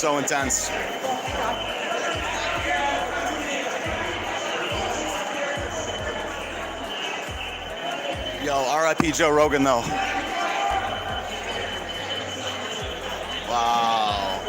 so intense. Yo, R.I.P. Joe Rogan, though. Wow.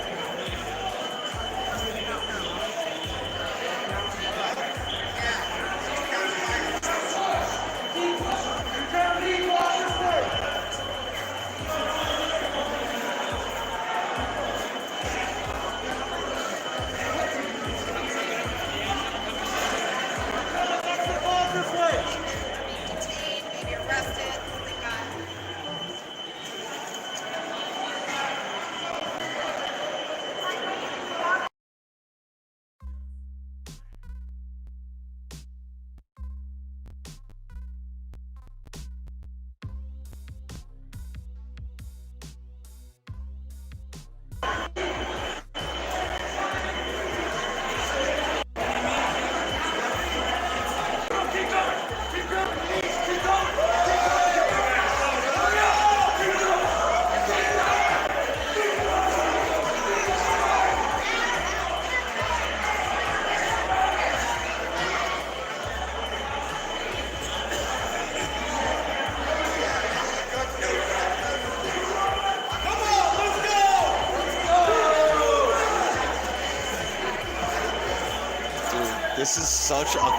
This is such a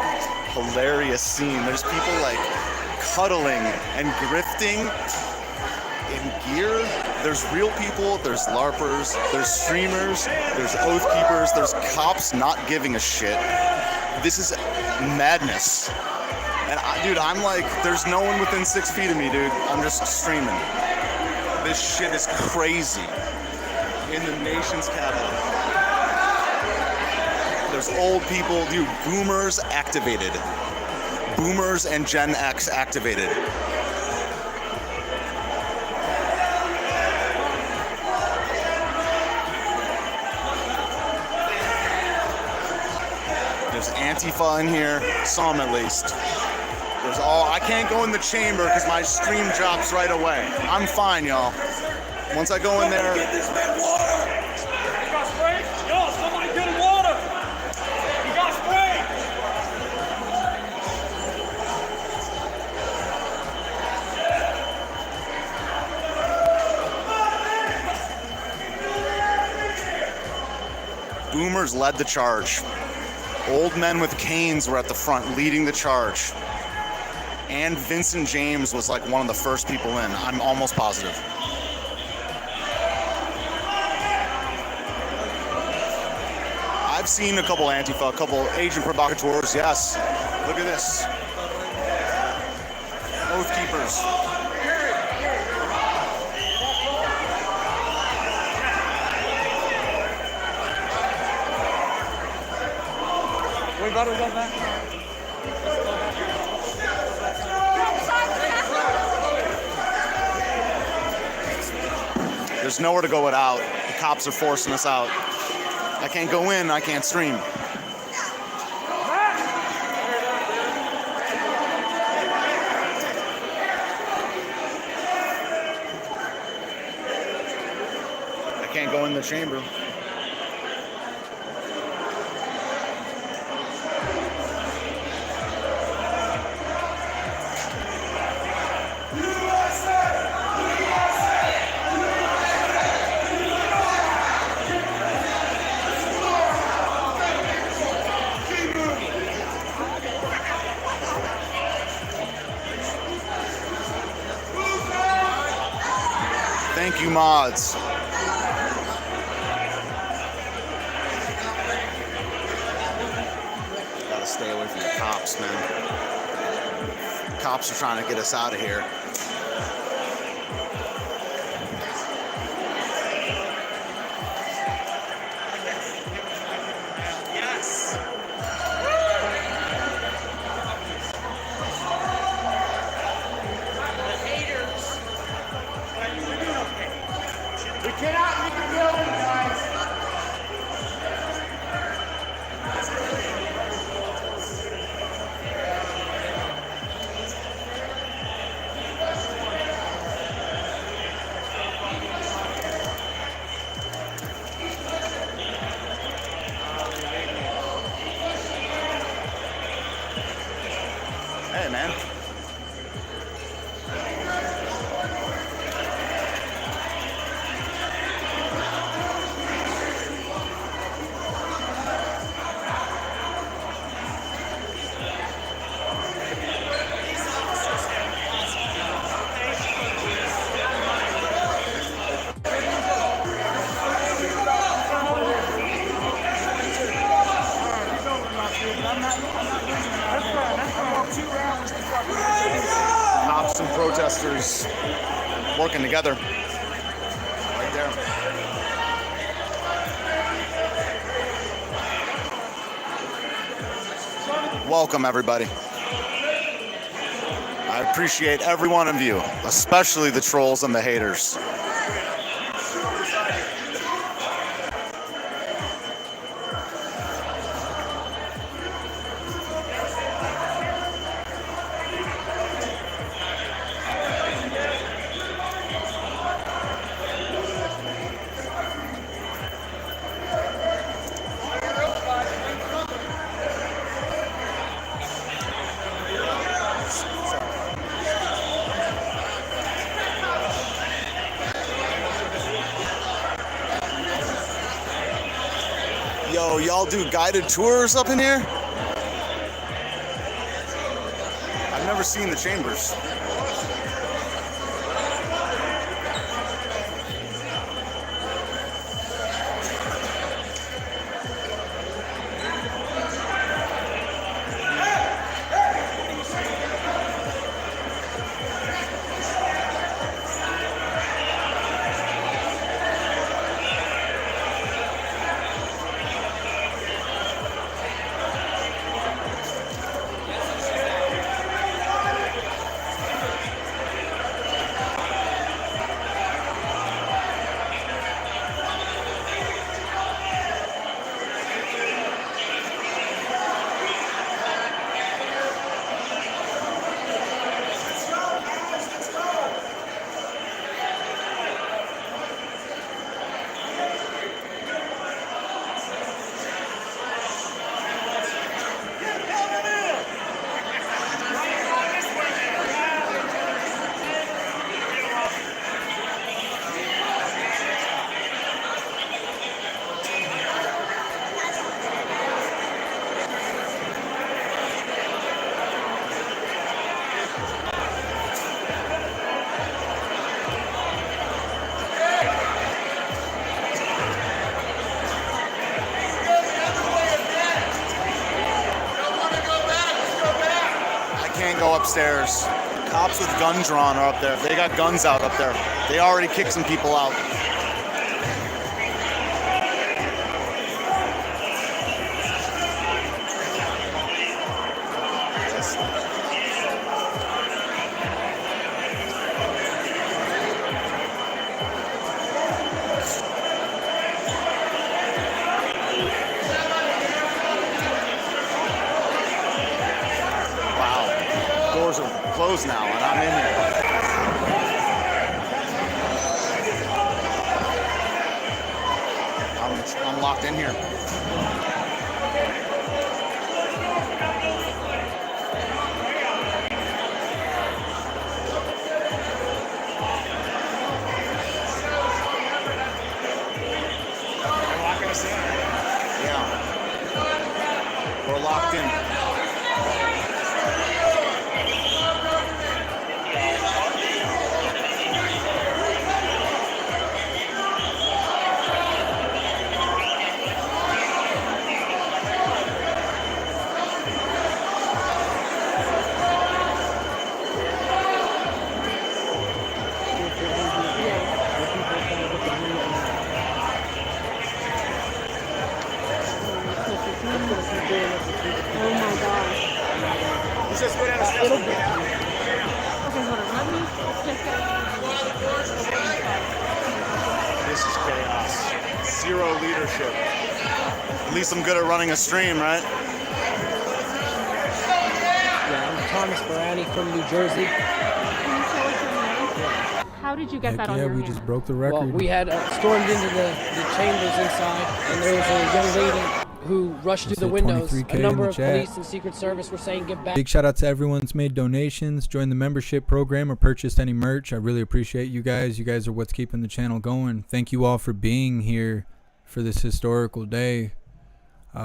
hilarious scene. There's people like cuddling and grifting in gear. There's real people, there's LARPers, there's streamers, there's oath keepers, there's cops not giving a shit. This is madness. And dude, I'm like, there's no one within 6 feet of me, dude. I'm just streaming. This shit is crazy. In the nation's capital. There's old people, dude, boomers activated. Boomers and Gen X activated. There's Antifa in here, some at least. There's I can't go in the chamber because my stream drops right away. I'm fine, y'all. Once I go in there. Get this man water! You got spray? Yo, somebody get him water! You got spray! Boomers led the charge. Old men with canes were at the front leading the charge. And Vincent James was like one of the first people in. I'm almost positive. I've seen a couple Antifa, a couple agent provocateurs, yes. Look at this. Oath keepers. We got that? There's nowhere to go without. The cops are forcing us out. I can't go in, I can't stream. I can't go in the chamber. Thank you, mods. Gotta stay away from the cops, man. Cops are trying to get us out of here. Yes! We cannot leave the building, guys. Hey, man. Cops and protesters working together. Right there. Welcome, everybody. I appreciate every one of you, especially the trolls and the haters. Yo, y'all do guided tours up in here? I've never seen the chambers. Go upstairs. Cops with guns drawn are up there. They got guns out up there. They already kicked some people out. Doors are closed now, and I'm in here. I'm locked in here. Yeah. We're locked in. Oh my gosh. Let's just go down the steps. Okay, hold on. Let me just get This is chaos. Zero leadership. At least I'm good at running a stream, right? Yeah, I'm Thomas Barani from New Jersey. How did you get that on Yeah, your we hand? just broke the record. Well, we had stormed into the chambers inside, and there was a young lady who rushed through the said windows. 23K A in number the of chat. police and Secret Service were saying get back. Big shout out to everyone that's made donations, joined the membership program, or purchased any merch. I really appreciate you guys. You guys are what's keeping the channel going. Thank you all for being here for this historical day.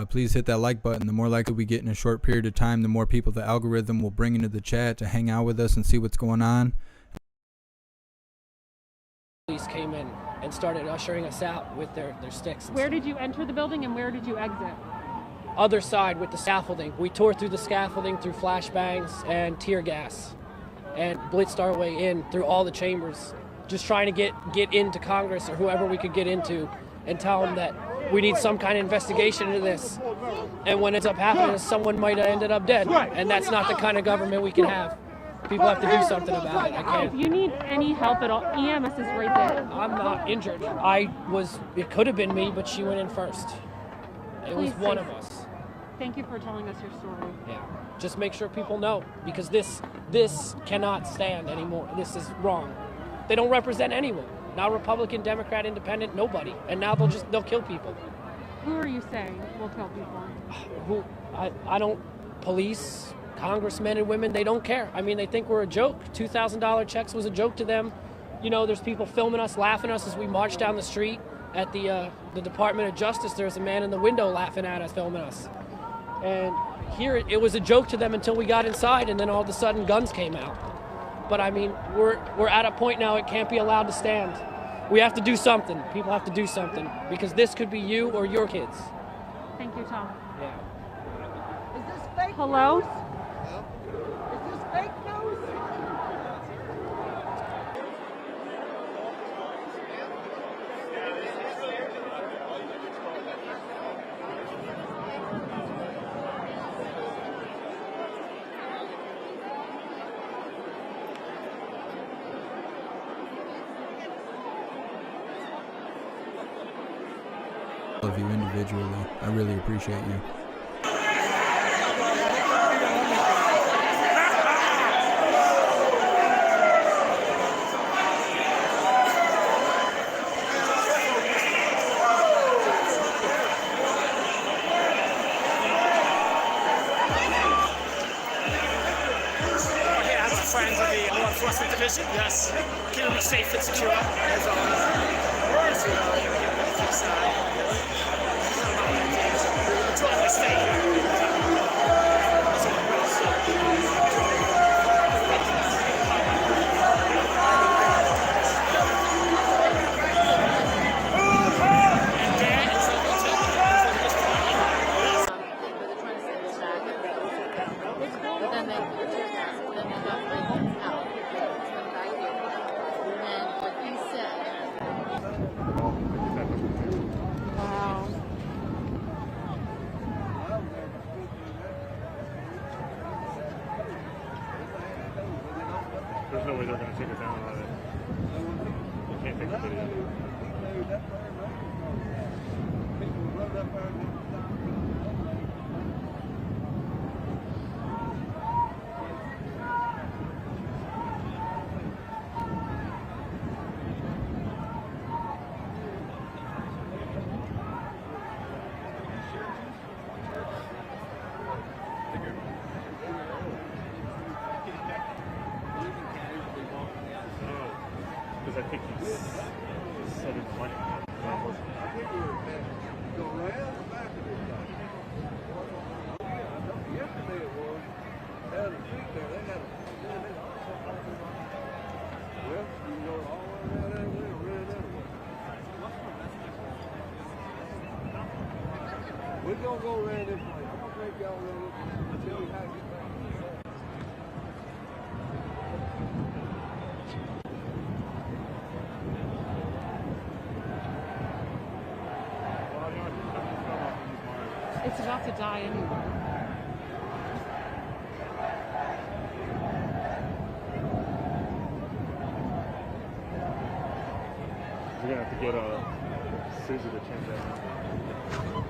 Please hit that like button. The more likely we get in a short period of time, the more people the algorithm will bring into the chat to hang out with us and see what's going on. Police came in and started ushering us out with their sticks. Where did you enter the building and where did you exit? Other side with the scaffolding. We tore through the scaffolding through flashbangs and tear gas and blitzed our way in through all the chambers, just trying to get into Congress or whoever we could get into and tell them that we need some kind of investigation into this. And what ends up happening is someone might have ended up dead. And that's not the kind of government we can have. People have to do something about it. I If can't. you need any help at all, EMS is right there. I'm not injured. It could have been me, but she went in first. It was Please one say- of us. Thank you for telling us your story. Yeah. Just make sure people know, because this cannot stand anymore. This is wrong. They don't represent anyone. Not Republican, Democrat, Independent, nobody. And now they'll kill people. Who are you saying will kill people? I don't, police, congressmen and women, they don't care. I mean, they think we're a joke. $2,000 checks was a joke to them. You know, there's people filming us, laughing at us as we march down the street at the Department of Justice. There's a man in the window laughing at us, filming us. And here it was a joke to them until we got inside, and then all of a sudden guns came out. But I mean, we're at a point now it can't be allowed to stand. We have to do something. People have to do something, because this could be you or your kids. Thank you, Tom. Yeah. Is this fake Hello? news? Is this fake news? Love you individually. I really appreciate you. As friends of the law enforcement division, yes. Keeping me safe and secure, as always. Yes, you know, just, enjoy my stay here. And Dan is able to Then they put your gas, then they got my guns out, come back here. And what he said, Wow. There's no way they're going to take it down on it. You can't take the video. Because I think he's 720. We're gonna go around this way. I'm gonna take y'all around this way and tell you how to get back. It's about to die anyway. You're going to have to get a scissor to change that.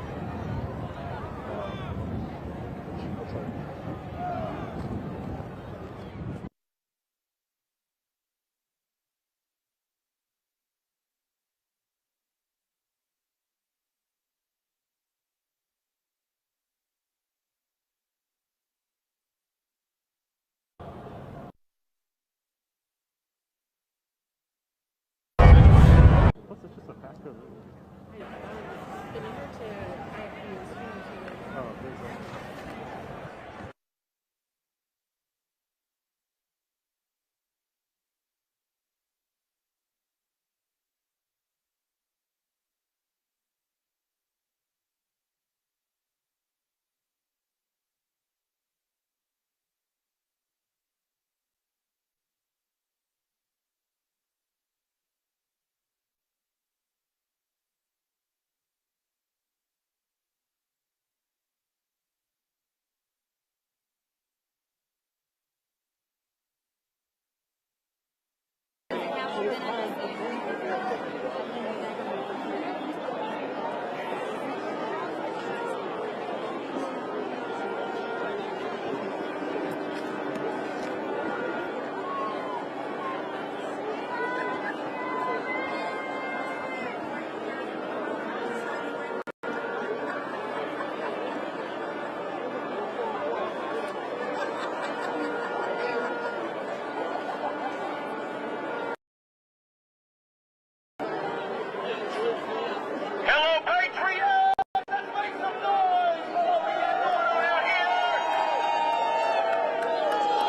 Hello, Patriots! Let's make some noise for what we got going on out here!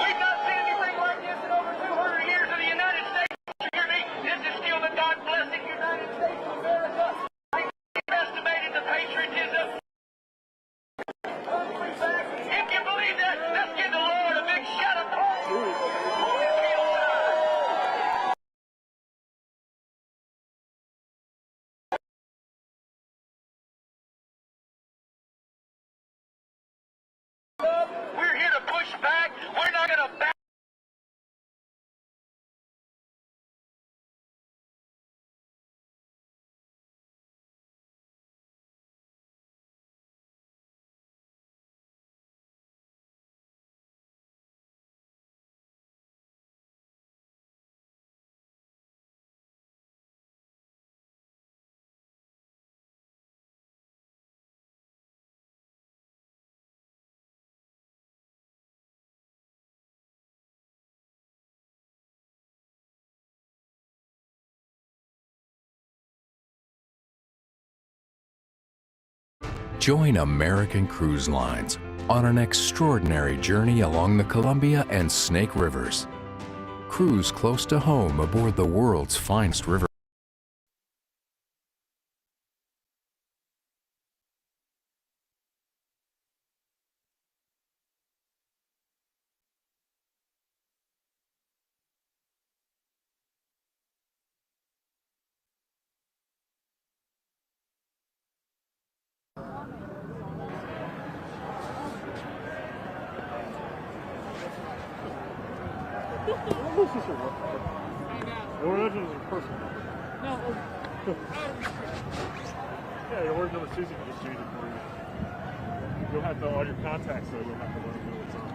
We've not seen anything like this in over 200 years in the United States. You hear me? This is still the God-blessed United States of America. We've estimated the patriotism. If you believe that, let's give the Lord a big shout of praise. We're here to push back. We're not going to back. Join American Cruise Lines on an extraordinary journey along the Columbia and Snake Rivers. Cruise close to home aboard the world's finest river. Your original is personal. No. Yeah, your original is Susie can just change it for you. You'll have all your contacts, so you'll have to learn who it's on.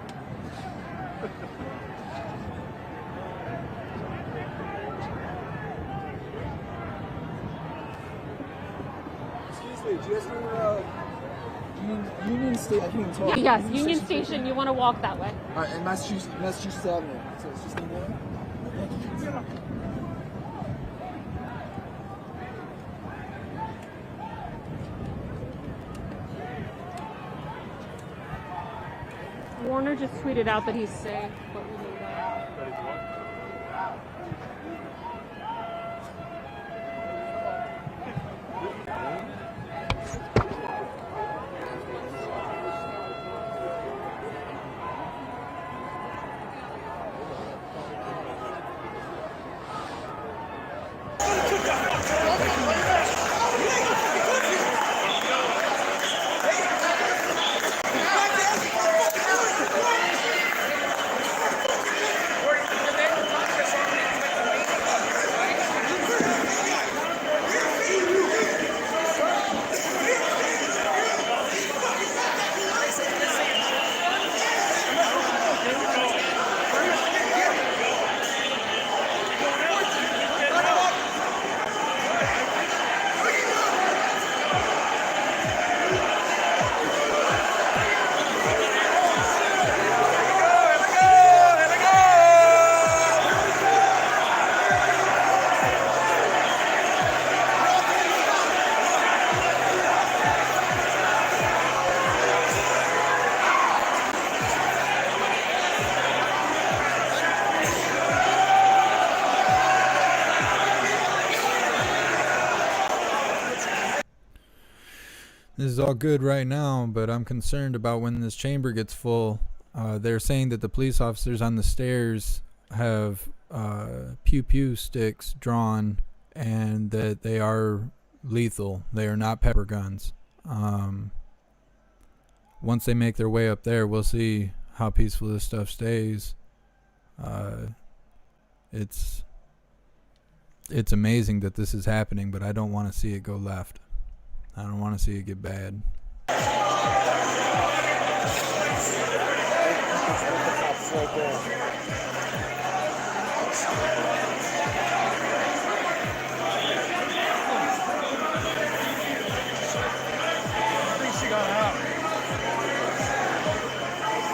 Excuse me, do you guys know Union State? I can't even talk. Yes, Union Station. You want to walk that way. All right, and Massachusetts Avenue. So it's just in there. Thank you. Warner just tweeted out that he's safe, but we need that. This is all good right now, but I'm concerned about when this chamber gets full. They're saying that the police officers on the stairs have pew-pew sticks drawn and that they are lethal. They are not pepper guns. Once they make their way up there, we'll see how peaceful this stuff stays. It's It's amazing that this is happening, but I don't want to see it go left. I don't want to see it get bad. I think she got out.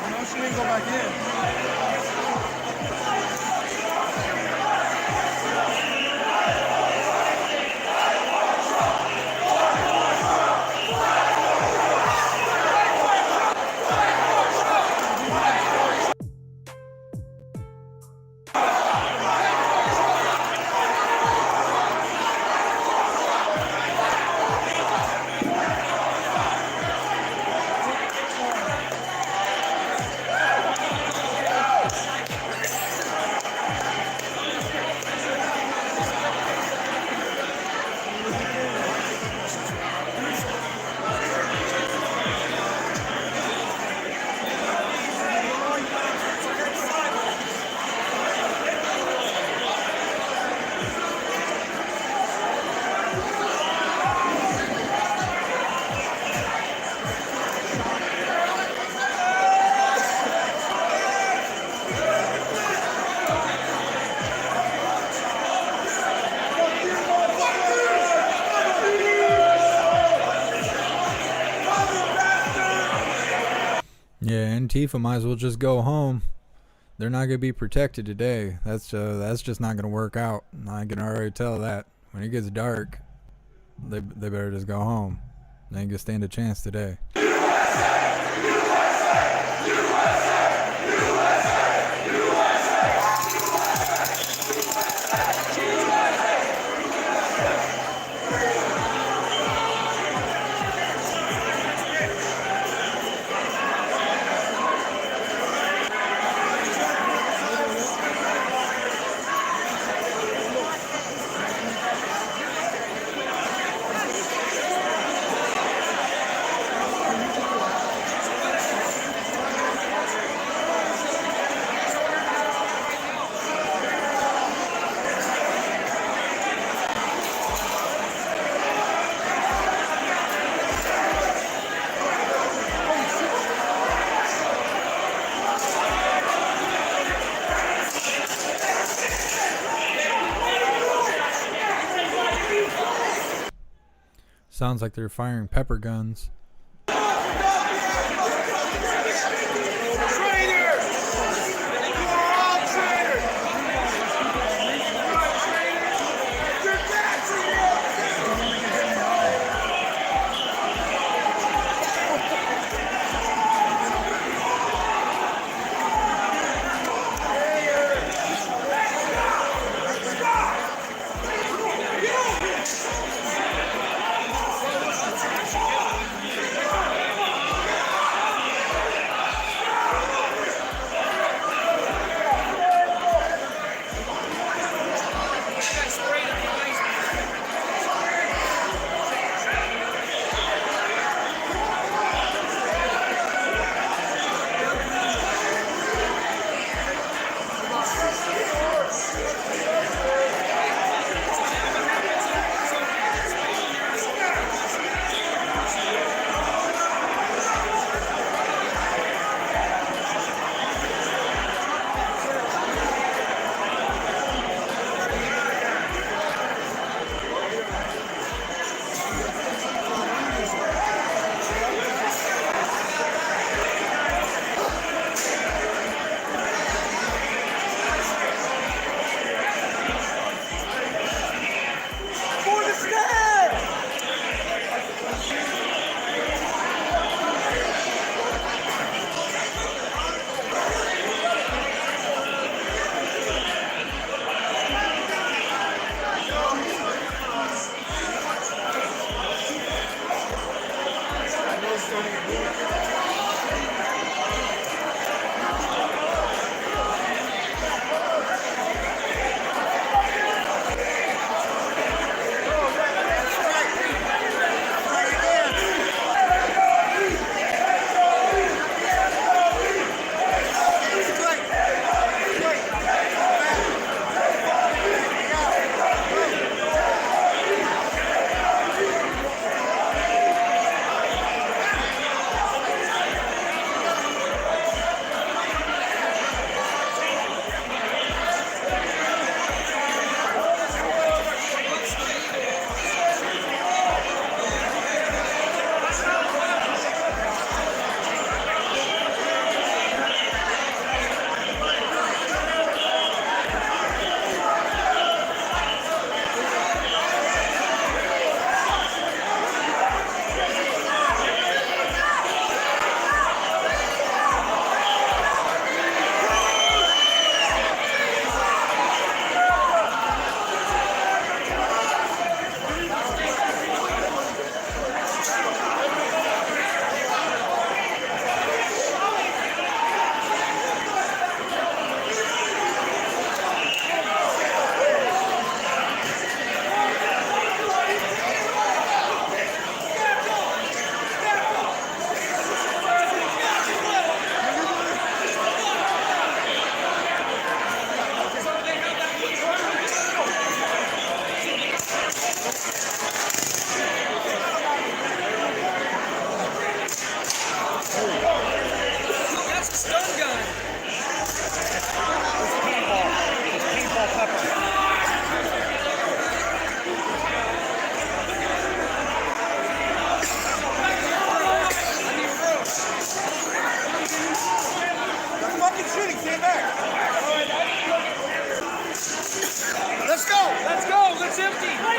No, she didn't go back in. Yeah, Antifa might as well just go home. They're not gonna be protected today. That's just not gonna work out. I can already tell that. When it gets dark, they better just go home. They ain't gonna stand a chance today. Sounds like they're firing pepper guns.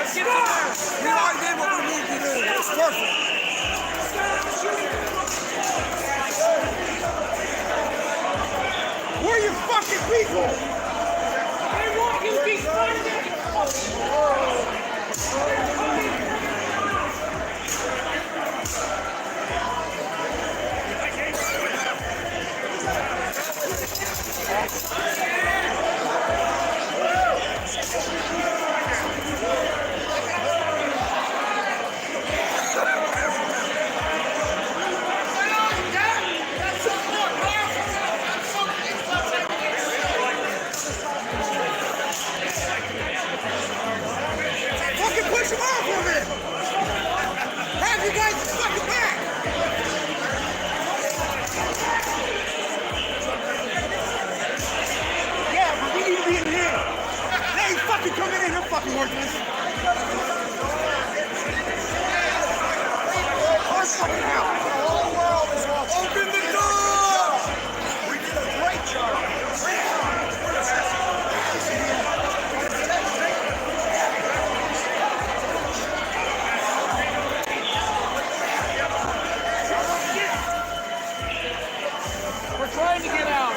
Let's get in there. We already did what we needed to do. It was perfect. Where are your fucking people? They want you to be funded. Fucking push them off of it! Have you guys fucking back! Yeah, but we need to be in here. They ain't fucking coming in, they're fucking worthless. Push them out. The whole world is watching. Open the door! We did a great job. We're trying to get out.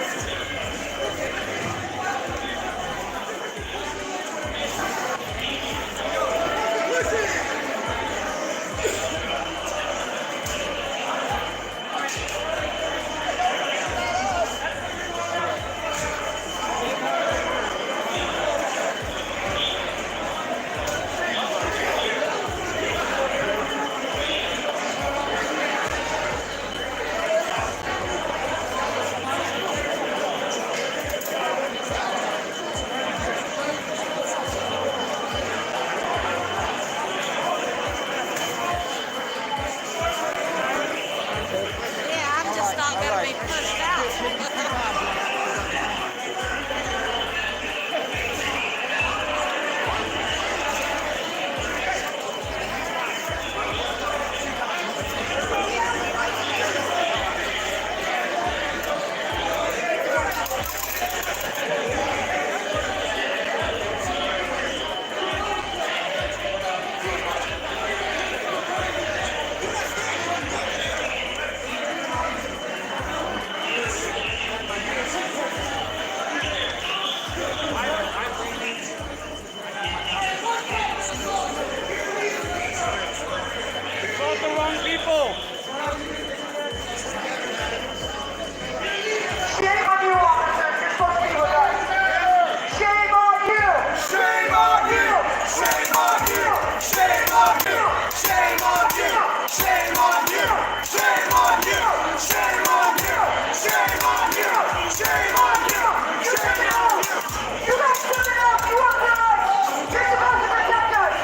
Yeah, I'm just not going to be pushed out. Brought the wrong people. Shame on you, officers. You're supposed to be with us. Shame on you. Shame on you. Shame on you. Shame on you. Shame on you. Shame on you. Shame on you. Shame on you. Shame on you. Shame on you. Shame on you. You guys stood it up. You worked for us. You're supposed to protect us.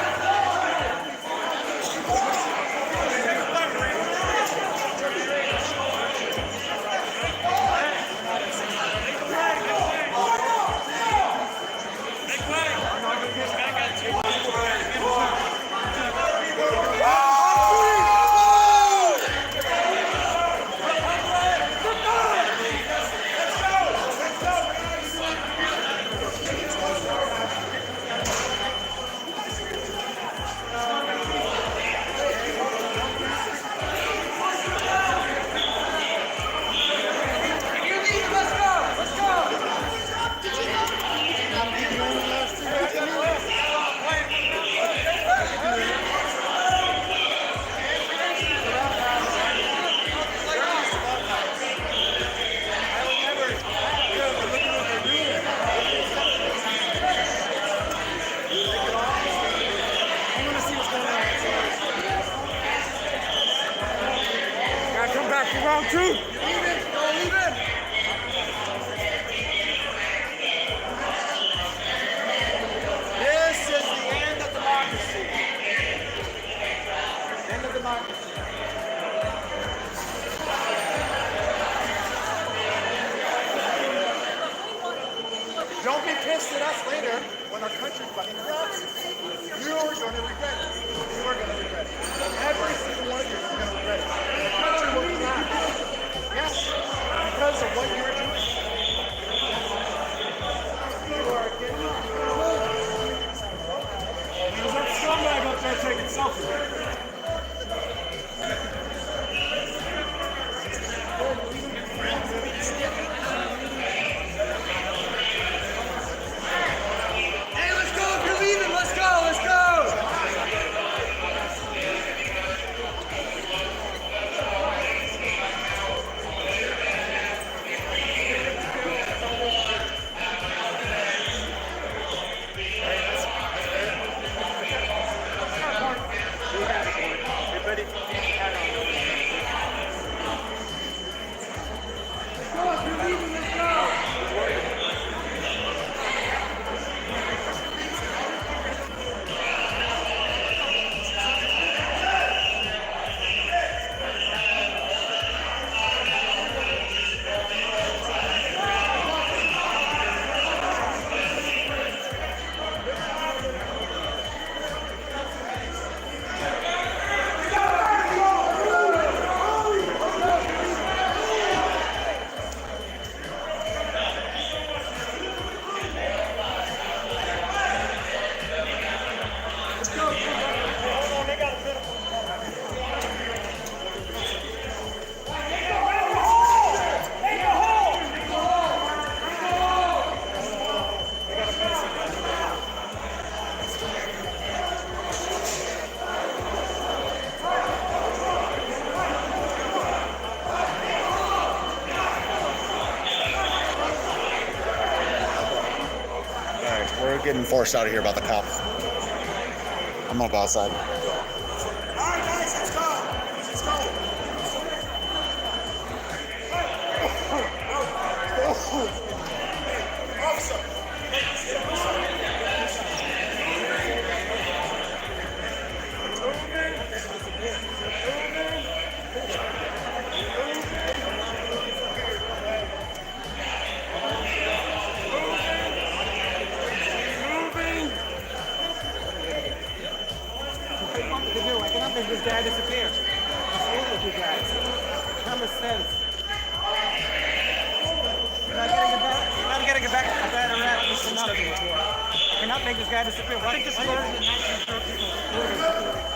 Round two. This is the end of democracy. End of democracy. Don't be pissed at us later when our country fucking drops. You are going to regret it. You are going to regret it. Every single one of you is going to regret it. The country will collapse. Yes, because of what you're doing. You are getting Hey, let's go if you're leaving. Let's go. Let's go. We're getting forced out of here by the cop. I'm gonna go outside. All right, guys, let's go. Let's go. Officer. I cannot make this guy disappear. What's wrong with you guys? Common sense. You're not getting a better rap just for nothing. I cannot make this guy disappear. Why think this is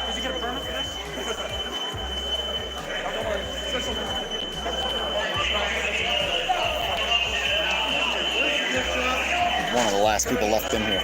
Does he get a permit for this? One of the last people left in here.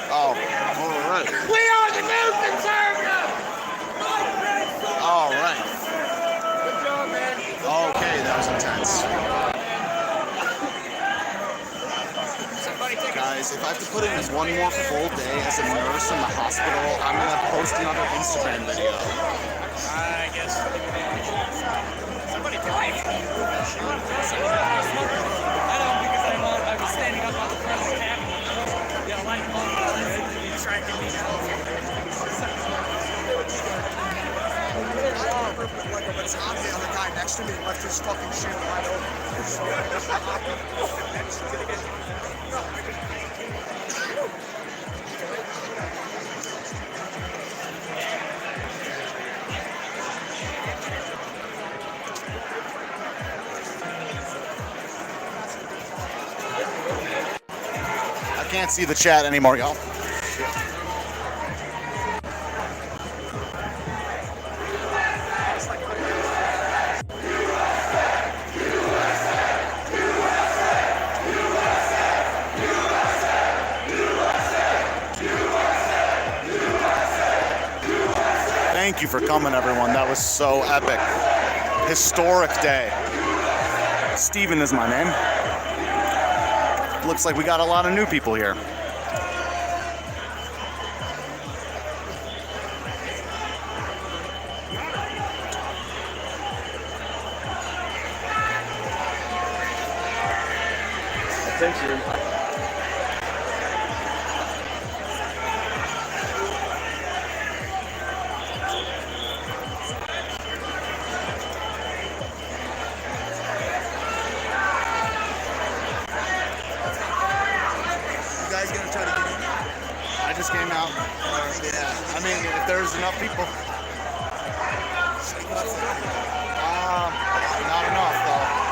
Oh, all right. We are the new conservative! All right. Good job, man. Okay, that was intense. Guys, if I have to put in one more full day as a nurse in the hospital, I'm going to post another Instagram video. I guess. Somebody died. I know, because I was standing up on the front of the cabin. Yeah, like trying to get me out. Like a baton, the other guy next to me left his fucking shit wide I can't see the chat anymore, y'all. Thank you for coming, everyone. That was so epic. Historic day. Steven is my name. Looks like we got a lot of new people here. attention. You guys gonna try to get in? I just came out. Yeah. I mean, if there's enough people. Not enough though.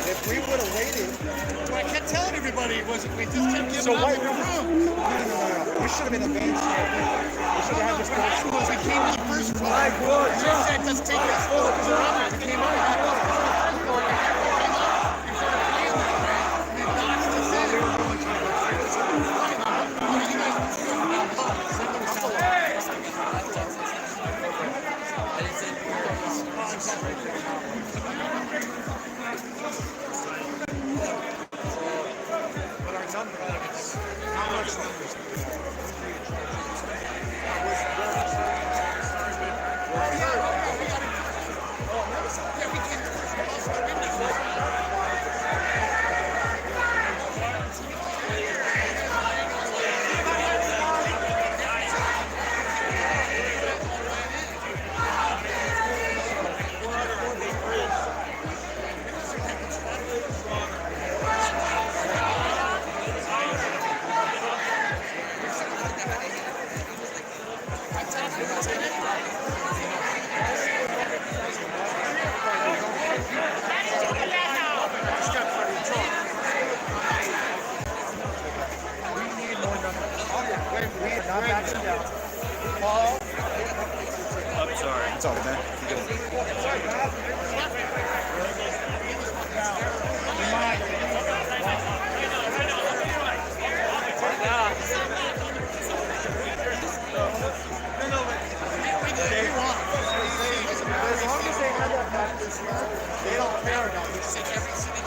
If we would have waited, what I kept telling everybody was if we just kept giving up in the room. No. We should have been advanced here. We should have had this goal. Because we came in the first one. You said let's take this forward. We came out. I'm sorry. It's all good, man. As long as they have that practice, they don't care enough. They just every city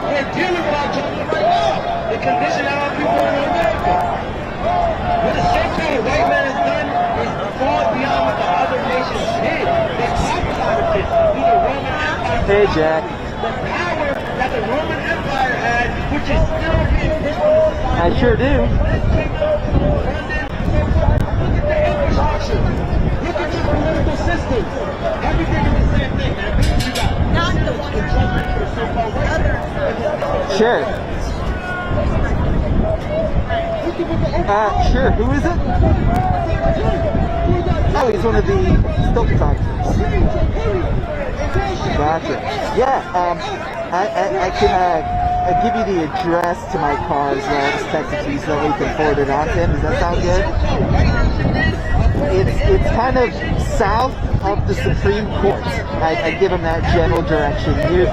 We're dealing with our children right now. The condition of our people in America. What the same thing the white man has done is far beyond what the other nations did. They capitalized it through the Roman Empire. Hey, Jack. The power that the Roman Empire had, which is still being pushed on society. I sure do. Look at the infrastructure. Look at your political system. Everything is the same thing, man. You got not the one for so-called other. Sure. Look Sure. Who is it? Oh, he's one of the still photographers. Gotcha. Yeah. I can give you the address to my car as well. Just text it to you so that we can forward it on to him. Does that sound good? It's kind of south of the Supreme Court. I give him that general direction near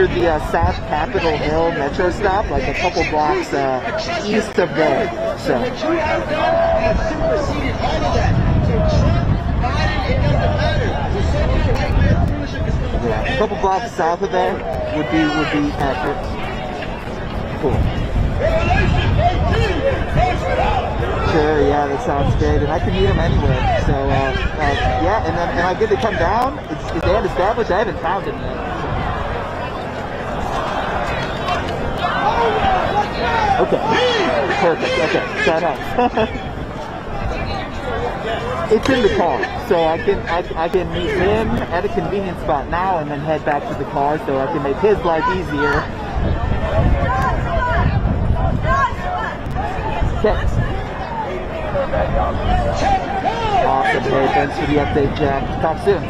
the South Capitol Hill metro stop, like a couple blocks east of there. So. Yeah, a couple blocks south of there would be accurate. Cool. Sure, yeah, that sounds great, and I can meet him anywhere. So, yeah, and then am I good to come down? Is Dan established? I haven't found him yet. Okay, perfect. Okay, shut up. It's in the car, so I can meet him at a convenient spot now, and then head back to the car, so I can make his life easier. Okay. Awesome. Hey, thanks for the update, Jack. Talk soon.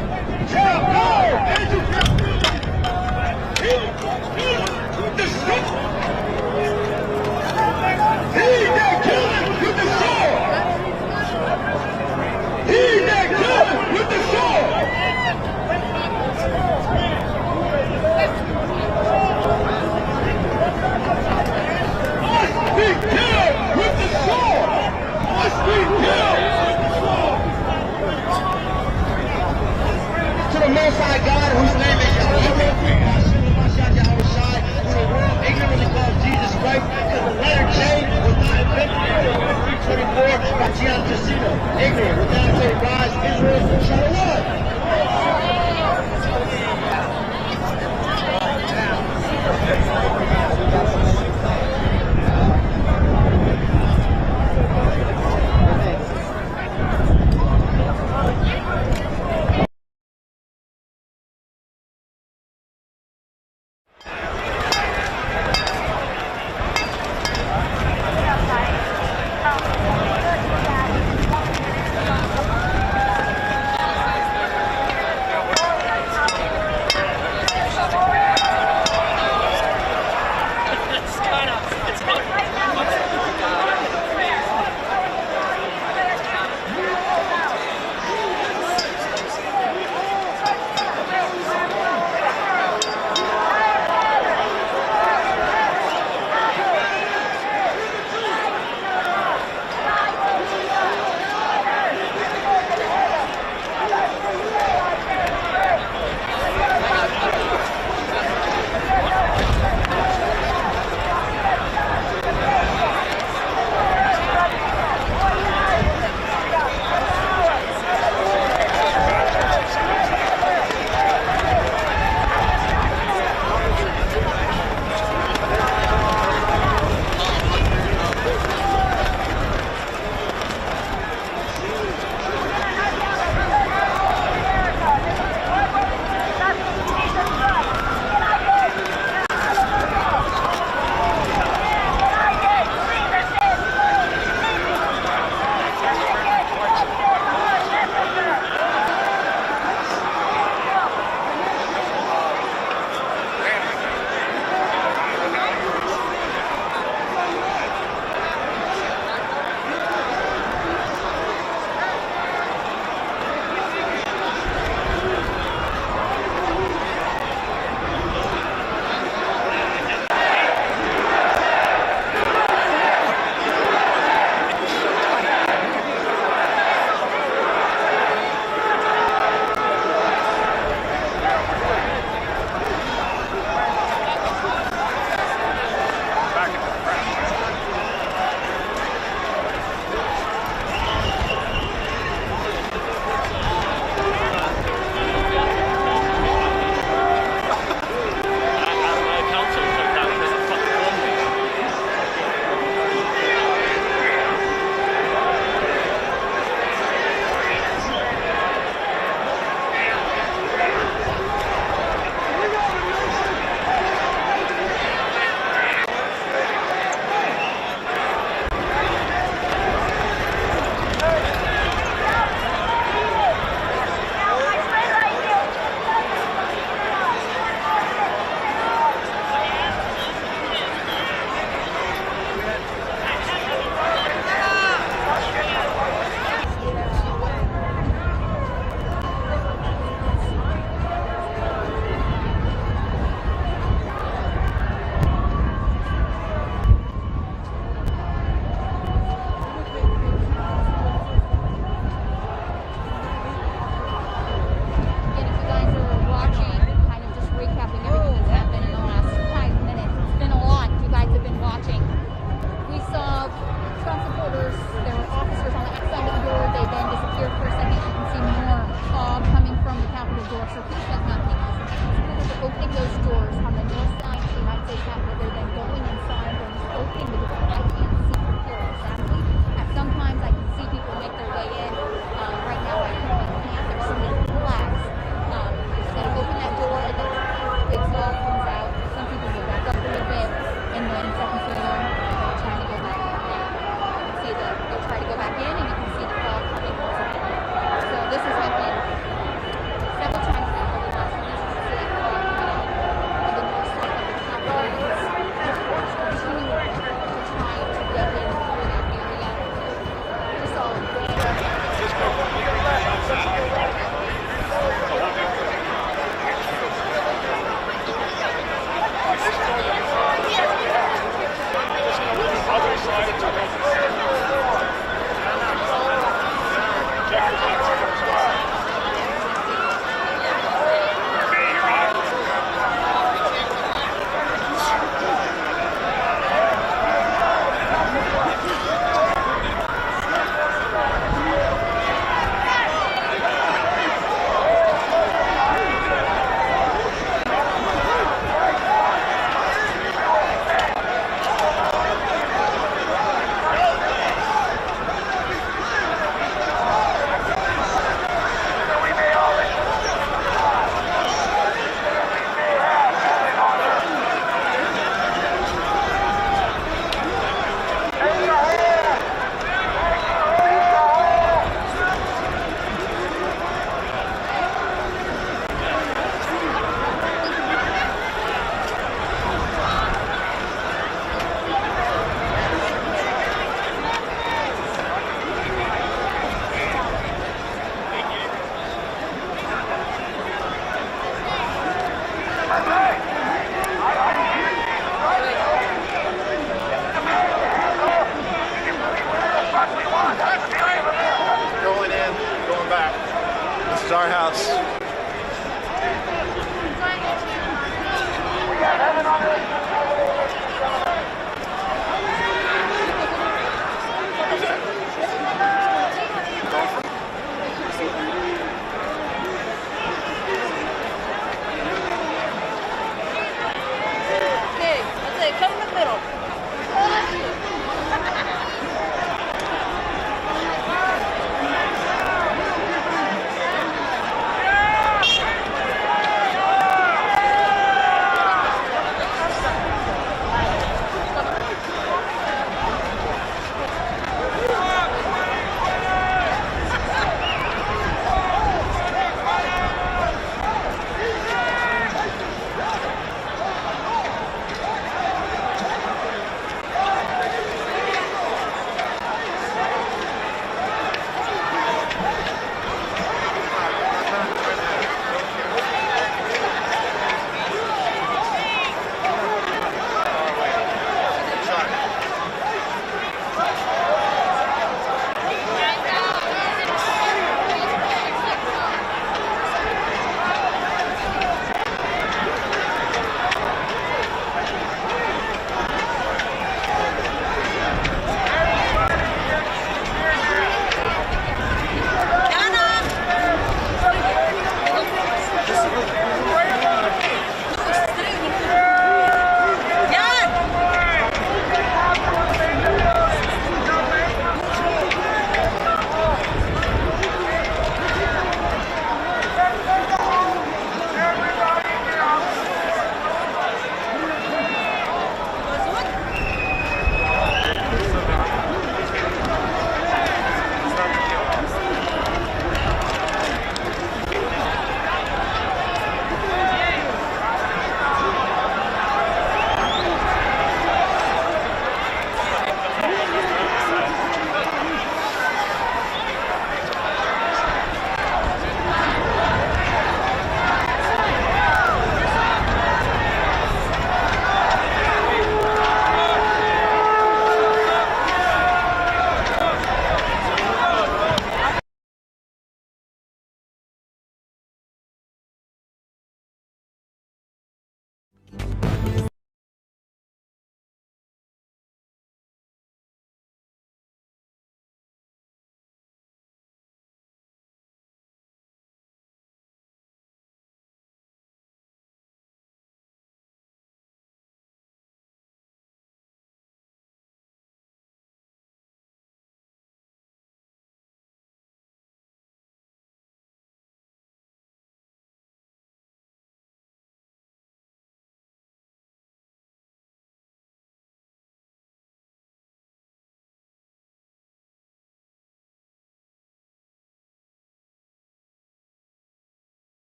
To the Most High God, whose name is Yahweh, who the world ignorantly calls Jesus Christ, because the letter J was not invented until 324 by Gian Casino. Ignorant, with that say, rise, Israel, Shalom.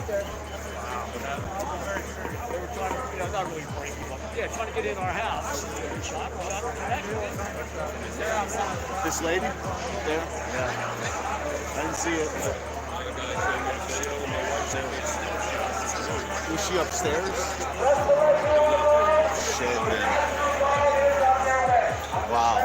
They were trying to, not really break people. Yeah, trying to get in our house. Shot her in the neck. This lady? There? Yeah. I didn't see it. Was she upstairs? Shit, man. Wow.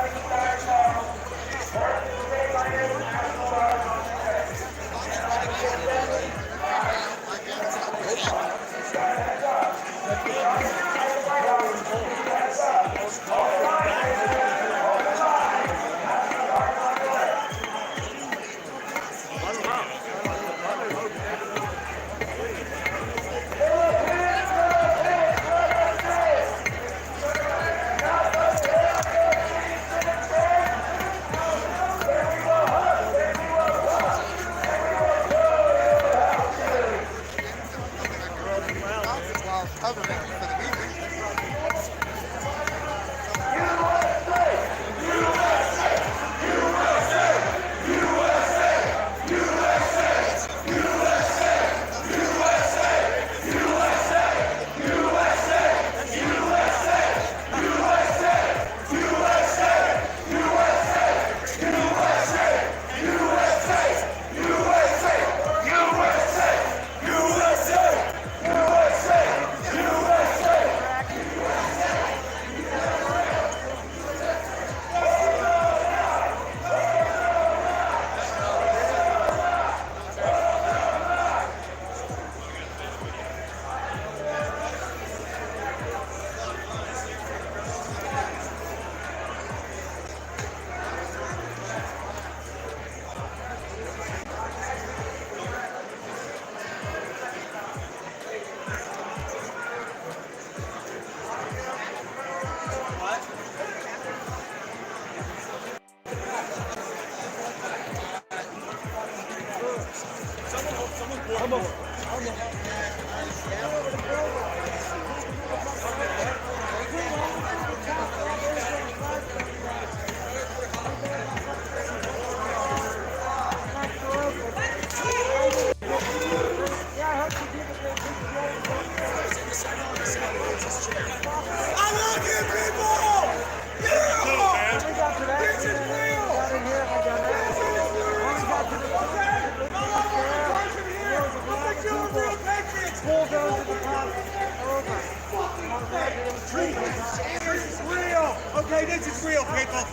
Okay, this is real, people.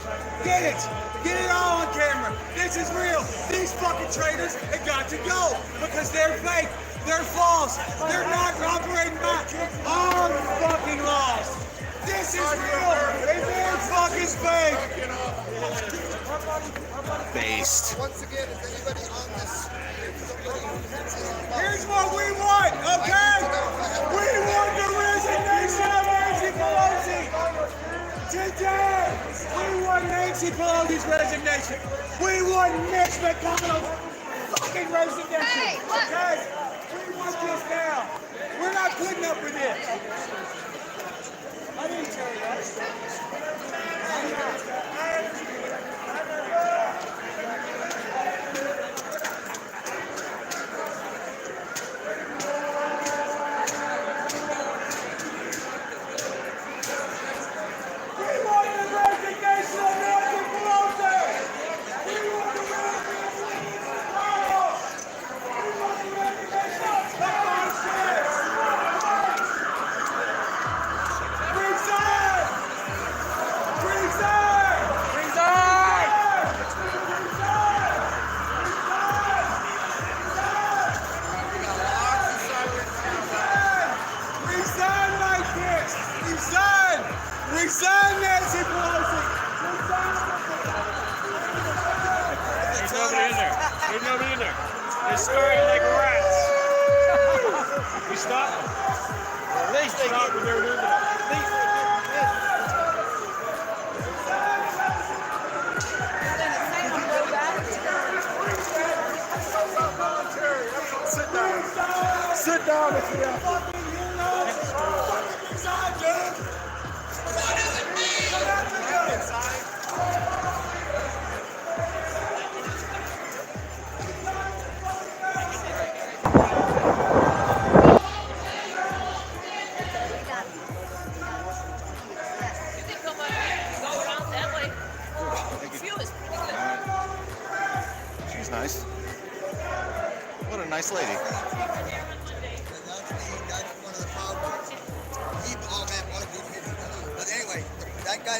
Get it. Get it all on camera. This is real. These fucking traitors have got to go because they're fake. They're false. They're not operating by our fucking laws. This is real. And they're fucking fake. Based. Once again, is anybody on this? Here's what we want, okay? We want the resignation of Nancy Pelosi. Today, we want Nancy Pelosi's resignation. We want Mitch McConnell's fucking resignation. Okay? We want this now. We're not putting up with this. I didn't tell you that. Resign, Nancy Pelosi! There's nobody in there. There's nobody in there. They're scurrying like rats. We stopped them. At least they stopped when they were doing that. Sit down if you have. Resign, dude! What does it mean? Inside.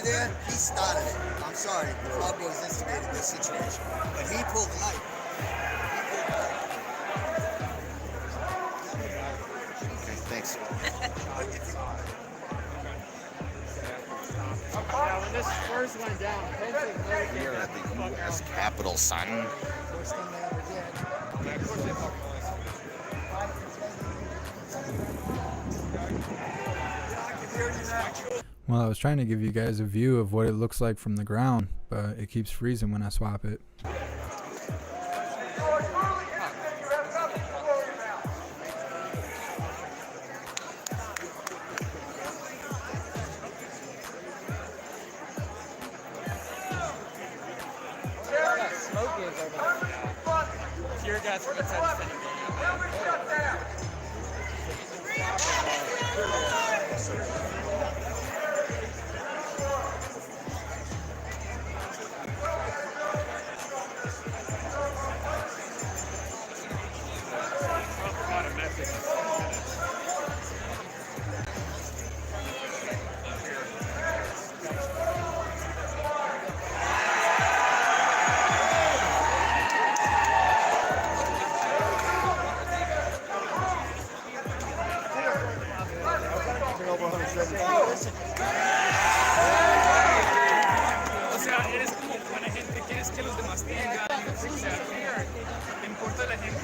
there, he started it. I'm sorry, the Proud Boys instigated this situation. But he pulled the knife. Okay, thanks. Now, when this first went down, Here at the U.S. Capitol, son. Well, I was trying to give you guys a view of what it looks like from the ground, but it keeps freezing when I swap it. Tear gas from inside the O sea, eres como buena gente, quieres que los demás tengan, te importa la gente.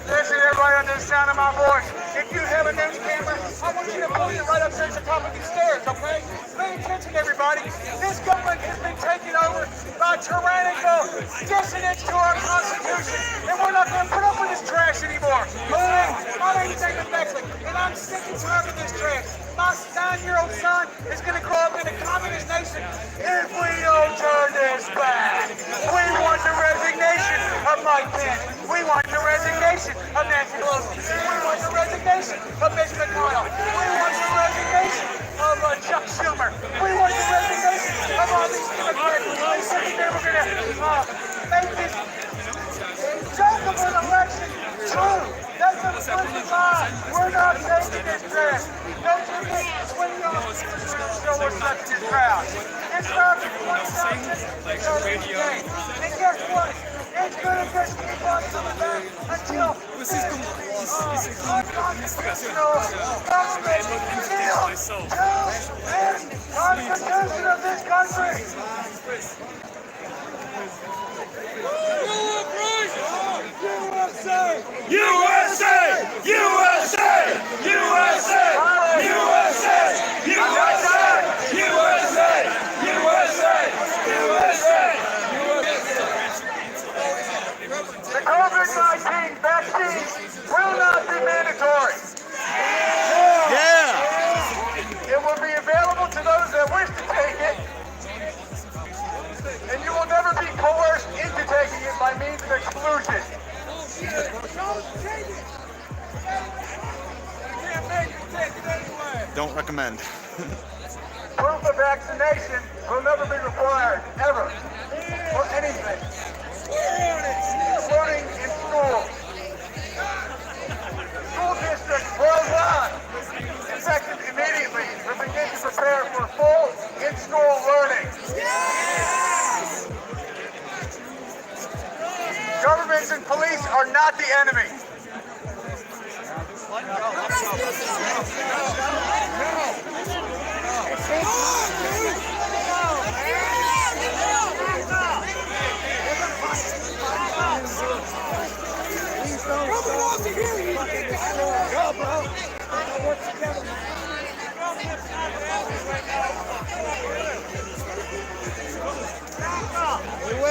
Listen, everybody on the sound of my voice. If you have a news camera, I want you to move it right up there to the top of these stairs, okay? Pay attention, everybody. This government has been taken over by tyrannical dissidents to our Constitution, and we're not going to put up with this trash anymore. Okay? My name's David Beckley, and I'm sick and tired of this trash. My 9-year-old son is going to grow up in a communist nation if we don't turn this back. We want the resignation of Mike Pence. We want the resignation of Nancy Pelosi. We want the resignation of Mitch McConnell. We want the resignation of Chuck Schumer. We want the resignation of all these Democrats. They said that they were going to make this joke of an election true. That's a fucking lie. We're not taking this trash. Don't you get swinging on the show we're such a crowd. It's not like radio. And guess what? It's going to just keep on coming back until unconstitutional government kills the Constitution of this country. USA! USA! USA! USA! USA! USA! USA! The COVID-19 vaccine will not be mandatory. Yeah! It will be available to those that wish to take it, and you will never be coerced into taking it by means of exclusion. Don't recommend. Proof of vaccination will never be required, ever, for anything. Learning in school. School districts worldwide, effective immediately, will begin to prepare for full in-school learning. Governments and police are not the enemy.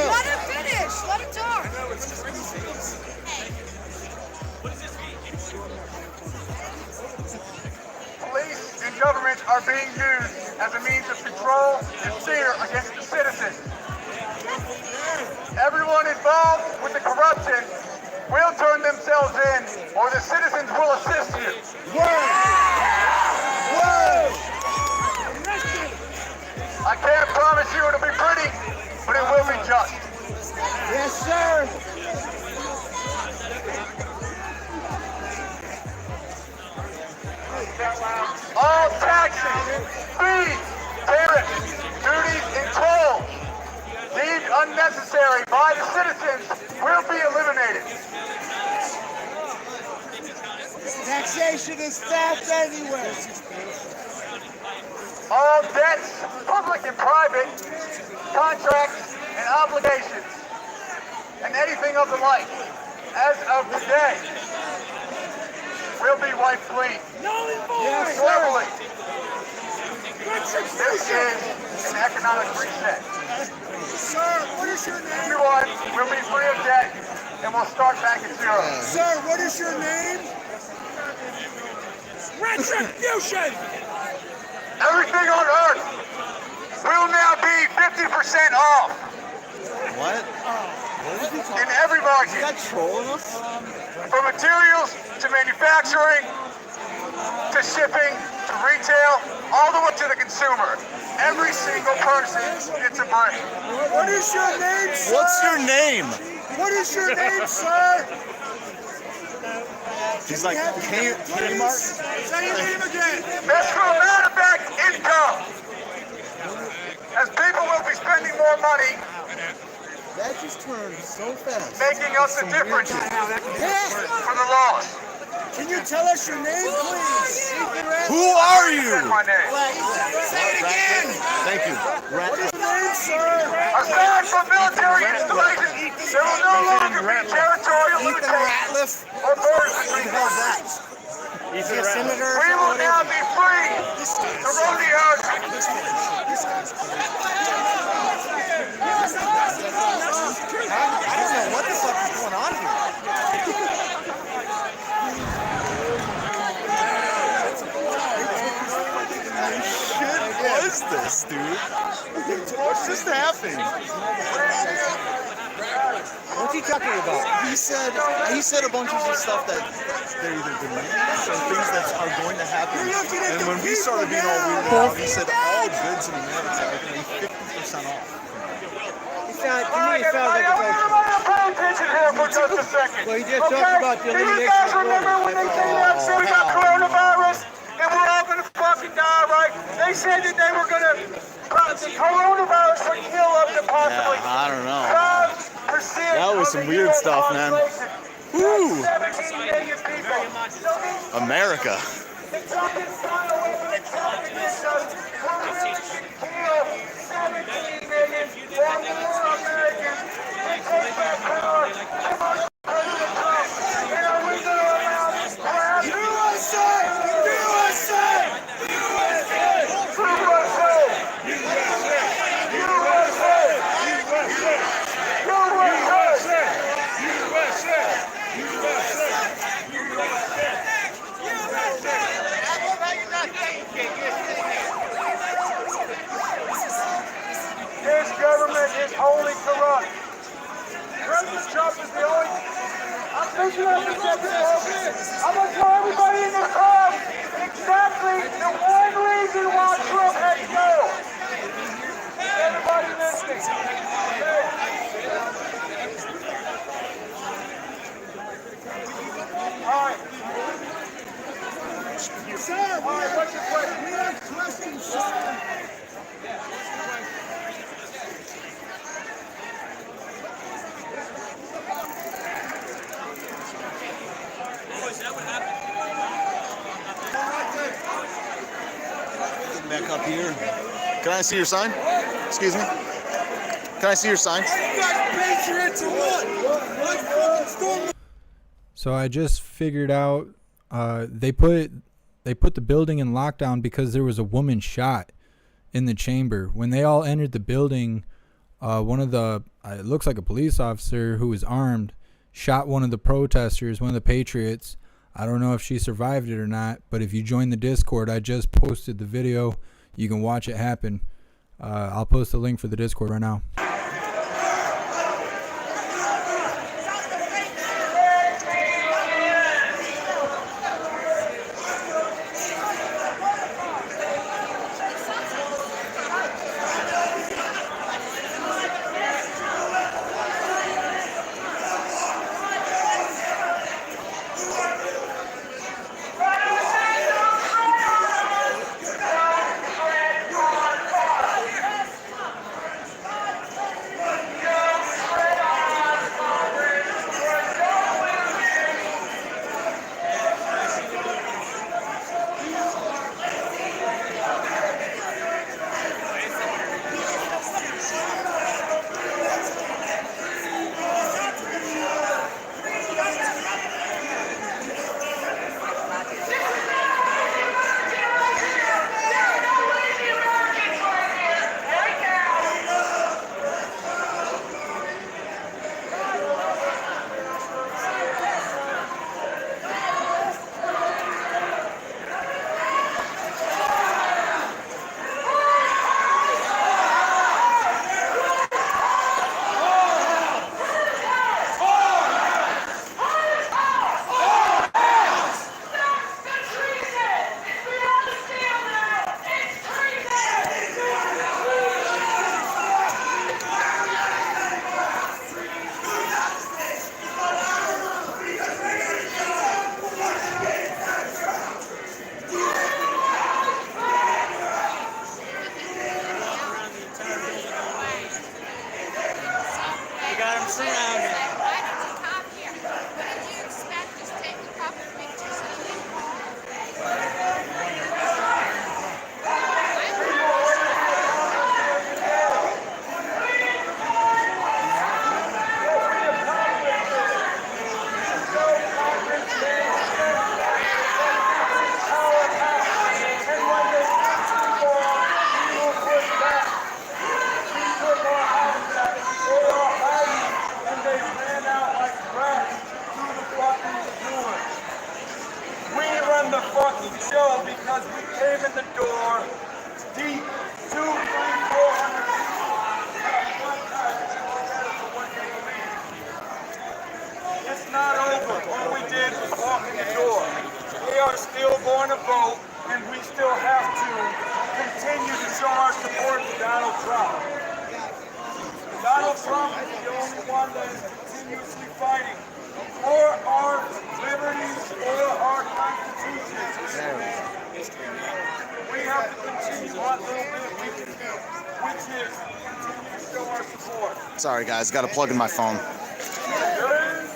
Let him finish. Let him talk. Police and government are being used as a means of control and fear against the citizens. Everyone involved with the corruption will turn themselves in, or the citizens will assist you. I can't promise you it'll be pretty, but it will be just. fees, tariffs, duties, and tolls deemed unnecessary by the citizens will be eliminated. Taxation is theft anywhere. All debts, public and private, contracts and obligations, and anything of the like, as of today, will be wiped clean. Yes, Globally, this is an economic reset. Sir, what is your name? Everyone will be free of debt, and we'll start back at zero. Sir, what is your name? Retribution! Everything on Earth will now be 50% off. What? In every market. You got trolling us? From materials to manufacturing to shipping to retail, all the way to the consumer. Every single person gets a break. What is your name, sir? What's your name? What is your name, sir? He's like, Kmart? Say your name again. Mr. Manufactured income. As people will be spending more money, That just turned so fast. making us a difference for the loss. Can you tell us your name, please? Who are you? That's my name. Say it again. Thank you. What is your name, sir? Aside from military installations, there will no longer be territorial limitations or borders between countries. We will now be free to roam the earth. I don't know what the fuck is going on here. What is this, dude? What's just happened? What's he talking about? He said a bunch of stuff that they're either demands or things that are going to happen. And when we started being all weirded out, he said all goods in America are going to be 50% off. Pay attention here for just a second. Well, he just talked about the Do you elimination guys of remember when they came out and said we got coronavirus and we're all gonna fucking die, right? They said that they were gonna, the coronavirus would kill up to possibly I don't know. 5% That was of some the weird US stuff, man. population. Woo! 17 million people. So these America. fucking final weapon attack against us, we're really gonna kill 17 million or more Americans and take back power from our President Trump. And are we gonna allow this crap? USA! USA! USA! USA! This government is wholly corrupt. President Trump is the only. I'm thinking of the second I'm going to tell everybody in this crowd exactly the one reason why Trump had to go. Everybody listening. All right. Sir, All right, what's your question? we have questions, sir. Back up here. Can I see your sign? Excuse me? Can I see your sign? Patriots or what? What fucking storm? So I just figured out they put the building in lockdown because there was a woman shot in the chamber. When they all entered the building, one of the it looks like a police officer who was armed shot one of the protesters, one of the patriots. I don't know if she survived it or not, but if you join the Discord, I just posted the video. You can watch it happen. I'll post the link for the Discord right now. surrounded. Why did you come here? What did you expect? Just take a couple pictures and leave home? The fucking show because we came in the door deep, 200, 300, 400 people. It's not over. All we did was walk in the door. We are still going to vote, and we still have to continue to show our support to Donald Trump. Donald Trump is the only one that is continuously fighting for our liberties, for our Constitution. We have to continue what little bit we can do, which is continue to show our support. Sorry, guys. Got to plug in my phone.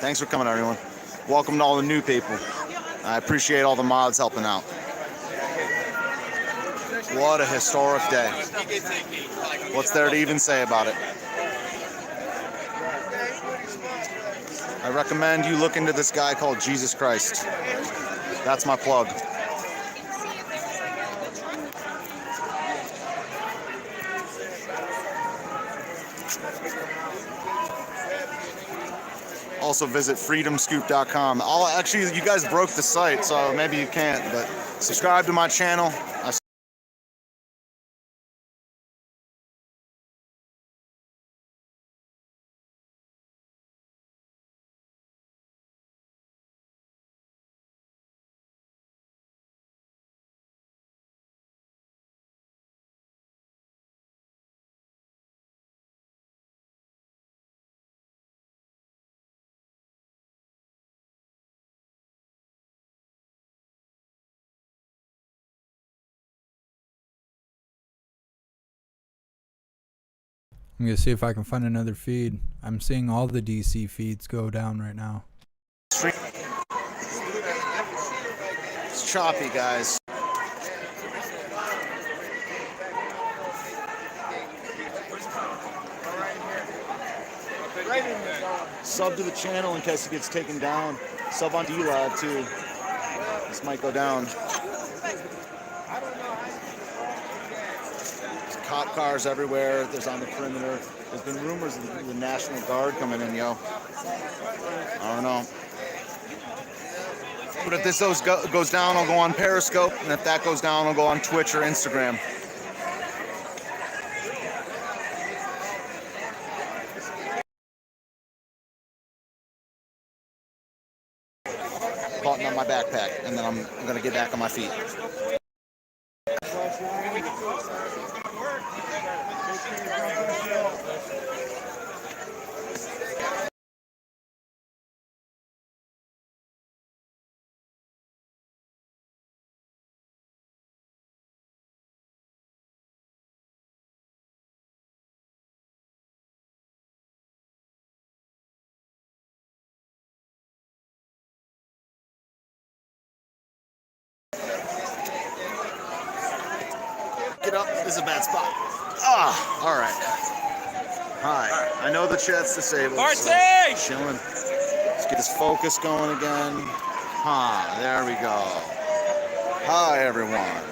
Thanks for coming, everyone. Welcome to all the new people. I appreciate all the mods helping out. What a historic day. What's there to even say about it? I recommend you look into this guy called Jesus Christ. That's my plug. Also visit freedomscoop.com. Actually, you guys broke the site, so maybe you can't, but subscribe to my channel. I'm going to see if I can find another feed. I'm seeing all the DC feeds go down right now. It's choppy, guys. Sub to the channel in case it gets taken down. Sub on D-Lab too. This might go down. There's cop cars everywhere. There's on the perimeter. There's been rumors of the National Guard coming in, yo. I don't know. But if this goes down, I'll go on Periscope. And if that goes down, I'll go on Twitch or Instagram. Button on my backpack, and then I'm going to get back on my feet. Get up. This is a bad spot. Ah, all right. Hi. I know the chat's disabled. So chilling. Let's get this focus going again. There we go. Hi, everyone.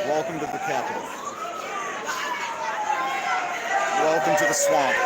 Welcome to the Capitol. Welcome to the swamp.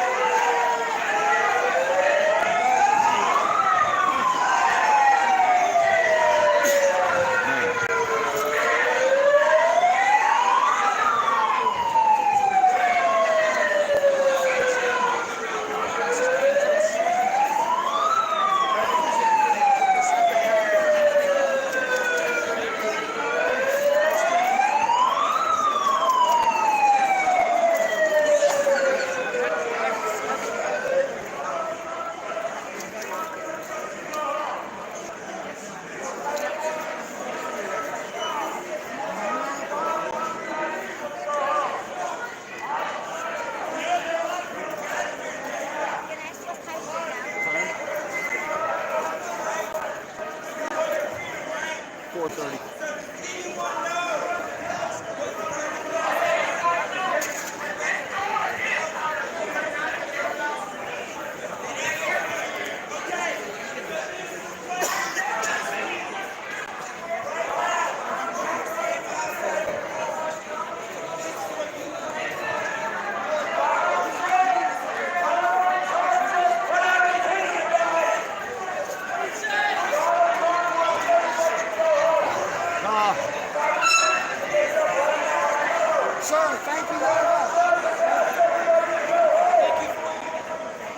sir. Thank you very much.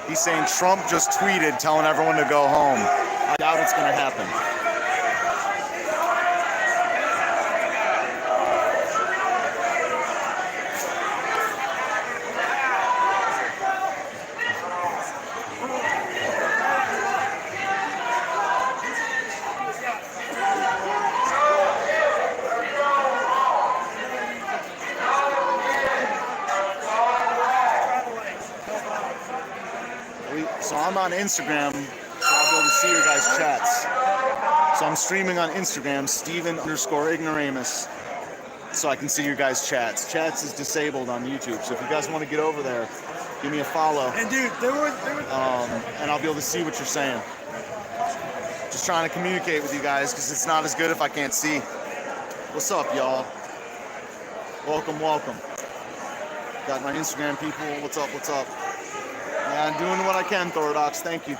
He's saying Trump just tweeted telling everyone to go home. I doubt it's going to happen. So I'm on Instagram, so I'll be able to see your guys' chats. So I'm streaming on Instagram, Steven_ignoramus, so I can see your guys' chats. Chats is disabled on YouTube, so if you guys want to get over there, give me a follow. And dude, there was and I'll be able to see what you're saying. Just trying to communicate with you guys, because it's not as good if I can't see. What's up, y'all? Welcome, welcome. Got my Instagram people. What's up, what's up? Yeah, I'm doing what I can, Thorodox. Thank you.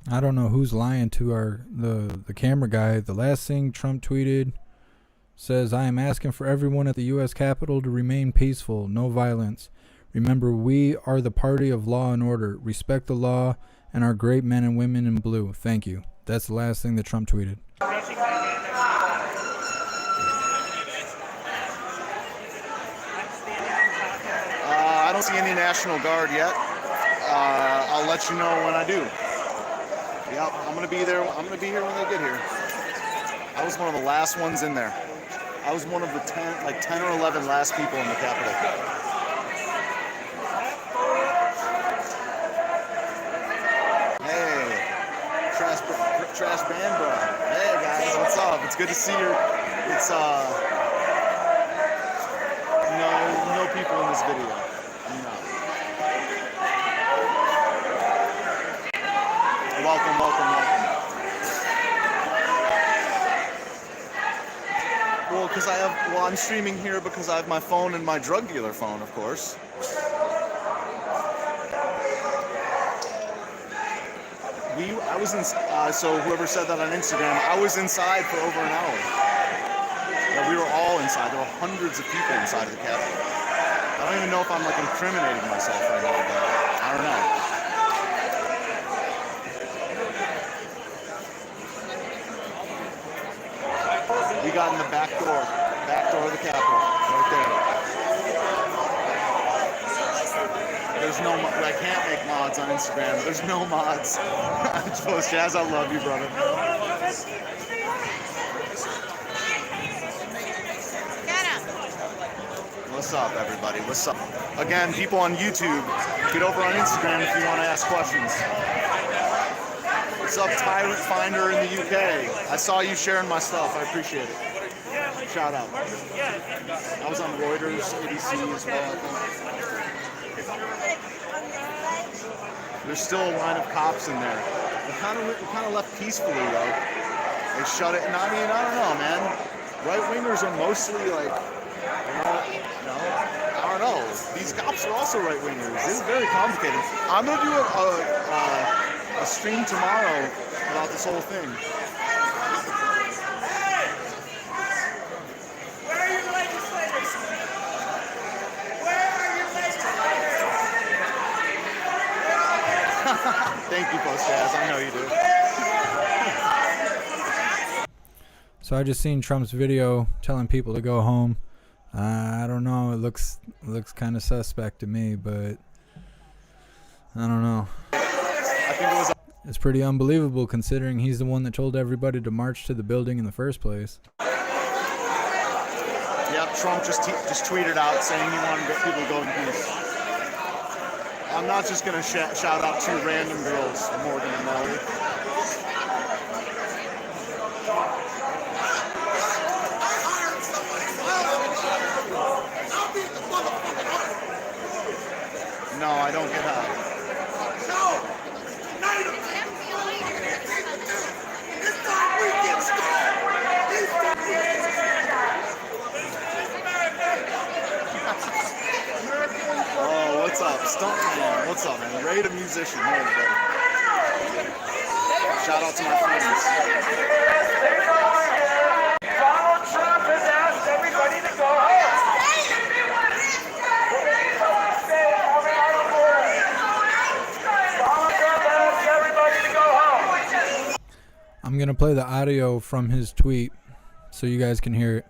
I don't know who's lying to the camera guy. The last thing Trump tweeted says, "I am asking for everyone at the U.S. Capitol to remain peaceful, no violence. Remember, we are the party of law and order. Respect the law and our great men and women in blue. Thank you." That's the last thing that Trump tweeted. I don't see any National Guard yet. I'll let you know when I do. Yeah, I'm gonna be there. I'm gonna be here when they get here. I was one of the last ones in there. I was one of the 10 or 11 last people in the Capitol. Hey, trash band bro. Hey guys, what's up? It's good to see you. It's no people in this video. No. Welcome, welcome, welcome. Well, I'm streaming here because I have my phone and my drug dealer phone, of course. So whoever said that on Instagram, I was inside for over an hour. Yeah, we were all inside. There were hundreds of people inside of the Capitol. I don't even know if I'm like incriminating myself right now, but I don't know. We got in the back door of the Capitol, right there. There's no, I can't make mods on Instagram. There's no mods. Post Jazz, I love you, brother. What's up, everybody? What's up? Again, people on YouTube, get over on Instagram if you want to ask questions. What's up, Tyrant Finder in the UK? I saw you sharing my stuff. I appreciate it. Shout out. I was on Reuters, ABC as well, I think. There's still a line of cops in there. We kind of left peacefully, though. They shut it, and I mean, I don't know, man. Right-wingers are mostly like, I don't know. These cops are also right-wingers. This is very complicated. I'm gonna do a stream tomorrow about this whole thing. Where are your legislators? Where are your legislators? Thank you, Post Jazz. I know you do. So I just seen Trump's video telling people to go home. I don't know. It looks kind of suspect to me, but I don't know. I think it was. It's pretty unbelievable considering he's the one that told everybody to march to the building in the first place. Yep, Trump just tweeted out saying he wanted people to go in peace. I'm not just gonna shout out two random girls, Morgan and Molly. No, I don't get high. Oh, what's up? Stuntman, what's up, man? Ray the musician. Hey, everybody. Shout out to my friends. Donald Trump has asked everybody play the audio from his tweet so you guys can hear it.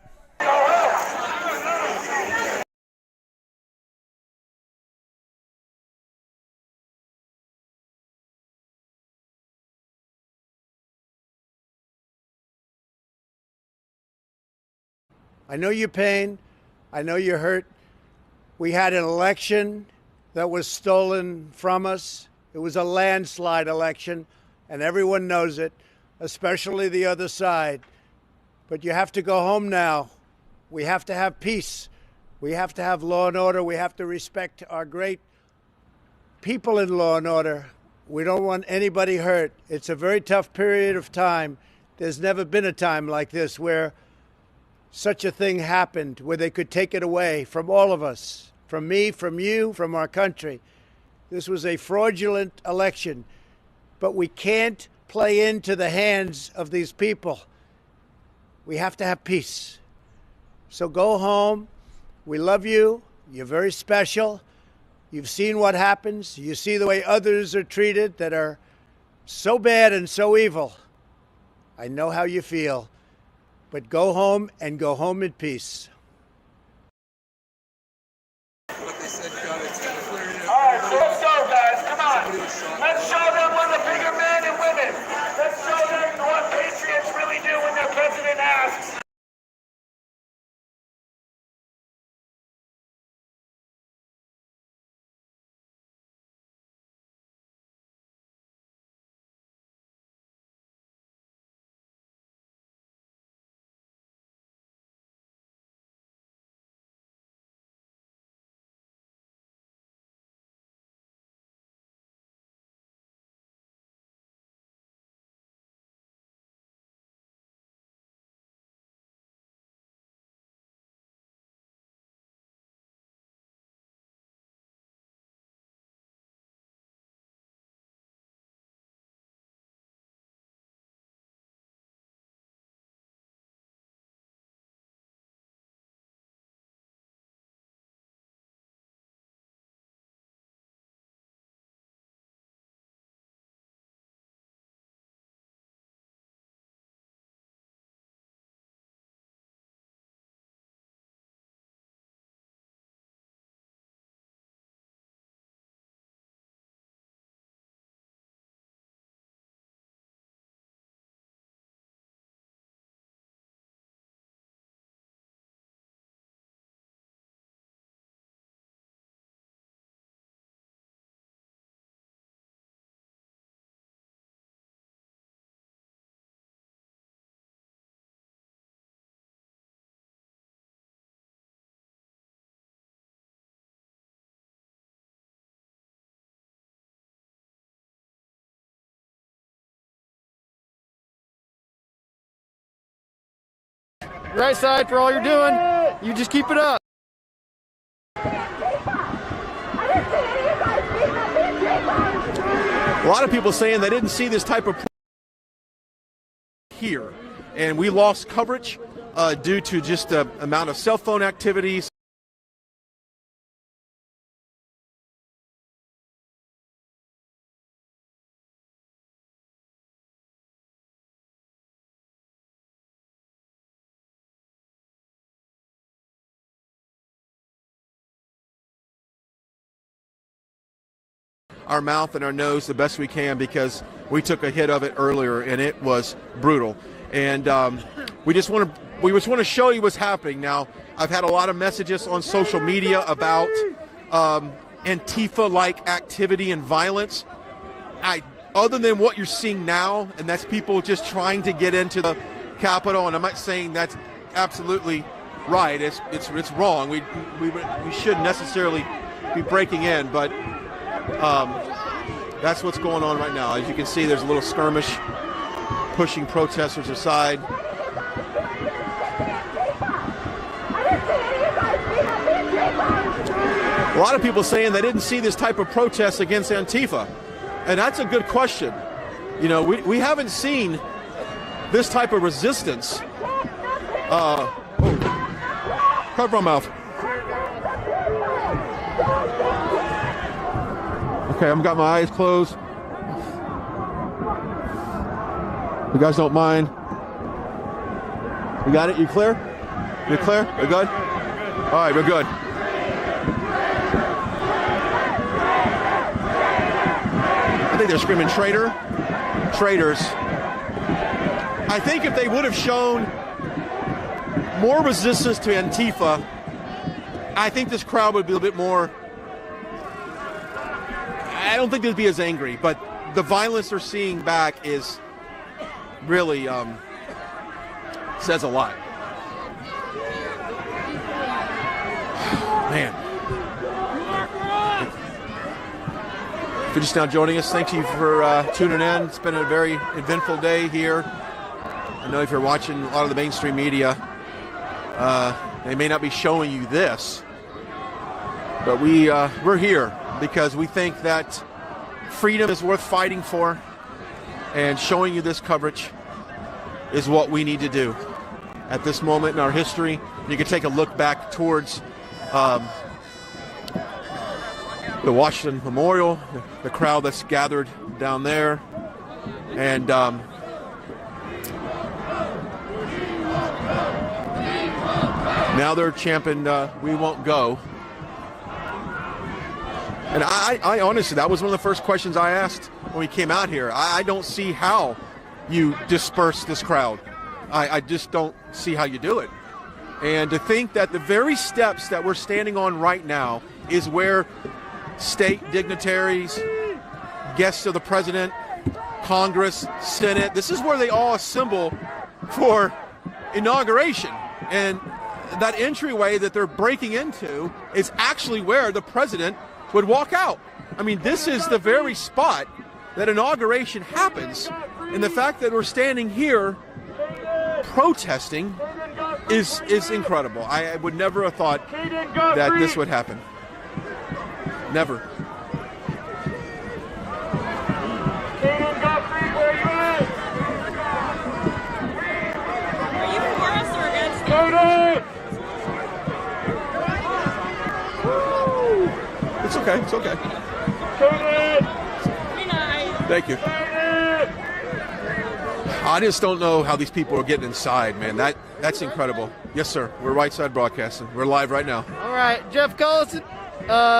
I know your pain. I know you're hurt. We had an election that was stolen from us. It was a landslide election, and everyone knows it, especially the other side. But you have to go home now. We have to have peace. We have to have law and order. We have to respect our great people in law and order. We don't want anybody hurt. It's a very tough period of time. There's never been a time like this where such a thing happened, where they could take it away from all of us, from me, from you, from our country. This was a fraudulent election, but we can't play into the hands of these people. We have to have peace. So go home. We love you. You're very special. You've seen what happens. You see the way others are treated that are so bad and so evil. I know how you feel. But go home and go home in peace. All right, so let's go, guys. Come on. Let's show them we're the bigger men and women. Let's show them what patriots really do when their president asks. Right side for all you're doing. You just keep it up. A lot of people saying they didn't see this type of here, and we lost coverage due to just the amount of cell phone activities. Our mouth and our nose the best we can because we took a hit of it earlier and it was brutal. And we just want to show you what's happening. Now, I've had a lot of messages on social media about Antifa-like activity and violence. Other than what you're seeing now, and that's people just trying to get into the Capitol, and I'm not saying that's absolutely right. It's wrong. We shouldn't necessarily be breaking in, but that's what's going on right now. As you can see, there's a little skirmish pushing protesters aside. A lot of people saying they didn't see this type of protest against Antifa. And that's a good question. You know, we haven't seen this type of resistance. Cover my mouth. Okay, I've got my eyes closed. You guys don't mind? You got it? You clear? You're clear? We're good? All right, we're good. I think they're screaming traitor. Traitors. I think if they would have shown more resistance to Antifa, I think this crowd would be a bit more, I don't think they'd be as angry, but the violence they're seeing back is really says a lot. Man. If you're just now joining us, thank you for tuning in. It's been a very eventful day here. I know if you're watching a lot of the mainstream media, they may not be showing you this, but we're here because we think that freedom is worth fighting for, and showing you this coverage is what we need to do at this moment in our history. You can take a look back towards the Washington Memorial, the crowd that's gathered down there, and now they're chanting, "We won't go." And I honestly, that was one of the first questions I asked when we came out here. I don't see how you disperse this crowd. I just don't see how you do it. And to think that the very steps that we're standing on right now is where state dignitaries, guests of the president, Congress, Senate, this is where they all assemble for inauguration. And that entryway that they're breaking into is actually where the president would walk out. I mean, this is the very spot that inauguration happens. And the fact that we're standing here protesting is incredible. I would never have thought that this would happen. Never. Are you for us or against us? It's okay. It's okay. Thank you. I just don't know how these people are getting inside, man. That's incredible. Yes, sir. We're Right Side Broadcasting. We're live right now. All right, Jeff Collison,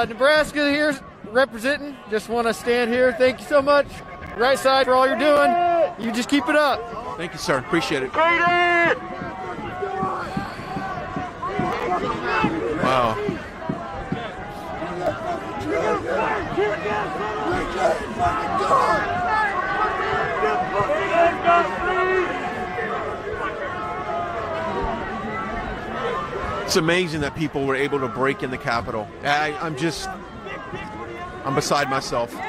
Nebraska here representing. Just want to stand here. Thank you so much, Right Side, for all you're doing. You just keep it up. Thank you, sir. Appreciate it. Wow. It's amazing that people were able to break in the Capitol. I'm beside myself. This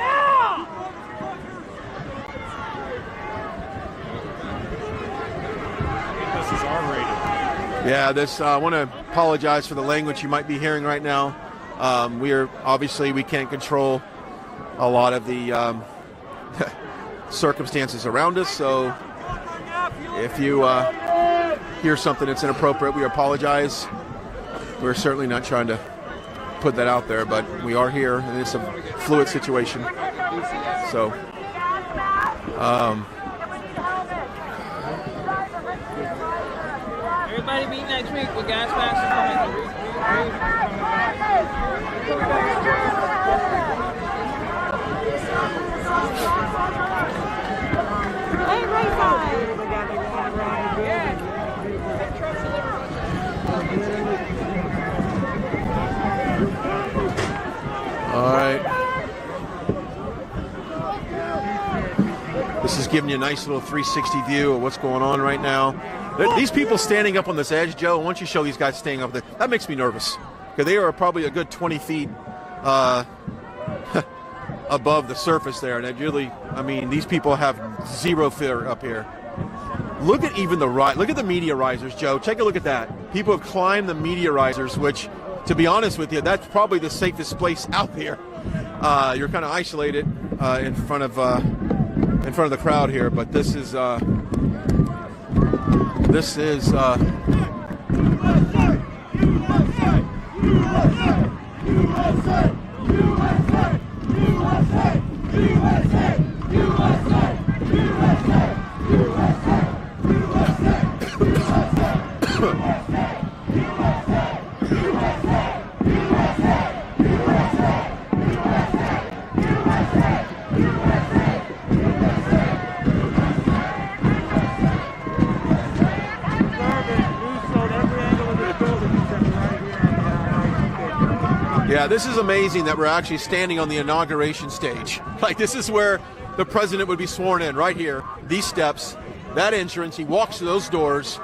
is R-rated. Yeah, I want to apologize for the language you might be hearing right now. We can't control a lot of the circumstances around us, so if you hear something that's inappropriate, we apologize. We're certainly not trying to put that out there, but we are here, and it's a fluid situation. So, Everybody meet next week with Gas Facts. Hey, right side. all right. This is giving you a nice little 360 view of what's going on right now. These people standing up on this edge, Joe, once you show these guys standing up there, that makes me nervous. Because they are probably a good 20 feet above the surface there. And it really, these people have zero fear up here. Look at even look at the media risers, Joe. Take a look at that. People have climbed the media risers, which, to be honest with you, that's probably the safest place out there. You're kind of isolated in front of the crowd here, but this is USA! Yeah, this is amazing that we're actually standing on the inauguration stage. Like, this is where the president would be sworn in, right here. These steps, that entrance, he walks through those doors.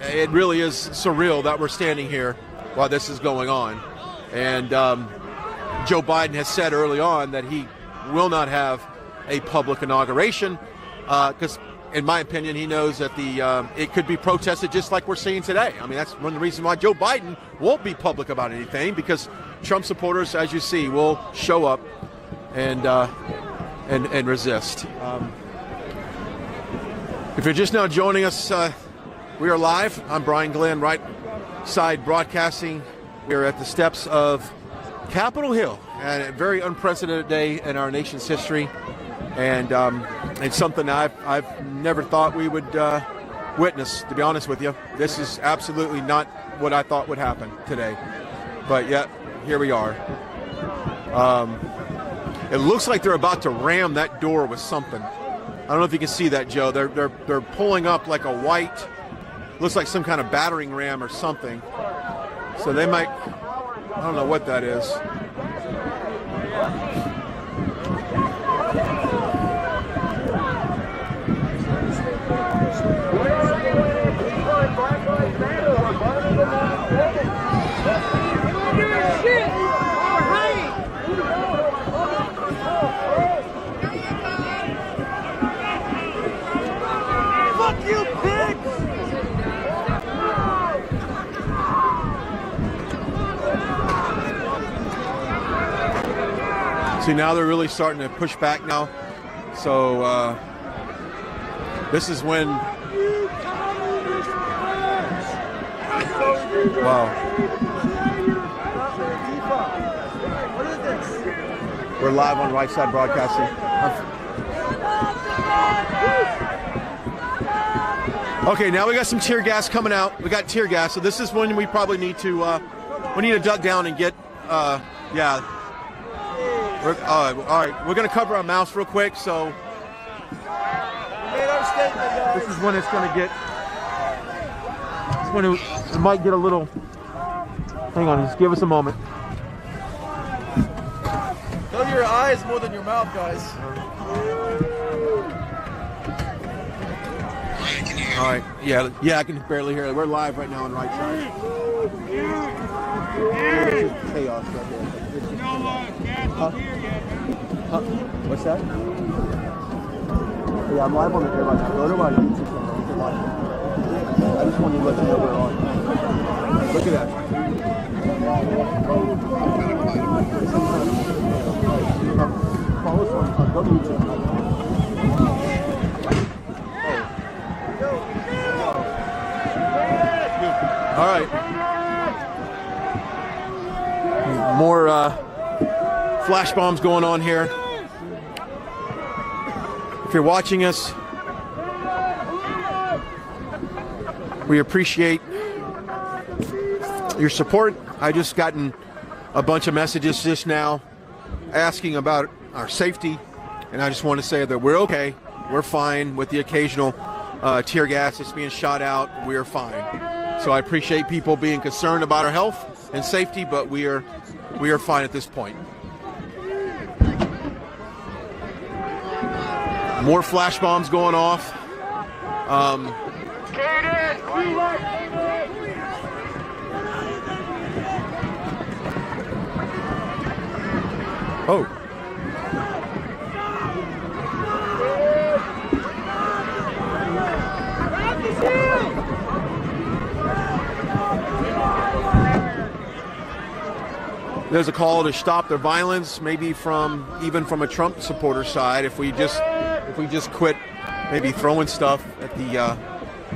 It really is surreal that we're standing here while this is going on. And Joe Biden has said early on that he will not have a public inauguration because, in my opinion, he knows that it could be protested just like we're seeing today. I mean, that's one of the reasons why Joe Biden won't be public about anything, because Trump supporters, as you see, will show up and resist. If you're just now joining us, we are live. I'm Brian Glenn, Right Side Broadcasting. We are at the steps of Capitol Hill, and a very unprecedented day in our nation's history. And it's something I've never thought we would witness, to be honest with you. This is absolutely not what I thought would happen today. But yet, here we are. It looks like they're about to ram that door with something. I don't know if you can see that, Joe. They're pulling up like a white, looks like some kind of battering ram or something. So they might, I don't know what that is. Fuck you, pigs! See, now they're really starting to push back now. So this is when, wow. We're live on Right Side Broadcasting. Okay, now we got some tear gas coming out. We got tear gas, so this is when we probably need to duck down and get, yeah. All right, we're gonna cover our mouths real quick. So this is when it's gonna get. It's when it might get a little. Hang on, just give us a moment. Cover your eyes more than your mouth, guys. All right, yeah, I can barely hear it. We're live right now on Right Side. It's chaos right here. What's that? Yeah, I'm live on the air right now. Go to my YouTube channel. You can watch it. I just wanted to let you know we're on. Look at that. Follow us on YouTube. All right. More flash bombs going on here. If you're watching us, we appreciate your support. I just gotten a bunch of messages just now asking about our safety, and I just want to say that we're okay. We're fine with the occasional tear gas that's being shot out. We're fine. So I appreciate people being concerned about our health and safety, but we are fine at this point. More flash bombs going off. Oh. There's a call to stop their violence, maybe even from a Trump supporter side. If we just quit maybe throwing stuff at the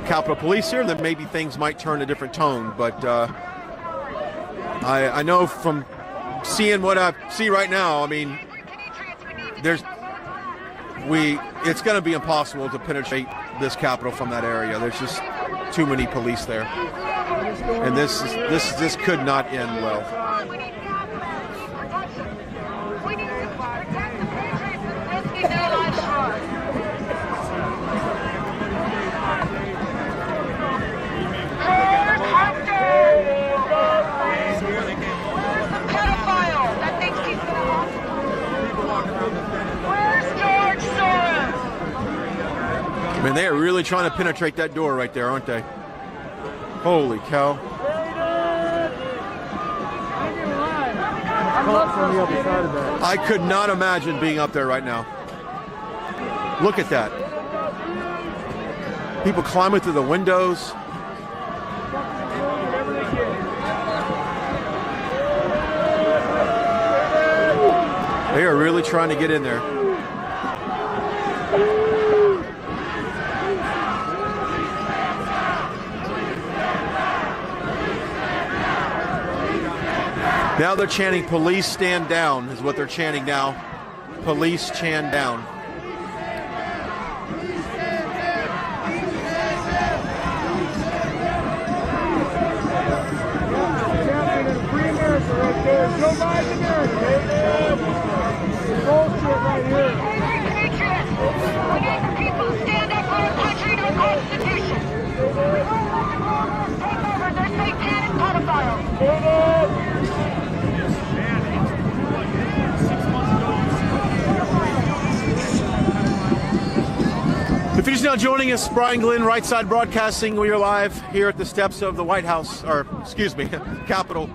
Capitol Police here, then maybe things might turn a different tone. But I know from seeing what I see right now, I mean, it's going to be impossible to penetrate this Capitol from that area. too many police there, and this could not end well. I mean, they are really trying to penetrate that door right there, aren't they? Holy cow. From the other side of that. I could not imagine being up there right now. Look at that. People climbing through the windows. They are really trying to get in there. Now they're chanting, "Police stand down," is what they're chanting now. Police stand down. Joe Biden America. Bullshit right here. Patriots, we need the people to stand up for our country and our Constitution. Take over their satanic pedophiles. If you're just now joining us, Brian Glenn, Right Side Broadcasting. We are live here at the steps of the White House, or excuse me, Capitol.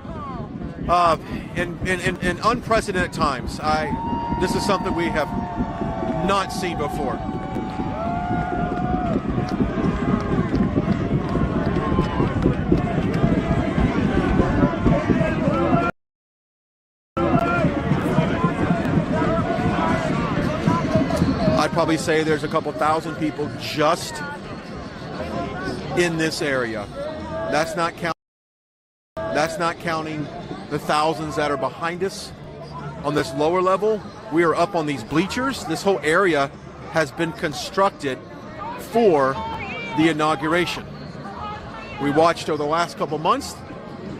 In unprecedented times, this is something we have not seen before. I'd probably say there's a couple thousand people just in this area. That's not counting the thousands that are behind us on this lower level. We are up on these bleachers. This whole area has been constructed for the inauguration. We watched over the last couple months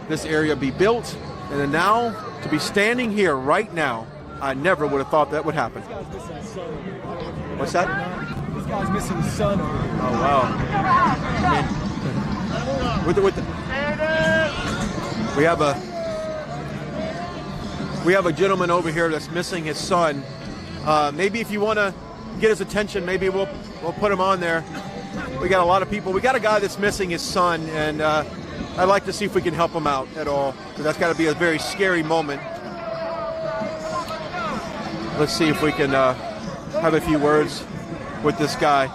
this area be built, and then now to be standing here right now, I never would have thought that would happen. What's that? This guy's missing his son. Oh wow! I mean, we have a gentleman over here that's missing his son. Maybe if you want to get his attention, maybe we'll put him on there. We got a lot of people. We got a guy that's missing his son, and I'd like to see if we can help him out at all, because that's got to be a very scary moment. Let's see if we can have a few words with this guy.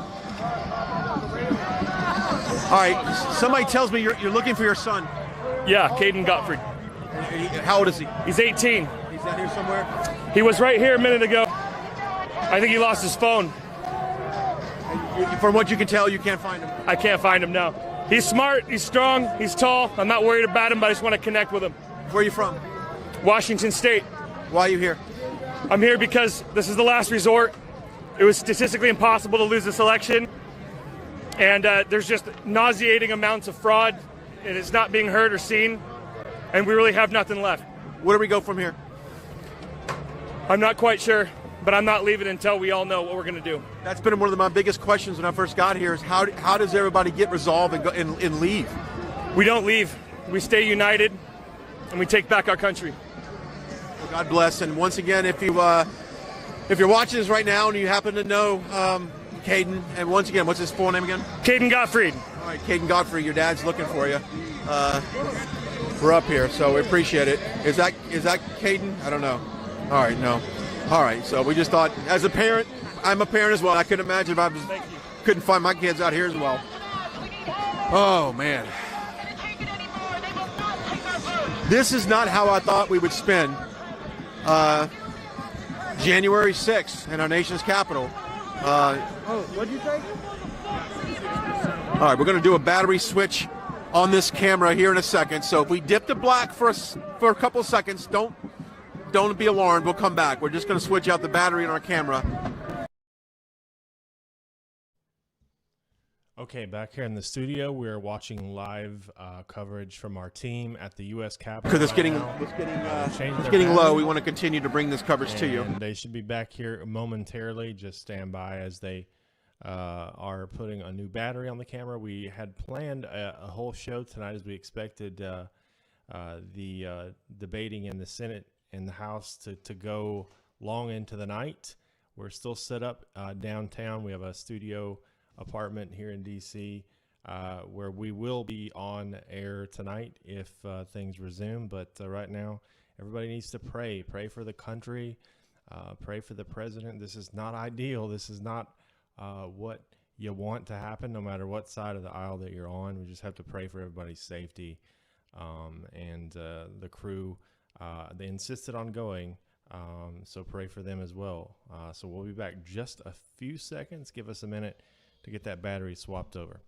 All right, somebody tells me you're looking for your son. Yeah, Caden Gottfried. How old is he? He's 18. He's out here somewhere? He was right here a minute ago. I think he lost his phone. From what you can tell, you can't find him. I can't find him now. He's smart, he's strong, he's tall. I'm not worried about him, but I just want to connect with him. Where are you from? Washington State. Why are you here? I'm here because this is the last resort. It was statistically impossible to lose this election. And there's just nauseating amounts of fraud. It is not being heard or seen. And we really have nothing left. Where do we go from here? I'm not quite sure, but I'm not leaving until we all know what we're going to do. That's been one of my biggest questions when I first got here is how does everybody get resolved and go and leave? We don't leave. We stay united, and we take back our country. Well, God bless. And once again, if you're watching this right now and you happen to know Caden, and once again, what's his full name again? Caden Gottfried. All right, Caden Gottfried, your dad's looking for you. We're up here, so we appreciate it. Is that Caden? I don't know. All right, no. All right, so we just thought, as a parent, I'm a parent as well. I couldn't imagine if I couldn't find my kids out here as well. Oh, man. This is not how I thought we would spend January 6th in our nation's capital. What'd you say? All right, we're going to do a battery switch on this camera here in a second. So if we dip to black for a couple seconds, don't be alarmed. We'll come back. We're just going to switch out the battery in our camera. Okay, back here in the studio, we're watching live coverage from our team at the U.S. Capitol. Because it's getting low. We want to continue to bring this coverage to you. They should be back here momentarily. Just stand by as they are putting a new battery on the camera. We had planned a whole show tonight as we expected the debating in the Senate and the House to go long into the night. We're still set up downtown. We have a studio apartment here in DC where we will be on air tonight if things resume, but right now everybody needs to pray for the country, pray for the president. This is not ideal. This is not what you want to happen, no matter what side of the aisle that you're on. We just have to pray for everybody's safety, and the crew they insisted on going, so pray for them as well. So we'll be back just a few seconds. Give us a minute to get that battery swapped over.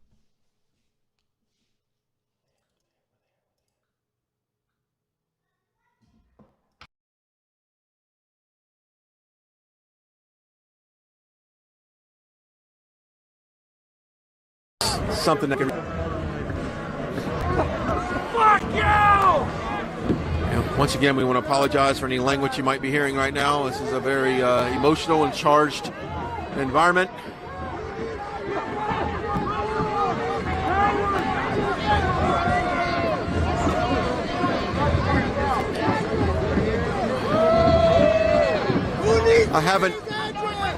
Something that can... Fuck you! Once again, we want to apologize for any language you might be hearing right now. This is a very emotional and charged environment.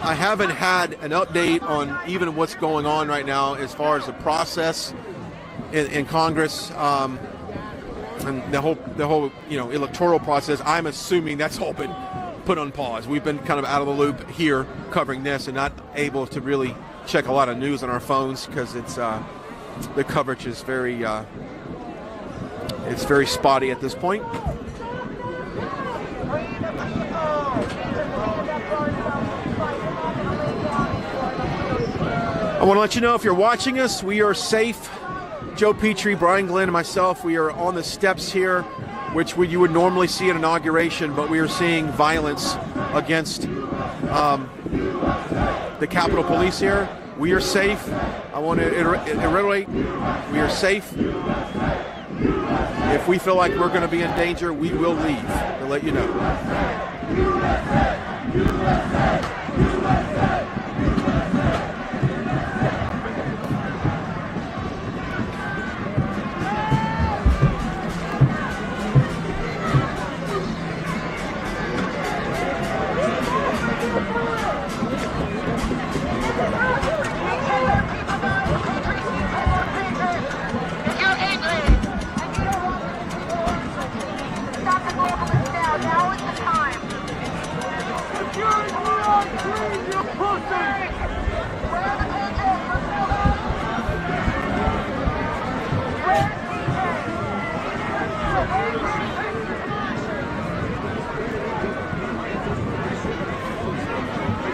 I haven't had an update on even what's going on right now as far as the process in Congress and the whole electoral process. I'm assuming that's all been put on pause. We've been kind of out of the loop here covering this and not able to really check a lot of news on our phones because it's the coverage is very spotty at this point. I want to let you know if you're watching us, we are safe. Joe Petrie, Brian Glenn, and myself, we are on the steps here, which you would normally see at inauguration, but we are seeing violence against the Capitol Police here. We are safe. I want to reiterate, we are safe. If we feel like we're going to be in danger, we will leave, to let you know.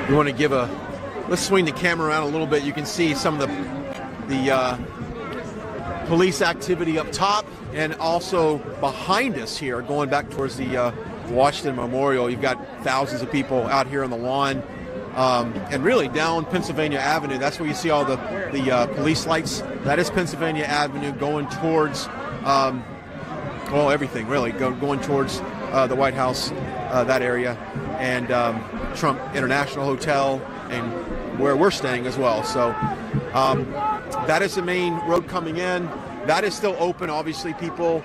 We want to give let's swing the camera around a little bit. You can see some of the police activity up top and also behind us here, going back towards the Washington Memorial. You've got thousands of people out here on the lawn and really down Pennsylvania Avenue. That's where you see all the police lights. That is Pennsylvania Avenue going towards, everything really, going towards the White House, that area, and Trump International Hotel, and where we're staying as well. So that is the main road coming in. That is still open. Obviously, people,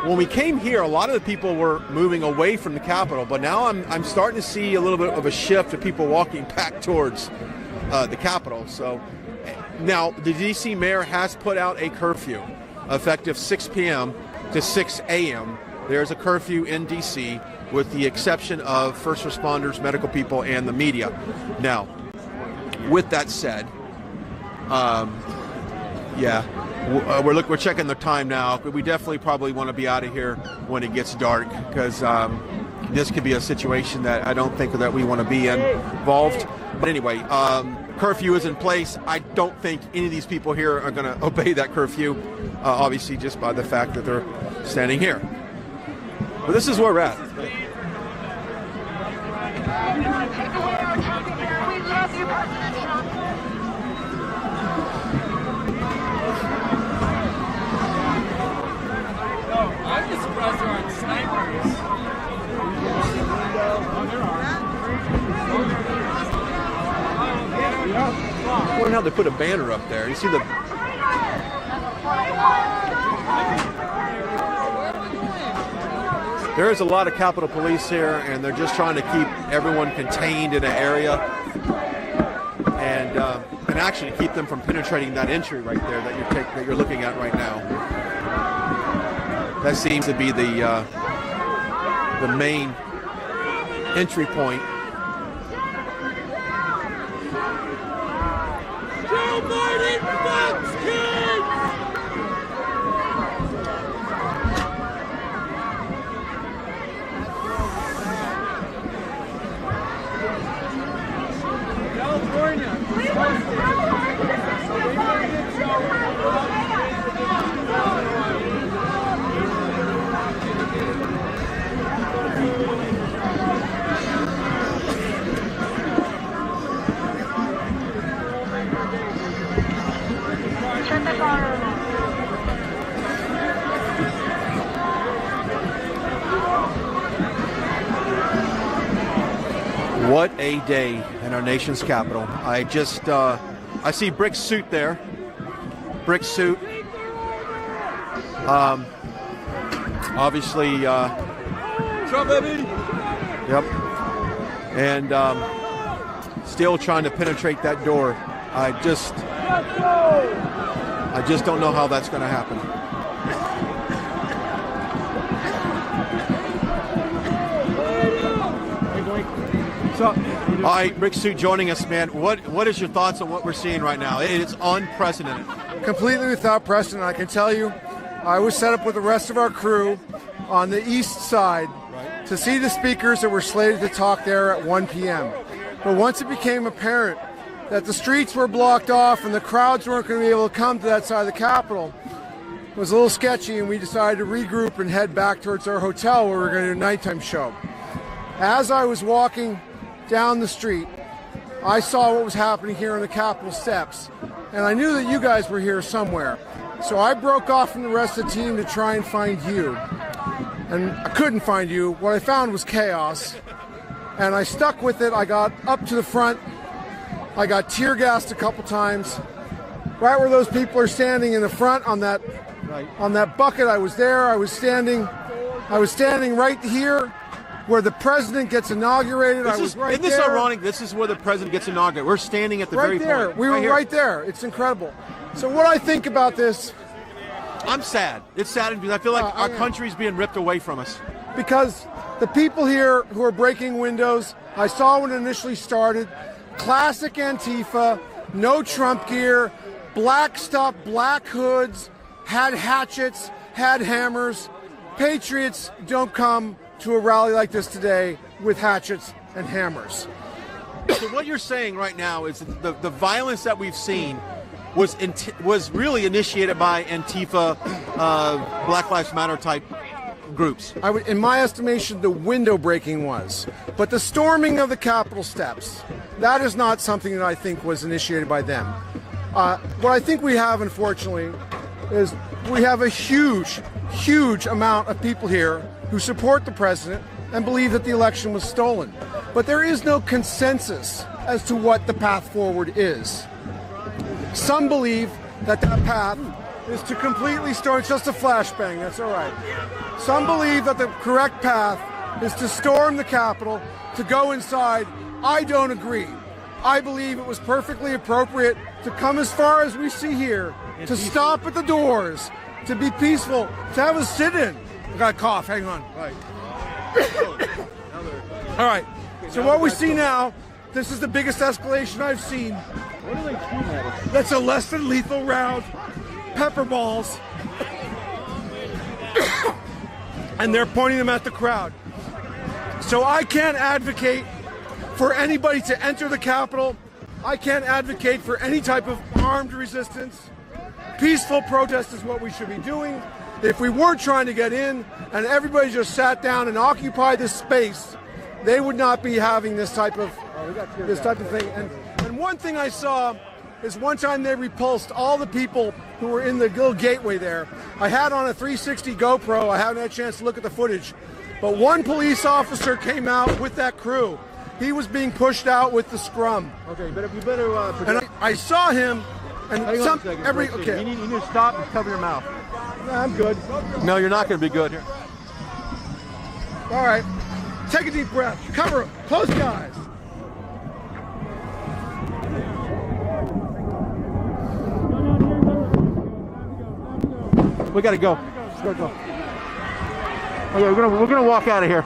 when we came here, a lot of the people were moving away from the Capitol, but now I'm starting to see a little bit of a shift of people walking back towards the Capitol. So now the D.C. mayor has put out a curfew effective 6 p.m. to 6 a.m. There's a curfew in D.C. with the exception of first responders, medical people, and the media. Now, with that said, we're checking the time now, but we definitely probably want to be out of here when it gets dark, because this could be a situation that I don't think that we want to be involved. But anyway, curfew is in place. I don't think any of these people here are going to obey that curfew, obviously just by the fact that they're standing here. But this is where we're at. how they put a banner up there. You see the. There is a lot of Capitol Police here, and they're just trying to keep everyone contained in an area, and actually keep them from penetrating that entry right there that you're looking at right now. That seems to be the main entry point. Joe Biden fucks kids! What a day in our nation's capital. I just, I see Brick's suit there. Brick's suit. Obviously, Trump, baby! Yep. And still trying to penetrate that door. I just don't know how that's going to happen. All right, Rick Suit joining us, man. What is your thoughts on what we're seeing right now? It's unprecedented. Completely without precedent. I can tell you, I was set up with the rest of our crew on the east side to see the speakers that were slated to talk there at 1 p.m. But once it became apparent that the streets were blocked off and the crowds weren't going to be able to come to that side of the Capitol, it was a little sketchy, and we decided to regroup and head back towards our hotel where we were going to do a nighttime show. As I was walking down the street, I saw what was happening here on the Capitol steps, and I knew that you guys were here somewhere. So I broke off from the rest of the team to try and find you. And I couldn't find you. What I found was chaos, and I stuck with it. I got up to the front. I got tear gassed a couple times. Right where those people are standing in the front on that bucket, I was there. I was standing right here where the president gets inaugurated. Isn't this ironic? This is where the president gets inaugurated. We're standing at the very there. point. We were right there. It's incredible. So what I think about this, I'm sad. It's sad because I feel like our country's being ripped away from us. Because the people here who are breaking windows, I saw when it initially started, classic Antifa, no Trump gear, black stuff, black hoods, had hatchets, had hammers. Patriots don't come to a rally like this today with hatchets and hammers. So what you're saying right now is the violence that we've seen was really initiated by Antifa, Black Lives Matter type groups. In my estimation, the window breaking was. But the storming of the Capitol steps, that is not something that I think was initiated by them. What I think we have, unfortunately, is we have a huge, huge amount of people here who support the president and believe that the election was stolen. But there is no consensus as to what the path forward is. Some believe that path is to completely storm. It's just a flashbang, that's all right. Some believe that the correct path is to storm the Capitol, to go inside. I don't agree. I believe it was perfectly appropriate to come as far as we see here, to stop at the doors, to be peaceful, to have a sit-in. I got a cough, hang on. Right. All right, so what we see now, this is the biggest escalation I've seen. What are they shooting at us? That's a less than lethal round, pepper balls. And they're pointing them at the crowd. So I can't advocate for anybody to enter the Capitol. I can't advocate for any type of armed resistance. Peaceful protest is what we should be doing. If we weren't trying to get in and everybody just sat down and occupied this space, they would not be having this type of thing. And one thing I saw is one time they repulsed all the people who were in the little gateway there. I had on a 360 GoPro. I haven't had a chance to look at the footage. But one police officer came out with that crew. he was being pushed out with the scrum. Okay, you better. And I saw him, and Hang on some a second, every Brett. okay. You need to stop and cover your mouth. I'm good. No, you're not going to be good here. All right, take a deep breath. Cover. Close your eyes. We got to go. Let's go. Okay, we're gonna walk out of here.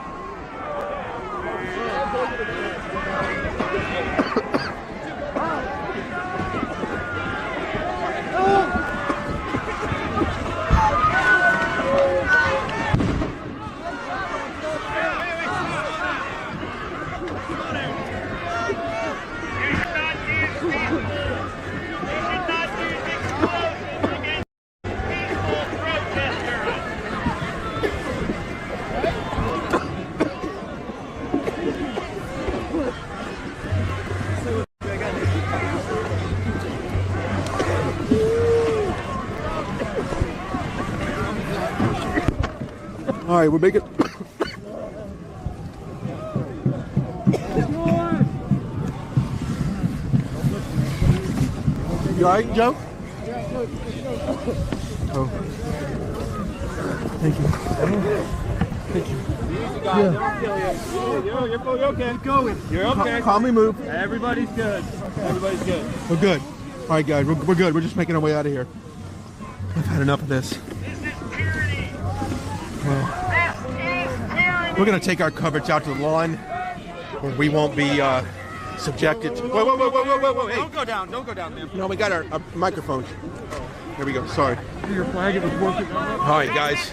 All right, we'll make it. You all right, Joe? Oh. Thank you. Thank you. You're okay. Keep going. You're okay. Calmly move. Everybody's good. Everybody's good. We're good. All right, guys, we're good. We're just making our way out of here. I've had enough of this. We're going to take our coverage out to the lawn where we won't be subjected to... Whoa, hey. Don't go down. Don't go down, man. No, we got our microphones. There we go. Sorry. Your flag, it was working. All right, guys.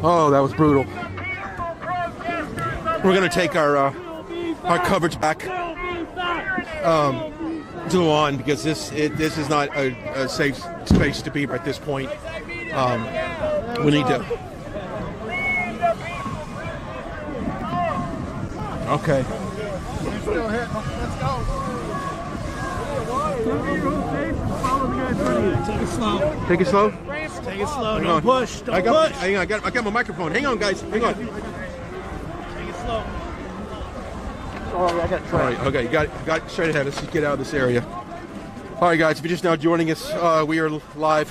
Oh, that was brutal. We're going to take our coverage back to the lawn because this is not a safe space to be at this point. We need to... Okay. Let's go. Take it slow. Take it slow? Take it slow. Hang Don't on. push. Don't I got, push. Hang on. I got my microphone. Hang on, guys. Hang on. Take it slow. Sorry, I got trapped. All right. Okay. You got straight ahead. Let's just get out of this area. All right, guys. If you're just now joining us, we are live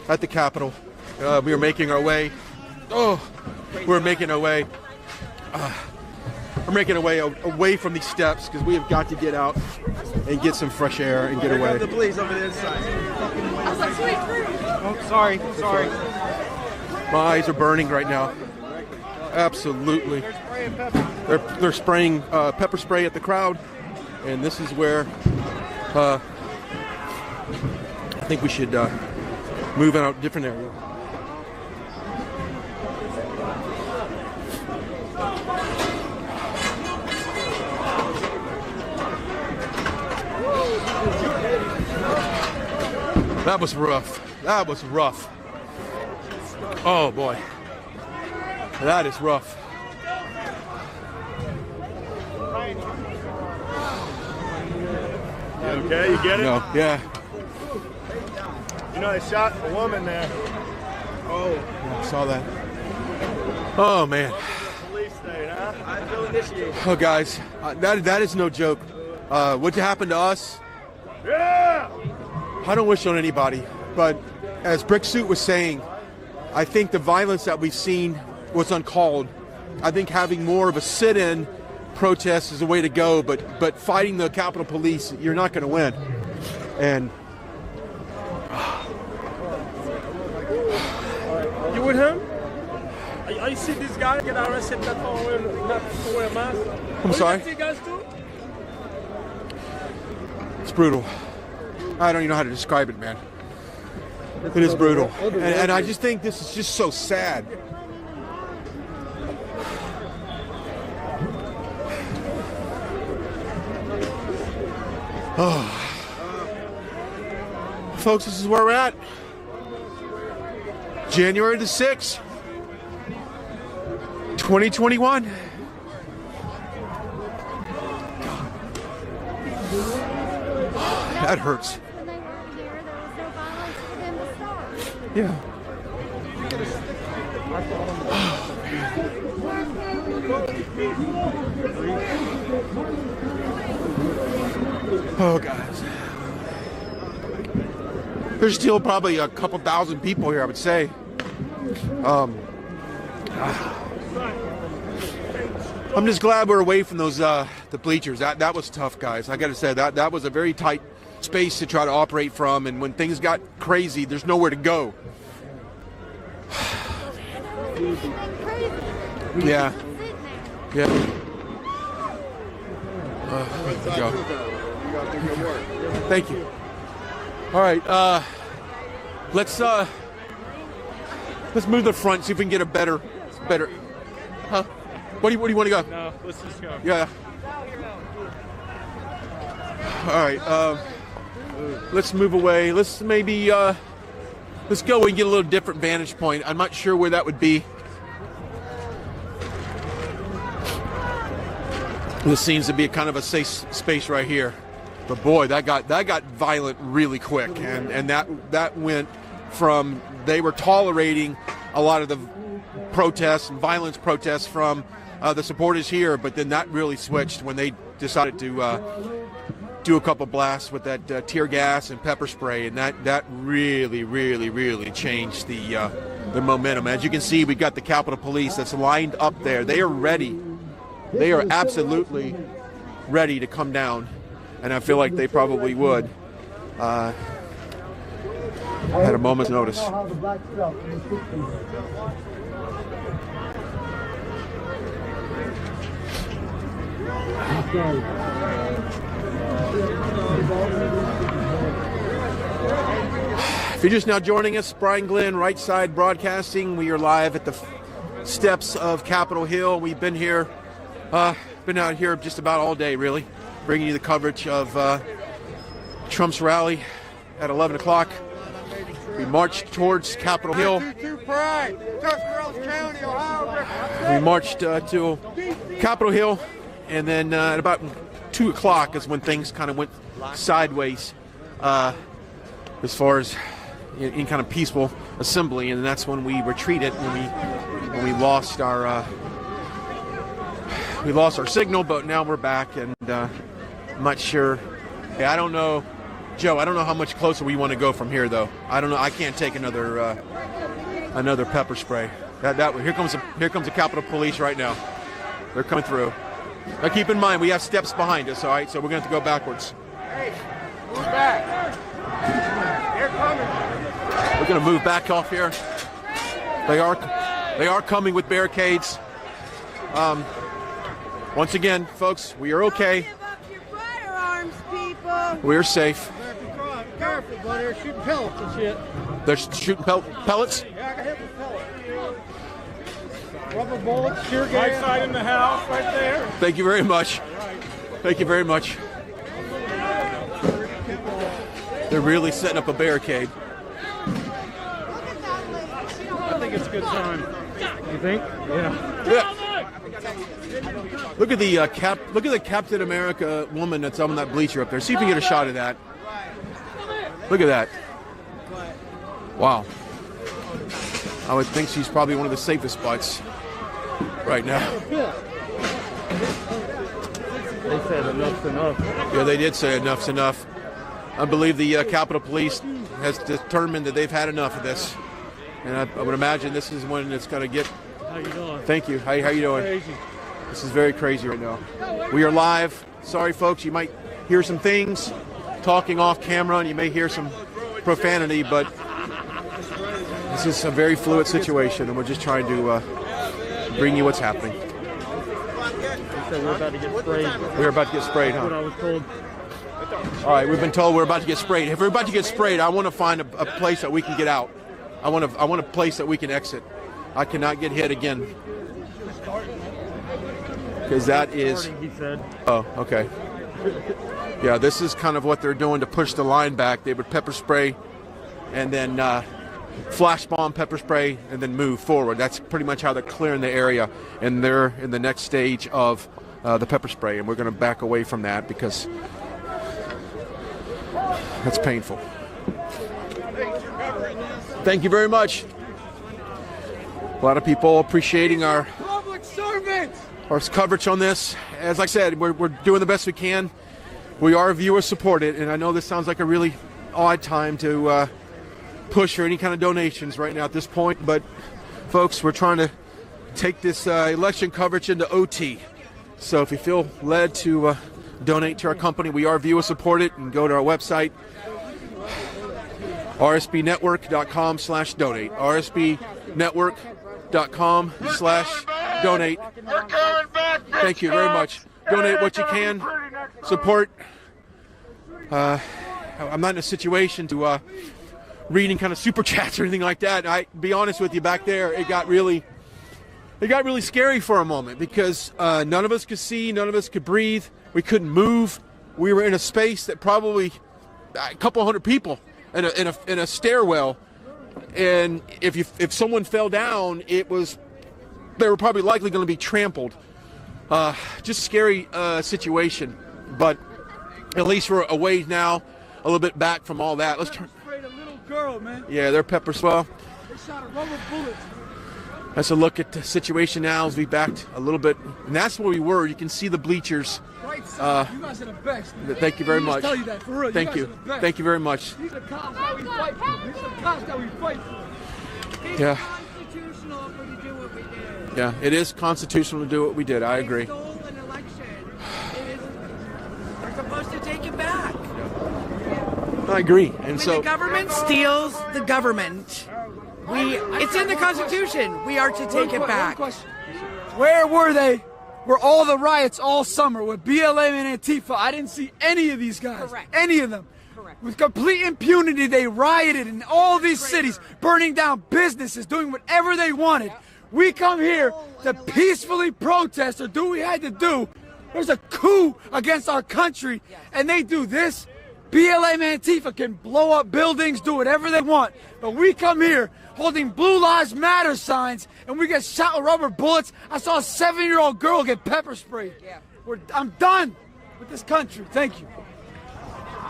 at the Capitol. We are making our way. We're making our way. We're making our way away from these steps because we have got to get out and get some fresh air and get away. The police over the inside. Oh, sorry. My eyes are burning right now. Absolutely. They're spraying pepper spray at the crowd, and this is where I think we should move out a different area. That was rough. That was rough. Oh boy. That is rough. You okay? You get it? No, yeah. You know, they shot a woman there. Oh. Yeah, I saw that. Oh man. Police state, huh? I feel initiated. Oh guys, that is no joke. What happened to us? Yeah! I don't wish on anybody, but as Brick Suit was saying, I think the violence that we've seen was uncalled. I think having more of a sit-in protest is the way to go, but fighting the Capitol Police, you're not going to win. And You with him? I see this guy get arrested not to wear a mask. I'm sorry? What you guys do? It's brutal. I don't even know how to describe it, man. It is brutal. And I just think this is just so sad. Oh. Folks, this is where we're at. January the 6th, 2021. That hurts. Yeah. Oh, guys. There's still probably a couple thousand people here, I would say. I'm just glad we're away from those the bleachers. That was tough, guys. I got to say that was a very tight space to try to operate from, and when things got crazy, there's nowhere to go. Yeah. There you go. Thank you. All right, let's move to the front, see if we can get a better. Huh? What do you want to go? No, let's just go. Yeah. All right. Let's move away. Let's maybe let's go and get a little different vantage point. I'm not sure where that would be. This seems to be a kind of a safe space right here. But boy, that got violent really quick, and that went from they were tolerating a lot of the protests and violence protests from the supporters here, but then that really switched when they decided to do a couple blasts with that tear gas and pepper spray, and that really changed the momentum. As you can see, we got the Capitol Police that's lined up there. They are ready. They are absolutely ready to come down, and I feel like they probably would. At a moment's notice. If you're just now joining us, Brian Glenn, Right Side Broadcasting. We are live at the steps of Capitol Hill. We've been here, been out here just about all day, really, bringing you the coverage of Trump's rally at 11 o'clock. We marched towards Capitol Hill. We marched to Capitol Hill, and then at about 2 o'clock is when things kind of went sideways as far as in kind of peaceful assembly, and that's when we retreated, when we lost our signal. But now we're back, and I'm not sure. I don't know, Joe. I don't know how much closer we want to go from here, though. I don't know. I can't take another pepper spray. Here comes the Capitol Police right now. They're coming through. Now keep in mind we have steps behind us. All right, so we're going to have to go backwards. Hey, move back. They're coming. We're going to move back off here. They are coming with barricades. Once again, folks, we are okay. Firearms, people. We're safe. Careful, buddy. They're shooting pellets and shit. They're shooting pellets? Yeah, I got hit with pellets. Rubber bullets, tear gas. Right side in the house, right there. Thank you very much. Thank you very much. They're really setting up a barricade. I think it's a good time. You think? Yeah. Look at the Captain America woman that's on that bleacher up there. See if you can get a shot of that. Look at that. Wow. I would think she's probably one of the safest spots right now. They said enough's enough. Yeah, they did say enough's enough. I believe the Capitol Police has determined that they've had enough of this. And I would imagine this is when it's going to get... How you doing? Thank you. How you doing? Crazy. This is very crazy right now. We are live. Sorry, folks, you might hear some things talking off camera, and you may hear some profanity, but this is a very fluid situation, and we're just trying to bring you what's happening. They said we're about to get sprayed. We're about to get sprayed, huh? That's what I was told. All right, we've been told we're about to get sprayed. If we're about to get sprayed, I want to find a place that we can get out. I want a place that we can exit. I cannot get hit again. Because that is... He said. Oh, okay. Yeah, this is kind of what they're doing to push the line back. They would pepper spray and then flash bomb, pepper spray, and then move forward. That's pretty much how they're clearing the area. And they're in the next stage of the pepper spray. And we're going to back away from that because that's painful. Thank you very much. A lot of people appreciating our Public servants. our coverage on this. As I said, we're doing the best we can. We are viewer supported, and I know this sounds like a really odd time to push for any kind of donations right now at this point, but folks, we're trying to take this election coverage into OT. So if you feel led to donate to our company, we are viewer supported, and go to our website, rsbnetwork.com/donate. rsbnetwork.com/donate. Thank you very much. Donate what you can. Support. I'm not in a situation to read any kind of super chats or anything like that. I be honest with you, back there, it got really scary for a moment, because none of us could see, none of us could breathe. We couldn't move. We were in a space that probably a couple hundred people in a stairwell, and if someone fell down, they were probably likely going to be trampled. Just scary situation, but at least we're away now, a little bit back from all that. Let's turn. A little girl, man. Yeah, they're pepper spray. They shot a rubber bullet. That's a look at the situation now as we backed a little bit, and that's where we were. You can see the bleachers. Right, you guys are the best. Man. Thank you very much. Tell you that for real. Thank you. Thank you very much. These are cops that we fight for. These are cops that we fight for. Yeah. Constitutional for to do what we did. Yeah, it is constitutional to do what we did. I agree. They stole an election. We're supposed to take it back. I agree. And When so the government steals the government, it's in the Constitution. We are to take it back. Where were they? Were all the riots all summer with BLM and Antifa? I didn't see any of these guys. Correct. Any of them. Correct. With complete impunity, they rioted in all these cities, burning down businesses, doing whatever they wanted. We come here to peacefully protest or do what we had to do. There's a coup against our country, and they do this. BLM and Antifa can blow up buildings, do whatever they want. But we come here holding Blue Lives Matter signs, and we get shot with rubber bullets. I saw a 7-year-old girl get pepper sprayed. I'm done with this country. Thank you.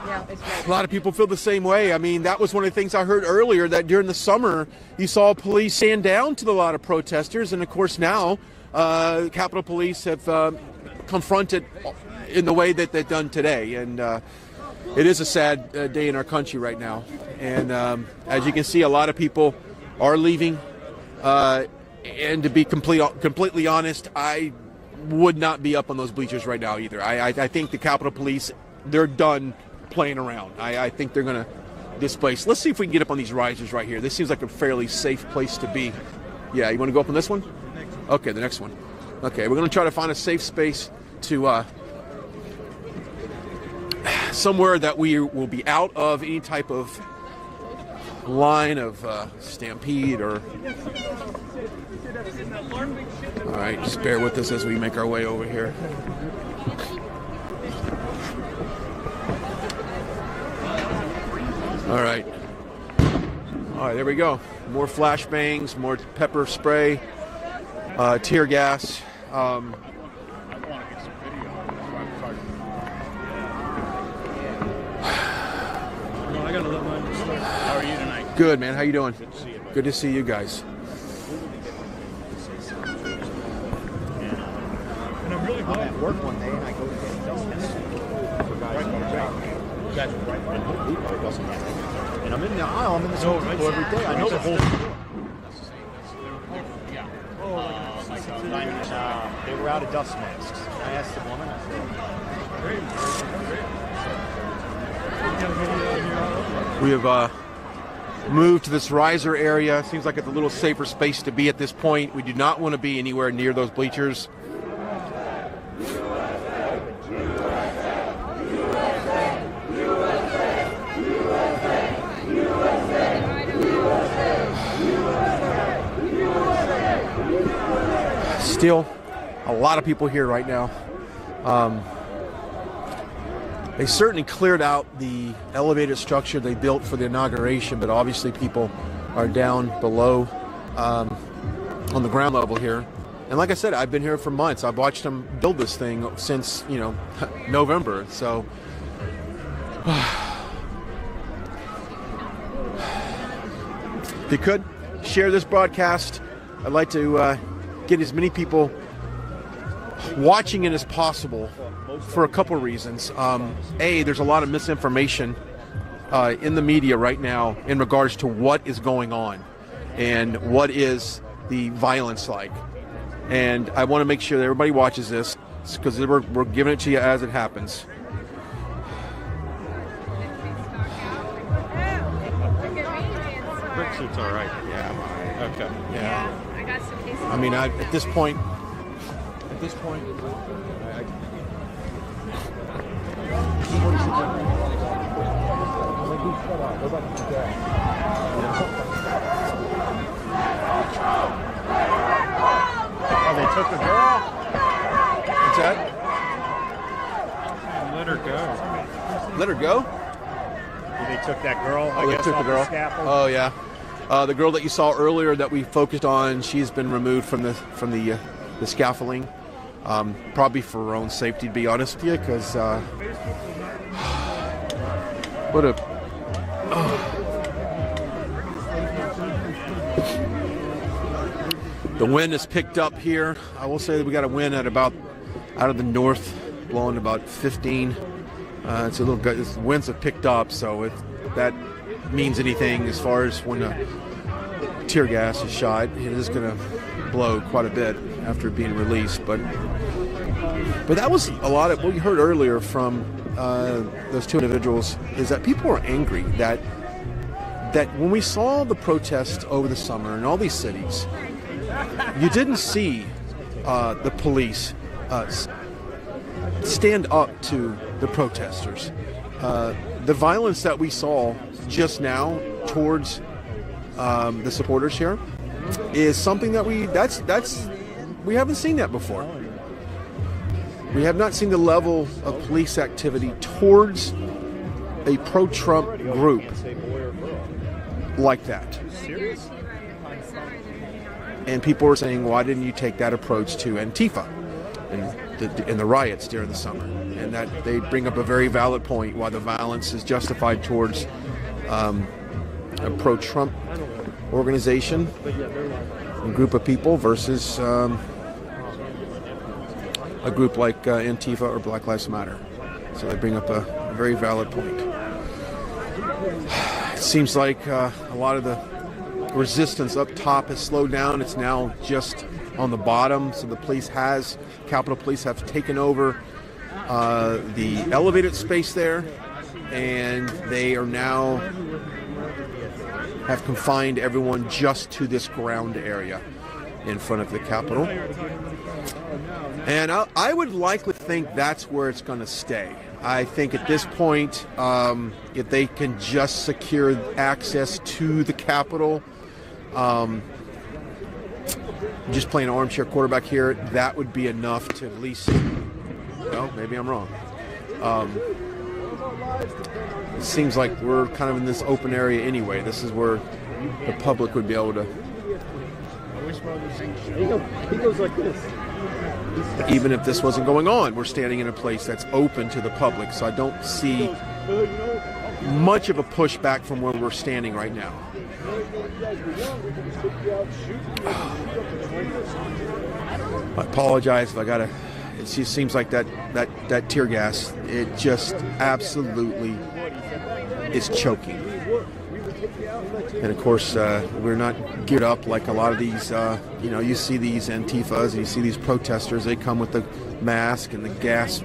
a lot of people feel the same way. I mean, that was one of the things I heard earlier, that during the summer you saw police stand down to a lot of protesters, and of course now Capitol Police have confronted in the way that they've done today. And it is a sad day in our country right now. And as you can see, a lot of people are leaving. And to be completely honest, I would not be up on those bleachers right now either. I think the Capitol Police, they're done playing around. I think they're going to displace. Let's see if we can get up on these risers right here. This seems like a fairly safe place to be. Yeah, you want to go up on this one? Okay, the next one. Okay, we're going to try to find a safe space to somewhere that we will be out of any type of line of stampede or... All right, just bear with us as we make our way over here. All right, there we go. More flashbangs, more pepper spray, tear gas. How are you tonight? Good, man. How you doing? Good to see you. Good to see you guys. And I'm really glad. I'm at work one day and I go to get dust You guys are right by the Home Depot, doesn't it? And I'm in the aisle, I'm in this Home Depot every day. I know the whole store. They were out of dust masks. I asked the woman, I said, We have moved to this riser area. Seems like it's a little safer space to be at this point. We do not want to be anywhere near those bleachers. Still a lot of people here right now. They certainly cleared out the elevated structure they built for the inauguration, but obviously people are down below on the ground level here. And like I said, I've been here for months. I've watched them build this thing since, November. So if you could share this broadcast, I'd like to get as many people watching it as possible for a couple reasons. A, there's a lot of misinformation in the media right now in regards to what is going on and what is the violence like. And I want to make sure that everybody watches this because we're giving it to you as it happens. Brick suit's all right. Yeah. Okay. Yeah. I got some cases. I mean, at this point, Oh, they took the girl? what's that? Let her go. Let her go? They took that girl, I Oh, they guess, took off the girl. scaffold. Oh yeah, the girl that you saw earlier that we focused on, she's been removed from the scaffolding, probably for her own safety, to be honest with you, because what a the wind has picked up here. I will say that we got a wind at about out of the north, blowing about 15. It's a little good. The winds have picked up, so if that means anything as far as when tear gas is shot, it is going to blow quite a bit after being released. But that was a lot of what we heard earlier from those two individuals, is that people are angry that when we saw the protests over the summer in all these cities, you didn't see the police stand up to the protesters. The violence that we saw just now towards the supporters here is something that we haven't seen that before. We have not seen the level of police activity towards a pro-Trump group like that. And people are saying, why didn't you take that approach to Antifa and the riots during the summer? And that they bring up a very valid point why the violence is justified towards a pro-Trump organization and group of people versus a group like Antifa or Black Lives Matter. So they bring up a very valid point. It seems like a lot of the resistance up top has slowed down. It's now just on the bottom. So the Capitol Police have taken over the elevated space there, and they are now have confined everyone just to this ground area in front of the Capitol. And I would likely think that's where it's going to stay. I think at this point, if they can just secure access to the Capitol, just playing armchair quarterback here, that would be enough to at least, well, maybe I'm wrong. It seems like we're kind of in this open area anyway. This is where the public would be able to. He goes like this. Even if this wasn't going on, we're standing in a place that's open to the public, so I don't see much of a pushback from where we're standing right now. I apologize if I gotta. It just seems like that tear gas. It just absolutely is choking. And of course, we're not geared up like a lot of these. You see these Antifas and you see these protesters. They come with the mask and the gas,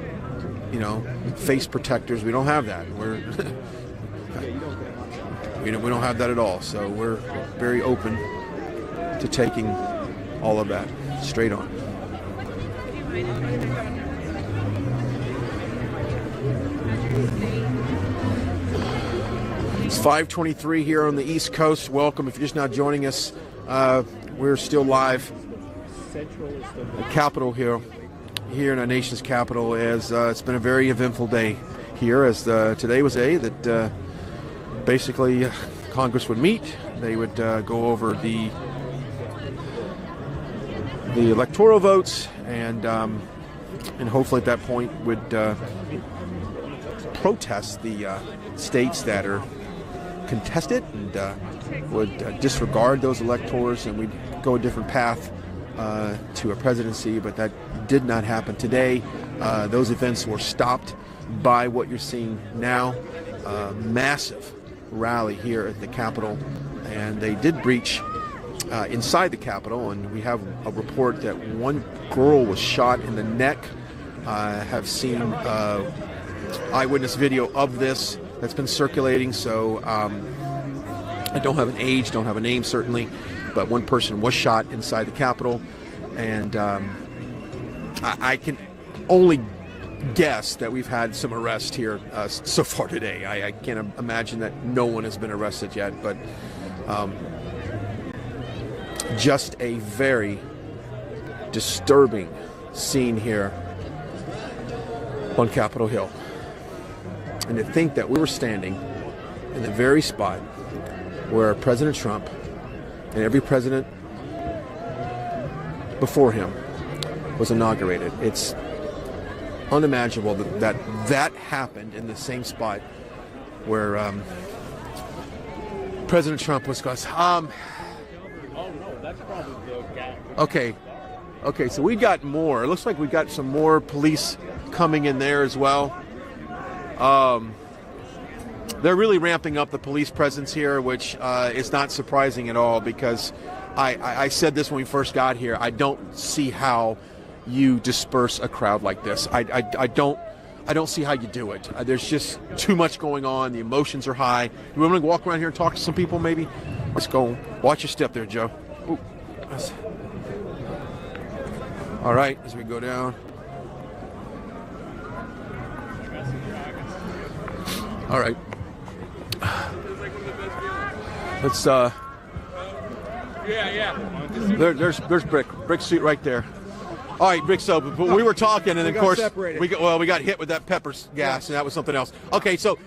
face protectors. We don't have that. We don't have that at all. So we're very open to taking all of that straight on. It's 5:23 here on the East Coast. Welcome. If you're just now joining us, we're still live at Capitol here in our nation's capital. As it's been a very eventful day here, as today was a day that basically Congress would meet. They would go over the electoral votes, and hopefully at that point would protest the states that are contested and would disregard those electors, and we'd go a different path to a presidency, but that did not happen today. Those events were stopped by what you're seeing now. Massive rally here at the Capitol, and they did breach inside the Capitol, and we have a report that one girl was shot in the neck. I have seen eyewitness video of this that's been circulating, so I don't have an age, don't have a name certainly, but one person was shot inside the Capitol, and I can only guess that we've had some arrests here so far today. I can't imagine that no one has been arrested yet, but just a very disturbing scene here on Capitol Hill. And to think that we were standing in the very spot where President Trump and every president before him was inaugurated. It's unimaginable that happened in the same spot where President Trump was going. Okay, so we got more. It looks like we got some more police coming in there as well. They're really ramping up the police presence here, which is not surprising at all, because I said this when we first got here. I don't see how you disperse a crowd like this. I don't see how you do it. There's just too much going on. The emotions are high. You want to walk around here and talk to some people maybe? Let's go. Watch your step there, Joe. Ooh. All right, as we go down. All right. Let's there's Brick's seat right there. All right, Brick. So but we were talking, and of course we got hit with that pepper gas, and that was something else. Okay, so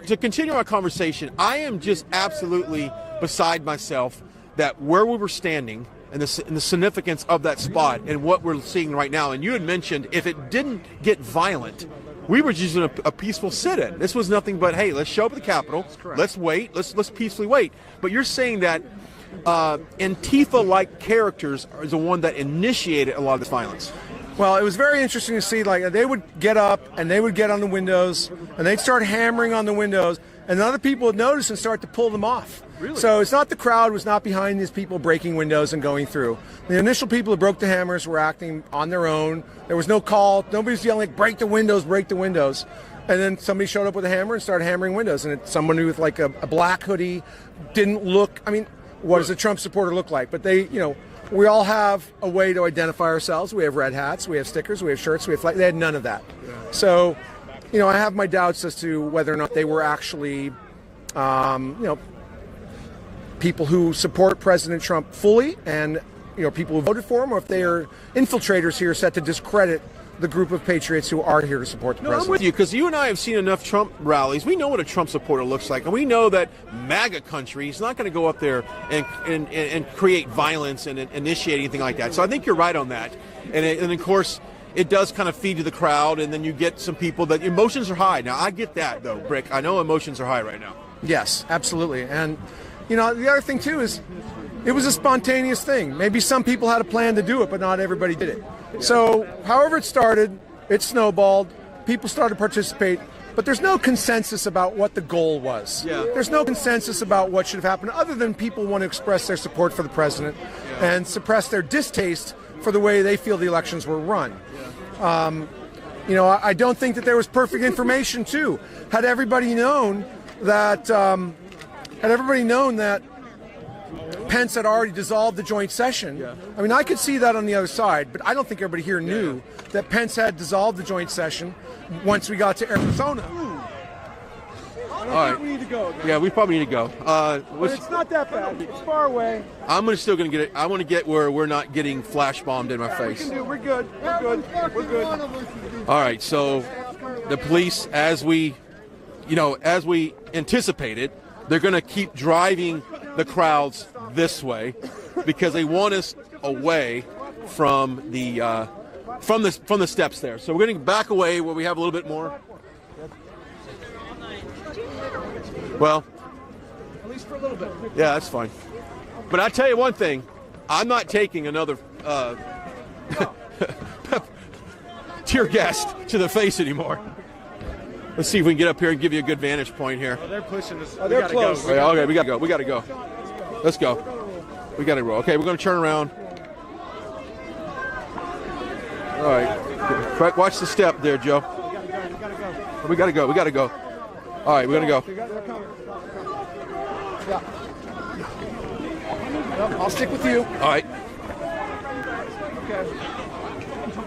to continue our conversation, I am just absolutely beside myself that where we were standing and the significance of that spot and what we're seeing right now. And you had mentioned if it didn't get violent, we were just in a peaceful sit-in. This was nothing but, hey, let's show up at the Capitol. Let's wait. Let's peacefully wait. But you're saying that Antifa-like characters are the one that initiated a lot of this violence. Well, it was very interesting to see, like, they would get up and they would get on the windows and they'd start hammering on the windows, and other people would notice and start to pull them off. Really? So it's not the crowd was not behind these people breaking windows and going through. The initial people who broke the hammers were acting on their own. There was no call. Nobody was yelling, break the windows, break the windows. And then somebody showed up with a hammer and started hammering windows. And someone with like a black hoodie didn't look, I mean, what does a Trump supporter look like? But they, we all have a way to identify ourselves. We have red hats, we have stickers, we have shirts, we have flags. They had none of that. Yeah. So, I have my doubts as to whether or not they were actually, people who support President Trump fully and, people who voted for him, or if they are infiltrators here set to discredit the group of patriots who are here to support the president. I'm with you, because you and I have seen enough Trump rallies. We know what a Trump supporter looks like, and we know that MAGA country is not going to go up there and create violence and initiate anything like that. So I think you're right on that. And of course, it does kind of feed to the crowd, and then you get some people that emotions are high. Now, I get that, though, Brick. I know emotions are high right now. Yes, absolutely. And, the other thing, too, is it was a spontaneous thing. Maybe some people had a plan to do it, but not everybody did it. So, however it started, it snowballed. People started to participate, but there's no consensus about what the goal was. Yeah. There's no consensus about what should have happened, other than people want to express their support for the president and suppress their distaste for the way they feel the elections were run. I don't think that there was perfect information, too. Had everybody known that Pence had already dissolved the joint session. Yeah. I mean, I could see that on the other side, but I don't think everybody here knew that Pence had dissolved the joint session once we got to Arizona. All right. We need to go. Yeah, we probably need to go. But it's not that bad. It's far away. I'm still going to get it. I want to get where we're not getting flash bombed in my face. We're good. We're good. All right. So the police, as we anticipated, they're going to keep driving the crowds this way because they want us away from the steps there. So we're going to back away where we have a little bit more. Well, at least for a little bit. Yeah, that's fine. But I tell you one thing, I'm not taking another tear gas to the face anymore. Let's see if we can get up here and give you a good vantage point here. Oh, they're pushing us. They're close. Okay, we gotta go. Let's go. We gotta go. Okay, we're gonna turn around. All right. Watch the step there, Joe. We gotta go. All right, we're gonna go. I'll stick with you. All right.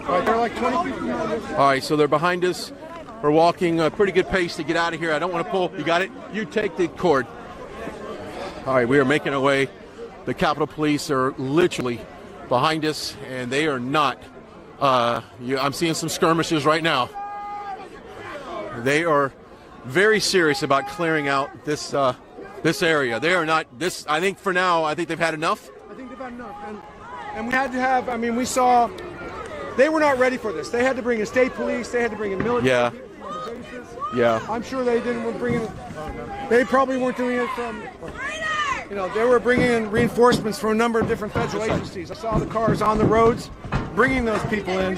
All right, they're like 20 feet behind us. All right, so they're behind us. We're walking a pretty good pace to get out of here. I don't want to pull. You got it? You take the cord. All right, we are making our way. The Capitol Police are literally behind us, and they are not. I'm seeing some skirmishes right now. They are very serious about clearing out this area. They are not. I think for now, I think they've had enough. I think they've had enough. And we had to have, I mean, we saw, they were not ready for this. They had to bring in state police. They had to bring in military. Yeah. Yeah. I'm sure they didn't bring in, they probably weren't doing it from, they were bringing in reinforcements from a number of different federal agencies. I saw the cars on the roads bringing those people in.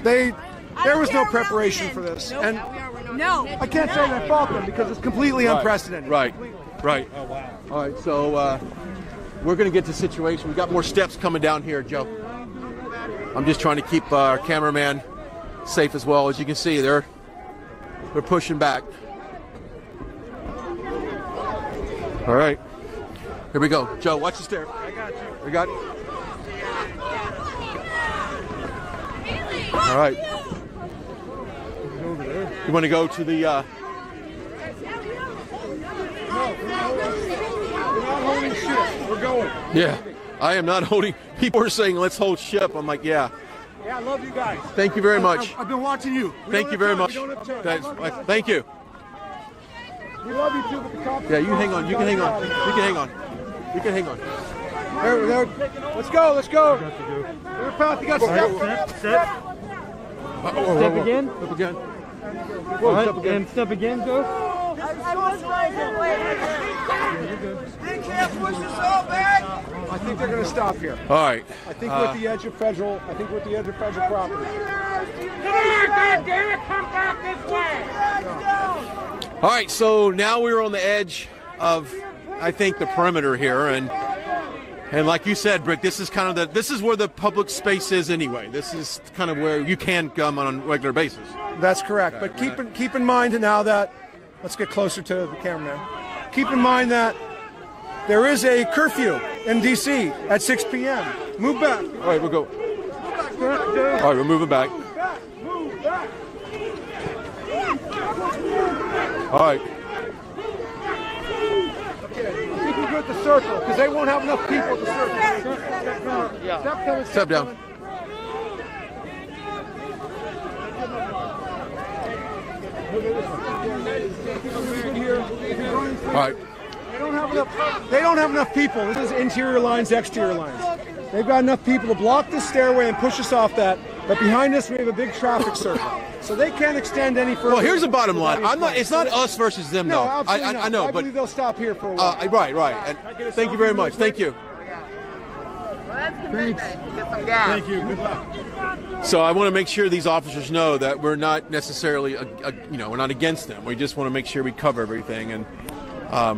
There was no preparation for this. And I can't say that I fault them because it's completely unprecedented. Right. Oh, wow. All right, so we're going to get to the situation. We've got more steps coming down here, Joe. I'm just trying to keep our cameraman safe as well. As you can see, they're pushing back. All right. Here we go. Joe, watch the stair. I got you. We got it. All right. Over there. You want to go to the... No, we're not holding shit. We're going. Yeah, I am not holding... People are saying, let's hold ship. I'm like, yeah. Yeah, I love you guys. Thank you very much. I've been watching you. Thank you very much. Thank you. We love you too, but the cops... Yeah, you hang on. You can hang on. You can hang on. You can hang on. There. Let's go. We're about to get Step. Step again? Step again. Whoa, step again. And step again, go. They can't push us all back. I think they're going to stop here. All right. I think we're at the edge of federal. Property. Come on, goddammit, come back this way. All right, so now we're on the edge of, I think, the perimeter here, and like you said, Brick, this is kind of this is where the public space is anyway. This is kind of where you can come on a regular basis. That's correct. But keep in mind now that, let's get closer to the cameraman. Keep in mind that there is a curfew in D.C. at 6 p.m. Move back. All right, we'll go. All right, we're moving back. Move back. All right. Okay, I think we're good at the circle because they won't have enough people at the circle. Step down. All right. They don't have enough people. This is interior lines, exterior lines. They've got enough people to block this stairway and push us off that. But behind us, we have a big traffic circle, so they can't extend any further. Well, here's the bottom line. It's not us versus them, no, though. Absolutely not. I know, I but believe they'll stop here for a while. Right. And thank you very much. Thank you. Thanks. Thank you. Good luck. So I want to make sure these officers know that we're not necessarily, we're not against them. We just want to make sure we cover everything. And all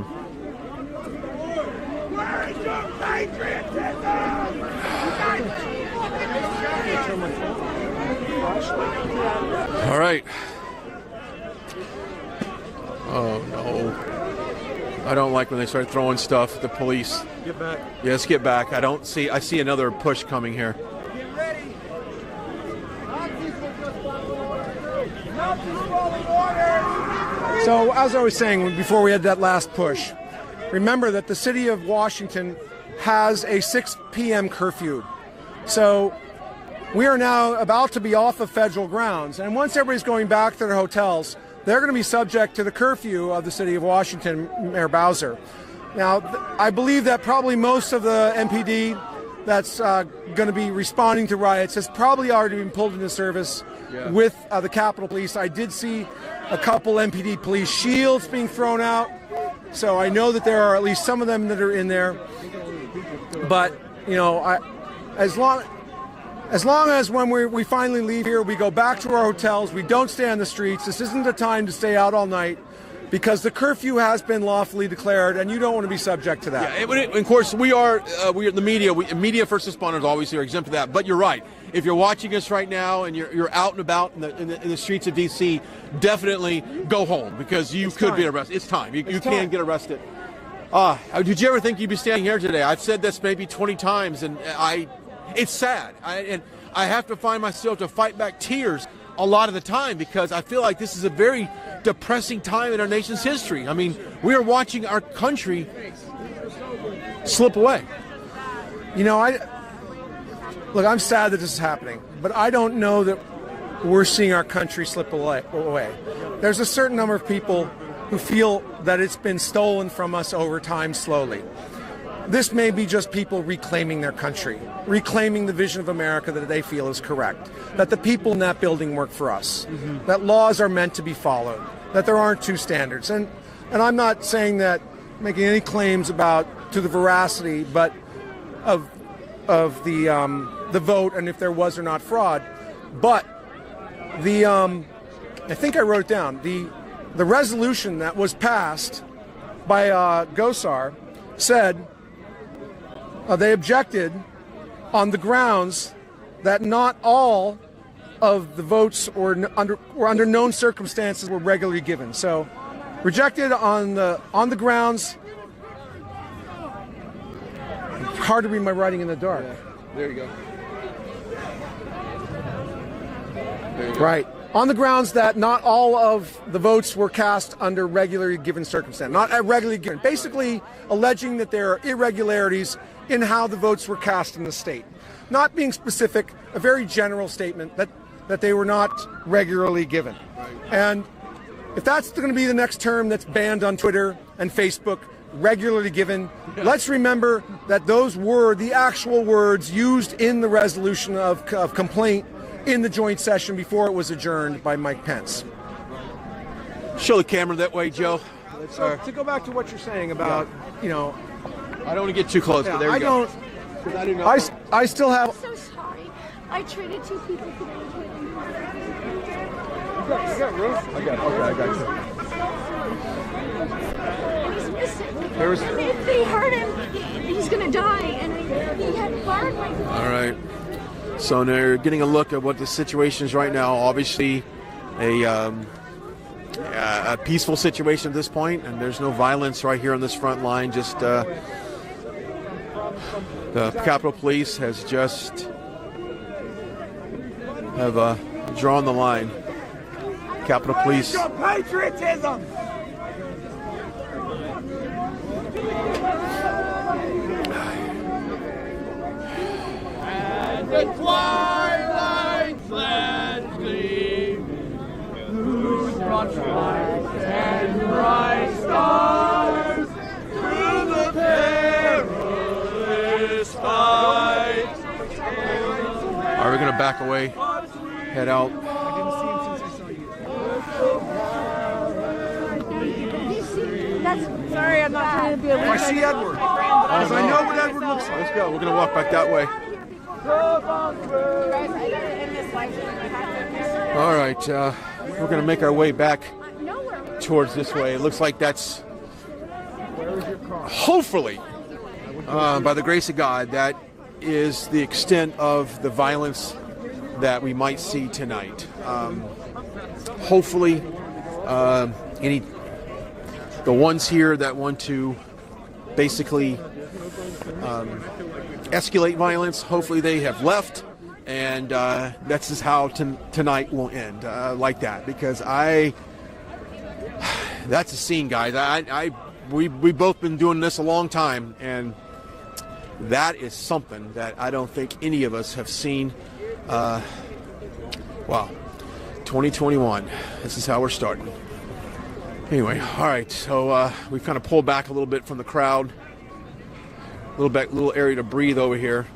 right. Oh no! I don't like when they start throwing stuff at the police. Get back. Yes, get back. I see another push coming here. So, as I was saying before we had that last push, remember that the city of Washington has a 6 p.m. curfew. So, we are now about to be off of federal grounds. And once everybody's going back to their hotels, they're going to be subject to the curfew of the city of Washington, Mayor Bowser. Now, I believe that probably most of the MPD that's going to be responding to riots has probably already been pulled into service with the Capitol Police. I did see a couple MPD police shields being thrown out, so I know that there are at least some of them that are in there. But, as long As long as when we finally leave here, we go back to our hotels, we don't stay on the streets. This isn't the time to stay out all night, because the curfew has been lawfully declared, and you don't want to be subject to that. Yeah, of course, we are the media. Media first responders obviously are exempt of that. But you're right. If you're watching us right now and you're out and about in the streets of D.C., definitely go home, because you could be arrested. It's time. You can get arrested. Did you ever think you'd be standing here today? I've said this maybe 20 times, and it's sad. I have to find myself to fight back tears a lot of the time, because I feel like this is a very depressing time in our nation's history. I mean, we are watching our country slip away. You know, look, I'm sad that this is happening, but I don't know that we're seeing our country slip away. There's a certain number of people who feel that it's been stolen from us over time slowly. This may be just people reclaiming their country, reclaiming the vision of America that they feel is correct, that the people in that building work for us, that laws are meant to be followed, that there aren't two standards. And I'm not saying that, making any claims to the veracity, but of the vote and if there was or not fraud. But I think I wrote it down, the resolution that was passed by Gosar said they objected on the grounds that not all of the votes or under known circumstances were regularly given. So rejected on the grounds. It's hard to read my writing in the dark. Yeah. There you go. Right. On the grounds that not all of the votes were cast under regularly given circumstance, not regularly given. Basically alleging that there are irregularities in how the votes were cast in the state. Not being specific, a very general statement that they were not regularly given. And if that's going to be the next term that's banned on Twitter and Facebook, regularly given, let's remember that those were the actual words used in the resolution of complaint in the joint session before it was adjourned by Mike Pence. Show the camera that way, Joe. So to go back to what you're saying about, you know, I don't want to get too close, but there you go. I still have. I'm so sorry. I treated two people today. You got room? I got you. He's missing. If they hurt him, he's gonna die, and he had burned my. All right. So they're getting a look at what the situation is right now. Obviously, a peaceful situation at this point, and there's no violence right here on this front line. Just the Capitol Police has just drawn the line. Capitol Police. Patriotism! The twilight's last gleam, whose broad flags and bright stars through the perilous fight. Are we going to back away? Head out. Sorry, I'm not trying to be a I see Edward. Because I know what Edward looks like. Let's go. We're going to walk back that way. All right, we're going to make our way back towards this way. It looks like that's hopefully, by the grace of God, that is the extent of the violence that we might see tonight. Hopefully, the ones here that want to basically escalate violence, hopefully they have left, and that's just how tonight will end, like that, because that's a scene, guys. We've both been doing this a long time, and that is something that I don't think any of us have seen. Wow, 2021, this is how we're starting. Anyway, all right, so we've kind of pulled back a little bit from the crowd. Little area to breathe over here.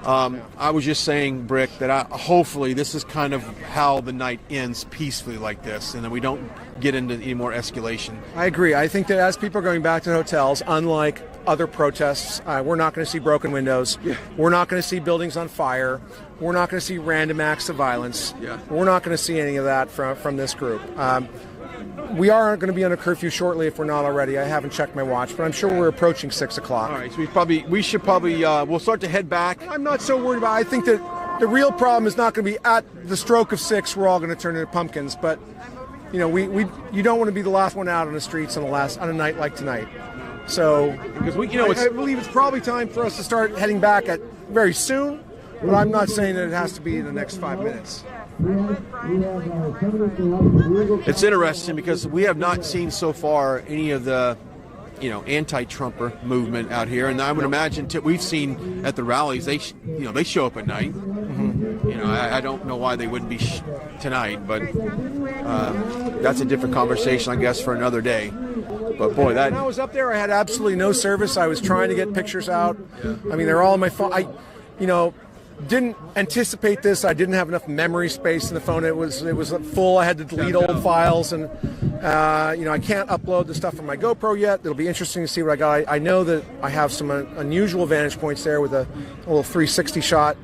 I was just saying, Brick, that hopefully this is kind of how the night ends peacefully like this, and then we don't get into any more escalation. I agree. I think that as people are going back to hotels, unlike other protests. We're not going to see broken windows. Yeah. We're not going to see buildings on fire. We're not going to see random acts of violence. Yeah. We're not going to see any of that from this group. We are going to be under curfew shortly if we're not already. I haven't checked my watch, but I'm sure we're approaching 6 o'clock. All right, so we should probably we'll start to head back. I'm not so worried about it. I think that the real problem is not going to be at the stroke of 6. We're all going to turn into pumpkins, but you know, you don't want to be the last one out on the streets on a night like tonight. So because I believe it's probably time for us to start heading back very soon. But I'm not saying that it has to be in the next 5 minutes. It's interesting because we have not seen so far any of the, anti-Trumper movement out here, and I would imagine we've seen at the rallies they show up at night. Mm-hmm. I don't know why they wouldn't be tonight, but that's a different conversation, I guess, for another day. But boy, when I was up there, I had absolutely no service. I was trying to get pictures out. Yeah. I mean, they're all on my phone. Didn't anticipate this. I didn't have enough memory space in the phone. It was full. I had to delete old files, and I can't upload the stuff from my GoPro yet. It'll be interesting to see what I got. I know that I have some unusual vantage points there with a little 360 shot.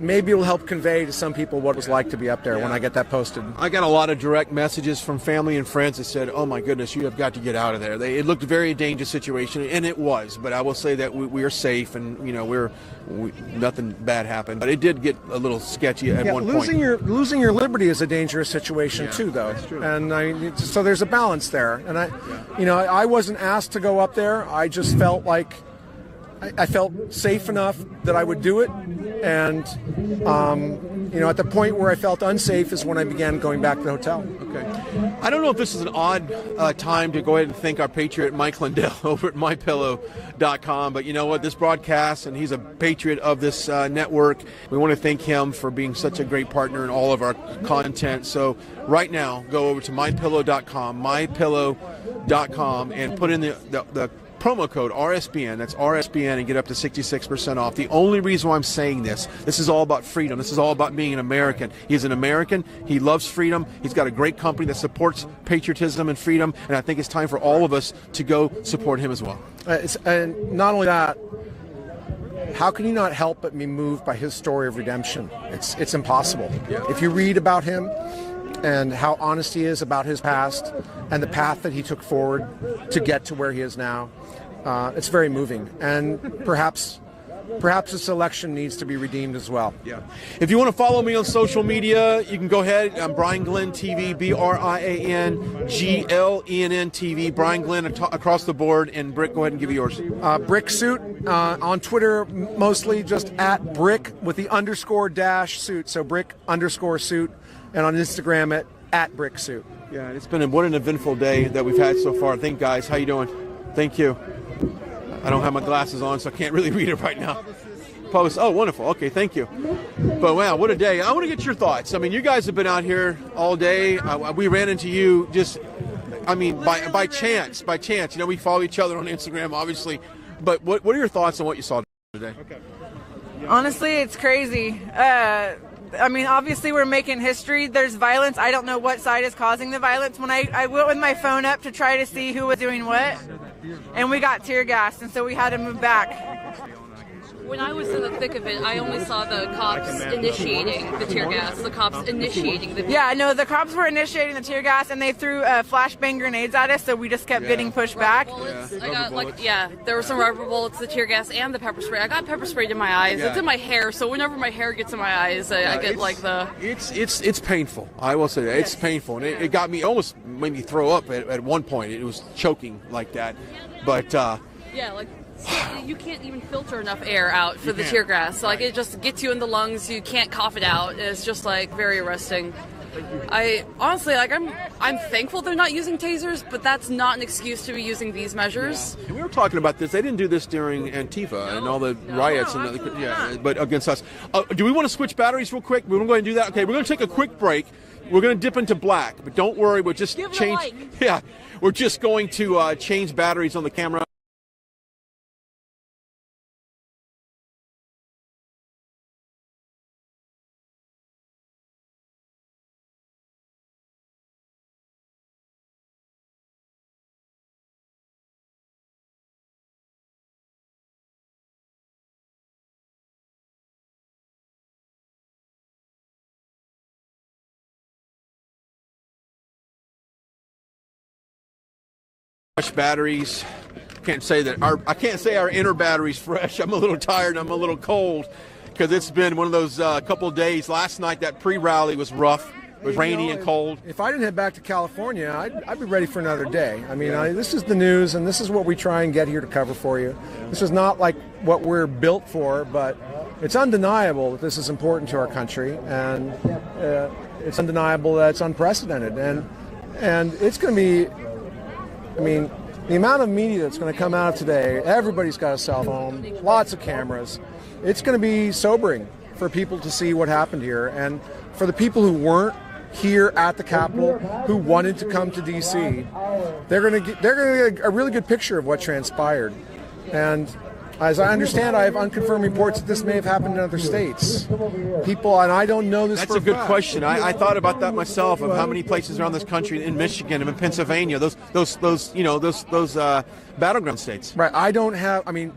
Maybe it will help convey to some people what it was like to be up there when I get that posted. I got a lot of direct messages from family and friends that said, "Oh my goodness, you have got to get out of there." It looked a very dangerous situation, and it was. But I will say that we are safe, and nothing bad happened. But it did get a little sketchy at one point. Losing your liberty is a dangerous situation too, though. That's true. And so there's a balance there. And I wasn't asked to go up there. I just felt like I felt safe enough that I would do it. And, at the point where I felt unsafe is when I began going back to the hotel. Okay. I don't know if this is an odd time to go ahead and thank our patriot Mike Lindell over at MyPillow.com, but you know what? This broadcast, and he's a patriot of this network. We want to thank him for being such a great partner in all of our content. So right now, go over to MyPillow.com, and put in the promo code RSBN, that's RSBN, and get up to 66% off. The only reason why I'm saying this is all about freedom. This is all about being an American. He's an American. He loves freedom. He's got a great company that supports patriotism and freedom, and I think it's time for all of us to go support him as well. And not only that, how can you not help but be moved by his story of redemption? It's impossible. Yeah. If you read about him and how honest he is about his past and the path that he took forward to get to where he is now, it's very moving. And perhaps this election needs to be redeemed as well. Yeah. If you want to follow me on social media, you can go ahead. I'm Brian Glenn TV, BrianGlenn TV. Brian Glenn across the board. And Brick, go ahead and give yours. Brick Suit on Twitter, mostly just at Brick with the _- so Brick _suit. And on Instagram at Brick Suit. Yeah, it's been what an eventful day that we've had so far. Thank guys. How you doing? Thank you. I don't have my glasses on, so I can't really read it right now. Post. Oh, wonderful. Okay, thank you. But wow, what a day. I want to get your thoughts. I mean, you guys have been out here all day. We ran into you by chance. By chance. We follow each other on Instagram, obviously. But what are your thoughts on what you saw today? Okay. Honestly, it's crazy. Obviously we're making history. There's violence. I don't know what side is causing the violence. When I went with my phone up to try to see who was doing what, and we got tear gassed, and so we had to move back. When I was in the thick of it, I only saw the cops initiating the tear gas. The cops initiating the. Yeah, no, the cops were initiating the tear gas, and they threw flashbang grenades at us, so we just kept getting pushed back. I got there were some rubber bullets, the tear gas, and the pepper spray. I got pepper sprayed in my eyes. It's in my hair, so whenever my hair gets in my eyes, I get It's painful. I will say that it's painful, and it got me, almost made me throw up at one point. It was choking like that, but you can't even filter enough air out for the tear gas. It just gets you in the lungs. You can't cough it out. It's just very arresting. I honestly, I'm thankful they're not using tasers, but that's not an excuse to be using these measures. Yeah. And we were talking about this. They didn't do this during Antifa and all the riots but against us. Do we want to switch batteries real quick? We're going to go ahead and do that. Okay, we're going to take a quick break. We're going to dip into black, but don't worry. We'll just change. Yeah, we're just going to change batteries on the camera. fresh batteries. Can't say that I can't say our inner battery's fresh. I'm a little tired. I'm a little cold because it's been one of those couple of days. Last night that pre-rally was rough. It was rainy and cold. If I didn't head back to California, I'd be ready for another day. I mean, this is the news, and this is what we try and get here to cover for you. This is not like what we're built for, but it's undeniable that this is important to our country, and it's undeniable that it's unprecedented. And it's going to be, I mean, the amount of media that's going to come out of today, everybody's got a cell phone, lots of cameras. It's going to be sobering for people to see what happened here. And for the people who weren't here at the Capitol, who wanted to come to D.C., they're going to get a really good picture of what transpired. And as I understand, I have unconfirmed reports that this may have happened in other states. People, and I don't know this. That's for a good fact. question. I thought about that myself, of how many places around this country, in Michigan and in Pennsylvania, those battleground states. Right. I don't have. I mean,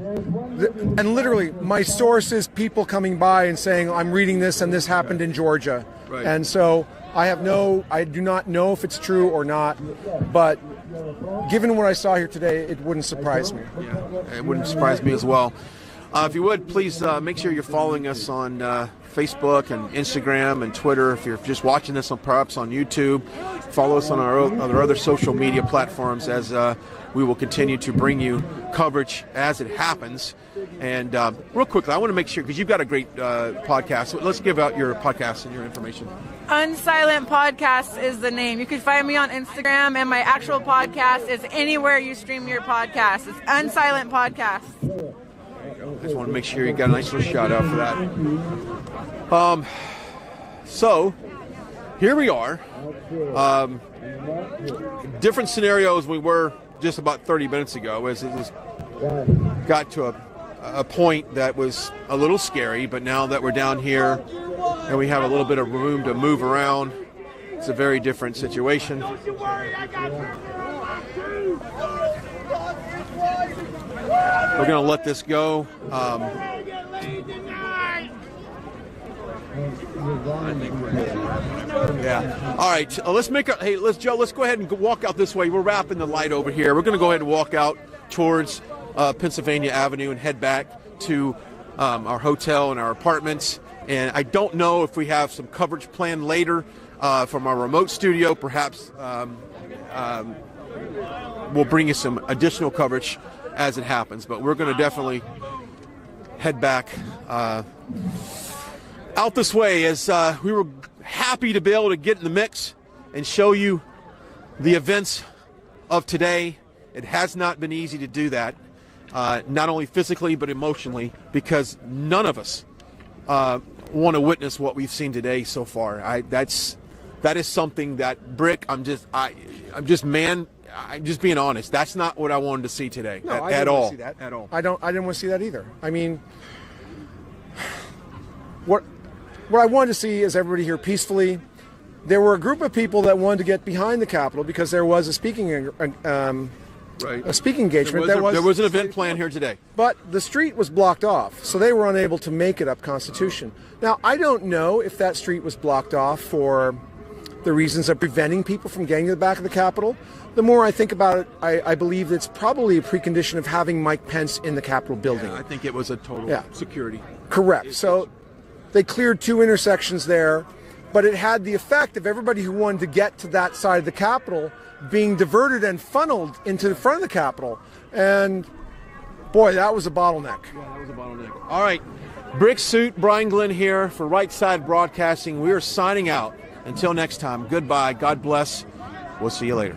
and literally, my source is people coming by and saying, "I'm reading this, and this happened in Georgia." Right. And so I do not know if it's true or not, but given what I saw here today, it wouldn't surprise me. Yeah, it wouldn't surprise me as well. If you would, please make sure you're following us on Facebook and Instagram and Twitter. If you're just watching this perhaps on YouTube, follow us on our other social media platforms, as we will continue to bring you coverage as it happens. And real quickly, I want to make sure, because you've got a great podcast. So let's give out your podcast and your information. Unsilent Podcast is the name. You can find me on Instagram, and my actual podcast is anywhere you stream your podcast. It's Unsilent Podcast. I just want to make sure you got a nice little shout out for that. So here we are. Different scenarios we were just about 30 minutes ago, as it was got to a point that was a little scary, but now that we're down here and we have a little bit of room to move around, it's a very different situation. We're going to let this go. Yeah. All right. Joe, let's go ahead and walk out this way. We're wrapping the light over here. We're going to go ahead and walk out towards Pennsylvania Avenue and head back to our hotel and our apartments. And I don't know if we have some coverage planned later from our remote studio. Perhaps we'll bring you some additional coverage as it happens. But we're going to definitely head back out this way, as we were happy to be able to get in the mix and show you the events of today. It has not been easy to do that, not only physically but emotionally, because none of us want to witness what we've seen today so far. That is something that Brick. I'm just being honest. That's not what I wanted to see today at all. See that at all. I didn't want to see that either. I mean, what I wanted to see is everybody here peacefully. There were a group of people that wanted to get behind the Capitol because there was a speaking engagement. There was an event planned here today. But the street was blocked off, so they were unable to make it up Constitution. Now, I don't know if that street was blocked off for the reasons of preventing people from getting to the back of the Capitol. The more I think about it, I believe it's probably a precondition of having Mike Pence in the Capitol building. Yeah, I think it was a total security. Correct. So they cleared two intersections there, but it had the effect of everybody who wanted to get to that side of the Capitol being diverted and funneled into the front of the Capitol. And boy, that was a bottleneck. Yeah, that was a bottleneck. All right. Brick Suit, Brian Glenn here for Right Side Broadcasting. We are signing out. Until next time, goodbye. God bless. We'll see you later.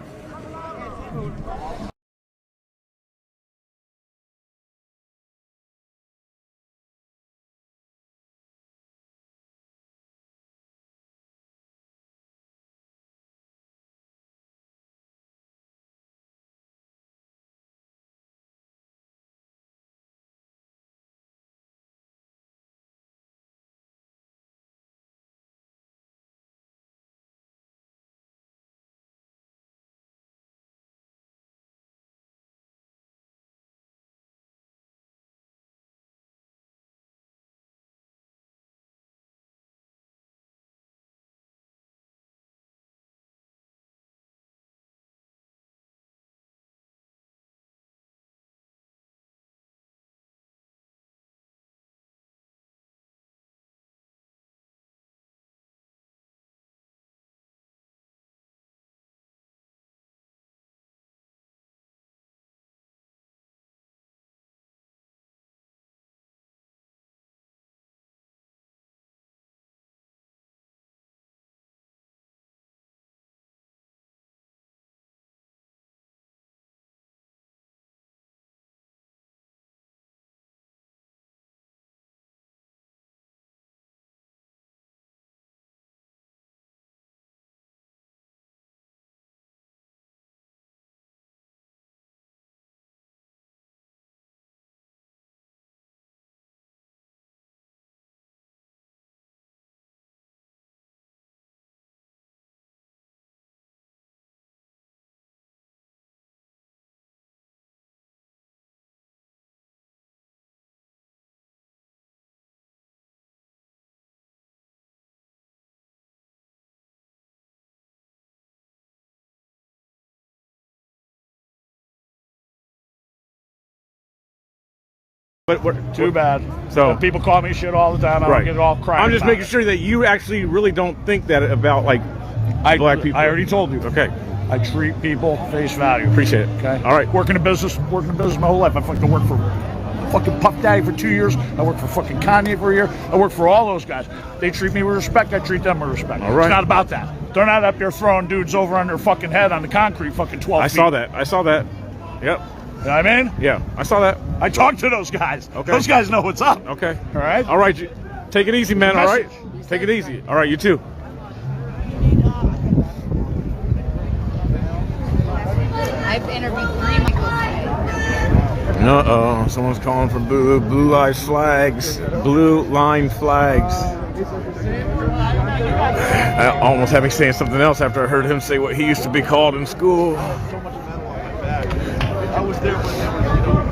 But Too bad. So People call me shit all the time. I don't get it all crying. I'm just about making sure that you actually really don't think that about like black people. I already told you. Okay. I treat people face value. Appreciate it. Okay. All right. Working in business my whole life. I fucking worked for fucking Puff Daddy for 2 years. I worked for fucking Kanye for a year. I worked for all those guys. They treat me with respect. I treat them with respect. All right. It's not about that. They're not up there throwing dudes over on their fucking head on the concrete fucking 12 feet. I saw that. Yep. You know what I mean? Yeah, I saw that. I talked to those guys. Okay. Those guys know what's up. Okay. All right? All right. Take it easy, man. All right? Message. Take it easy. All right, you too. I've interviewed 3 Michaels today. Uh-oh. Someone's calling for blue line flags. Blue line flags. I almost had me saying something else after I heard him say what he used to be called in school. I was there when they were,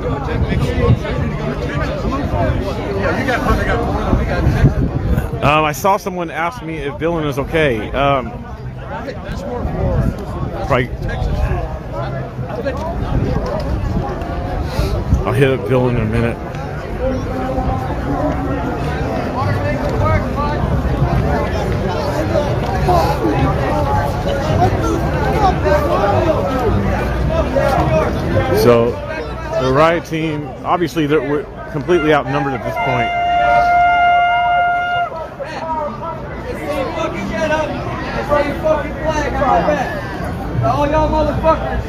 I saw someone ask me if Dylan is okay. Probably. I'll hit up Dylan in a minute. So the riot team, obviously we're completely outnumbered at this point. All y'all motherfuckers.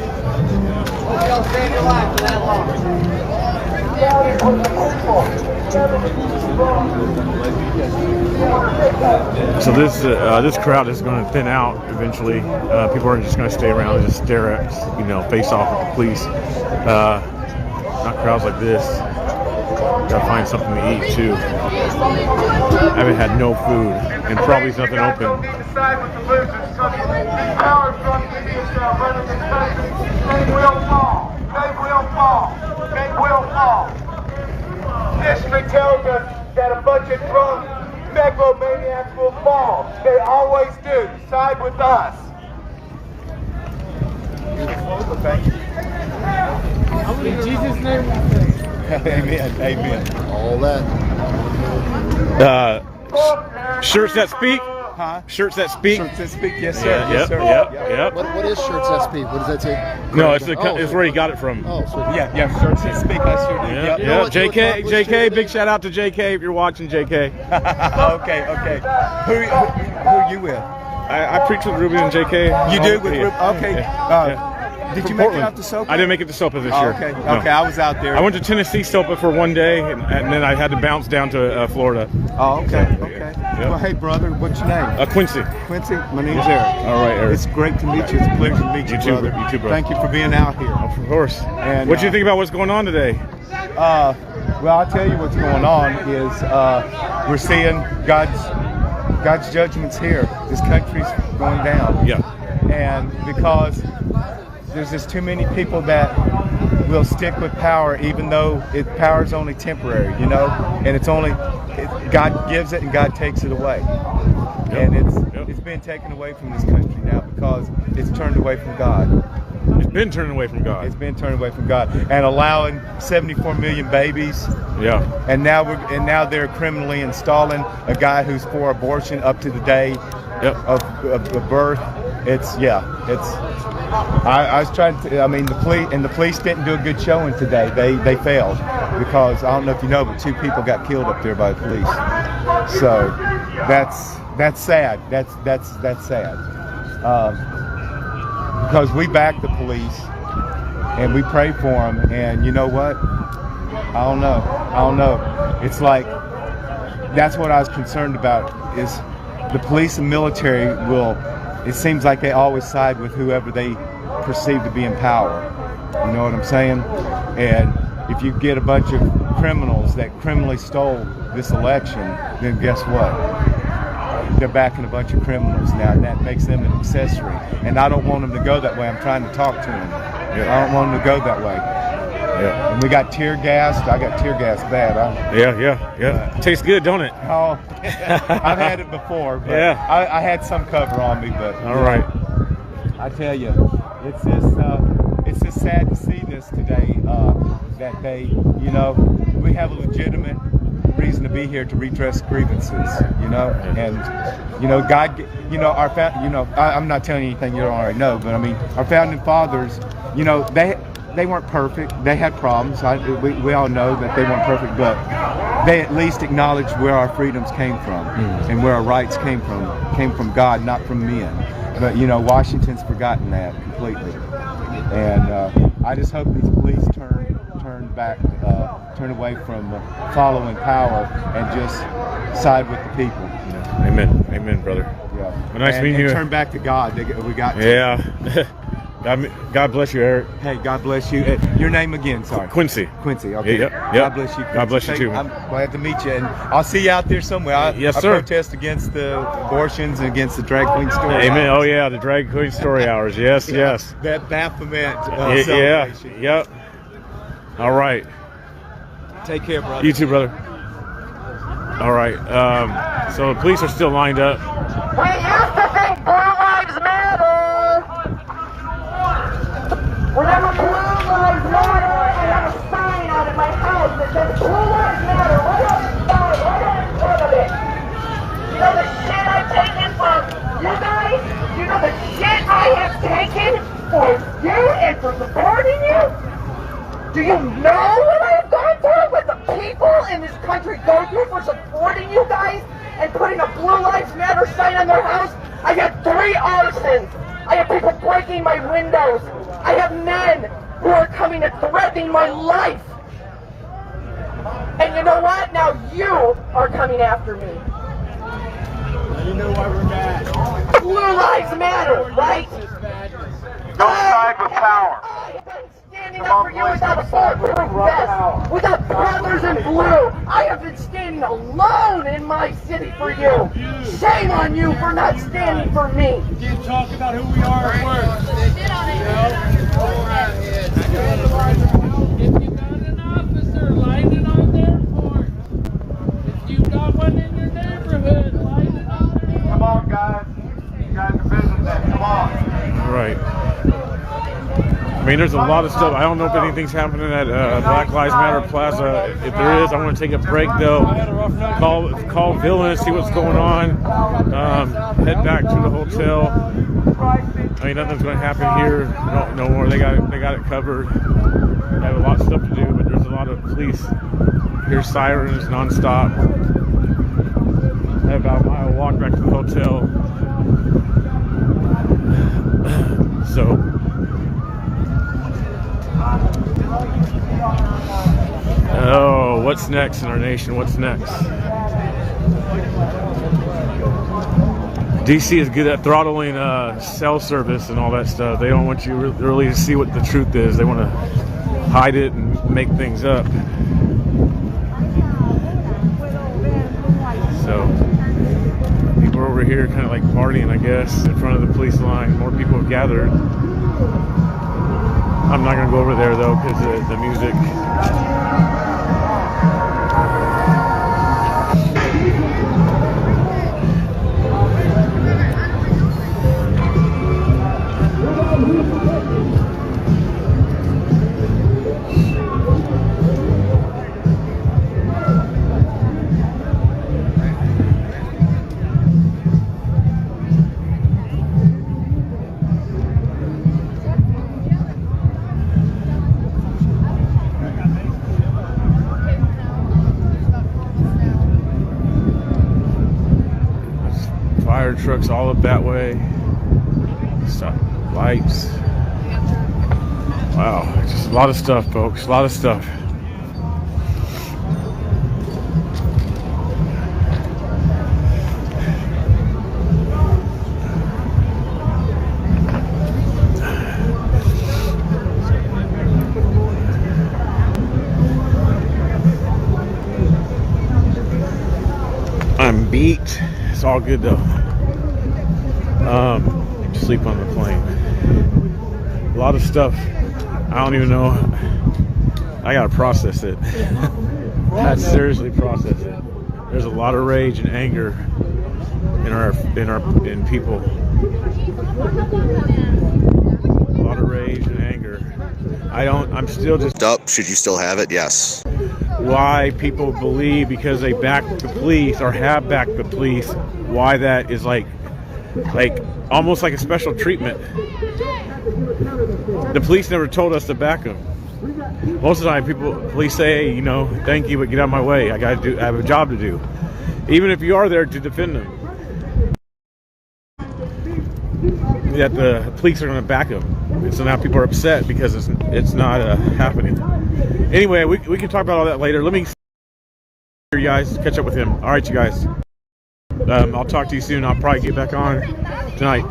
Hope y'all stay in your life for that long. So this crowd is going to thin out eventually. People are just going to stay around and just stare at, face off at the police. Not crowds like this. Gotta find something to eat too. I haven't had no food, and probably nothing open. History tells us that a bunch of drunk megalomaniacs will fall. They always do. Side with us. In Jesus' name. Amen. Amen. All that. Shirts that speak. Huh? Shirts that speak. Shirts that speak. Yes, sir. Yeah, yes, sir. Yep. What is Shirts That Speak? What does that say? No, it's where he got it from. Oh, so Yeah. Shirts that speak. I sure do. Yeah. Yep. know JK, big shout out to JK if you're watching, JK. Okay. Who you with? I preach with Ruby and JK. You do with Yeah. Ruby? Okay. Yeah. Did From you make Portland. it out to SoCa? I didn't make it to SoPA this year. Okay. No. Okay. I was out there. I went to Tennessee SoPA for one day, and then I had to bounce down to Florida. Oh, okay. So, Okay. yeah. Well, hey, brother, what's your name? Quincy. Quincy. My name's Eric. All right, Eric. It's great to meet you. It's a pleasure to meet you, too, brother. you too, bro. Thank you for being out here. Of course. And What do you think about what's going on today? Well, I'll tell you what's going on is we're seeing God's judgments here. This country's going down. Yeah. And because there's just too many people that will stick with power, even though power is only temporary, and it's only God gives it and God takes it away. Yep. And it's been taken away from this country now because it's turned away from God. It's been turned away from God. It's been turned away from God, and allowing 74 million babies. Yeah. And now they're criminally installing a guy who's for abortion up to the day of birth. I was trying to. I mean, the police didn't do a good showing today. They failed because I don't know if you know, but 2 people got killed up there by the police. So that's sad. That's sad. Because we back the police and we pray for them, and you know what? I don't know. It's like that's what I was concerned about is the police and military it seems like they always side with whoever they perceive to be in power. You know what I'm saying? And if you get a bunch of criminals that criminally stole this election, then guess what? They're backing a bunch of criminals now, and that makes them an accessory. And I don't want them to go that way. I'm trying to talk to them. Yeah. I don't want them to go that way. Yeah. And we got tear gassed. I got tear gassed bad. Yeah. Tastes good, don't it? Oh, I've had it before. But yeah. I had some cover on me, but all right. I tell you, it's just sad to see this today. That they, we have a legitimate reason to be here to redress grievances, you know, and you know, God, you know, I'm not telling you anything you don't already know, but I mean, our founding fathers, you know, they weren't perfect. They had problems. We all know that they weren't perfect, but they at least acknowledged where our freedoms came from and where our rights came from God, not from men. But you know, Washington's forgotten that completely, and I just hope these police turn away from following power and just side with the people. Yeah. Amen, brother. Yeah. Well, nice meeting you. Turn back to God. We got to. Yeah. God bless you, Eric. Hey, God bless you. Your name again? Sorry. Quincy. Quincy. Okay. Yep. God bless you. Quincy. God bless you too. I'm glad to meet you, and I'll see you out there somewhere. Yes, I sir. protest against the abortions and against the drag queen story. Amen. hours. Oh yeah, the drag queen story hours. Yes, Yeah, yes. That Baphomet Yeah. celebration. Yep. All right. Take care, brother. You too, brother. All right. So the police are still lined up. We used to think Blue Lives Matter. Whenever Blue Lives Matter, I have a sign out at my house that says Blue Lives Matter. Right on the sign, right on in front of it. You know the shit I've taken from you guys? You know the shit I have taken for you and for supporting you? Do you know what I have gone through? What the people in this country go through for supporting you guys and putting a Blue Lives Matter sign on their house? I had 3 arsons. I have people breaking my windows. I have men who are coming and threatening my life. And you know what? Now you are coming after me. You know why we're mad. Blue Lives Matter, right? Don't side with power. Standing up for you without a bulletproof vest, without brothers in blue. I have been standing alone in my city for you. Shame on you for not standing for me. You can't talk about who we are at work. If you got an officer, line it on their porch. If you got one in your neighborhood, line it on their porch. Come on, guys. You guys are business then. Come on. Right. I mean, there's a lot of stuff. I don't know if anything's happening at Black Lives Matter Plaza. If there is, I want to take a break though. Call Villain and see what's going on. Head back to the hotel. I mean, nothing's going to happen here. No more. They got it covered. They have a lot of stuff to do, but there's a lot of police. Hear sirens nonstop. I have about a mile walk back to the hotel. So. Oh, what's next in our nation? What's next? DC is good at throttling cell service and all that stuff. They don't want you really to see what the truth is. They want to hide it and make things up. So people are over here kind of like partying, I guess, in front of the police line. More people have gathered. I'm not going to go over there though because the music. Fire trucks all up that way. Stop lights. Wow, just a lot of stuff, folks. A lot of stuff. I'm beat. It's all good though. Sleep on the plane. A lot of stuff. I don't even know. I gotta process it. I seriously process it. There's a lot of rage and anger in people. A lot of rage and anger. I'm still just up. Should you still have it? Yes. why people believe because they back the police or have backed the police, why that is like almost like a special treatment. The police never told us to back them. Most of the time, police say, hey, you know, thank you, but get out of my way. I have a job to do. Even if you are there to defend them, that the police are going to back them. And so now people are upset because it's not happening. Anyway, we can talk about all that later. Let me you guys catch up with him. All right, you guys. I'll talk to you soon. I'll probably get back on tonight.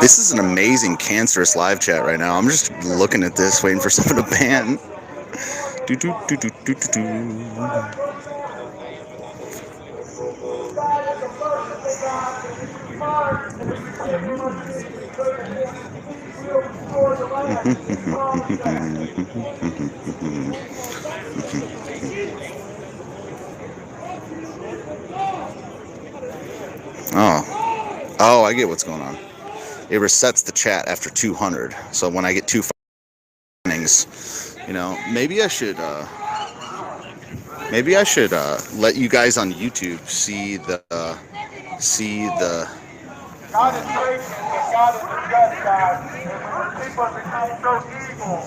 This is an amazing cancerous live chat right now. I'm just looking at this, waiting for someone to ban. Oh, I get what's going on. It resets the chat after 200. So when I get 2 findings, you know, maybe I should let you guys on YouTube see the God is gracious and God is a just God. And when people become so evil,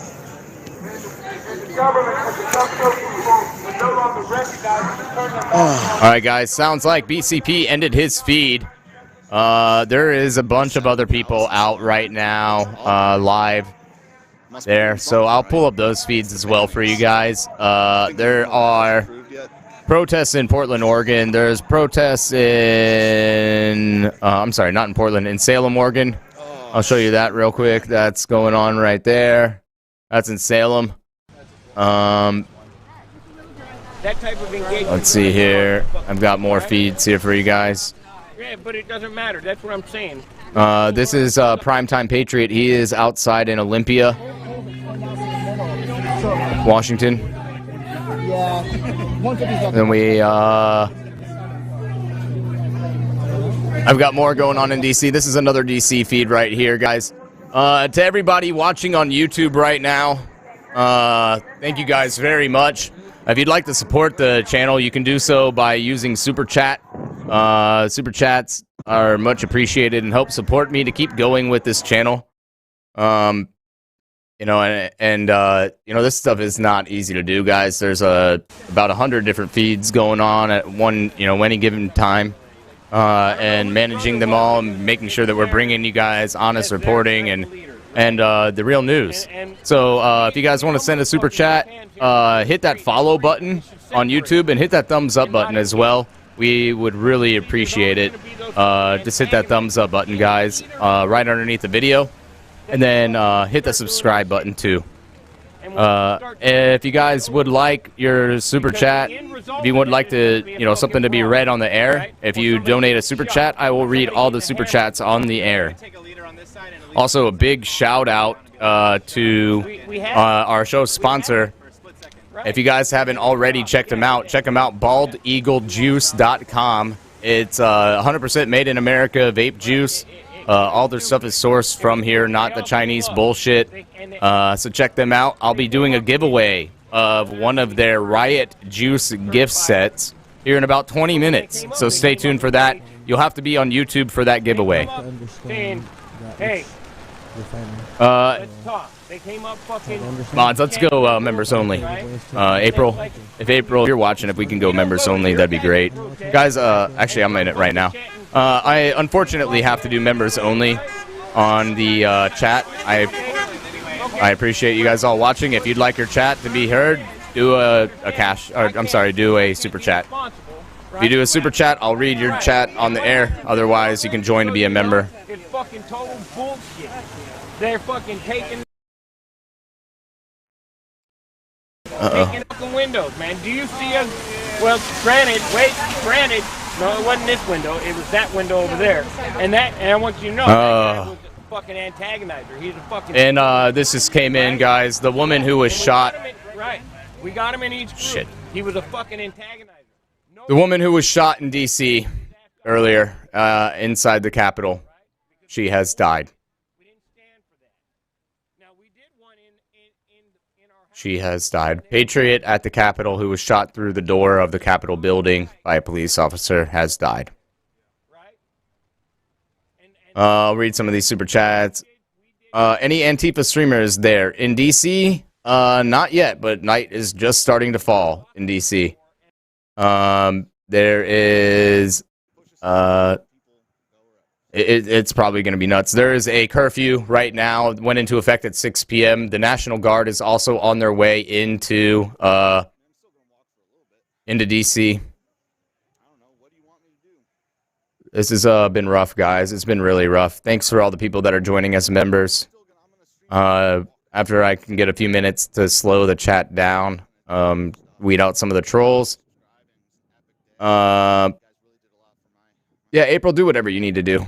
and the government has become so evil, and no longer recognize and turn them All right, guys. Sounds like BCP ended his feed. There is a bunch of other people out right now, live there. So I'll pull up those feeds as well for you guys. There are protests in Portland, Oregon. There's protests in, I'm sorry, not in Portland, in Salem, Oregon. I'll show you that real quick. That's going on right there. That's in Salem. That type of engagement. Let's see here. I've got more feeds here for you guys. Yeah, but it doesn't matter. That's what I'm saying. This is Primetime Patriot. He is outside in Olympia, Washington. Then I've got more going on in DC. This is another DC feed right here, guys. To everybody watching on YouTube right now, thank you guys very much. If you'd like to support the channel, you can do so by using Super Chat. Super Chats are much appreciated and help support me to keep going with this channel. You know, and you know, this stuff is not easy to do, guys. There's about 100 different feeds going on at any given time, and managing them all and making sure that we're bringing you guys honest reporting and the real news. So if you guys want to send a super chat, hit that follow button on YouTube and hit that thumbs up button as well. We would really appreciate it. Just hit that thumbs up button, guys, right underneath the video. And then hit the subscribe button too. If you guys would like your super chat, if you would like to, something to be read on the air, if you donate a super chat, I will read all the super chats on the air. Also, a big shout out to our show sponsor. If you guys haven't already checked them out, baldeaglejuice.com. It's 100% made in America vape juice. All their stuff is sourced from here, not the Chinese bullshit. So check them out. I'll be doing a giveaway of one of their Riot Juice gift sets here in about 20 minutes. So stay tuned for that. You'll have to be on YouTube for that giveaway. Hey, let's talk. They came up fucking... Mods, let's go members only. April, if you're watching, if we can go members only, that'd be great. Guys, actually, I'm in it right now. I unfortunately have to do members only on the chat. I appreciate you guys all watching. If you'd like your chat to be heard, do do a super chat. If you do a super chat, I'll read your chat on the air. Otherwise, you can join to be a member. It's fucking total bullshit. They're fucking taking... taking out the windows, man. Do you see us? Well, granted, no, it wasn't this window. It was that window over there. And I want you to know, that guy was a fucking antagonizer. He's a fucking... And this just came in, guys. The woman who was shot. Right. We got him in each group. Shit. He was a fucking antagonizer. The woman who was shot in D.C. earlier inside the Capitol, she has died. She has died. Patriot at the Capitol who was shot through the door of the Capitol building by a police officer has died. I'll read some of these super chats. Any Antifa streamers there in D.C.? Not yet, but night is just starting to fall in D.C. There is... It's probably going to be nuts. There is a curfew right now. It went into effect at 6 p.m. The National Guard is also on their way into D.C. This has been rough, guys. It's been really rough. Thanks for all the people that are joining as members. After I can get a few minutes to slow the chat down, weed out some of the trolls. Yeah, April, do whatever you need to do.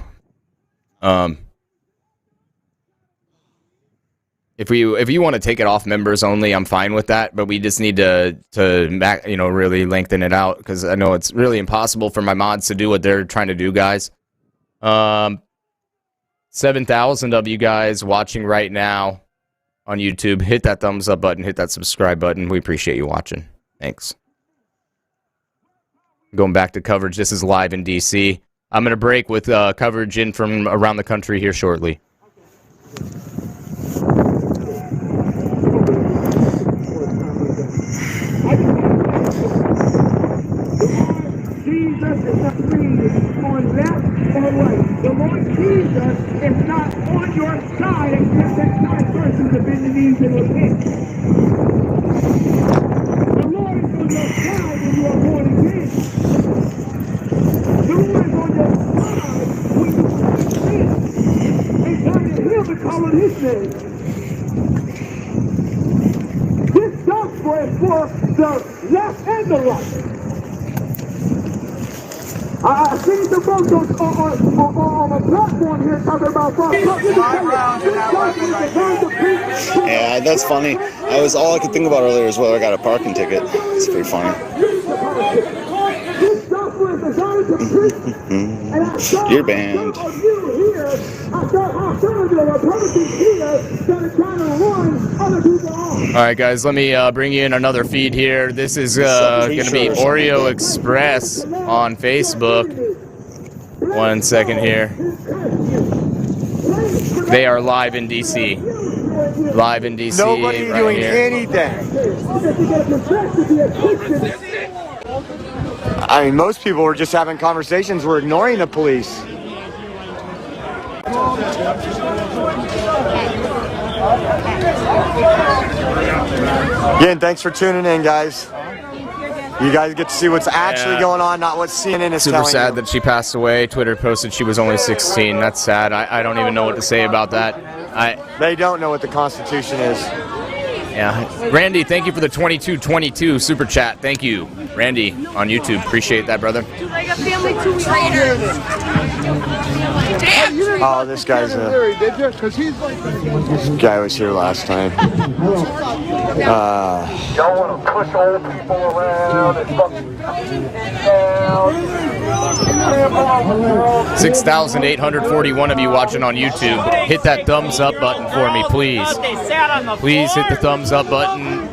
If you want to take it off members only, I'm fine with that. But we just need to really lengthen it out because I know it's really impossible for my mods to do what they're trying to do, guys. 7,000 of you guys watching right now on YouTube. Hit that thumbs up button. Hit that subscribe button. We appreciate you watching. Thanks. Going back to coverage. This is live in D.C. I'm going to break with coverage in from around the country here shortly. Jesus is not reading on left or right. The Lord Jesus is not on your side except that 9 persons have been the knees and repent. The Lord is on your side when you are born again. The Lord is on your side when you sin and turn to Him and call on His name. This gospel is for the left and the right. I see the folks on a platform here talking about Yeah, that's funny. All I could think about earlier is whether I got a parking ticket. It's pretty funny. You're banned. Alright guys, let me bring you in another feed here. This is going to be Oreo Express on Facebook. 1 second here. They are live in DC. Live in DC. Nobody right doing here. anything. I mean, most people were just having conversations. We're ignoring the police. Again, thanks for tuning in, guys. You guys get to see what's actually going on, not what CNN is Super telling sad you. that she passed away. Twitter posted she was only 16. That's sad. I don't even know what to say about that. They don't know what the Constitution is. Yeah. Randy, thank you for the 2222 super chat. Thank you, Randy, on YouTube. Appreciate that, brother. Like a family 2 weeks later. Oh, this guy's this guy was here last time. Y'all want to push old people around and fucking down. 6,841 of you watching on YouTube. Hit that thumbs up button for me, please. Please hit the thumbs up button.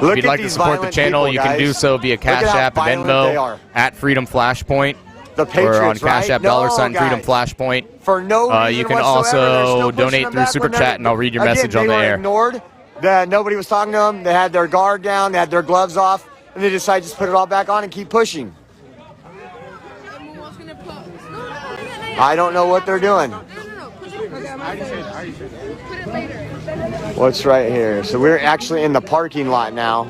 If you'd like to support the channel, you can do so via Cash App and Venmo at Freedom Flashpoint. The Patriots, or on Cash App, $, Freedom Flashpoint. For no reason you can whatsoever, also donate through Super Chat, and I'll read your message on the air. Ignored. That nobody was talking to them. They had their guard down. They had their gloves off, and they decided to just put it all back on and keep pushing. I don't know what they're doing. What's right here? So we're actually in the parking lot now.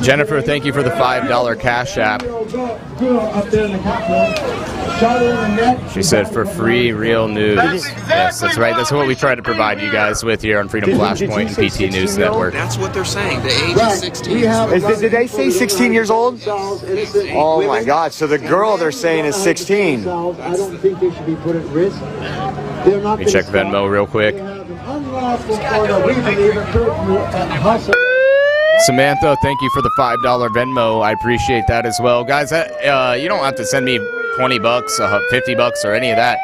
Jennifer, thank you for the $5 Cash App. She said for free, real news. Yes, that's right. That's what we try to provide you guys with here on Freedom Flashpoint and PT News Network. That's what they're saying. The age is 16. Did they say 16 years old? Oh my God! So the girl they're saying is 16. I don't think they should be put at risk. They're not. Let me check Venmo real quick. Samantha, thank you for the $5 Venmo. I appreciate that as well. Guys, you don't have to send me $20, $50, or any of that.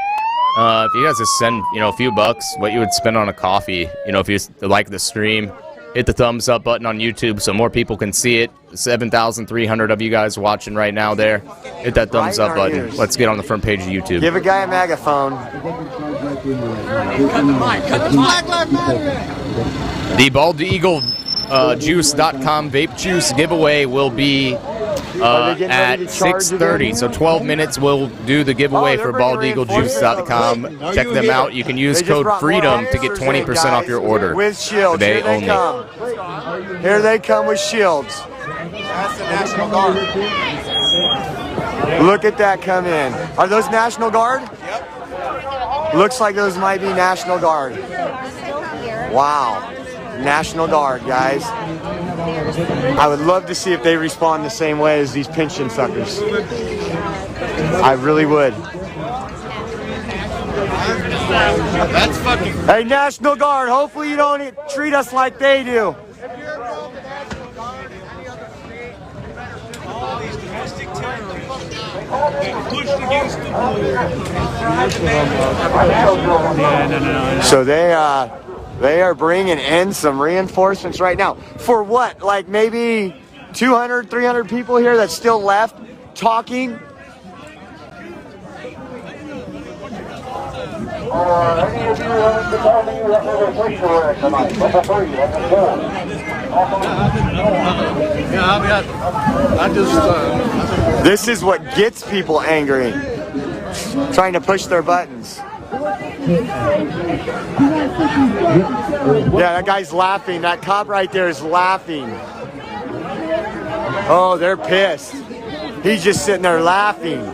If you guys just send, a few bucks, what you would spend on a coffee, if you like the stream, hit the thumbs up button on YouTube so more people can see it. 7,300 of you guys watching right now there. Hit that thumbs up button. Ears. Let's get on the front page of YouTube. Give a guy a megaphone. The Bald Eagle Juice.com vape juice giveaway will be at 6:30. So 12 minutes we'll do the giveaway for baldeaglejuice.com. Check them out. You can use code FREEDOM to get 20% off your order. With shields. Today Here they only. come. Here they come with shields. That's the National Guard. Look at that come in. Are those National Guard? Yep. Looks like those might be National Guard. Wow. National Guard, guys. I would love to see if they respond the same way as these pension suckers. I really would. That's fucking. Hey, National Guard, hopefully you don't treat us like they do. So they are bringing in some reinforcements right now. For what? Like maybe 200, 300 people here that's still left talking? This is what gets people angry. Trying to push their buttons. Yeah, that guy's laughing. That cop right there is laughing. Oh, they're pissed. He's just sitting there laughing.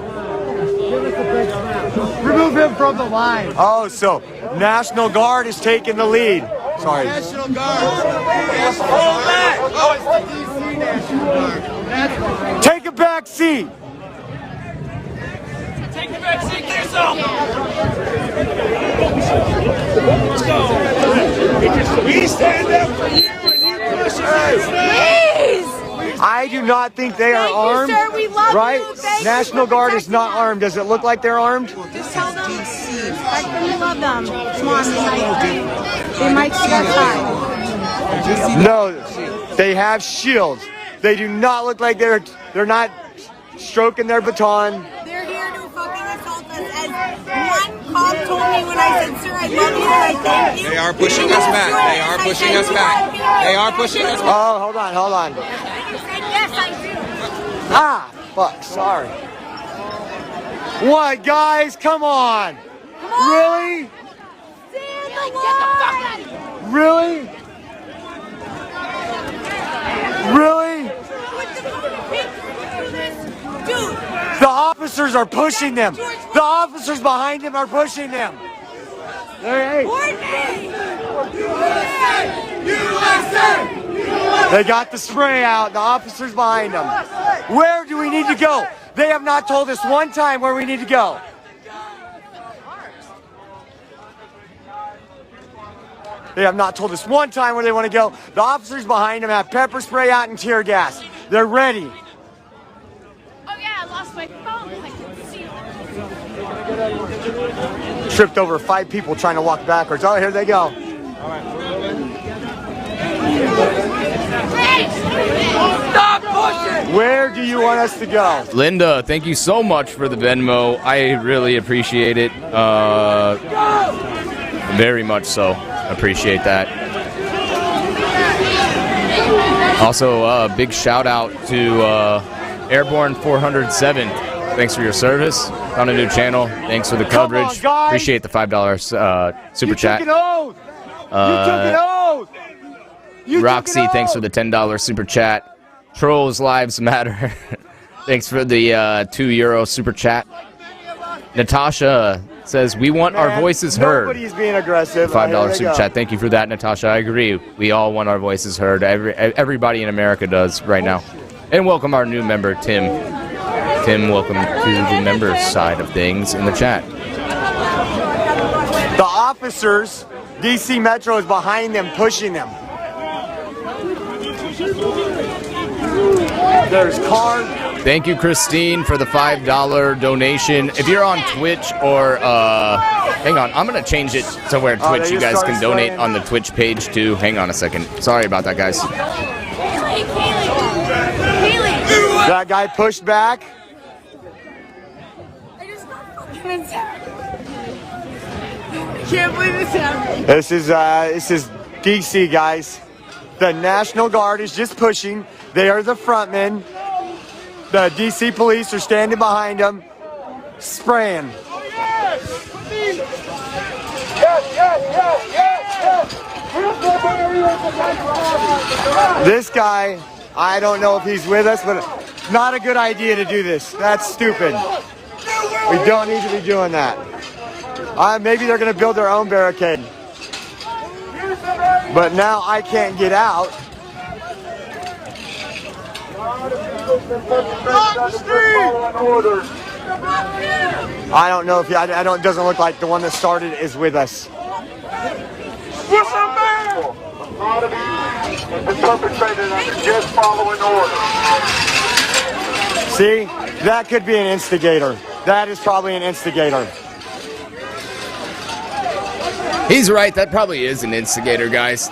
Remove him from the line. Oh, so National Guard is taking the lead. Sorry. National Guard. Hold back. Oh, it's the DC National Guard. Take a back seat. Take the back seat, get yourself. Let's go. We stand up for you and you push us. Please. I do not think they are armed. sir. We love right? you. Thank National you for Guard is not armed. Does it look like they're armed? Just tell them. Respect them. We love them. Come on, they might see our side. No, they have shields. They do not look like they're not stroking their baton. They're here to fucking assault us. As one cop told me when I said, sir, I love you and I thank you. They are pushing us back. They are pushing us back. They are pushing us back. Oh, hold on. Yes, I do. Ah, fuck, sorry. What, guys? Come on. Really? Really? Really? The officers are pushing them. The officers behind him are pushing them. Hey. They got the spray out. The officers behind them. Where do we need to go? They have not told us one time where we need to go. They have not told us one time where they want to go. The officers behind them have pepper spray out and tear gas. They're ready. Oh yeah, I lost my phone. I can see. Tripped over 5 people trying to walk backwards. Oh, here they go. Stop pushing! Where do you want us to go? Linda, thank you so much for the Venmo. I really appreciate it. Very much so. Appreciate that. Also, big shout out to Airborne 407. Thanks for your service. On a new channel. Thanks for the coverage. guys. Appreciate the $5 super chat. You took an oath. You took an oath. You Roxy, took an thanks for the $10 super chat. Trolls Lives Matter. Thanks for the €2 super chat. Natasha says, we want our voices heard. Nobody's being aggressive. $5 super chat. Thank you for that, Natasha. I agree. We all want our voices heard. Everybody in America does right now. And welcome our new member, Tim. Tim, welcome to the members side of things in the chat. The officers, DC Metro is behind them, pushing them. There's cars. Thank you, Christine, for the $5 donation. If you're on Twitch or, hang on, I'm going to change it to where Twitch, you guys can donate on the Twitch page too. Hang on a second. Sorry about that, guys. That guy pushed back. I just got fucking attacked. I can't believe this happened. This is DC, guys. The National Guard is just pushing. They are the front men. The DC police are standing behind them, spraying. This guy, I don't know if he's with us, but not a good idea to do this. That's stupid. We don't need to be doing that. Maybe they're going to build their own barricade. But now I can't get out. I don't know if I don't. It doesn't look like the one that started is with us. What's up, man? The perpetrator just following orders. See, that could be an instigator. That is probably an instigator. He's right. That probably is an instigator, guys.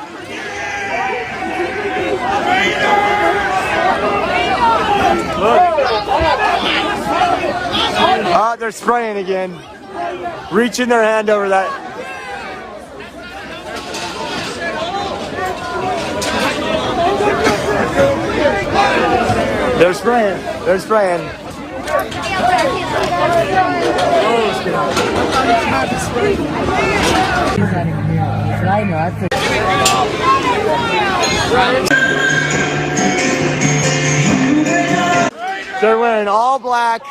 They're spraying again. Reaching their hand over that. They're spraying. They're spraying. They're wearing all black.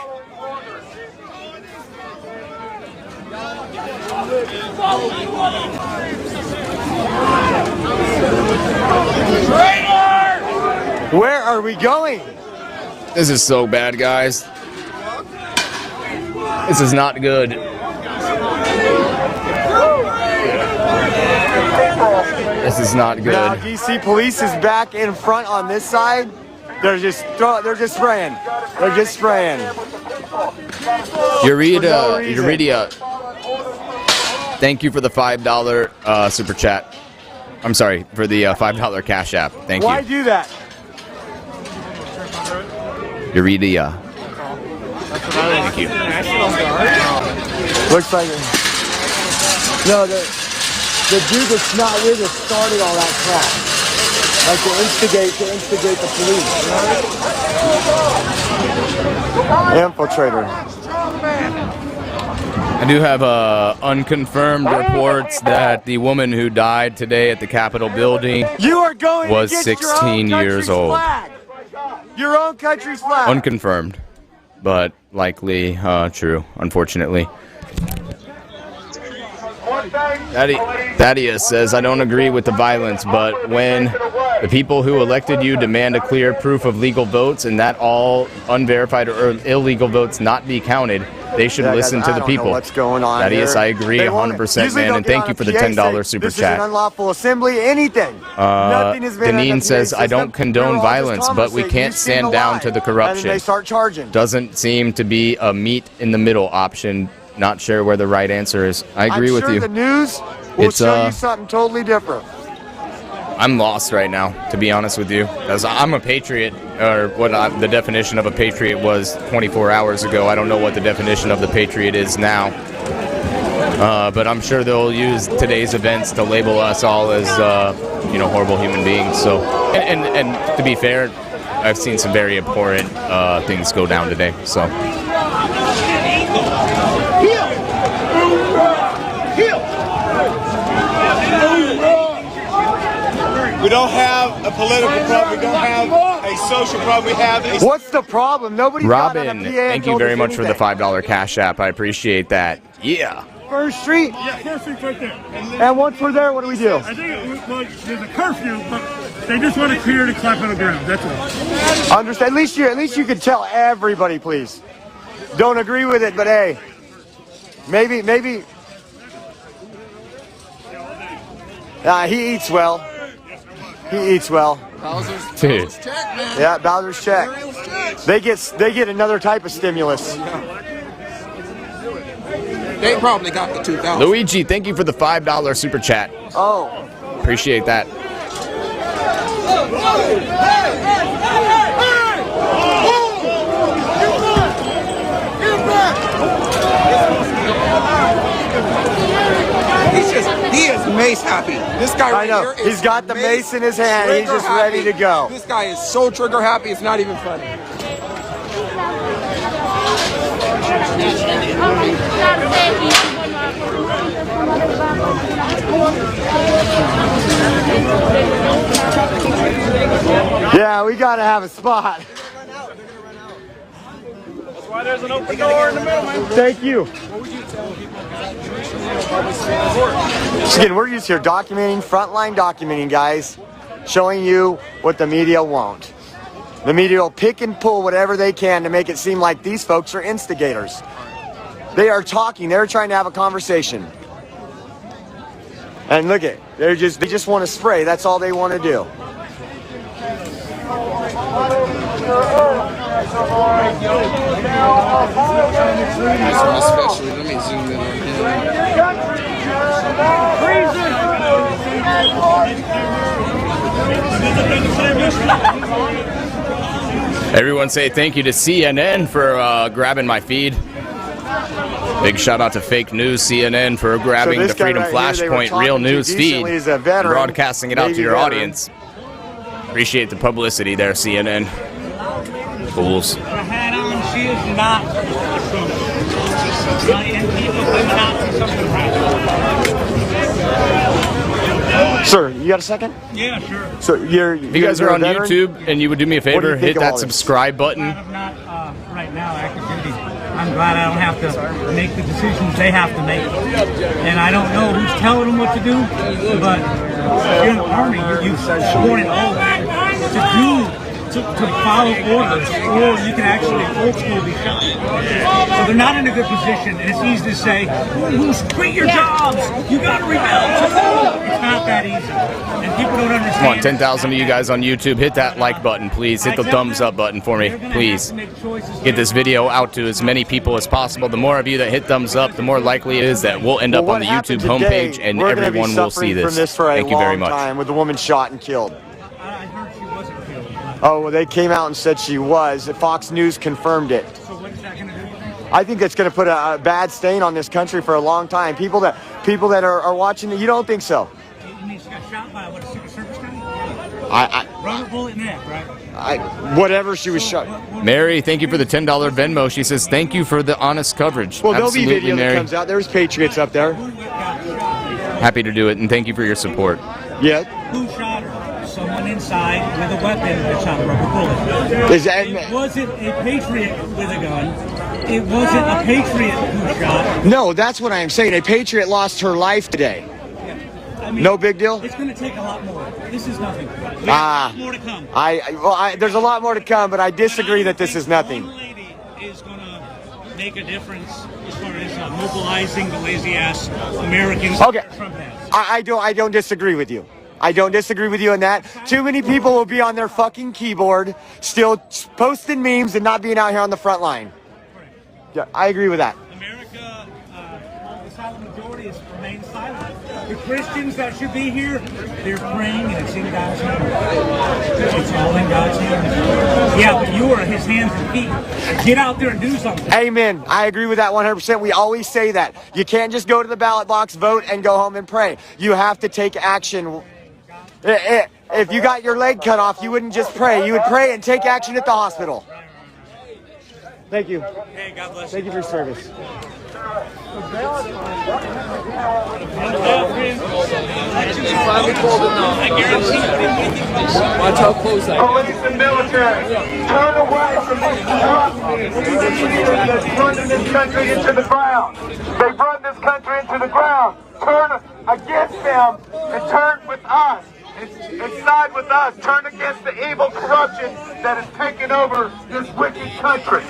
Where are we going? This is so bad, guys. This is not good. This is not good. Now DC police is back in front on this side. They're just spraying. They're just spraying. Uridia, thank you for the $5 super chat. I'm sorry, for the $5 Cash App. Thank you. Why do that? Uridia. Thank you. Looks like no, the dude that's not with us started all that crap. Like to instigate the police. Infiltrator. I do have unconfirmed reports that the woman who died today at the Capitol building was 16 years old. Flag. Your own country's flag. Unconfirmed, but likely true, unfortunately. Thaddeus says, I don't agree with the violence, but when the people who elected you demand a clear proof of legal votes and that all unverified or illegal votes not be counted, they should listen to the people. What's going on Thaddeus, here. I agree 100%, man, and thank you for the $10 super this chat. This is an unlawful assembly, anything. Nothing has been Deneen says, I don't condone violence, but we can't stand down to the corruption. And then they start charging. Doesn't seem to be a meet in the middle option. Not sure where the right answer is. I agree with you. The news will show you something totally different. I'm lost right now, to be honest with you, because I'm a patriot, or the definition of a patriot was 24 hours ago. I don't know what the definition of the patriot is now, but I'm sure they'll use today's events to label us all as, horrible human beings. So, and to be fair, I've seen some very abhorrent things go down today. So. We don't have a political problem. We don't have a social problem. We have a... What's the problem? Nobody's got on a Robin, PA thank you told very us much for the anything. $5 Cash App. I appreciate that. Yeah. First Street. Yeah, First Street's right there. And once we're there, what do we do? I think there's a curfew, but they just want to clear the Capitol ground. That's all. Understand? At least you could tell everybody, please. Don't agree with it, but hey, maybe. He eats well. He eats well. Dude. Yeah, Bowser's check. They get another type of stimulus. They probably got the 2,000. Luigi, thank you for the $5 super chat. Oh. Appreciate that. He is mace happy. This guy right I know. here is He's got the mace in his hand. He's just trigger ready to go. This guy is so trigger happy, it's not even funny. Yeah, we gotta have a spot. That's why there's an open door in the middle, man. Thank you. Again, we're just here documenting, frontline documenting, guys, showing you what the media won't. The media will pick and pull whatever they can to make it seem like these folks are instigators. They are talking. They're trying to have a conversation. And look at, they just want to spray. That's all they want to do. Especially, let me zoom in on him. Everyone say thank you to CNN for grabbing my feed. Big shout out to fake news CNN for grabbing So the Freedom right here, Flashpoint real news feed is a veteran, and broadcasting it out to Navy your veteran. audience. Appreciate the publicity there, CNN. Fools. The hat on, she is not. And people would not do something right. Sir, you got a second? Yeah, sure. So If you guys are on YouTube and you would do me a What do you favor, think hit of all that this? subscribe button. I'm not right now active duty. I'm glad I don't have to make the decisions they have to make. And I don't know who's telling them what to do, but you're in the Army, you've sworn an oath to follow orders, or you can actually old school be shot. So they're not in a good position, and it's easy to say, quit your jobs, you got to rebel. It's not that easy, and people don't understand. Come on, 10,000 of you guys on YouTube, hit that like button, please. Hit the thumbs up button for me, please. Get this video out to as many people as possible. The more of you that hit thumbs up, the more likely it is that we'll end up on the YouTube homepage and we're gonna be everyone will see suffering this. from this for a Thank you very long much. time with the woman shot and killed. Oh, well, they came out and said she was. Fox News confirmed it. So what is that going to do? I think it's going to put a bad stain on this country for a long time. People that are watching it, you don't think so? You mean she got shot by what, a Secret Service guy? Rubber bullet neck, right? Whatever she was shot. Mary, thank you for the $10 Venmo. She says, thank you for the honest coverage. Well, there'll Absolutely, be video Mary. that comes out. There's patriots up there. Happy to do it, and thank you for your support. Yeah. Who shot her? Someone inside with a weapon that shot a rubber bullet. It wasn't a patriot with a gun. It wasn't a patriot who shot. No, that's what I am saying. A patriot lost her life today. I mean, No big deal? It's going to take a lot more. This is nothing. We have a lot more to come. There's a lot more to come, but I disagree that this is nothing. One lady is going to make a difference as far as mobilizing the lazy-ass Americans Okay. Trump has. I don't disagree with you. I don't disagree with you in that. Too many people will be on their fucking keyboard, still posting memes and not being out here on the front line. Yeah, I agree with that. America, the silent majority has remained silent. The Christians that should be here, they're praying and it's in God's hands. It's all in God's hands. Yeah, but you are his hands and feet. Get out there and do something. Amen. I agree with that 100%. We always say that. You can't just go to the ballot box, vote, and go home and pray. You have to take action. If you got your leg cut off, you wouldn't just pray. You would pray and take action at the hospital. Thank you. Hey, God bless you. Thank you for your service. Watch how close I am. Police and military, turn away from these corrupt that's running this country into the ground. They've run this country into the ground. Turn against them and turn with us. And side with us. Turn against the evil corruption that has taken over this wicked country.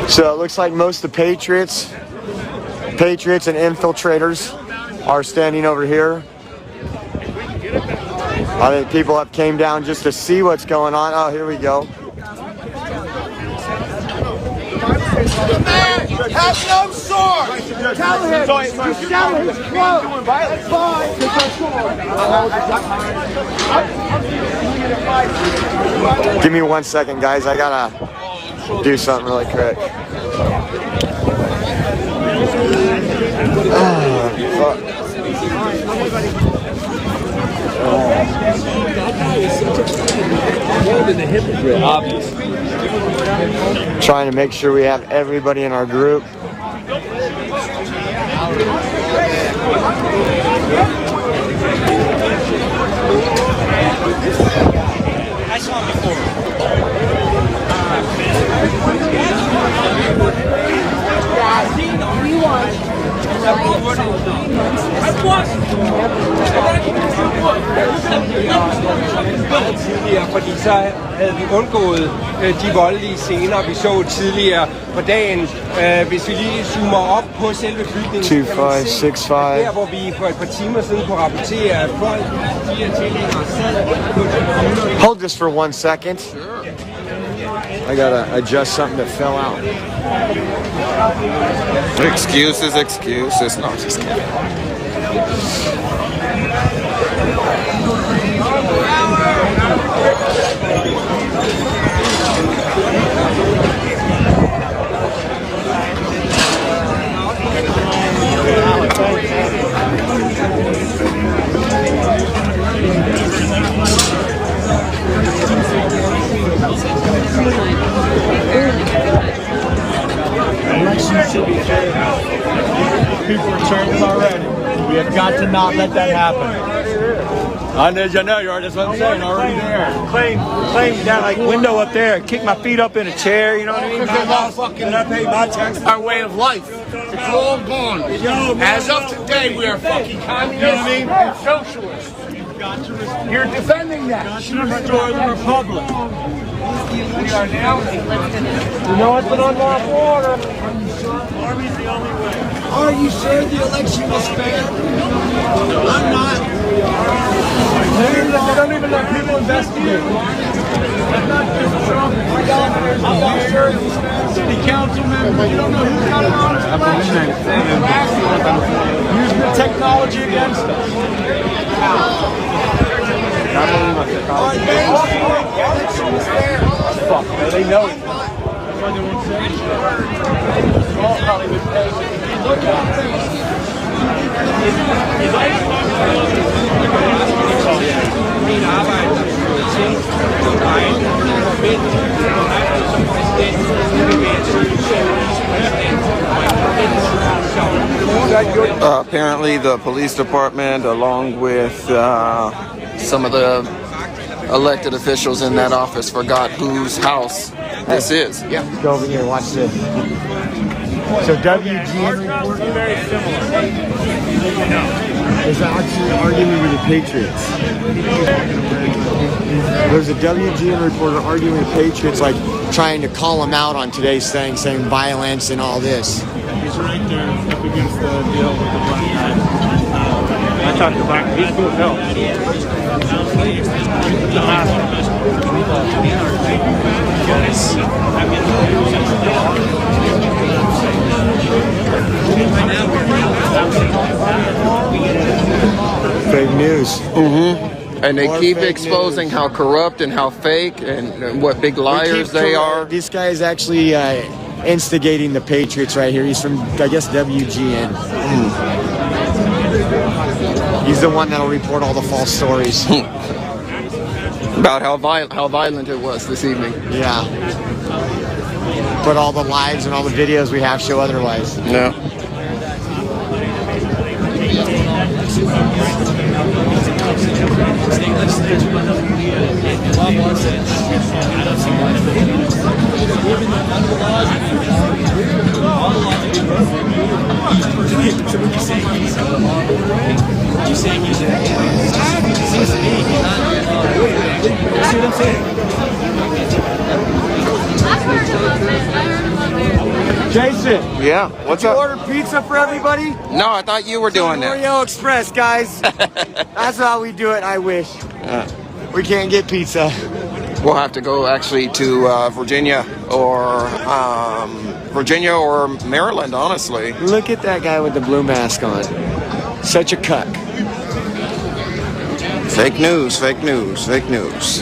So it looks like most of the patriots and infiltrators are standing over here. I think people have came down just to see what's going on. Oh, here we go. The man has no sword. Tell him to sell his clothes. Give me 1 second, guys. I gotta do something really quick. Trying to make sure we have everybody in our group. I saw him before. Fordi så havde vi undgået de voldelige scener, vi så tidligere på dagen. Hvis vi lige zoomer op på selve bygningen, 2565. der hvor vi for et par timer siden kunne rapportere, at folk de er tilhængere sad. Hold this for 1 second. I gotta adjust something that fell out. Excuses. No, just kidding. Elections should be fair. People are turning already. We have got to not let that happen. I know, that's what I'm saying, already there. Claim that like window up there, kick my feet up in a chair, you know what I mean? And I pay my taxes. Our way of life. It's all gone. As of today, we are fucking communists and socialists. You're defending that. You should restore the republic. We are now. You know what's been on lawful order? Army's the only way. Are you sure the election was fair? I'm not. They don't even let people investigate. I'm not sure city council member, you don't know who's got an honest election. Using the technology against us. Fuck, man, they know it. All probably been paid. Look out there. Apparently the police department, along with some of the elected officials in that office, forgot whose house this is. Yeah. Let's go over here and watch this. So WGN report is actually arguing with the Patriots. There's a WGN reporter arguing with the Patriots, like trying to call them out on today's thing, saying violence and all this. He's right there up against the deal with the black guy. I talked to black people. No. Guys. news. Mm-hmm. And they More keep fake exposing news. how corrupt and how fake and what big liars they are. This guy is actually instigating the Patriots right here. He's from, I guess, WGN. He's the one that'll report all the false stories. About how violent it was this evening. Yeah. But all the lives and all the videos we have show otherwise. Yeah. Jason. Yeah. What's Did you up? order pizza for everybody? No, I thought you were doing that. Oreo Express, guys. That's how we do it. I wish. We can't get pizza. We'll have to go actually to Virginia or Maryland, honestly. Look at that guy with the blue mask on. Such a cuck. Fake news, fake news, fake news.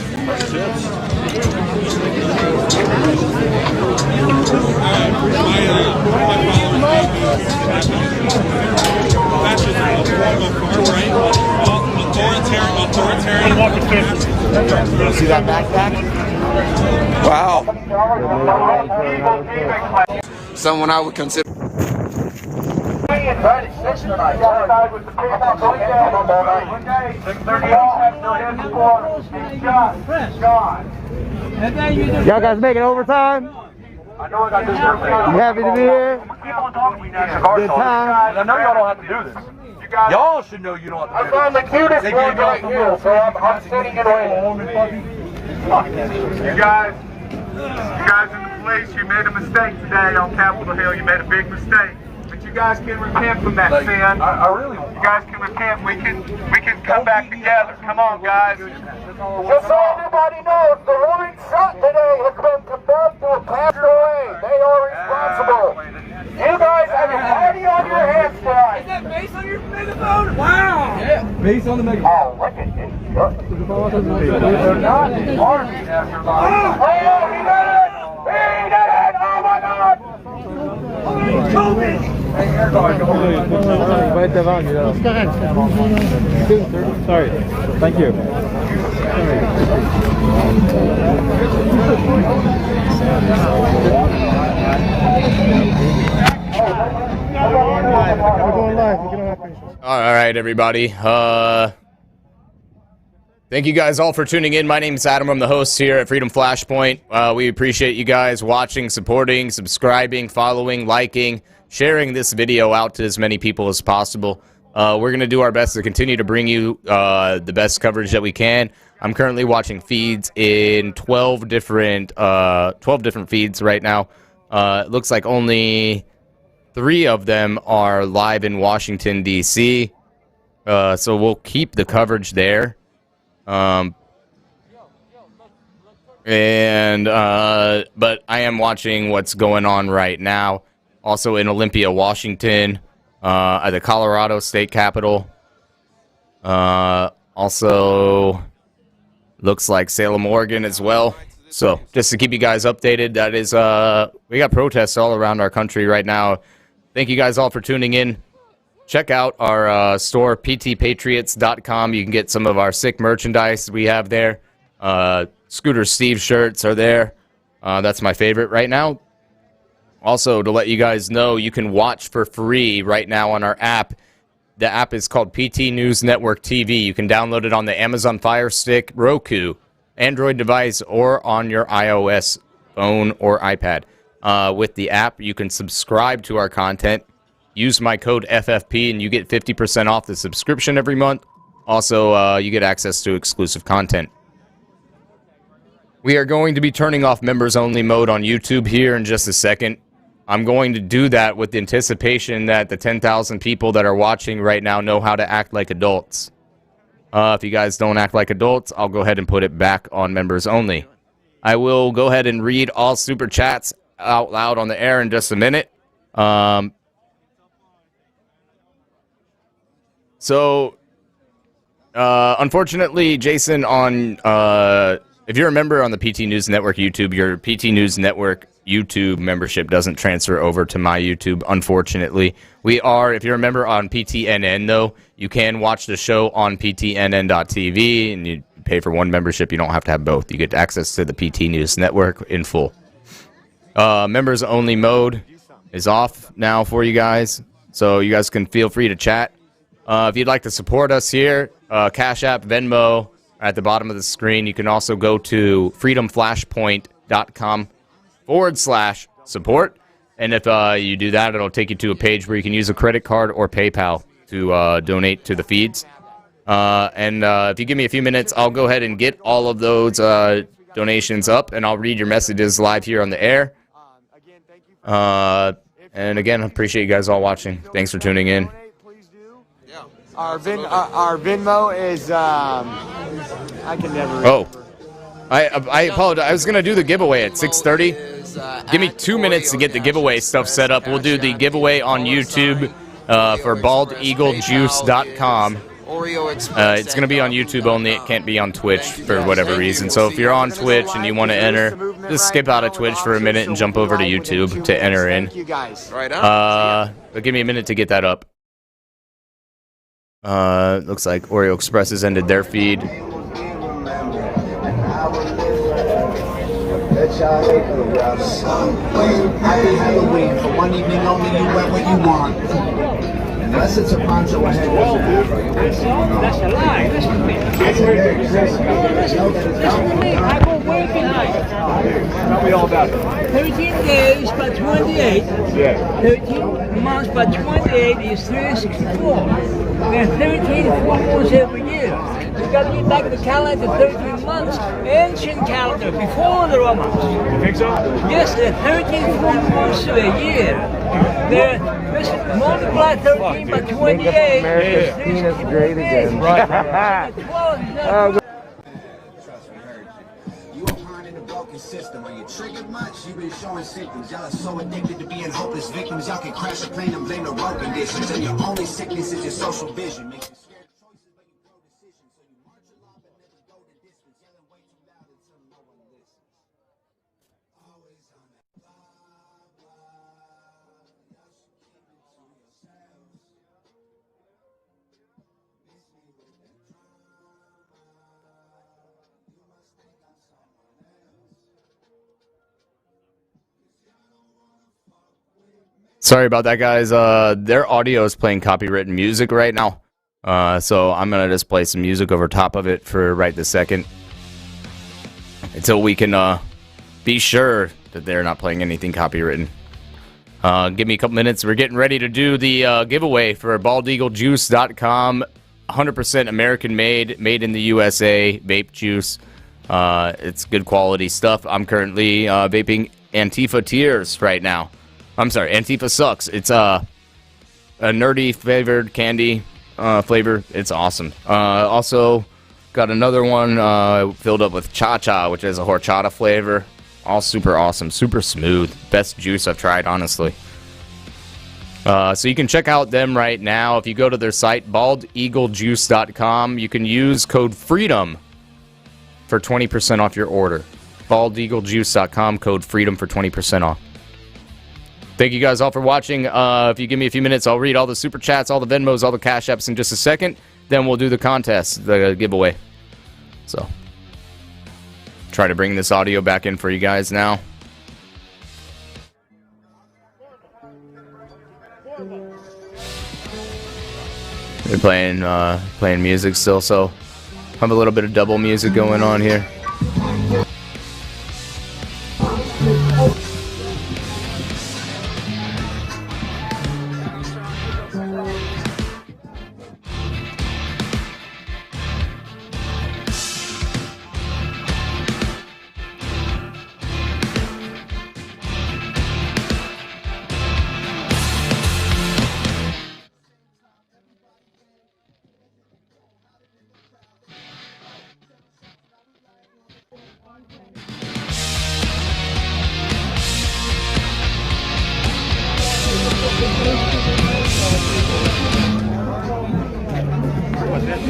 See that backpack? Wow. Someone I would consider. Y'all guys making overtime? I know I got this. You happy to be here? Keep on talking to me, National Good time. I know y'all don't have to do this. Y'all should know you don't have to do this. I found the cutest one right here, so I'm sitting in waiting. You guys in the police, you made a mistake today on Capitol Hill. You made a big mistake. But you guys can repent from that sin. I really. You guys can repent. We can come back together. Come on, guys. Just so everybody knows, the woman shot today has been confirmed to have passed away. They are responsible. You guys have a party on your hands tonight. Is that bass on your megaphone? Wow. Yeah. Bass on the megaphone. Oh, look at this. They're not army after life. Oh, he did it! He did it! Oh my God! He told me! Sorry. Thank you. All right, everybody. Thank you guys all for tuning in. My name is Adam. I'm the host here at Freedom Flashpoint. We appreciate you guys watching, supporting, subscribing, following, liking, sharing this video out to as many people as possible. We're going to do our best to continue to bring you the best coverage that we can. I'm currently watching feeds in 12 different feeds right now. It looks like only 3 of them are live in Washington, D.C., so we'll keep the coverage there. But I am watching what's going on right now. Also in Olympia, Washington, at the Colorado State Capitol. Also looks like Salem, Oregon as well. So just to keep you guys updated, that is, we got protests all around our country right now. Thank you guys all for tuning in. Check out our store, ptpatriots.com. You can get some of our sick merchandise we have there. Scooter Steve shirts are there. That's my favorite right now. Also, to let you guys know, you can watch for free right now on our app. The app is called PT News Network TV. You can download it on the Amazon Fire Stick, Roku, Android device, or on your iOS phone or iPad. With the app, you can subscribe to our content. Use my code FFP and you get 50% off the subscription every month. Also, you get access to exclusive content. We are going to be turning off members-only mode on YouTube here in just a second. I'm going to do that with the anticipation that the 10,000 people that are watching right now know how to act like adults. If you guys don't act like adults, I'll go ahead and put it back on members only. I will go ahead and read all super chats out loud on the air in just a minute. So, Unfortunately, Jason, on if you're a member on the PT News Network YouTube, your PT News Network YouTube membership doesn't transfer over to my YouTube, unfortunately. We are, if you're a member on PTNN, though, you can watch the show on ptnn.tv, and you pay for one membership. You don't have to have both. You get access to the PT News Network in full. Members only mode is off now for you guys, so you guys can feel free to chat. If you'd like to support us here, Cash App, Venmo are at the bottom of the screen. You can also go to freedomflashpoint.com/support. And if you do that, it'll take you to a page where you can use a credit card or PayPal to donate to the feeds. And if you give me a few minutes, I'll go ahead and get all of those donations up, and I'll read your messages live here on the air. And again, I appreciate you guys all watching. Thanks for tuning in. Our Venmo is I can never remember. Oh, I apologize. I was gonna do the giveaway at 6:30. Give me 2 minutes to get the giveaway stuff set up. We'll do the giveaway on YouTube for baldeaglejuice.com. It's going to be on YouTube only. It can't be on Twitch for whatever reason. So if you're on Twitch and you want to enter, just skip out of Twitch for a minute and jump over to YouTube to enter in. But give me a minute to get that up. Looks like Oreo Express has ended their feed. Happy Halloween. For one evening only, you wear what you want. Unless it's a poncho ahead. That's a lie. Listen to me. I go way tonight. Tell me all about it. 13 days by 28. Yeah. 13 months by 28 is 364. There are 13 full moons every year. You got to get back to the calendar 13 months. Ancient calendar, before the Romans. You think so? Yes, there are 13 full moons a year. Listen, multiply 13 by 28. America's penis great again. Right. System. Are you triggered much? You've been showing symptoms. Y'all are so addicted to being hopeless victims. Y'all can crash a plane and blame the road conditions. And your only sickness is your social vision. Makes you scared of choices, but you grow decisions. So you march along but never go the distance. Yelling way too loud until no one listens. Always on that blah, blah. Y'all should keep it to yourselves. Miss me with that drama. You must think I'm someone else. Sorry about that, guys. Their audio is playing copywritten music right now. So I'm going to just play some music over top of it for right this second. Until we can be sure that they're not playing anything copywritten. Give me a couple minutes. We're getting ready to do the giveaway for baldeaglejuice.com. 100% American made in the USA vape juice. It's good quality stuff. I'm currently vaping Antifa Tears right now. I'm sorry, Antifa Sucks. It's a nerdy flavored candy flavor. It's awesome. Also got another one filled up with cha-cha, which is a horchata flavor. All super awesome, super smooth. Best juice I've tried, honestly. So you can check out them right now. If you go to their site, baldeaglejuice.com, you can use code FREEDOM for 20% off your order. baldeaglejuice.com, code FREEDOM for 20% off. Thank you guys all for watching. If you give me a few minutes, I'll read all the super chats, all the Venmos, all the Cash Apps in just a second. Then we'll do the contest, the giveaway. So, try to bring this audio back in for you guys now. They're playing music still, so have a little bit of double music going on here. Actually,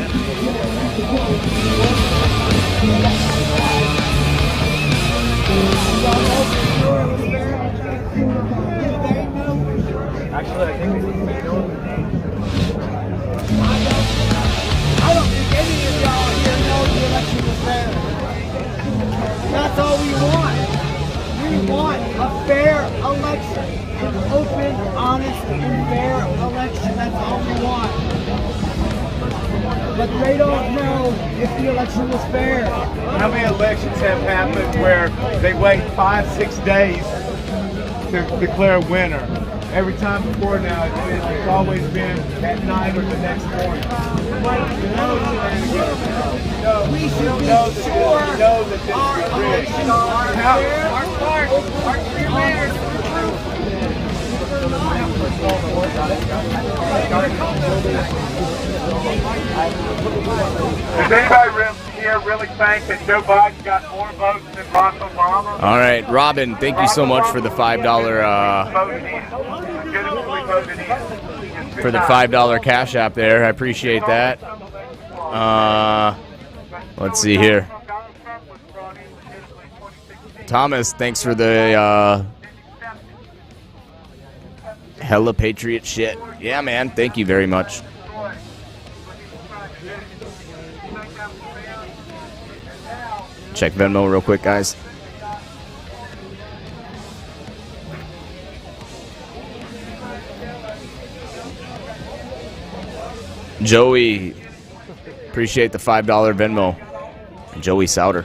I think they know. I don't think any of y'all here know the election was fair. That's all we want. We want a fair election. An open, honest, and fair election. That's all we want. But they don't know if the election was fair. How many elections have happened where they wait 5-6 days to declare a winner? Every time before now, it's always been at night or the next morning. We should be sure our elections are fair. Our three mayors Does anybody here really think that Joe Biden got more votes than Barack Obama? All right, Robin, thank you so much for the $5 Cash App there. I appreciate that. Let's see here. Thomas, thanks for the hella Patriot shit. Yeah, man, thank you very much. Check Venmo real quick, guys. Joey, appreciate the $5 Venmo. Joey Souter,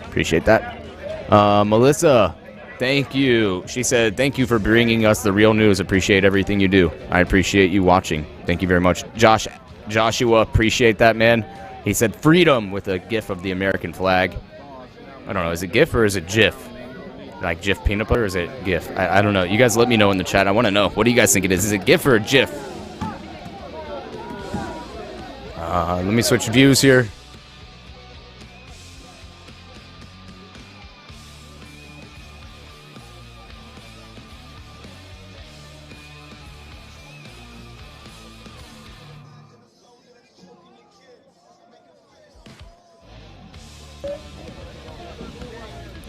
appreciate that. Melissa, thank you. She said, thank you for bringing us the real news. Appreciate everything you do. I appreciate you watching. Thank you very much. Joshua, appreciate that, man. He said freedom with a gif of the American flag. I don't know, is it GIF or is it GIF? Like GIF peanut butter or is it GIF? I don't know. You guys let me know in the chat. I want to know. What do you guys think it is? Is it GIF or a GIF? Let me switch views here.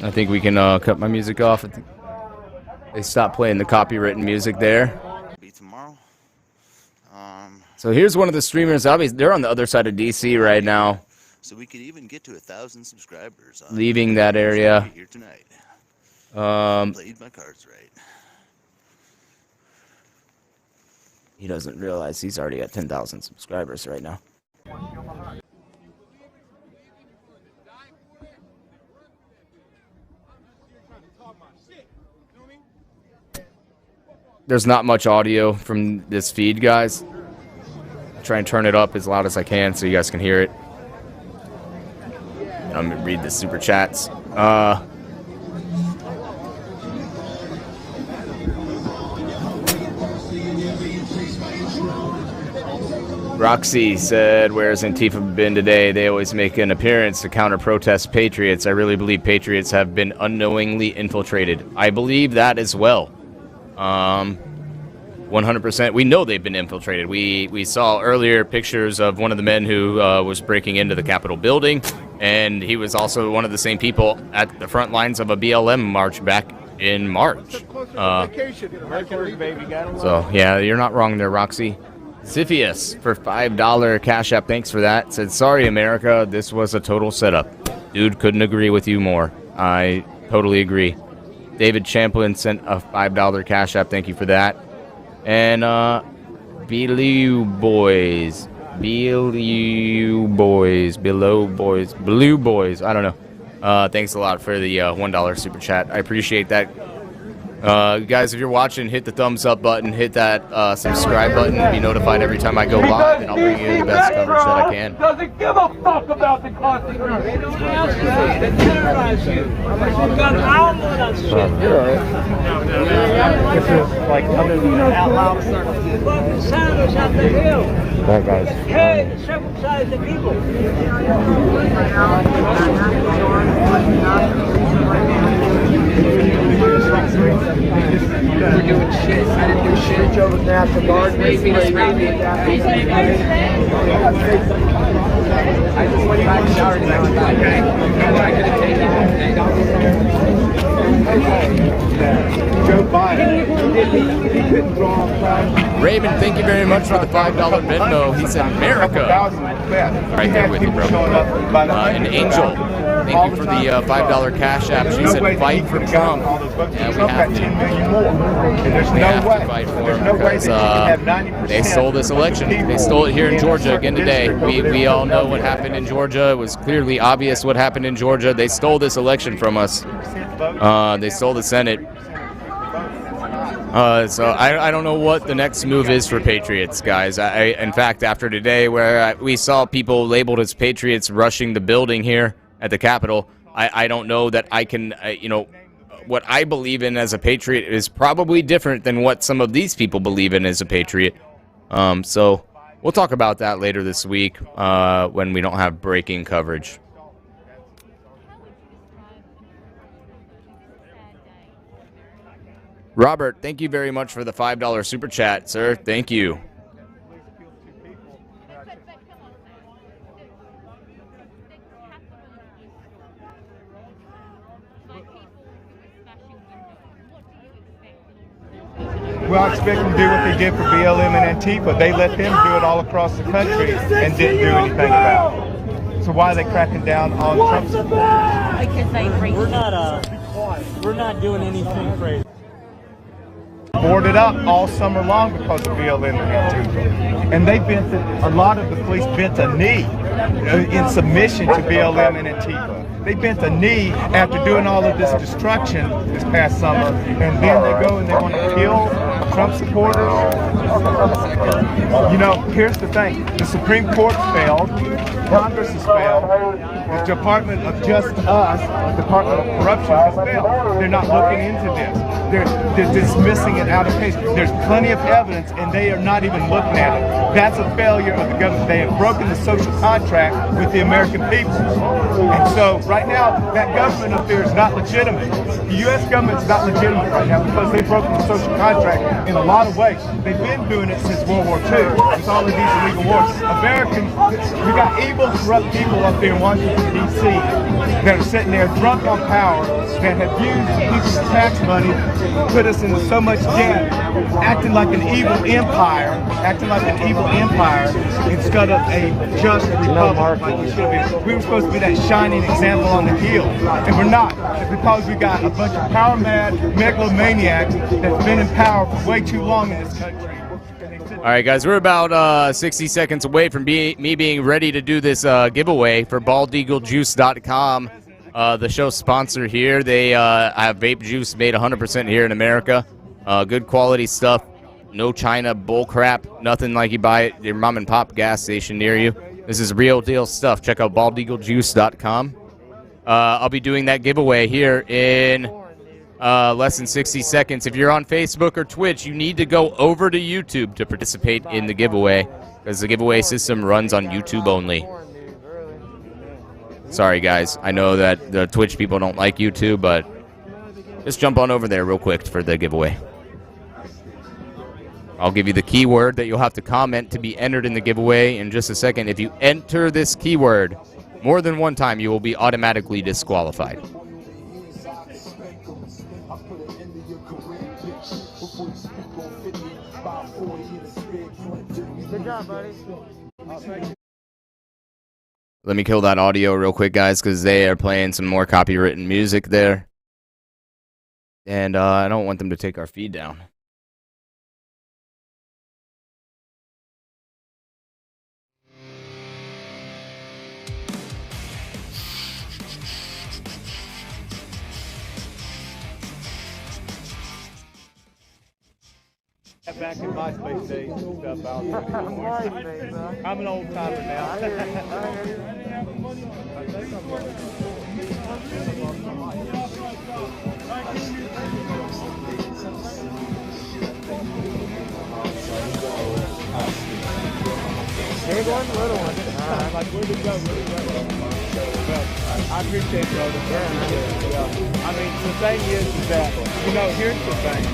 I think we can cut my music off. I think they stopped playing the copywritten music there. Be tomorrow. So here's one of the streamers. Obviously, they're on the other side of DC right now. So we could even get to 1,000 subscribers. Leaving that area. Here tonight. Played my cards right. He doesn't realize he's already at 10,000 subscribers right now. There's not much audio from this feed, guys. I'll try and turn it up as loud as I can so you guys can hear it. And I'm going to read the super chats. Roxy said, where's Antifa been today? They always make an appearance to counter-protest patriots. I really believe patriots have been unknowingly infiltrated. I believe that as well. 100%. We know they've been infiltrated. We saw earlier pictures of one of the men who was breaking into the Capitol building, and he was also one of the same people at the front lines of a BLM march back in March. So, yeah, you're not wrong there, Roxy. Ziphius for $5 Cash App. Thanks for that. Said, sorry, America. This was a total setup. Dude, couldn't agree with you more. I totally agree. David Champlin sent a $5 Cash App. Thank you for that. And Blue Boys. Blue Boys. I don't know. Thanks a lot for the $1 super chat. I appreciate that. Guys, if you're watching, hit the thumbs up button, hit that subscribe button to be notified every time I go live, and I'll bring you the best coverage that I can. Doesn't give a fuck about the Constitution. They don't ask you. They terrorize you. You've got all of that shit. This is like other than out loud. Fucking Sanders have the hill. That guy's. Hey, circumcise the people. We're doing shit. I didn't do shit. Over the National Guard. Joe Biden, he couldn't draw a crowd. Raymond, thank you very much for the $5 Venmo. He said America. Right there with you, bro. And Angel, thank you for the $5 Cash App. She said fight for Trump. Yeah, we have to. We have to fight for him because they stole this election. They stole it here in Georgia again today. We all know what happened in Georgia. It was clearly obvious what happened in Georgia. They stole this election from us. They stole the Senate. So I don't know what the next move is for Patriots, guys. In fact, after today, where we saw people labeled as Patriots rushing the building here at the Capitol, I don't know that I can, what I believe in as a Patriot is probably different than what some of these people believe in as a Patriot. So we'll talk about that later this week when we don't have breaking coverage. Robert, thank you very much for the $5 super chat, sir. Thank you. Well, I expect them to do what they did for BLM and Antifa. They let them do it all across the country and didn't do anything about it. So why are they cracking down on Trump supporters? Because they we're not doing anything crazy. Boarded up all summer long because of BLM and Antifa. And they bent a lot of the police bent a knee in submission to BLM and Antifa. They bent a knee after doing all of this destruction this past summer, and then they go and they want to kill Trump supporters. You know, here's the thing. The Supreme Court failed. Congress has failed. The Department of Just Us, the Department of Corruption has failed. They're not looking into this. They're dismissing it out of case. There's plenty of evidence, and they are not even looking at it. That's a failure of the government. They have broken the social contract with the American people. And so right now, that government up there is not legitimate. The U.S. government is not legitimate right now because they've broken the social contract in a lot of ways. They've been doing it since World War II with all of these illegal wars. We got evil, corrupt people up there in Washington, D.C. that are sitting there drunk on power, that have used people's tax money, put us into so much debt, acting like an evil empire, instead of a just republic like we should be. We were supposed to be that shining example on the hill, and we're not. It's because we got a bunch of power-mad megalomaniacs that's been in power for way too long in this country. All right, guys, we're about 60 seconds away from me being ready to do this giveaway for baldeaglejuice.com. The show's sponsor here. They have vape juice made 100% here in America. Good quality stuff. No China bull crap. Nothing like you buy it at your mom and pop gas station near you. This is real deal stuff. Check out baldeaglejuice.com. I'll be doing that giveaway here in less than 60 seconds. If you're on Facebook or Twitch, you need to go over to YouTube to participate in the giveaway because the giveaway system runs on YouTube only. Sorry, guys. I know that the Twitch people don't like YouTube, but just jump on over there real quick for the giveaway. I'll give you the keyword that you'll have to comment to be entered in the giveaway in just a second. If you enter this keyword more than one time, you will be automatically disqualified. Good job, buddy. Let me kill that audio real quick, guys, because they are playing some more copywritten music there. And I don't want them to take our feed down. Back in MySpace days and stuff out there. I'm an old timer now. Big one, little one. Like, where'd it go? Well, I appreciate it, brother. Yeah. I mean, the thing is that, here's the thing.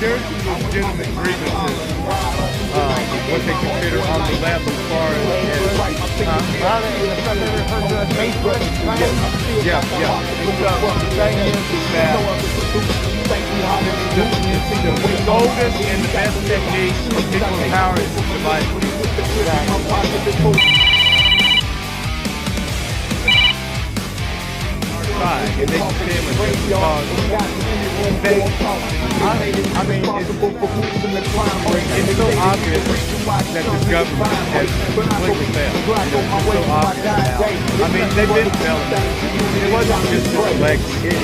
There's legitimate grievances, what they consider on the left as far as yeah. The oldest and the best technique of people in power is divided. And they can stand with it because it's so obvious that this government has completely failed. It's so obvious now. I mean, they've been failing. It wasn't just this election.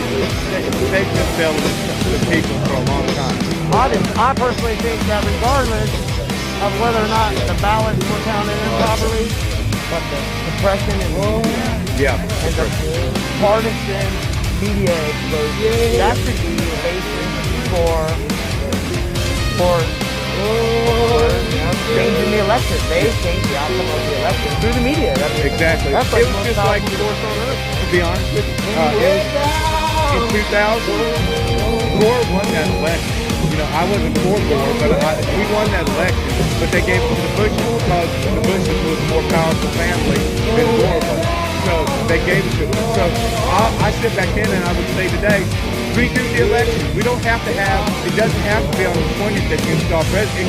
They've been failing the people for a long time. I personally think that regardless of whether or not the ballots were counted improperly, but the suppression and and the partisan media exposure, that should be the basis for changing the election. They changed the outcome of the election through the media. Exactly. It was just like Force on Earth, to be honest with you. In 2000, Gore won that election. You know, I wasn't for Gore, but we won that election. But they gave it to the Bushes because the Bushes was a more powerful family than Gore was. So they gave it to them. So I sit back in and I would say today, redo the election. We don't have to have, it doesn't have to be on the 20th that you install president.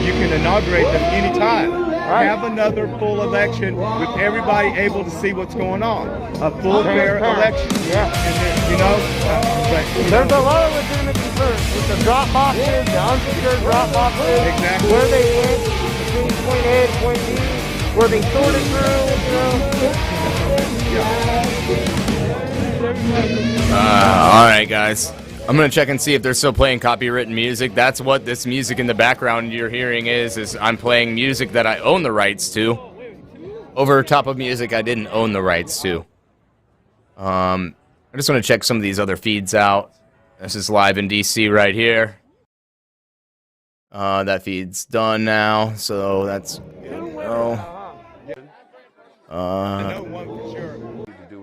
You can inaugurate them anytime. Have another full election with everybody able to see what's going on. A full, fair election. Yeah. And then, you know, there's a lot of legitimate concerns with the drop boxes, the unsecured drop boxes, exactly. Where they hit between point A and point B, where they sorted through, all right, guys. I'm gonna check and see if they're still playing copywritten music. That's what this music in the background you're hearing is I'm playing music that I own the rights to, over top of music I didn't own the rights to. I just want to check some of these other feeds out. This is live in DC right here. That feed's done now, so that's good to go.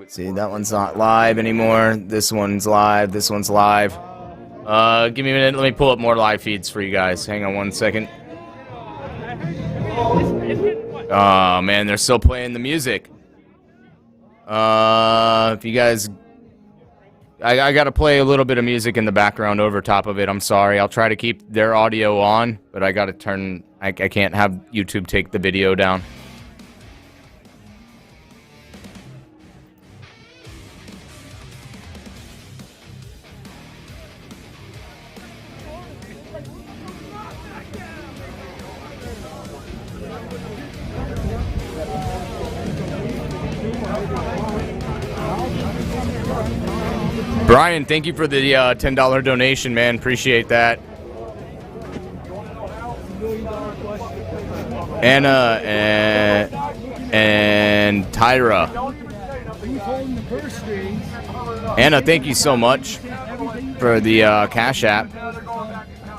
See, that one's not live anymore. This one's live. This one's live. Give me a minute. Let me pull up more live feeds for you guys. Hang on one second. Oh, man, they're still playing the music. If you guys... I got to play a little bit of music in the background over top of it. I'm sorry. I'll try to keep their audio on, but I got to turn... I can't have YouTube take the video down. Brian, thank you for the $10 donation, man. Appreciate that. Anna and Tyra. Anna, thank you so much for the Cash App.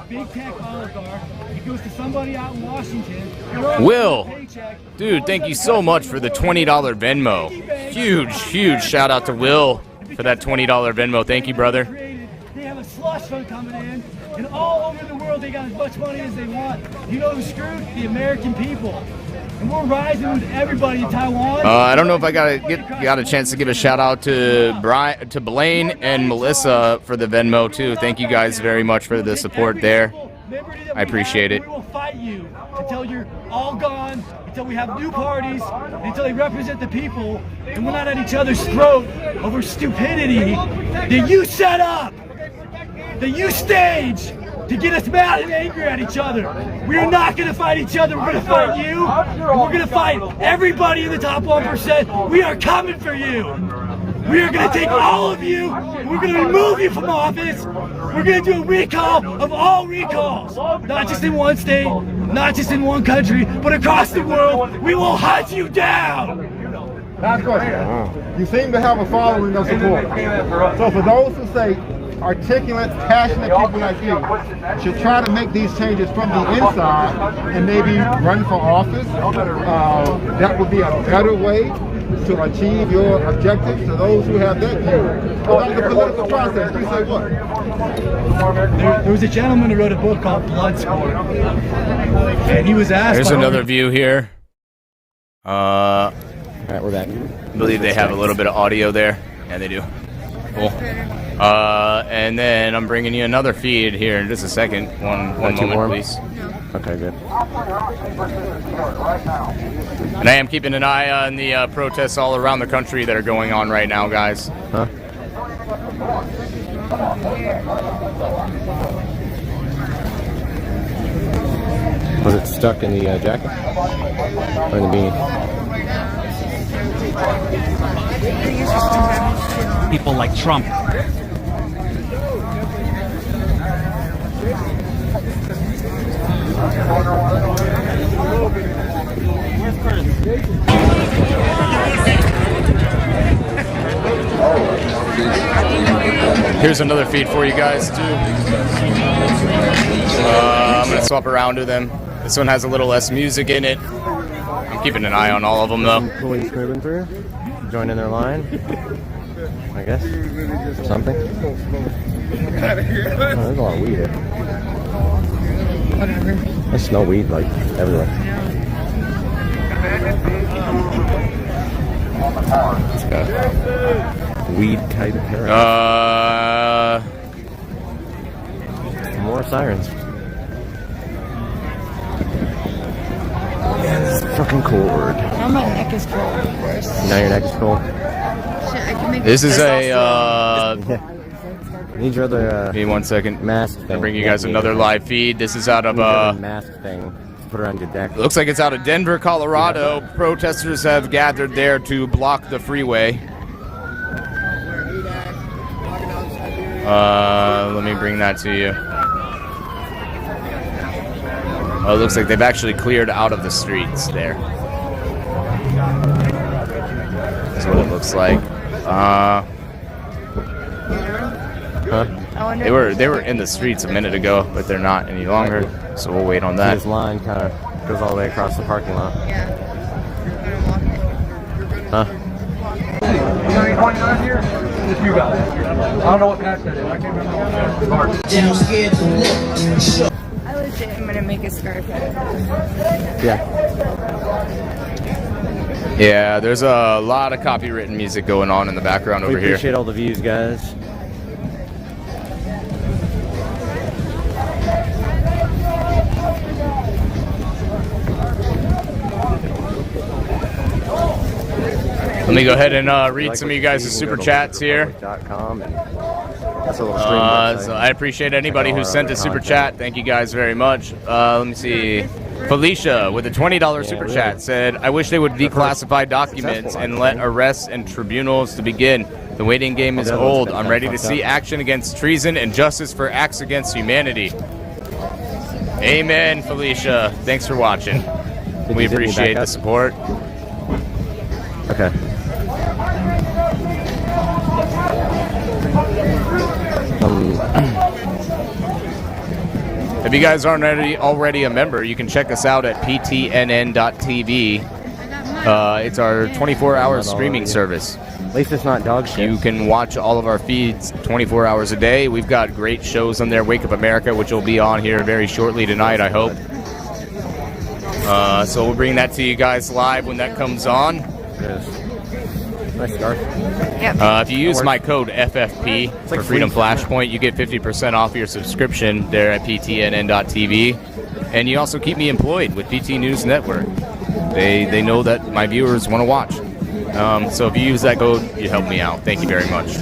Big tech oligarch. It goes to somebody out in Washington. Will, dude, thank you so much for the $20 Venmo. Huge shout out to Will for that $20 Venmo. Thank you, brother. They have a slush fund coming in, and all over the world they got as much money as they want. You know who's screwed? The American people. And we're rising with everybody in Taiwan. I don't know if I got a chance to give a shout out to Blaine and Melissa for the Venmo too. Thank you guys very much for the support there. I appreciate it. We will fight you until you're all gone, until we have new parties, until they represent the people, and we're not at each other's throat over stupidity that you set up, that you stage to get us mad and angry at each other. We are not going to fight each other. We're going to fight you, and we're going to fight everybody in the top 1%. We are coming for you. We are going to take all of you, and we're going to remove you from office. We're going to do a recall of all recalls, not just in one state, not just in one country, but across the world. We will hunt you down. Last question. You seem to have a following of support. So for those who say articulate, passionate people like you should try to make these changes from the inside and maybe run for office, that would be a better way to achieve your objectives. To those who have that view about the political process, we say what? There was a gentleman who wrote a book called Bloodsport, and he was asked. There's by another one- view here. All right, we're back. I believe they have a little bit of audio there. Yeah, they do. Cool. And then I'm bringing you another feed here in just a second. One Too moment, warm? please. Okay, good. And I am keeping an eye on the protests all around the country that are going on right now, guys. Huh? Was it stuck in the jacket? Or in the beanie? People like Trump. Here's another feed for you guys, too. I'm going to swap around to them. This one has a little less music in it. I'm keeping an eye on all of them, though. Police moving through, joining their line, I guess, or something. Oh, there's a lot of weed here. I smell weed like everywhere. It's got weed type hair. More sirens. It's fucking cold. Now my neck is cold. Worse. Now your neck is cold. Shit, I can make This is a, Need your other, give me 1 second. Mask thing. I'll bring you guys another live feed. This is out of, mask thing. Put it on your deck. looks like it's out of Denver, Colorado. Protesters have gathered there to block the freeway. Let me bring that to you. Oh, it looks like they've actually cleared out of the streets there. That's what it looks like. Huh? They were in the streets a minute ago, but they're not any longer. So we'll wait on that. This line kind of goes all the way across the parking lot. Yeah. Huh? Here? Just you guys. I don't know what patch that is. I can't remember. I legit am gonna make a scarf out of it. Yeah. Yeah, there's a lot of copywritten music going on in the background over We here. appreciate all the views, guys. Let me go ahead and read some of you guys' super chats here. That's a little So I appreciate anybody who sent a super chat. Thank you guys very much. Let me see. Felicia with a $20 super chat said, I wish they would declassify documents and let arrests and tribunals to begin. The waiting game is old. I'm ready to see action against treason and justice for acts against humanity. Amen, Felicia. Thanks for watching. We appreciate the support. Okay. If you guys aren't already a member, you can check us out at ptnn.tv. It's our 24-hour streaming service. At least it's not dog shit. You can watch all of our feeds 24 hours a day. We've got great shows on there. Wake Up America, which will be on here very shortly tonight, I hope. So we'll bring that to you guys live when that comes on. Nice scarf. If you use my code FFP for Freedom Flashpoint, you get 50% off your subscription there at ptnn.tv. And you also keep me employed with PT News Network. They know that my viewers want to watch. So if you use that code, you help me out. Thank you very much.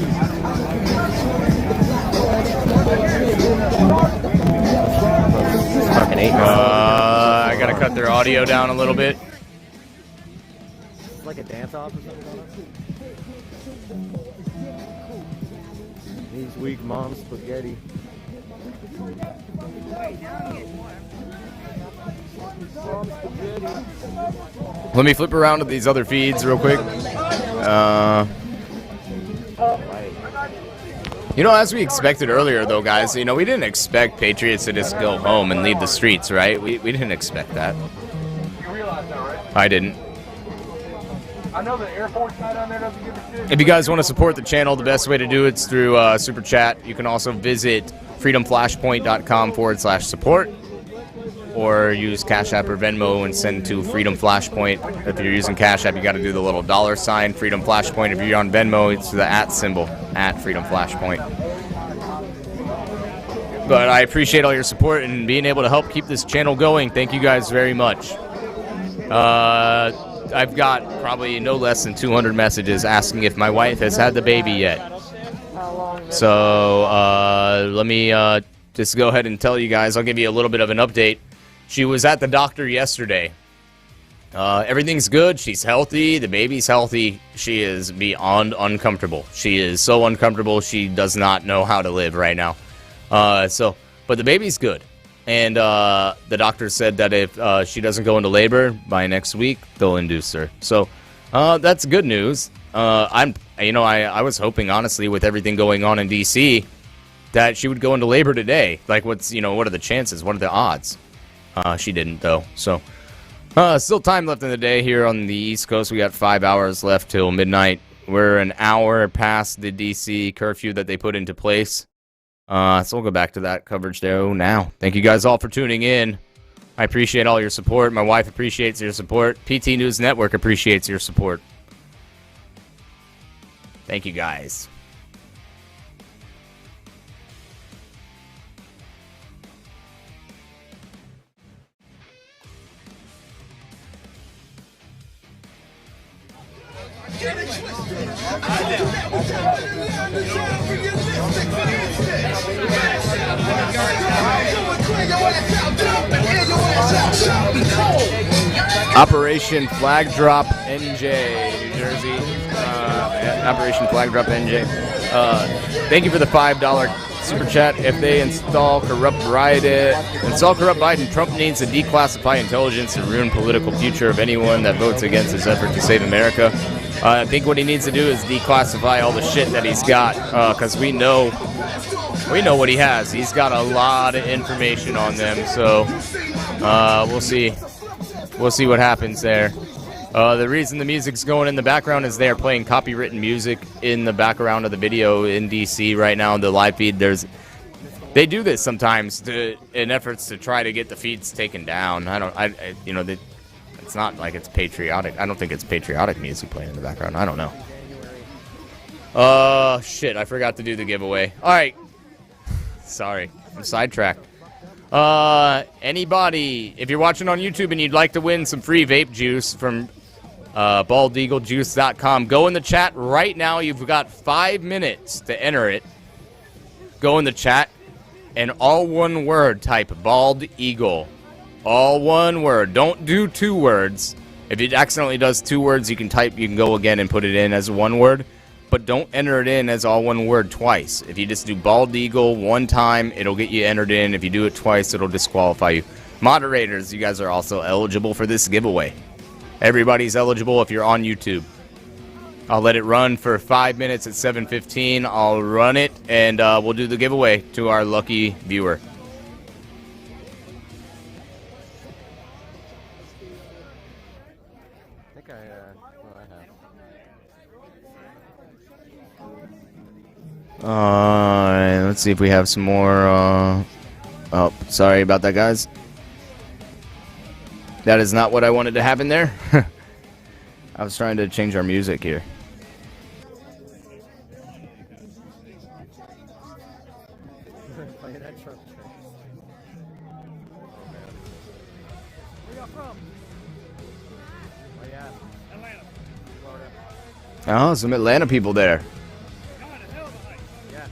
I gotta cut their audio down a little bit. It's like a dance off or something. These weak mom spaghetti. Let me flip around to these other feeds real quick. You know, as we expected earlier, though, guys, you know, we didn't expect Patriots to just go home and leave the streets, right? We didn't expect that. You realize that, right? I didn't. I I know the Air Force guy down there doesn't give a shit. If you guys want to support the channel, the best way to do it's through Super Chat. You can also visit freedomflashpoint.com/support or use Cash App or Venmo and send to Freedom Flashpoint. If you're using Cash App, you got to do the little $ Freedom Flashpoint. If you're on Venmo, it's the @ symbol, @Freedom Flashpoint. But I appreciate all your support and being able to help keep this channel going. Thank you guys very much. I've got probably no less than 200 messages asking if my wife has had the baby yet. So let me just go ahead and tell you guys. I'll give you a little bit of an update. She was at the doctor yesterday. Everything's good. She's healthy. The baby's healthy. She is beyond uncomfortable. She is so uncomfortable. She does not know how to live right now. But the baby's good. And the doctor said that if she doesn't go into labor by next week, they'll induce her. So that's good news. I was hoping, honestly, with everything going on in D.C., that she would go into labor today. Like, what are the chances? What are the odds? She didn't, though. So still time left in the day here on the East Coast. We got 5 hours left till midnight. We're an hour past the D.C. curfew that they put into place. So we'll go back to that coverage there now. Thank you guys all for tuning in. I appreciate all your support. My wife appreciates your support. PT News Network appreciates your support. Thank you guys. Operation Flag Drop NJ, New Jersey. Operation Flag Drop NJ. Thank you for the $5 super chat. If they install corrupt Biden, Trump needs to declassify intelligence and ruin political future of anyone that votes against his effort to save America. I think what he needs to do is declassify all the shit that he's got, because we know what he has. He's got a lot of information on them, so we'll see. We'll see what happens there. The reason the music's going in the background is they are playing copywritten music in the background of the video in DC right now. The live feed, they do this sometimes in efforts to try to get the feeds taken down. It's not like it's patriotic. I don't think it's patriotic music playing in the background. I don't know. Shit, I forgot to do the giveaway. All right. Sorry, I'm sidetracked. Anybody, if you're watching on YouTube and you'd like to win some free vape juice from baldeaglejuice.com, go in the chat right now. You've got 5 minutes to enter it. Go in the chat and all one word type Bald Eagle. All one word. Don't do 2 words. If it accidentally does 2 words, you can go again and put it in as one word. But don't enter it in as all one word twice. If you just do Bald Eagle one time, it'll get you entered in. If you do it twice, it'll disqualify you. Moderators, you guys are also eligible for this giveaway. Everybody's eligible if you're on YouTube. I'll let it run for 5 minutes at 7:15. I'll run it, and we'll do the giveaway to our lucky viewer. Let's see if we have some more. Oh, sorry about that, guys. That is not what I wanted to happen there. I was trying to change our music here. Oh, some Atlanta people there. Yeah.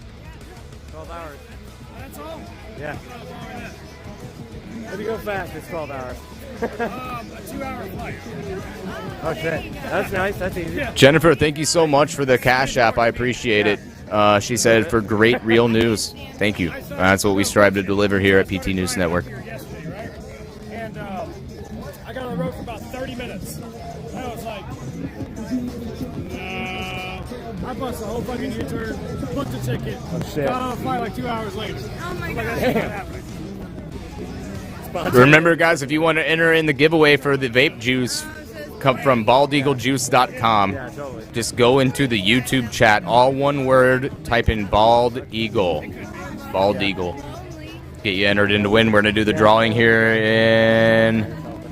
12 hours. That's all? Yeah. If you go fast, it's 12 hours. A 2-hour flight. Oh, shit. That's nice. That's easy. Jennifer, thank you so much for the Cash App. I appreciate it. She said, for great real news. Thank you. That's what we strive to deliver here at PT News Network. And I got on the road for about 30 minutes. And I was like, I bust the whole fucking U-turn, booked a ticket, got on a flight like 2 hours later. Oh my god. Damn. Remember, guys, if you want to enter in the giveaway for the vape juice, come from baldeaglejuice.com. Just go into the YouTube chat, all one word, type in Bald Eagle. Bald Eagle. Get you entered in to win. We're going to do the drawing here in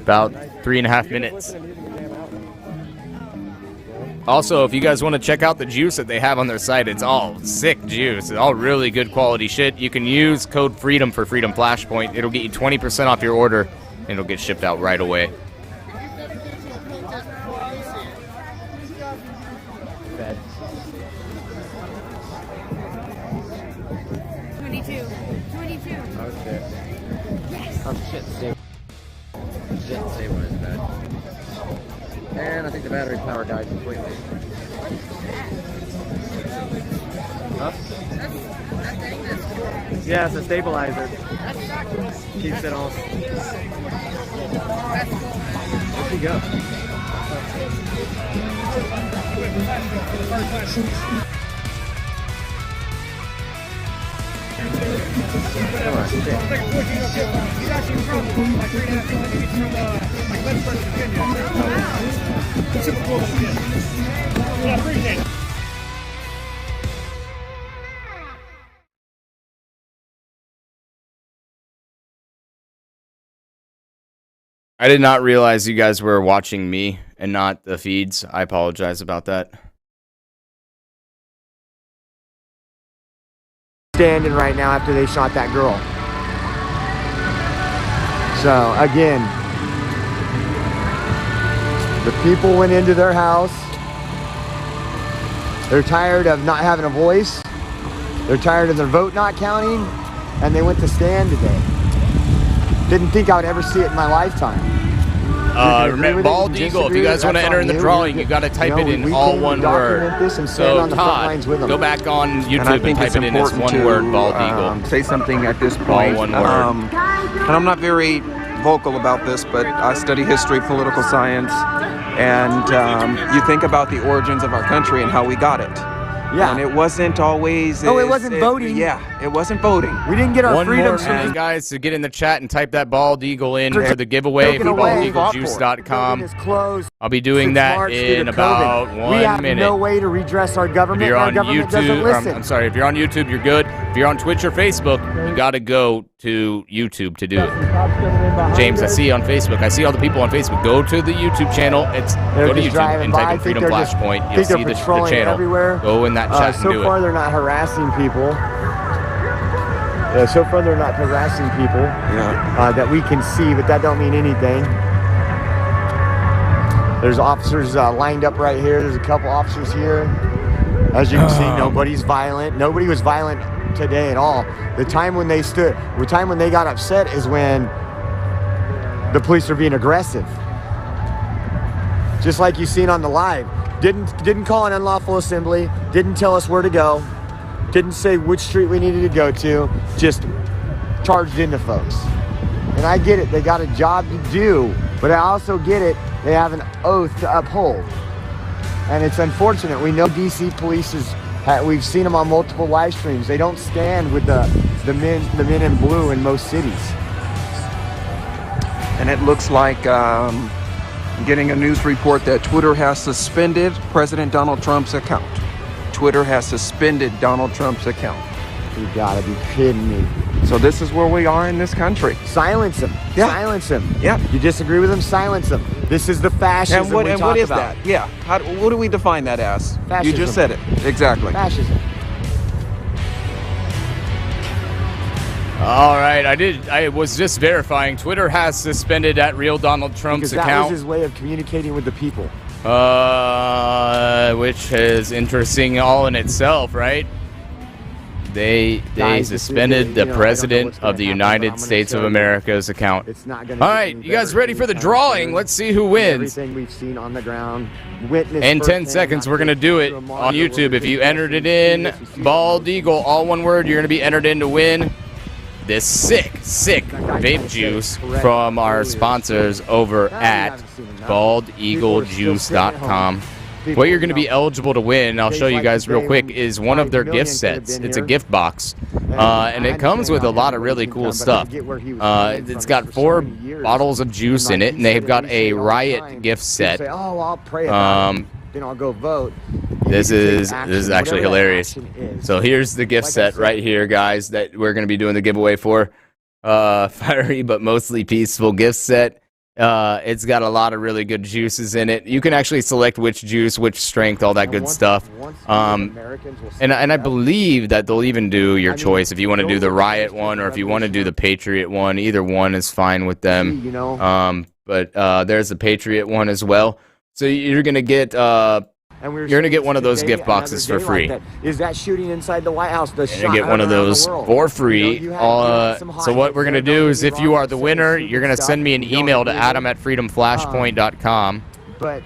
about 3.5 minutes. Also, if you guys want to check out the juice that they have on their site, it's all sick juice. It's all really good quality shit. You can use code FREEDOM for Freedom Flashpoint. It'll get you 20% off your order, and it'll get shipped out right away. Oh shit, stabilized bad. And I think the battery power died completely. Huh? Yeah, it's a stabilizer. Keeps it on. Where'd she go? I did not realize you guys were watching me and not the feeds. I apologize about that. Standing right now after they shot that girl. So again, the people went into their house. They're tired of not having a voice. They're tired of their vote not counting, and they went to stand today. Didn't think I would ever see it in my lifetime. Remember, Bald Eagle, if you guys want to enter in the drawing, you got to type it in all one word. So, Todd, go back on YouTube and type it in as one word, Bald Eagle. Say something at this point. All one word. And I'm not very vocal about this, but I study history, political science, and you think about the origins of our country and how we got it. Yeah. And it wasn't always... Oh, it wasn't voting. Yeah, it wasn't voting. We didn't get our freedoms One more minute, guys, to get in the chat and type that Bald Eagle in for the giveaway from baldeaglejuice.com. I'll be doing that in about 1 minute. We have no way to redress our government. If you're on YouTube, I'm sorry, if you're on YouTube, you're good. If you're on Twitch or Facebook, you got to go to YouTube to do it. James, I see you on Facebook. I see all the people on Facebook. Go to the YouTube channel. Go to YouTube and type in Freedom Flashpoint. You'll see the channel. Everywhere. Go in that chat and do it. So far, they're not harassing people. So far, they're not harassing people that we can see, but that don't mean anything. There's officers lined up right here. There's a couple officers here. As you can see, nobody's violent. Nobody was violent today at all. The time when they got upset is when the police are being aggressive. Just like you've seen on the live. Didn't call an unlawful assembly. Didn't tell us where to go. Didn't say which street we needed to go to. Just charged into folks. And I get it. They got a job to do. But I also get it. They have an oath to uphold. And it's unfortunate. We know DC police we've seen them on multiple live streams. They don't stand with the men in blue in most cities. And it looks like getting a news report that Twitter has suspended President Donald Trump's account. Twitter has suspended Donald Trump's account. You gotta be kidding me. So this is where we are in this country. Silence him. Yeah. Silence him. Yeah. You disagree with him? Silence him. This is the fascism and what we talk is about. that? Yeah. What do we define that as? Fascism. You just said it. Exactly. Fascism. All right, I was just verifying. Twitter has suspended at Real Donald Trump's Because that account. was his way of communicating with the people. Which is interesting all in itself, right? They suspended the President of the United States of America's account. All right, you guys ready for the drawing? Let's see who wins. Everything we've seen on the ground. In 10 seconds, we're going to do it on YouTube. If you entered it in, Bald Eagle, all one word, you're going to be entered in to win this sick vape juice from our sponsors over at baldeaglejuice.com. What you're going to be eligible to win, I'll show you guys real quick, is one of their gift sets. It's a gift box. And it comes with a lot of really cool stuff. It's got 4 bottles of juice in it, and they've got a Riot gift set. Oh, I'll pray about it. Then I'll go vote. This is actually hilarious. So here's the gift set right here, guys, that we're going to be doing the giveaway for. Fiery but mostly peaceful gift set. It's got a lot of really good juices in it. You can actually select which juice, which strength, all that good stuff. And I believe that they'll even do your choice if you want to do the Riot one or if you want to do the Patriot one. Either one is fine with them. But there's the Patriot one as well. So you're gonna get you're gonna get one of those gift boxes for free. Is that shooting inside the White House? You're gonna get one of those for free. So what we're gonna do is, if you are the winner, you're gonna send me an email to adam@freedomflashpoint.com. But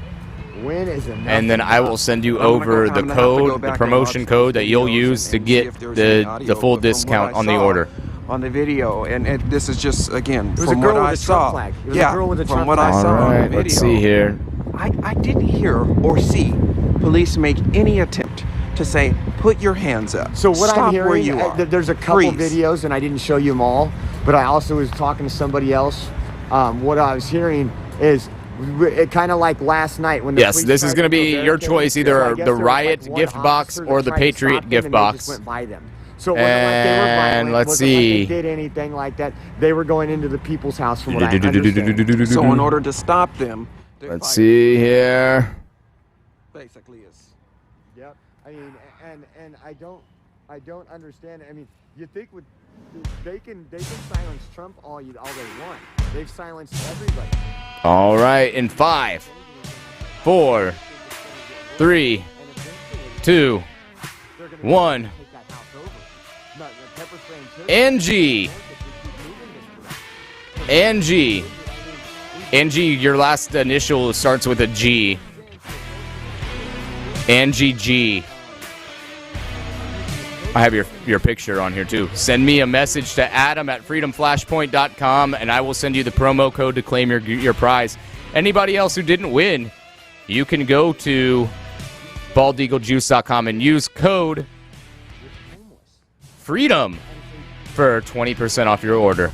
when is enough? And then I will send you over the code, the promotion code that you'll use to get the full discount on the order. On the video, and this is just, again, from what I saw. Yeah, from what I saw on the video. Let's see here. I didn't hear or see police make any attempt to say, put your hands up. So what Stop I'm hearing, where you are. There's a couple videos, and I didn't show you them all, but I also was talking to somebody else. What I was hearing is kind of like last night when the Yes, this is going to be your choice, either the Riot gift box or the Patriot gift box. So it wasn't like they were violent, let's wasn't see. like they did anything like that. They were going into the people's house from what I understand. So in order to stop them, let's see here. Basically is. Yep. I mean, and I don't understand. I mean, you think with they can silence Trump all they want. They've silenced everybody. All right, in 5, 4, 3, 2, 1. Angie, your last initial starts with a G. Angie G. I have your picture on here too. Send me a message to adam@freedomflashpoint.com and I will send you the promo code to claim your prize. Anybody else who didn't win, you can go to baldeaglejuice.com and use code FREEDOM for 20% off your order.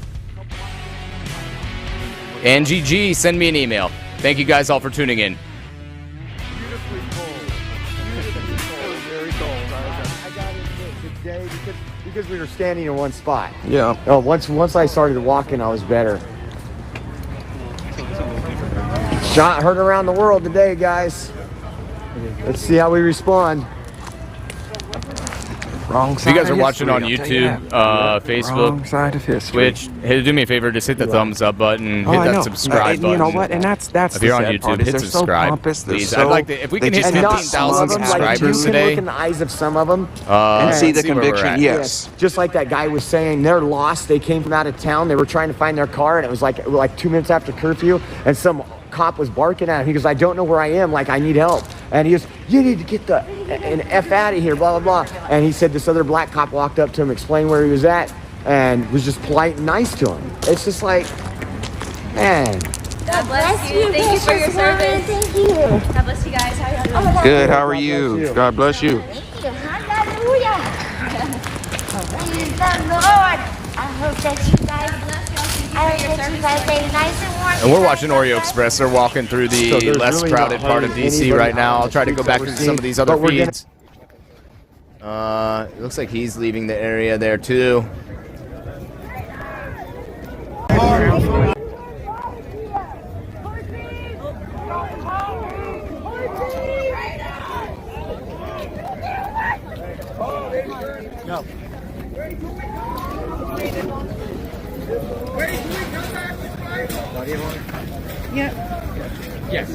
Angie G, send me an email. Thank you guys all for tuning in. Beautifully cold. Very cold. I got it today because we were standing in one spot. Yeah. Oh, once I started walking, I was better. Shot heard around the world today, guys. Let's see how we respond. Wrong If side you guys are of watching on history, YouTube, Facebook, Wrong side of history. Twitch, hey, do me a favor, just hit the thumbs up button, hit that subscribe button. You know what? And that's If the you're on sad YouTube, part, is hit they're so subscribe, pompous, they're please. so- I'd like to, if we can they hit just- 15,000 subscribers you can today. look in the eyes of some of them and see the where we're conviction. at. Yes. Just like that guy was saying, they're lost. They came from out of town. They were trying to find their car, and it was like 2 minutes after curfew, and some cop was barking at him. He goes, I don't know where I am. Like, I need help. And he goes, you need to get the an F out of here, blah, blah, blah. And he said this other black cop walked up to him, explained where he was at, and was just polite and nice to him. It's just like, man. God bless you. Thank you for your service. Thank you. God bless you guys. How are you? Good. How are you? God bless you. Hallelujah. Praise the Lord. I hope that you guys stay nice and warm. And we're watching Oreo Express. They're walking through the less crowded part of DC right now. I'll try to go back to some of these other feeds. It looks like he's leaving the area there too. No. Yep. Yes.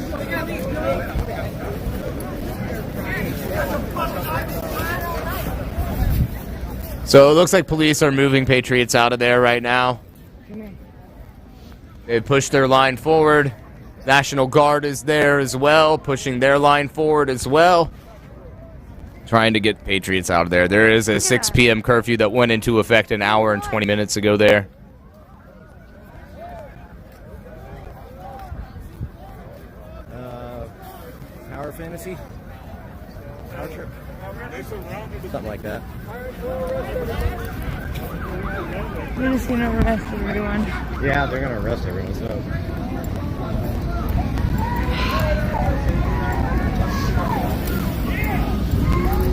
So it looks like police are moving Patriots out of there right now. They pushed their line forward. National Guard is there as well, pushing their line forward as well. Trying to get Patriots out of there. There is a 6 p.m. curfew that went into effect an hour and 20 minutes ago there. Power fantasy? Power trip? Something like that. They're just gonna arrest everyone. Yeah, they're gonna arrest everyone. So.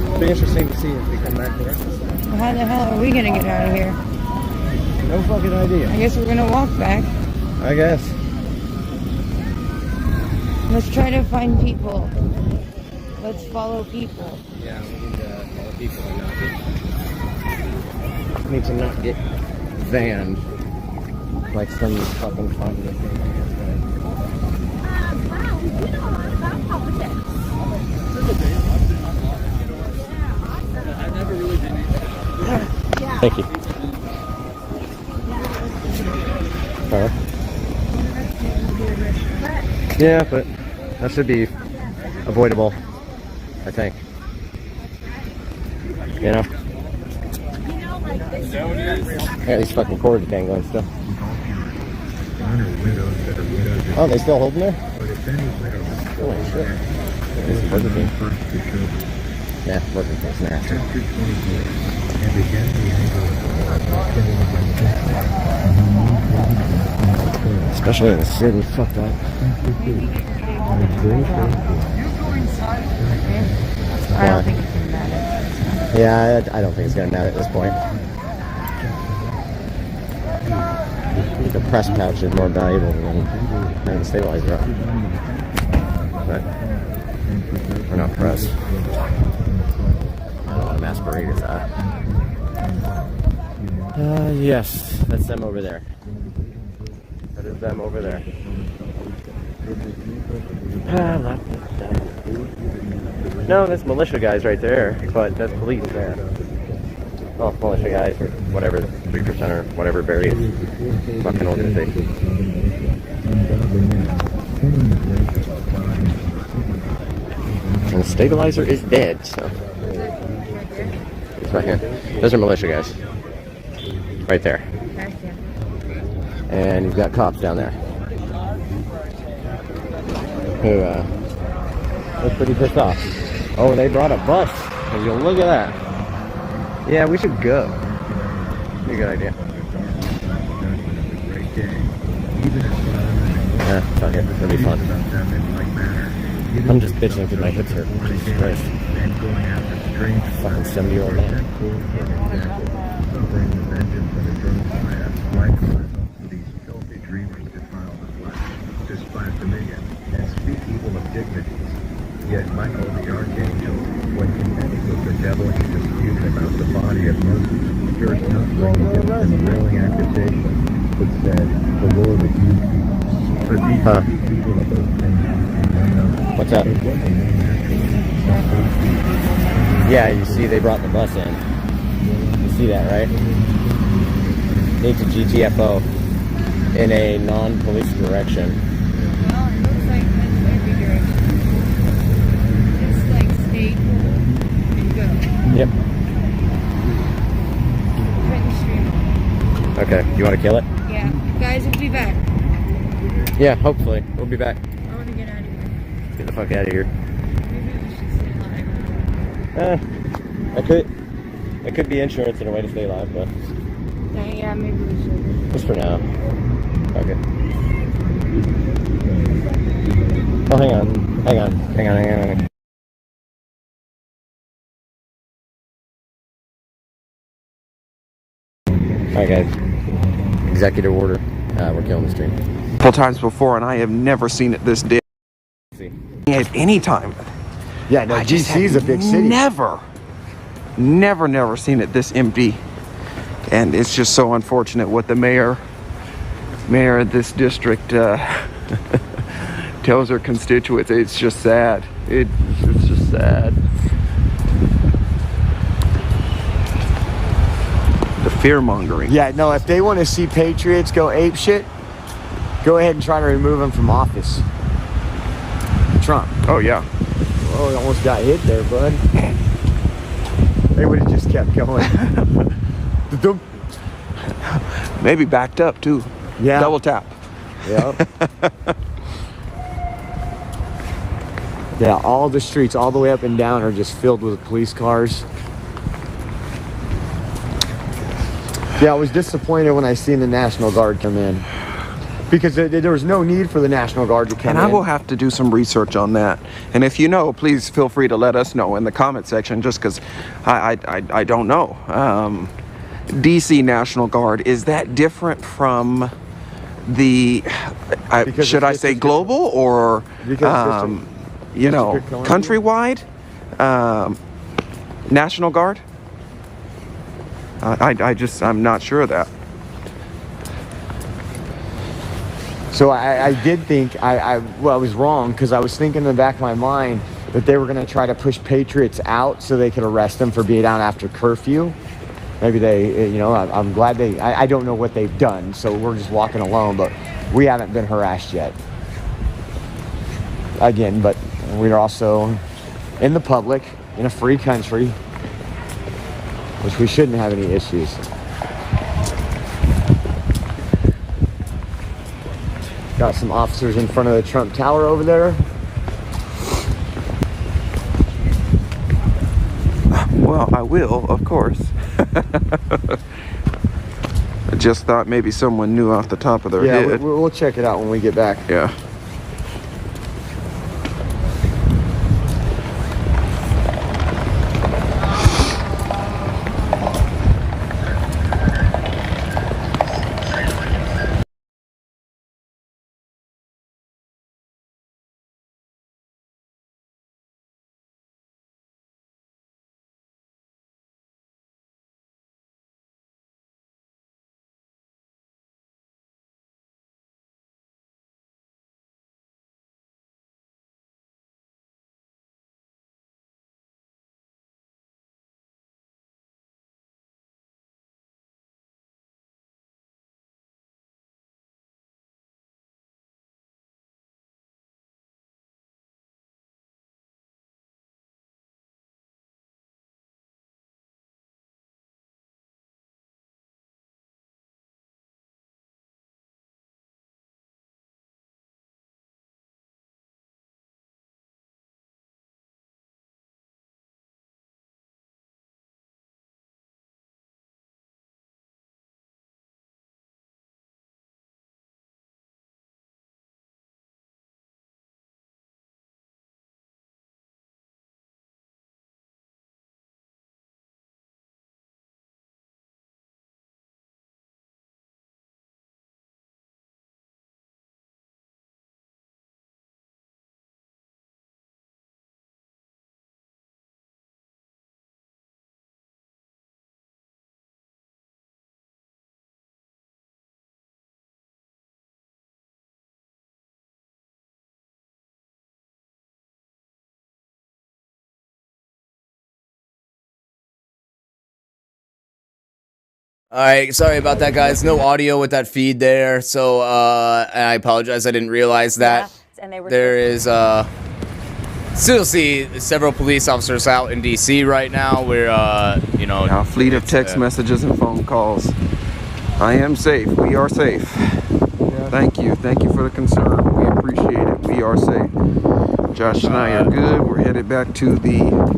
It'll be interesting to see if we come back here. Well, how the hell are we gonna get out of here? No fucking idea. I guess we're gonna walk back. I guess. Let's try to find people. Let's follow people. Yeah, we need to follow people and need to not get vanned like some fucking communist thing. Thank you. Yeah, but that should be avoidable, I think. You know? Yeah, these fucking cords dangling still. Oh, they still holding there? Holy shit. This is Burger King. Yeah, Burger King's nasty. Especially in the city, fuck that. I don't think it's gonna matter. Yeah, I don't think it's gonna matter at this point. I think the press pouch is more valuable than having the stabilizer up. But we're not pressed. I don't know what a masquerade is at. Yes, that's them over there. That is them over there. No, that's militia guys right there, but that's police there. Well, militia guys or whatever, 3% or whatever various fucking organization. And the stabilizer is dead, so. It's right here. Those are militia guys. Right there. And you've got cops down there. Who, look pretty pissed off. Oh, they brought a bus. Would you look at that? Yeah, we should go. Be a good idea. Yeah, fuck it. It'll be fun. I'm just bitching because my hips hurt. Jesus Christ. Fucking 70-year-old man. Despise dominion and speak evil of dignities. Yet Michael the archangel, when contending with the devil he disputed about the body of Moses, durst not bring him an unwilling accusation, but said, "The Lord rebuke you." For these speak evil of those things. What's up? Yeah, you see they brought the bus in. You see that, right? Needs a GTFO in a non-police direction. Yep. Okay, you want to kill it? Yeah. Guys, we'll be back. Yeah, hopefully. We'll be back. I want to get out of here. Let's get the fuck out of here. Maybe we should stay alive. It could be insurance in a way to stay alive, but Yeah, maybe we should. just for now. Okay. Oh, hang on. Alright guys, executive order, we're killing the stream. Couple times before, and I have never seen it this dead at any time. Yeah, no, DC is a big city. Never seen it this empty, and it's just so unfortunate what the mayor of this district tells her constituents. It's just sad. It's just sad. The fear mongering. Yeah, no, if they want to see patriots go ape shit, go ahead and try to remove them from office. Trump. Oh, yeah. Oh, almost got hit there, bud. They would have just kept going. Maybe backed up, too. Yeah. Double tap. Yep. Yeah, all the streets, all the way up and down, are just filled with police cars. Yeah, I was disappointed when I seen the National Guard come in. Because there was no need for the National Guard to come in. And I will have to do some research on that. And if you know, please feel free to let us know in the comment section, just because I don't know. DC National Guard, is that different from the, should I say global or, you know, countrywide National Guard? I'm not sure of that. So I did think, I was wrong, because I was thinking in the back of my mind that they were going to try to push patriots out so they could arrest them for being out after curfew. Maybe they, you know, I'm glad I don't know what they've done, so we're just walking alone, but we haven't been harassed yet. Again, but we're also in the public, in a free country, which we shouldn't have any issues. Got some officers in front of the Trump Tower over there. Well, I will, of course. I just thought maybe someone knew off the top of their head. Yeah, we'll check it out when we get back. Yeah. All right, sorry about that, guys. No audio with that feed there, so I apologize. I didn't realize that. There is still see several police officers out in DC right now. We're you know, a fleet of text messages and phone calls. I am safe. We are safe. Thank you for the concern. We appreciate it. We are safe. Josh and I are good. We're headed back to the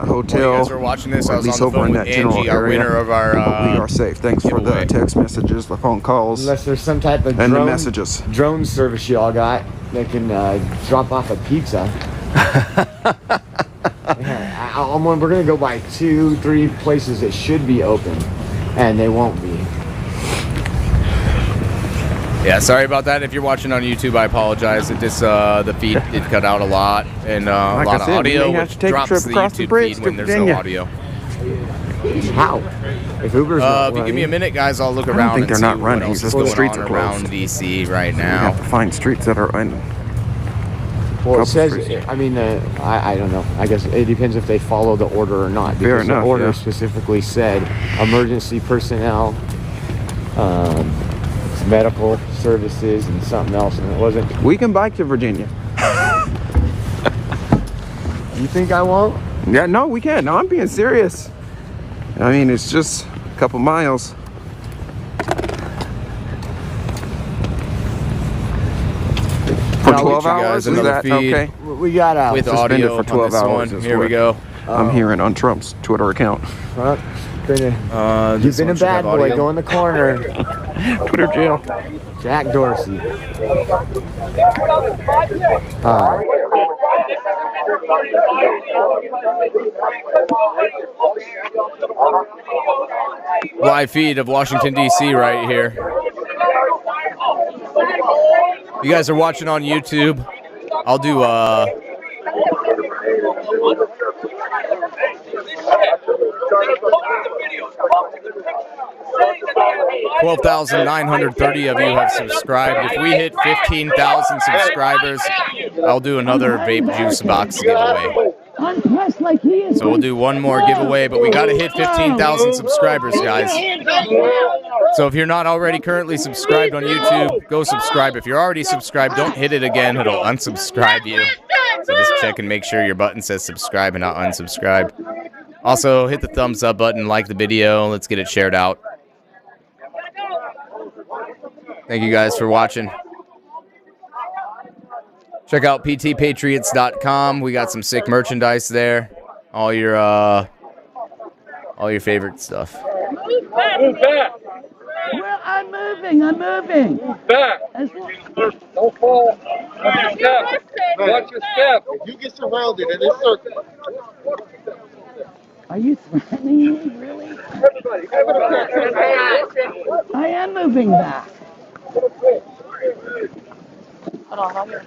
hotel. While you guys are watching this, I was least on the over phone in with that general Angie, our area. winner of our We are safe. Thanks for the text messages, the phone calls, Unless there's some type of and the messages. Drone service y'all got that can drop off a pizza. We're gonna go by 2-3 places that should be open, and they won't be. Yeah, sorry about that. If you're watching on YouTube, I apologize. It just the feed did cut out a lot, and Like a lot I of said, we audio, may have which to take a drops trip the across the YouTube bridge feed to when there's no Virginia. audio. How? If Uber's not If you give me a running. minute, guys, I'll look I don't around think and they're see not what running, else is just the going streets on are around closed. DC right We now. have to find streets that are in. Well, it says, I mean, I don't know. I guess it depends if they follow the order or not. Fair Because enough, the order yeah. specifically said emergency personnel, medical services, and something else, and it wasn't. We can bike to Virginia. You think I won't? Yeah, no, we can. No, I'm being serious. I mean, it's just a couple miles. For 12 hours, is that okay? We got with suspended audio for 12 on this hours. one. is Here we what go. I'm hearing on Trump's Twitter account. You've been a bad boy. Go in the corner. Twitter jail. Jack Dorsey. Live feed of Washington, D.C. right here. You guys are watching on YouTube. I'll do 12,930 of you have subscribed. If we hit 15,000 subscribers, I'll do another vape juice box giveaway. Unpressed like he is. So we'll do one more giveaway, but we got to hit 15,000 subscribers, guys. So if you're not already currently subscribed on YouTube, go subscribe. If you're already subscribed, don't hit it again. It'll unsubscribe you. So just check and make sure your button says subscribe and not unsubscribe. Also, hit the thumbs up button, like the video. Let's get it shared out. Thank you guys for watching. Check out ptpatriots.com. We got some sick merchandise there. All your favorite stuff. Move back. Well, I'm moving. Move back. Don't fall. Watch your step. Watch your step. If you get surrounded in this circle. Are you threatening me, really? I am moving back. Hold on, I'm here.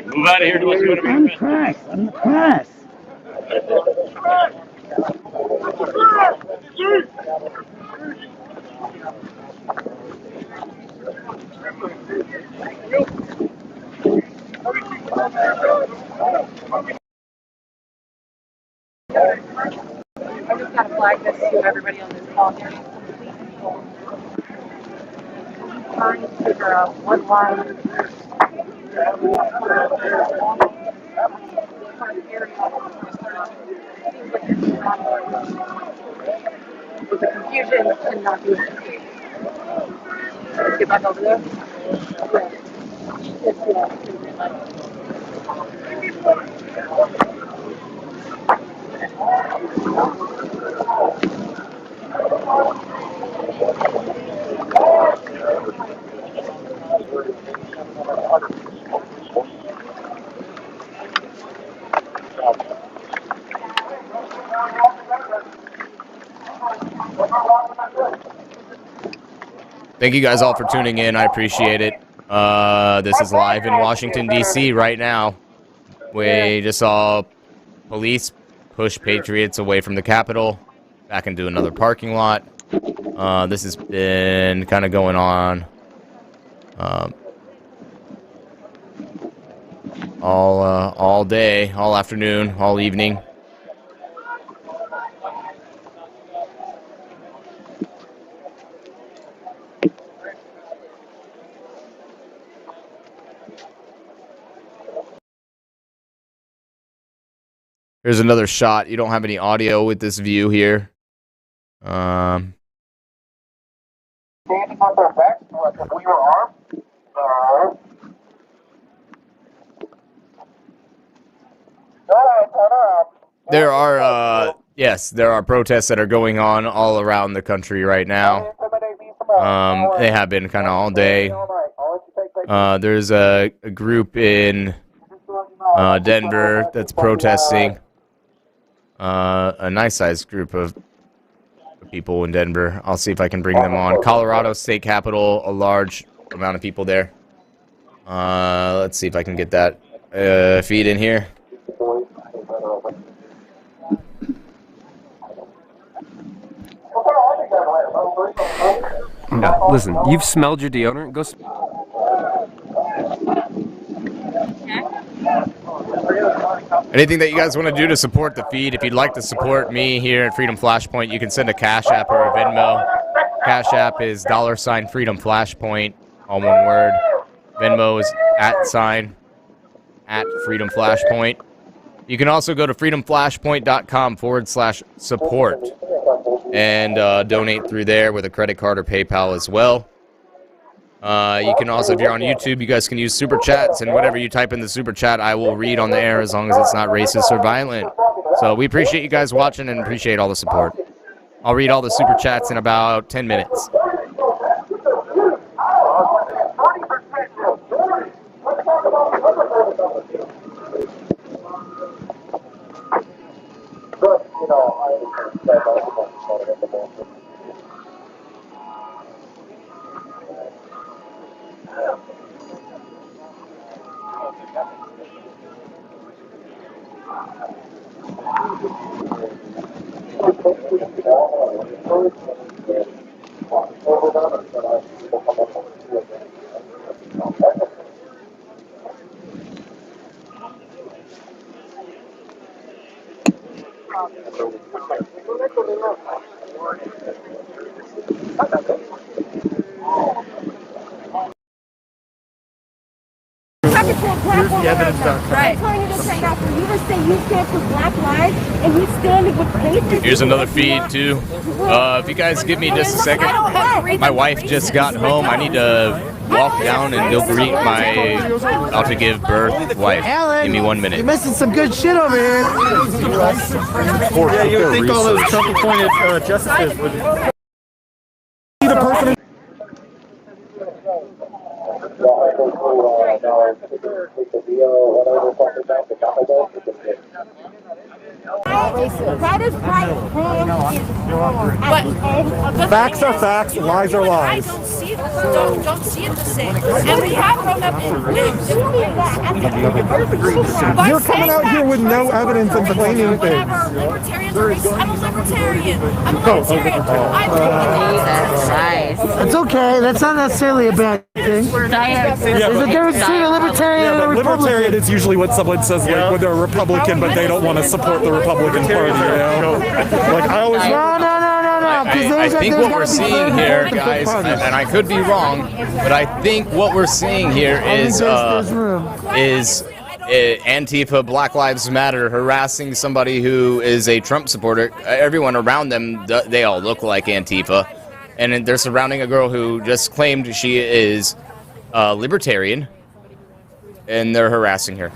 Move out of here. I'm pressed. I'm pressed. I just got to flag this to everybody on this call here. Trying to figure out what line. The confusion cannot be escaped. Let's get back over there. Thank you guys all for tuning in. I appreciate it. This is live in Washington, D.C. right now. We just saw police push patriots away from the Capitol back into another parking lot. This has been kind of going on all day, all afternoon, all evening. Here's another shot. You don't have any audio with this view here. Standing on their backs to us if we were armed. There are, yes, there are protests that are going on all around the country right now. They have been kind of all day. There's a group in Denver that's protesting. A nice-sized group of people in Denver. I'll see if I can bring them on. Colorado State Capitol, a large amount of people there. Let's see if I can get that feed in here. No, listen, you've smelled your deodorant. Go. Anything that you guys want to do to support the feed, if you'd like to support me here at Freedom Flashpoint, you can send a Cash App or a Venmo. Cash App is $Freedom Flashpoint, all one word. Venmo is @Freedom Flashpoint. You can also go to freedomflashpoint.com/support. and donate through there with a credit card or PayPal as well. You can also, if you're on YouTube, you guys can use super chats, and whatever you type in the super chat, I will read on the air as long as it's not racist or violent. So we appreciate you guys watching and appreciate all the support. I'll read all the super chats in about 10 minutes. Here's the evidence document. I'm telling you this right now. For you to say you stand for Black lives and you stand with racists. Here's another feed too. If you guys give me just a second, my wife just got home. I need to walk down and go greet my about to give birth wife. Give me 1 minute. You're missing some good shit over here. Yeah, you would think all those Trump-appointed justices would. The person. That is right. Facts are facts, lies are lies. Don't see it the same. And we have grown up in You're coming out here with no evidence and claiming things. Libertarians are racist. I'm a libertarian. It's okay. That's not necessarily a bad thing. There's a difference between a libertarian and a Republican. Libertarian is usually what someone says, like when they're a Republican, but they don't want to support the Republican Party. You know? Like I always. No. I think what we're seeing here, guys, and I could be wrong, but I think what we're seeing here is Antifa, Black Lives Matter, harassing somebody who is a Trump supporter. Everyone around them, they all look like Antifa, and they're surrounding a girl who just claimed she is libertarian, and they're harassing her.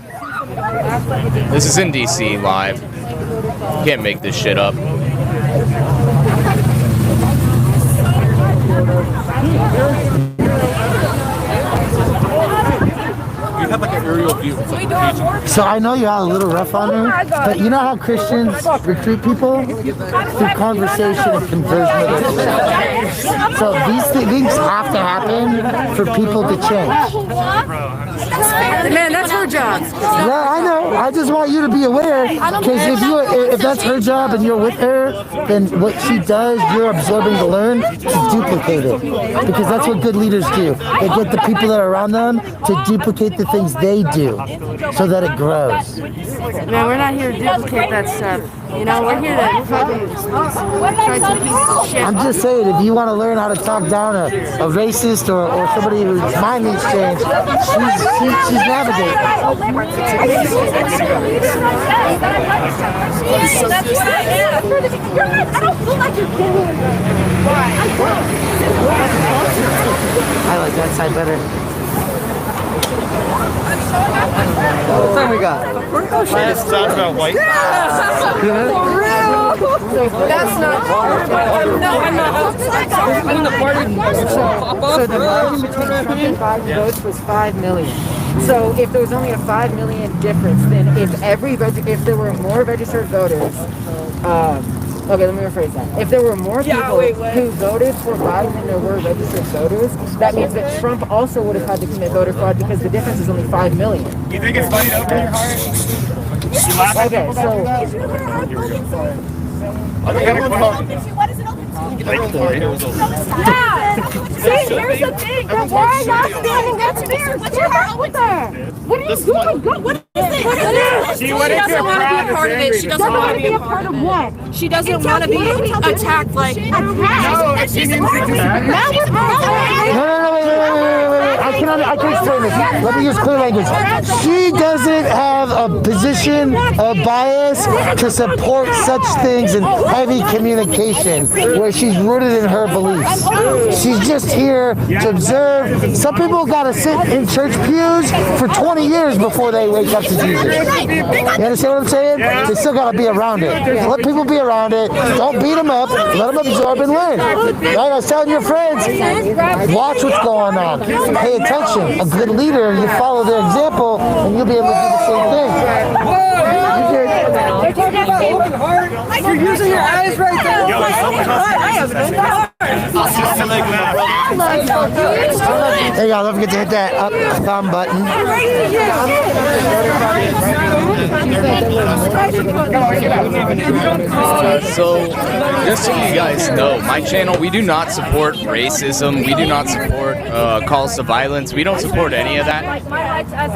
This is in DC live. You can't make this shit up. You have like an aerial view. So I know you had a little rough on her, but you know how Christians recruit people through conversation and conversion. So these things have to happen for people to change. Man, that's her job. Yeah, I know. I just want you to be aware, because if that's her job and you're with her, then what she does, you're absorbing to learn to duplicate it, because that's what good leaders do. They get the people that are around them to duplicate the things they do, so that it grows. Man, we're not here to duplicate that stuff. You know, we're here to fucking try some pieces of shit. I'm just saying, if you want to learn how to talk down a racist or somebody whose mind needs change, she's navigating. That's what I am. I don't feel like you're kidding. I like that side better. What time we got? Let's talk about white. For real? That's not. No, I'm not. I'm in the party. So the margin between Trump and Biden votes was 5 million. So if there was only a 5 million difference, then if there were more registered voters, okay, let me rephrase that. If there were more people who voted for Biden than there were registered voters, that means that Trump also would have had to commit voter fraud, because the difference is only 5 million. You think it's funny to open your heart? Okay, so. What is it open to? See, here's the thing. Why are y'all standing up there? What's your heart with her? What are you doing? What is it? She doesn't want to be a part of it. She doesn't want to be a part of what? She doesn't want to be attacked like. No, wait. I can explain this. Let me use clear language. She doesn't have a position of bias to support such things in heavy communication where she's rooted in her beliefs. She's just here to observe. Some people got to sit in church pews for 20 years before they wake up to Jesus. You understand what I'm saying? They still got to be around it. Let people be around it. Don't beat them up. Let them absorb and learn. Like I was telling your friends, watch what's going on. Pay attention. A good leader, you follow their example, and you'll be able to do the same thing. They're talking about open heart. You're using your eyes right there. I have open heart. Hey y'all, don't forget to hit that up thumb button. So, just so you guys know, my channel, we do not support racism. We do not support calls to violence. We don't support any of that.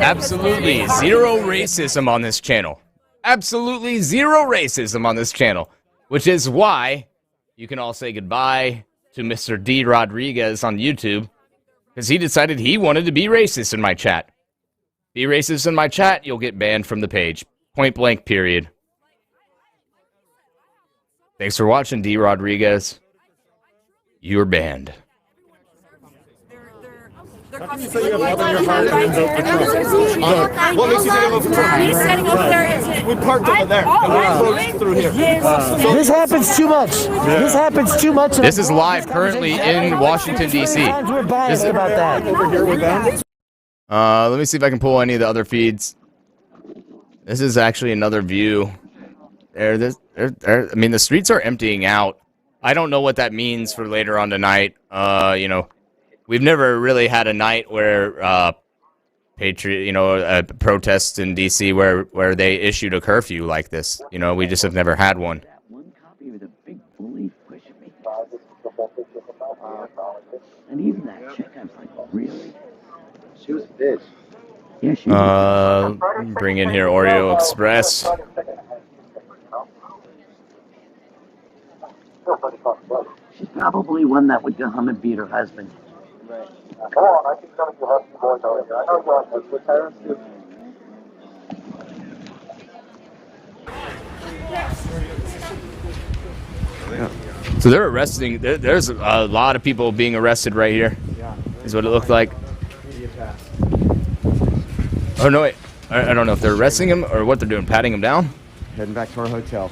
Absolutely zero racism on this channel. Absolutely zero racism on this channel. Which is why you can all say goodbye to Mr. D. Rodriguez on YouTube. Because he decided he wanted to be racist in my chat. Be racist in my chat, you'll get banned from the page. Point blank, period. Thanks for watching, D. Rodriguez. You're banned. What makes you say you have vote for Trump? We parked over there. And we through here. This happens too much. This happens too much. This is live currently in Washington, D.C. We're biased about that. Over here we're banned. Let me see if I can pull any of the other feeds. This is actually another view. I mean, the streets are emptying out. I don't know what that means for later on tonight. You know, we've never really had a night where protests in D.C. where they issued a curfew like this. You know, we just have never had one. One copy with a big bully pushing me. And even that chick, I was like, really? She was a bitch. Yeah, she was. Bring in here Oreo Express. She's probably one that would go home and beat her husband. Right. Come on, I keep telling you husky boys over here. I know you are with parents too. So they're arresting. There's a lot of people being arrested right here. Is what it looked like. Oh no, wait. I don't know if they're arresting him or what they're doing. Patting him down. Heading back to our hotel.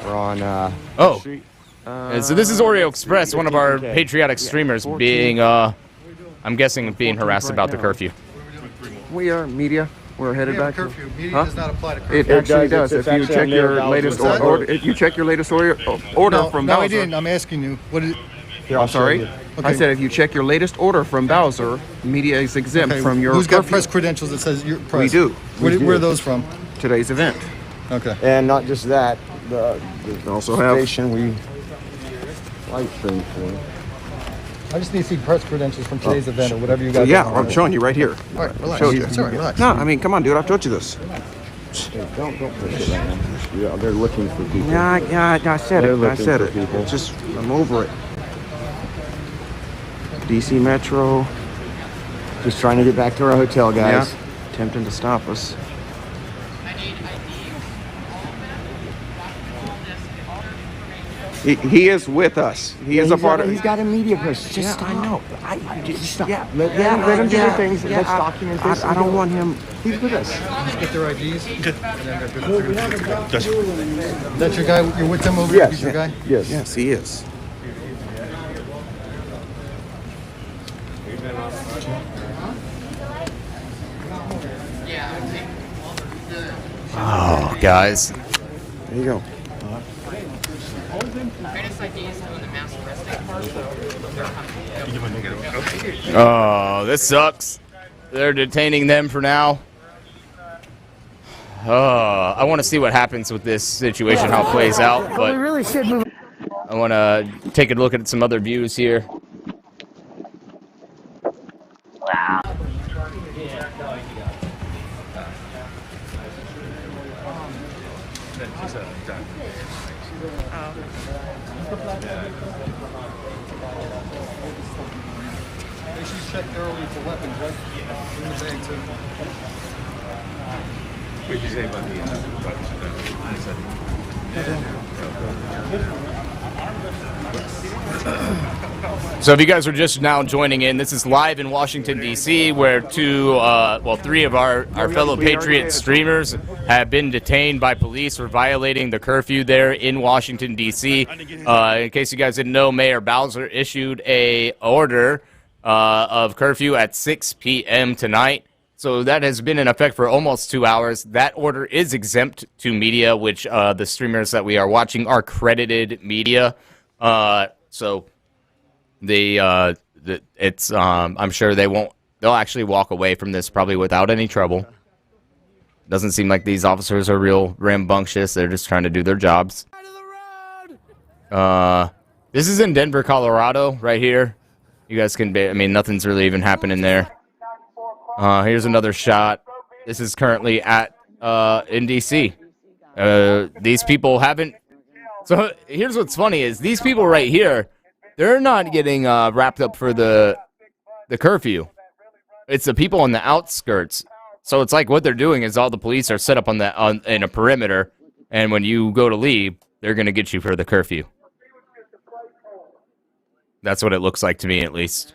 We're on oh. Street. And so this is Oreo Express, one of our patriotic streamers, being I'm guessing being harassed about the curfew. We are media. We're headed back. Curfew. Media does not apply to curfew. It actually does. If you check your latest order, if you check your latest order from Bowser. No, I didn't. I'm asking you. What is? I'm sorry. Okay. I said if you check your latest order from Bowser, media is exempt from your. Who's got press credentials that says you're press? We do. Where are those from? Today's event. Okay. And not just that, the also have station we live stream for. I just need to see press credentials from today's event or whatever you got. Yeah, I'm showing you right here. All right, relax. Showed you. It's all right, relax. No, I mean, come on, dude. I've told you this. Don't push it right now. Yeah, they're looking for people. Yeah, I said it. I said it. People. Just, I'm over it. DC Metro. Just trying to get back to our hotel, guys. Yeah. Attempting to stop us. He is with us. He is a part of. He's got a media push. Just I know. Let him do the things. Let's document this. I don't want him. He's with us. Just get their IDs. That's your guy. You're with them over here. He's your guy. Yes. Yes, he is. Oh, guys. There you go. Oh, this sucks. They're detaining them for now. I want to see what happens with this situation, how it plays out, but We really should move. I want to take a look at some other views here. checked earlier for weapons, right? Yeah. In the bag too. What did you say about the So if you guys are just now joining in, this is live in Washington, D.C., where three of our fellow Patriot streamers have been detained by police for violating the curfew there in Washington, D.C. In case you guys didn't know, Mayor Bowser issued a order of curfew at 6 p.m. tonight. So that has been in effect for almost 2 hours. That order is exempt to media, which the streamers that we are watching are credited media. So I'm sure they'll actually walk away from this probably without any trouble. Doesn't seem like these officers are real rambunctious. They're just trying to do their jobs. This is in Denver, Colorado, right here. You guys can nothing's really even happening there. Here's another shot. This is currently in D.C. These people haven't. So here's what's funny is these people right here, they're not getting wrapped up for the curfew. It's the people on the outskirts. So it's like what they're doing is all the police are set up in a perimeter, and when you go to leave, they're going to get you for the curfew. That's what it looks like to me, at least.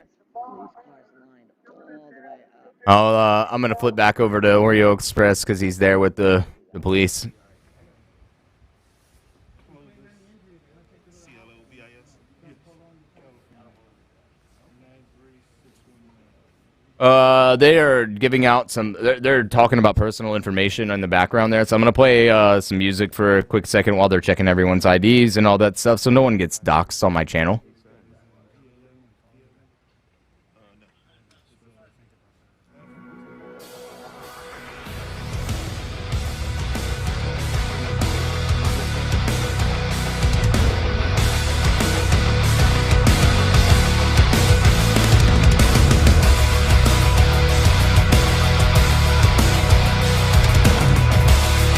I'm gonna flip back over to Oreo Express because he's there with the police. They are giving out some. They're talking about personal information in the background there, so I'm gonna play some music for a quick second while they're checking everyone's IDs and all that stuff, so no one gets doxxed on my channel.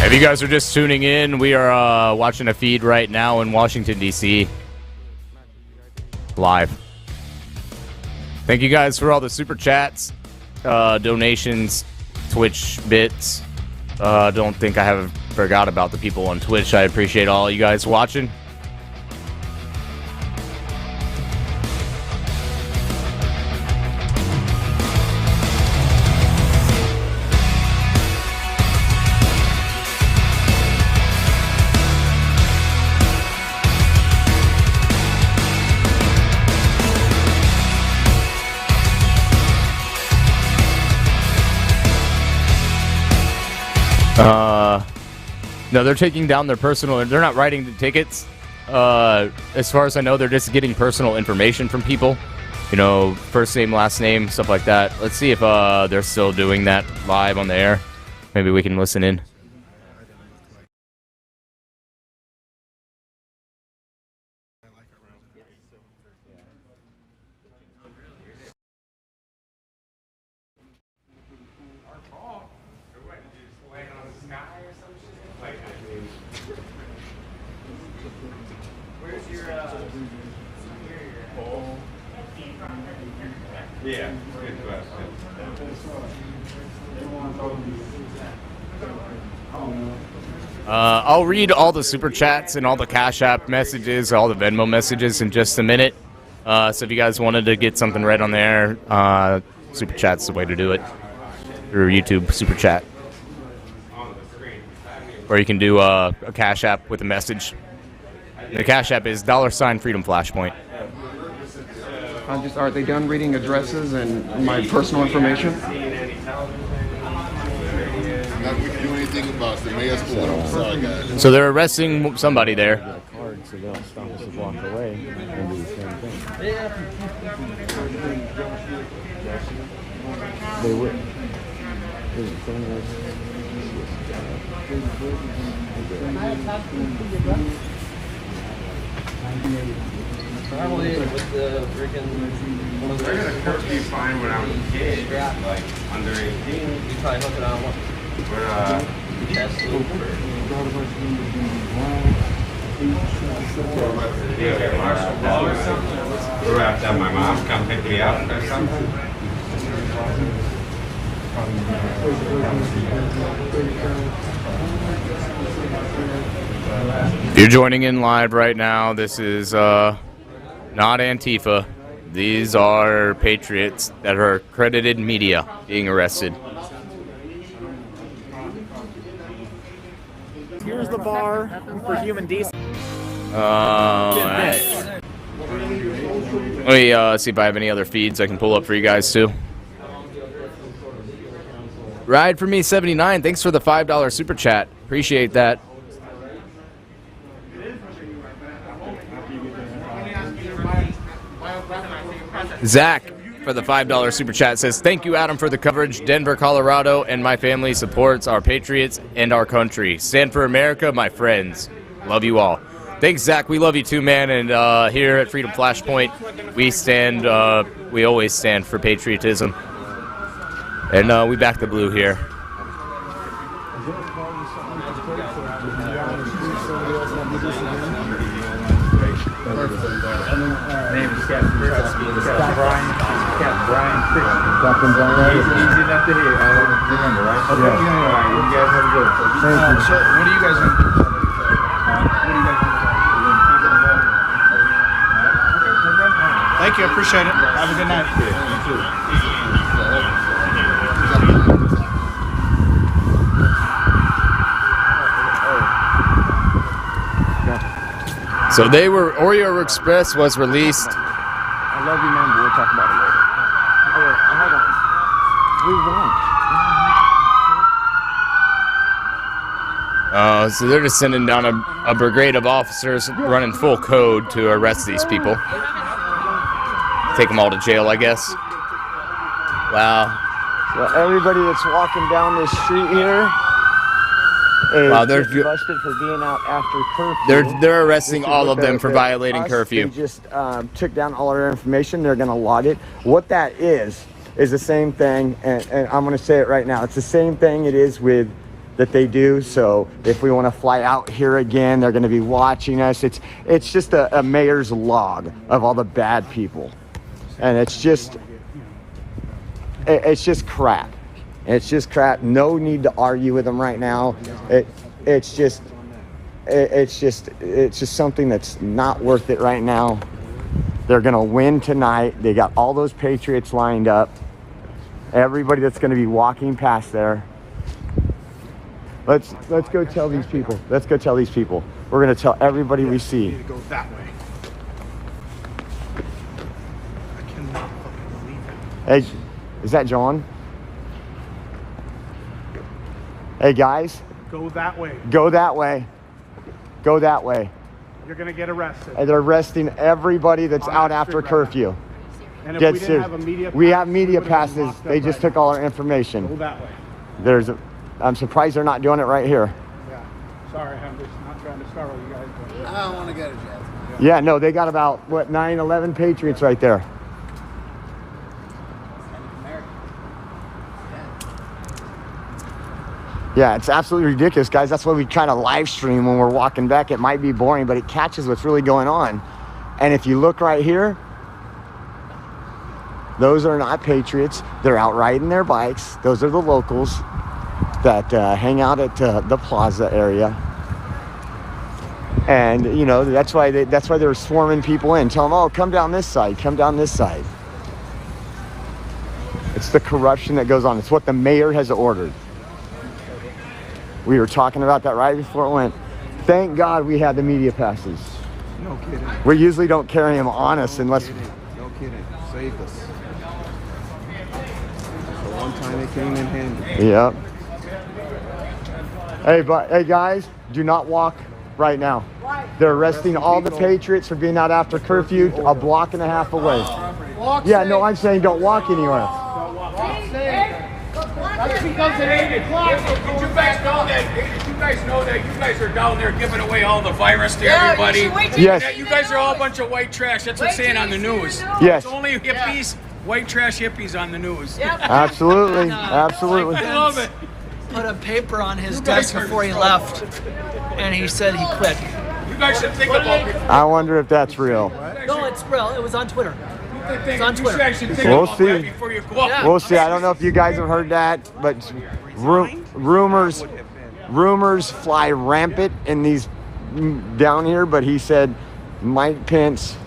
If you guys are just tuning in, we are watching a feed right now in Washington, D.C. live. Thank you guys for all the super chats, donations, Twitch bits. Don't think I have forgot about the people on Twitch. I appreciate all you guys watching. No, they're taking down their personal. They're not writing the tickets. As far as I know, they're just getting personal information from people. You know, first name, last name, stuff like that. Let's see if they're still doing that live on the air. Maybe we can listen in. Yeah, good question. I'll read all the super chats and all the Cash App messages, all the Venmo messages in just a minute. So if you guys wanted to get something read on there, super chat's the way to do it. Through YouTube super chat. Or you can do a Cash App with a message. The Cash App is $Freedom Flashpoint. Are they done reading addresses and my personal information? Not we can do anything about the mayor's going on. Sorry, guys. So they're arresting somebody there. Card, so they'll stop us a block away and do the same thing. They would. Probably with the freaking. They're gonna curfew fine when I was a kid, like under 18. You probably hook it on what? We're Test loop or. We're gonna have to have my mom come pick me up or something. If you're joining in live right now, this is not Antifa. These are patriots that are accredited media being arrested. Here's the bar for human decency. Let me see if I have any other feeds I can pull up for you guys too. Ride for me 79. Thanks for the $5 super chat. Appreciate that. Zach for the $5 super chat says, thank you, Adam, for the coverage. Denver, Colorado, and my family supports our patriots and our country. Stand for America, my friends. Love you all. Thanks, Zach. We love you too, man. And here at Freedom Flashpoint, we always stand for patriotism. And we back the blue here. Name is Captain Brian. Captain Brian. Easy enough to hear. Right? Okay. Yeah. You guys have a good one. So, what are you guys going to do? Thank you. I appreciate it. Have a good night. So Oreo Express was released. I love you, man, but we'll talk about it later. Hold on. So they're just sending down a brigade of officers running full code to arrest these people. Take them all to jail, I guess. Wow. So everybody that's walking down this street here is busted for being out after curfew. They're arresting all of them for violating curfew. They just took down all our information. They're going to log it. What that is the same thing, and I'm going to say it right now. It's the same thing it is with that they do. So if we want to fly out here again, they're going to be watching us. It's just a mayor's log of all the bad people, and it's just crap. It's just crap. No need to argue with them right now. It's just something that's not worth it right now. They're gonna win tonight. They got all those patriots lined up. Everybody that's gonna be walking past there. Let's go tell these people. Let's go tell these people. We're gonna tell everybody we see. You need to go that way. I cannot fucking believe it. Hey, is that John? Hey guys. Go that way. Go that way. Go that way. You're gonna get arrested. And they're arresting everybody that's out after curfew. And if Get we didn't serious. have a media We pass, have media we would've been passes. locked They up just right took now. all our information. Go that way. I'm surprised they're not doing it right here. Yeah. Sorry, I'm just not trying to startle you guys. But I don't want to get it yet. Yeah, no, they got about 9-11 patriots right there. Yeah, it's absolutely ridiculous, guys. That's why we try to live stream when we're walking back. It might be boring, but it catches what's really going on. And if you look right here, those are not patriots. They're out riding their bikes. Those are the locals that hang out at the plaza area. And you know that's why they're swarming people in. Tell them, oh, come down this side. Come down this side. It's the corruption that goes on. It's what the mayor has ordered. We were talking about that right before it went. Thank God we had the media passes. No kidding. We usually don't carry them on us unless. No kidding. Saved us. The one time it came in handy. Yep. Hey guys, do not walk right now. They're arresting all the patriots for being out after curfew, a block and a half away. Yeah, no, I'm saying don't walk anywhere. That's because it 8 o'clock. Did you guys know that you guys are down there giving away all the virus to everybody? Yes. You guys are all a bunch of white trash. That's what's saying on the news. Yes. It's only hippies, white trash hippies on the news. Absolutely, absolutely. I love it. Put a paper on his desk before he left, and he said he quit. You guys should think about it. I wonder if that's real. No, it's real. It was on Twitter. You It's on Twitter. We'll see. Before you go up. Yeah. We'll see. I don't know if you guys have heard that, but rumors fly rampant in these down here. But he said Mike Pence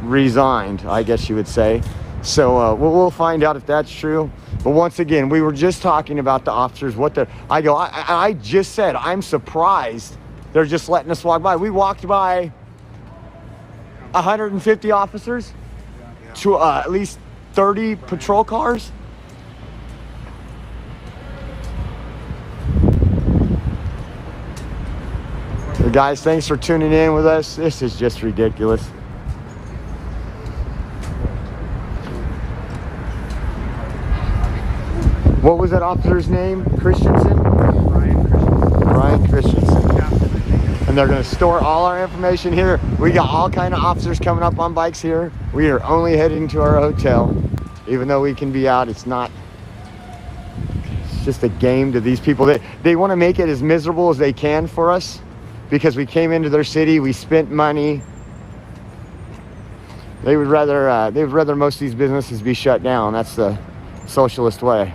resigned, I guess you would say. So we'll find out if that's true. But once again, we were just talking about the officers. I just said I'm surprised they're just letting us walk by. We walked by 150 officers to at least 30 patrol cars. So guys, thanks for tuning in with us. This is just ridiculous. What was that officer's name? Christensen? Brian Christensen. And they're going to store all our information here. We got all kind of officers coming up on bikes here. We are only heading to our hotel. Even though we can be out, it's just a game to these people. They want to make it as miserable as they can for us because we came into their city, we spent money. They would rather most of these businesses be shut down. That's the socialist way.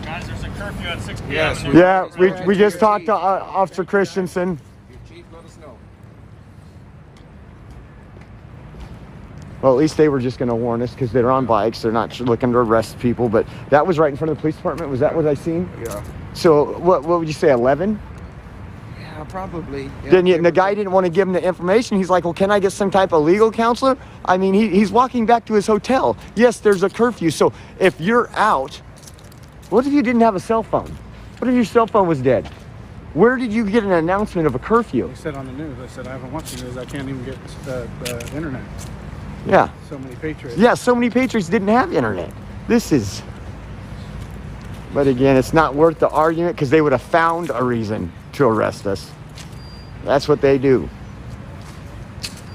Guys, there's a curfew at 6 p.m. Yes, Yeah, we just talked to Officer Christensen. Well, at least they were just going to warn us because they're on bikes. They're not looking to arrest people. But that was right in front of the police department. Was that what I seen? Yeah. So what would you say, 11? Yeah, probably. Yeah, The guy didn't want to give him the information. He's like, well, can I get some type of legal counselor? I mean, he's walking back to his hotel. Yes, there's a curfew. So if you're out, what if you didn't have a cell phone? What if your cell phone was dead? Where did you get an announcement of a curfew? They said on the news. I said, I haven't watched the news. I can't even get the internet. Yeah. So many patriots. Yeah, so many patriots didn't have internet. But again, it's not worth the argument because they would have found a reason to arrest us. That's what they do.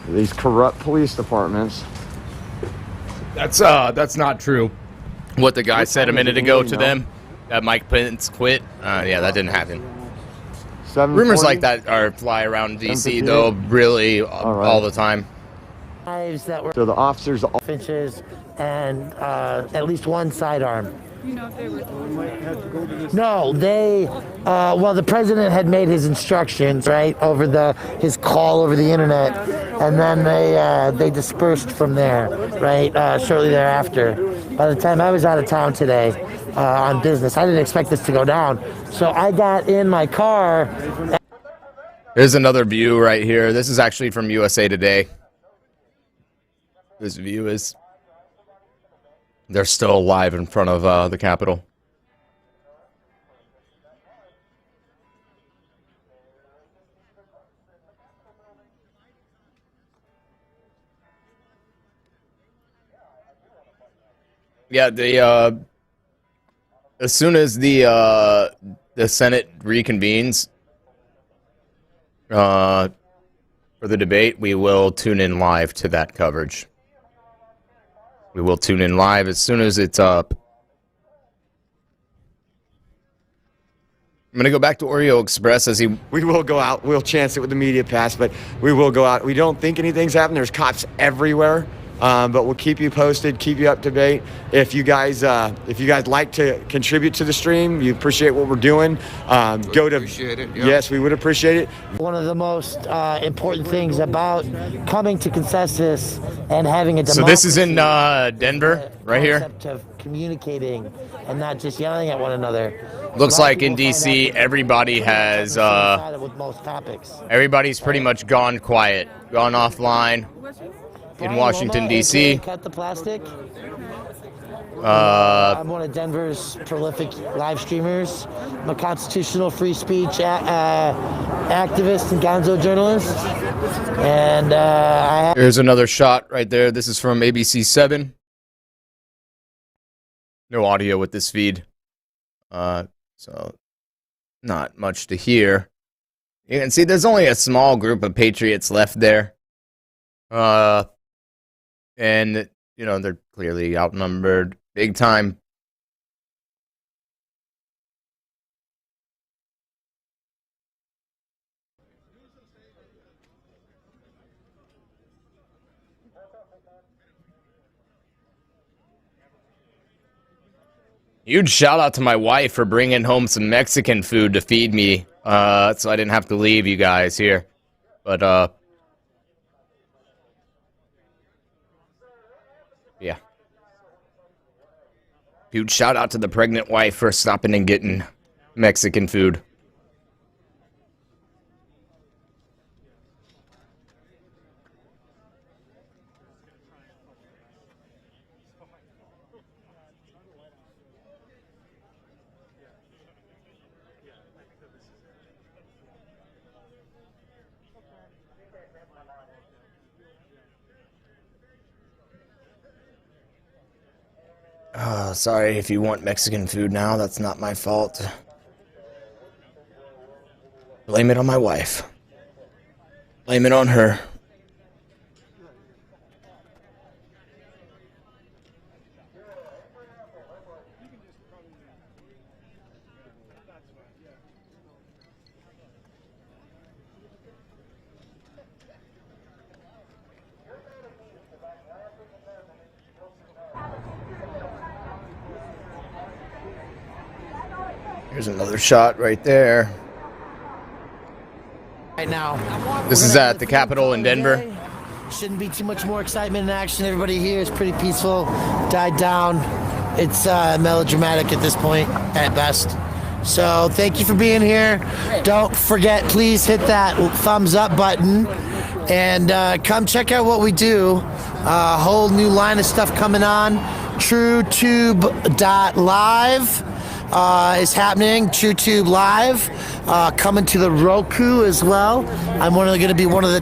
These corrupt police departments. That's not true. What the guy said a minute ago to them, that Mike Pence quit. Yeah, that didn't happen. Rumors like that fly around DC though, really all the time. That were so the officers finches and at least one sidearm. You know if they were. No, well, the president had made his instructions right over his call over the internet, and then they dispersed from there right shortly thereafter. By the time I was out of town today on business, I didn't expect this to go down, so I got in my car. Here's another view right here. This is actually from USA Today. This view is. They're still alive in front of the Capitol. Yeah, as soon as the Senate reconvenes for the debate, we will tune in live to that coverage. We will tune in live as soon as it's up. I'm going to go back to Oreo Express as We will go out. We'll chance it with the media pass, but we will go out. We don't think anything's happened. There's cops everywhere, but we'll keep you posted, keep you up to date. If you guys like to contribute to the stream, you appreciate what we're doing, go to. Appreciate it. Yeah. Yes, we would appreciate it. One of the most important things about coming to consensus and having a democracy. So this is in Denver, right here. Concept of communicating and not just yelling at one another. Looks like in DC, everybody has. With most topics. Everybody's pretty much gone quiet, gone offline. In Washington, D.C. Cut the plastic. I'm one of Denver's prolific live streamers. I'm a constitutional free speech activist and gonzo journalist. And here's another shot right there. This is from ABC 7. No audio with this feed. So not much to hear. You can see there's only a small group of patriots left there. And, you know, they're clearly outnumbered big time. Huge shout out to my wife for bringing home some Mexican food to feed me, so I didn't have to leave you guys here. But, yeah. Huge shout out to the pregnant wife for stopping and getting Mexican food. Sorry if you want Mexican food now. That's not my fault. Blame it on my wife. Blame it on her. Here's another shot right there. Right now. This is at the Capitol in Denver. Shouldn't be too much more excitement and action. Everybody here is pretty peaceful. Died down. It's melodramatic at this point, at best. So thank you for being here. Don't forget, please hit that thumbs up button. And come check out what we do. A whole new line of stuff coming on. TrueTube.live. Is happening. TrueTube Live coming to the Roku as well. I'm going to be one of the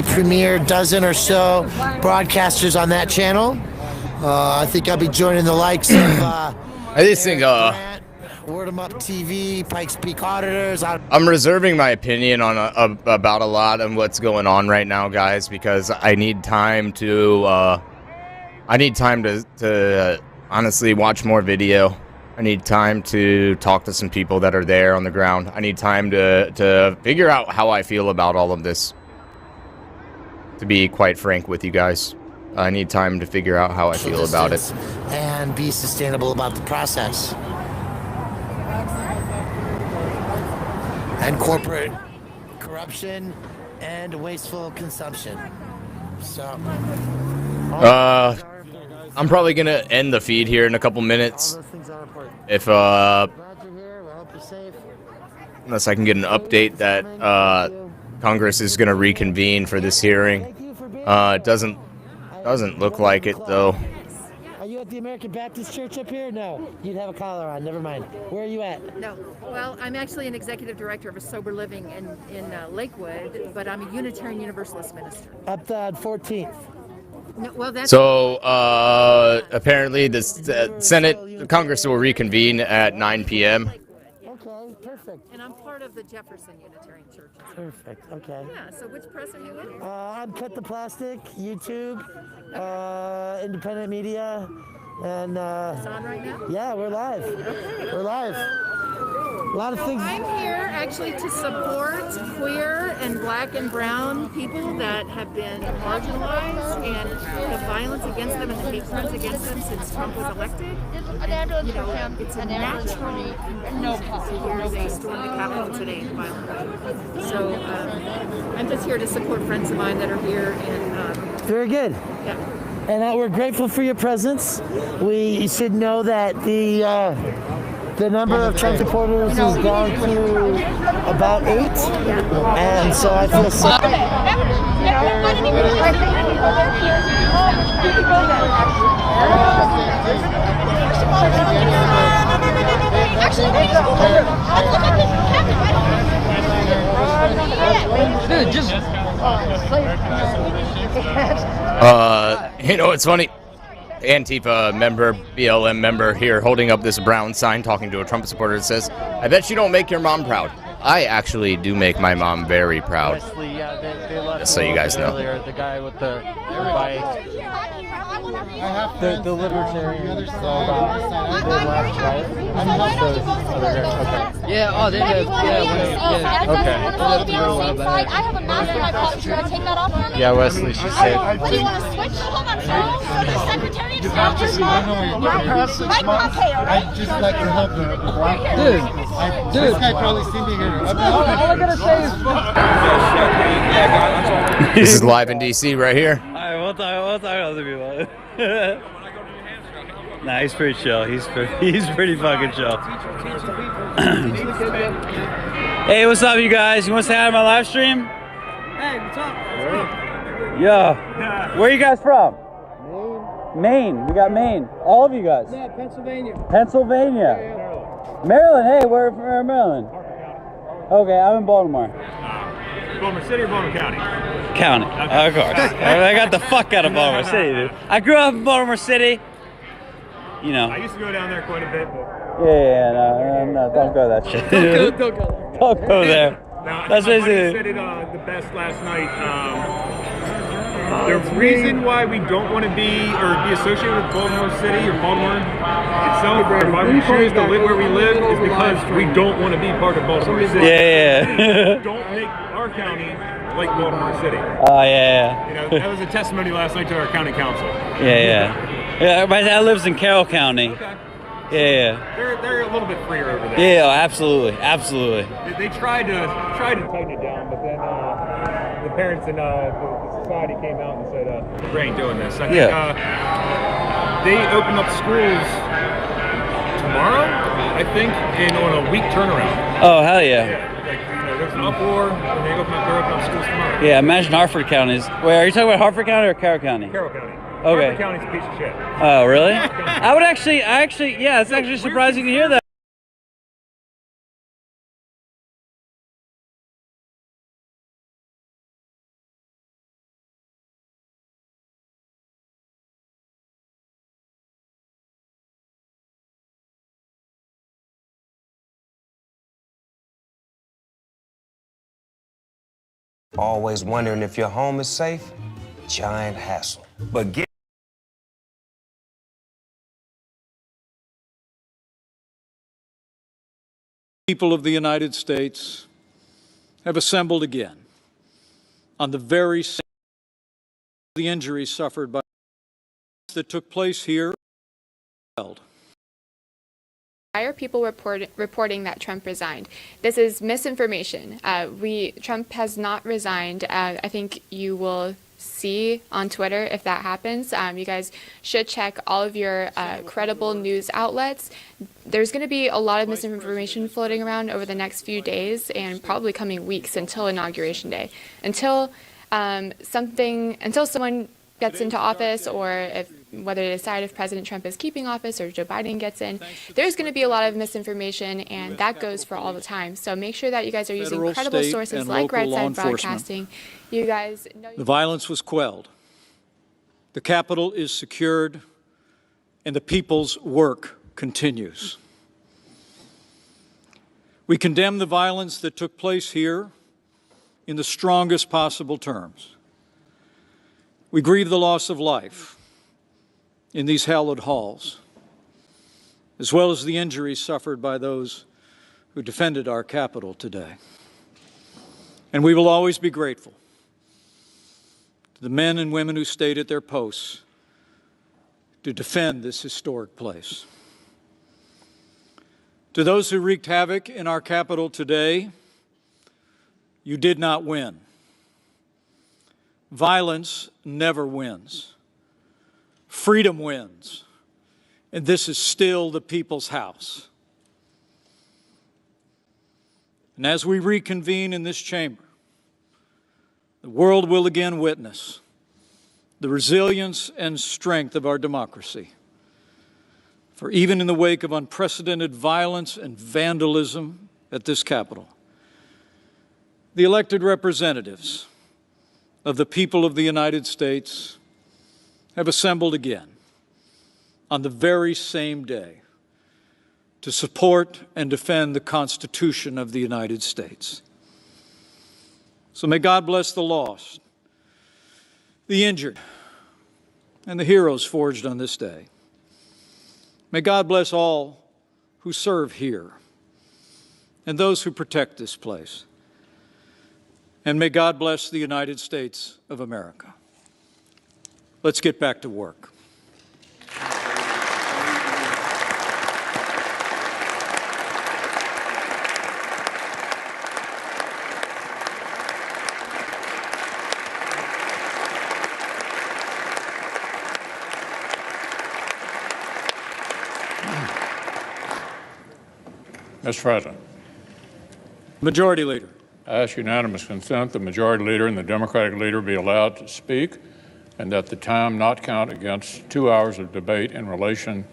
premier dozen or so broadcasters on that channel. I think I'll be joining the likes of I just think Word 'em Up TV, Pikes Peak Auditors. I'm reserving my opinion on about a lot of what's going on right now, guys, because I need time to honestly watch more video. I need time to talk to some people that are there on the ground. I need time to figure out how I feel about all of this. To be quite frank with you guys, I need time to figure out how I feel about it. And be sustainable about the process. And corporate corruption and wasteful consumption. So. I'm probably going to end the feed here in a couple minutes. If, unless I can get an update that, Congress is going to reconvene for this hearing. It doesn't look like it, though. Are you at the American Baptist Church up here? No. You'd have a collar on. Never mind. Where are you at? No. Well, I'm actually an executive director of a sober living in Lakewood, but I'm a Unitarian Universalist minister. Up the 14th. No, well, that's So, apparently the Congress will reconvene at 9 p.m. Okay, perfect. And I'm part of the Jefferson Unitarian Church. Perfect, okay. Yeah, so which press are you in? I'm Cut the Plastic, YouTube, independent media, and It's on right now? yeah, we're live. We're live. A lot of things. I'm here actually to support queer and black and brown people that have been marginalized, and the violence against them and the hate crimes against them since Trump was elected. And, you know, it's a natural conclusion to hear they stormed the Capitol today in a violent way. So I'm just here to support friends of mine that are here. And very good. Yeah. And we're grateful for your presence. We should know that the number of Trump supporters is down to about 8, and so I feel so. You know, it's funny. Antifa member, BLM member here holding up this brown sign talking to a Trump supporter that says, "I bet you don't make your mom proud." I actually do make my mom very proud. Yeah, they love just so you guys know. Earlier, the guy with the bike, the libertarian, the left, right? Okay. Yeah, oh, they have, Okay. I have a mask in my pocket. Should I take that off? Yeah, Wesley, she said. Do you want to switch? Hold on, so the Secretary of State just Mike Pompeo, I just like to help the black Dude. This guy probably seen me here. All I gotta say is... This is live in DC right here. Alright, we'll talk to other people. Nah, he's pretty chill. He's pretty fucking chill. Hey, what's up, you guys? You want to say hi to my live stream? Hey, what's up? Yeah. Where are you guys from? Maine. We got Maine. All of you guys. Yeah, Pennsylvania. Pennsylvania. Maryland. Hey, where in Maryland? Okay, I'm in Baltimore. Baltimore City or Baltimore County? County. Of course. I got the fuck out of Baltimore City, dude. I grew up in Baltimore City. You know. I used to go down there quite a bit. But... No, don't go that shit. Don't go. Don't go there. Now, That's my buddy basically. said it the best last night. The reason why we don't want to be associated with Baltimore City or Baltimore itself, or why we choose to live where we live, is because we don't want to be part of Baltimore City. Yeah. Don't make our county like Baltimore City. Oh, yeah. You know, that was a testimony last night to our county council. Yeah, my dad lives in Carroll County. Okay. Yeah. They're a little bit freer over there. Yeah, absolutely. They tried to tighten it down, but then the parents and the society came out and said, we ain't doing this. I think they open up schools tomorrow, I think, and on a week turnaround. Oh, hell yeah. There's an uproar, and they're opening up schools tomorrow. Yeah, imagine Harford County's. Wait, are you talking about Harford County or Carroll County? Carroll County. Okay. Harford County's a piece of shit. Oh, really? I would actually, yeah, it's actually surprising to hear that. Always wondering if your home is safe? Giant hassle. But get People of the United States have assembled again on the very same the injuries suffered by that took place here. Why are people reporting that Trump resigned? This is misinformation. Trump has not resigned. I think you will see on Twitter if that happens. You guys should check all of your credible news outlets. There's going to be a lot of misinformation floating around over the next few days and probably coming weeks until Inauguration Day. Until someone gets into office, or whether they decide if President Trump is keeping office or Joe Biden gets in, there's going to be a lot of misinformation, and that goes for all the time. So make sure that you guys are using credible sources like Right Side Broadcasting. You guys know the violence was quelled. The Capitol is secured, and the people's work continues. We condemn the violence that took place here in the strongest possible terms. We grieve the loss of life in these hallowed halls, as well as the injuries suffered by those who defended our Capitol today. And we will always be grateful to the men and women who stayed at their posts to defend this historic place. To those who wreaked havoc in our Capitol today, you did not win. Violence never wins. Freedom wins. And this is still the people's house. And as we reconvene in this chamber, the world will again witness the resilience and strength of our democracy. For even in the wake of unprecedented violence and vandalism at this Capitol, the elected representatives of the people of the United States have assembled again on the very same day to support and defend the Constitution of the United States. So may God bless the lost the injured, and the heroes forged on this day. May God bless all who serve here and those who protect this place. And may God bless the United States of America. Let's get back to work. Mr. President. Majority Leader. I ask unanimous consent the Majority Leader and the Democratic Leader be allowed to speak, and that the time not count against 2 hours of debate in relation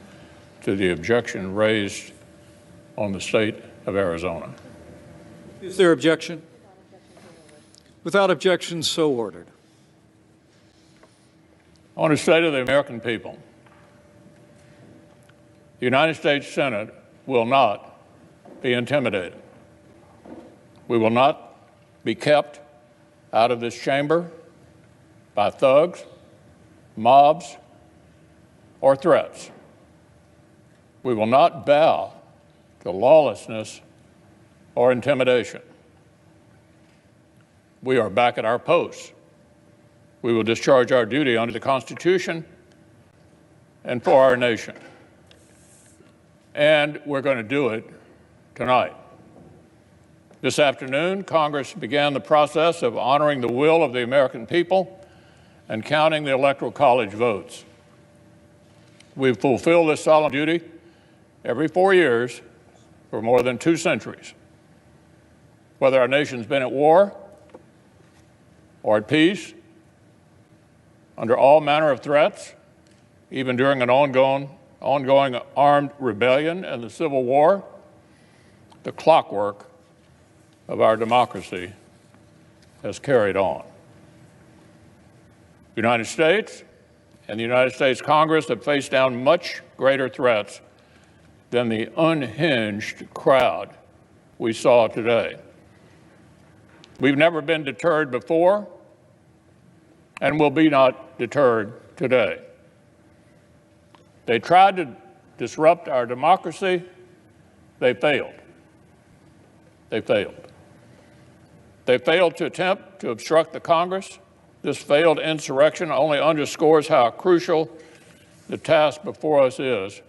to the objection raised on the state of Arizona. Is there objection? Without objection, so ordered. I want to say to the American people, the United States Senate will not be intimidated. We will not be kept out of this chamber by thugs, mobs, or threats. We will not bow to lawlessness or intimidation. We are back at our posts. We will discharge our duty under the Constitution and for our nation. And we're going to do it tonight. This afternoon, Congress began the process of honoring the will of the American people and counting the Electoral College votes. We've fulfilled this solemn duty every 4 years for more than 2 centuries. Whether our nation's been at war or at peace, under all manner of threats, even during an ongoing armed rebellion and the Civil War, the clockwork of our democracy has carried on. The United States and the United States Congress have faced down much greater threats than the unhinged crowd we saw today. We've never been deterred before and will be not deterred today. They tried to disrupt our democracy. They failed. They failed. They failed to attempt to obstruct the Congress. This failed insurrection only underscores how crucial the task before us is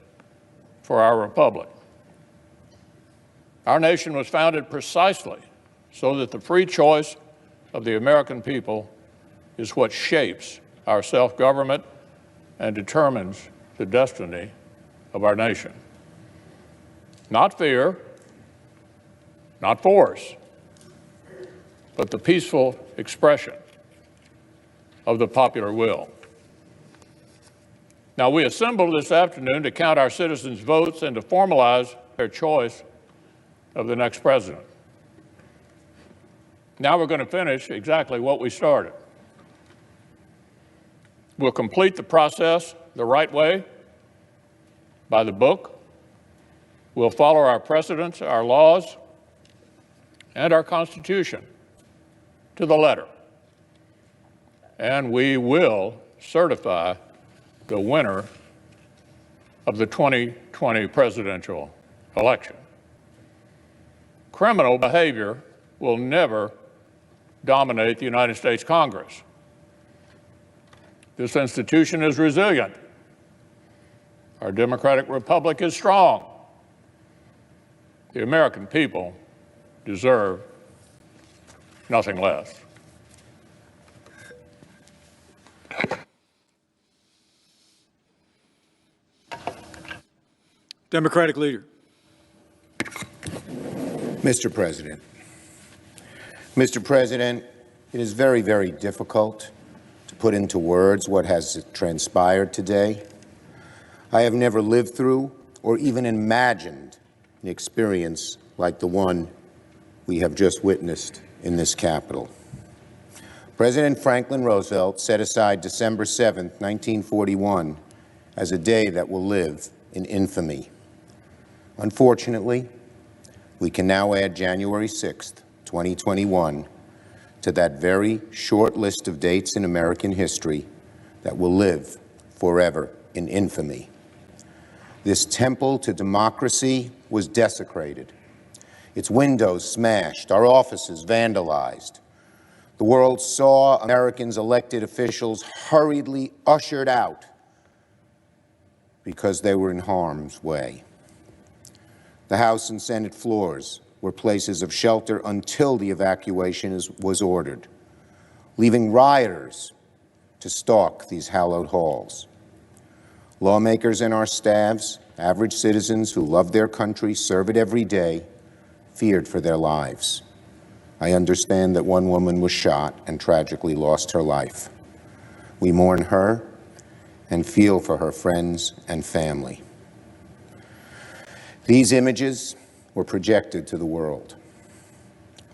for our republic. Our nation was founded precisely so that the free choice of the American people is what shapes our self-government and determines the destiny of our nation. Not fear, not force, but the peaceful expression of the popular will. Now, we assembled this afternoon to count our citizens' votes and to formalize their choice of the next president. Now we're going to finish exactly what we started. We'll complete the process the right way, by the book. We'll follow our precedents, our laws, and our Constitution to the letter. And we will certify the winner of the 2020 presidential election. Criminal behavior will never dominate the United States Congress. This institution is resilient. Our democratic republic is strong. The American people deserve nothing less. Democratic Leader. Mr. President. Mr. President, it is very, very difficult to put into words what has transpired today. I have never lived through or even imagined an experience like the one we have just witnessed in this Capitol. President Franklin Roosevelt set aside December 7th, 1941, as a day that will live in infamy. Unfortunately, we can now add January 6th, 2021, to that very short list of dates in American history that will live forever in infamy. This temple to democracy was desecrated, its windows smashed, our offices vandalized. The world saw Americans' elected officials hurriedly ushered out because they were in harm's way. The House and Senate floors were places of shelter until the evacuation was ordered, leaving rioters to stalk these hallowed halls. Lawmakers and our staffs, average citizens who love their country, serve it every day, feared for their lives. I understand that one woman was shot and tragically lost her life. We mourn her and feel for her friends and family. These images were projected to the world.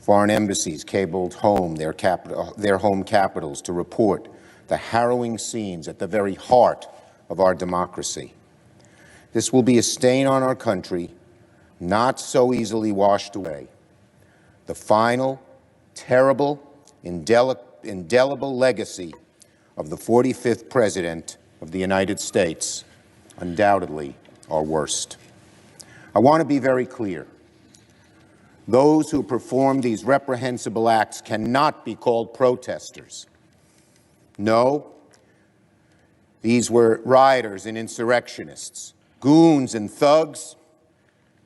Foreign embassies cabled home their home capitals to report the harrowing scenes at the very heart of our democracy. This will be a stain on our country, not so easily washed away. The final, terrible, indelible legacy of the 45th President of the United States, undoubtedly our worst. I want to be very clear. Those who perform these reprehensible acts cannot be called protesters. No, these were rioters and insurrectionists, goons and thugs,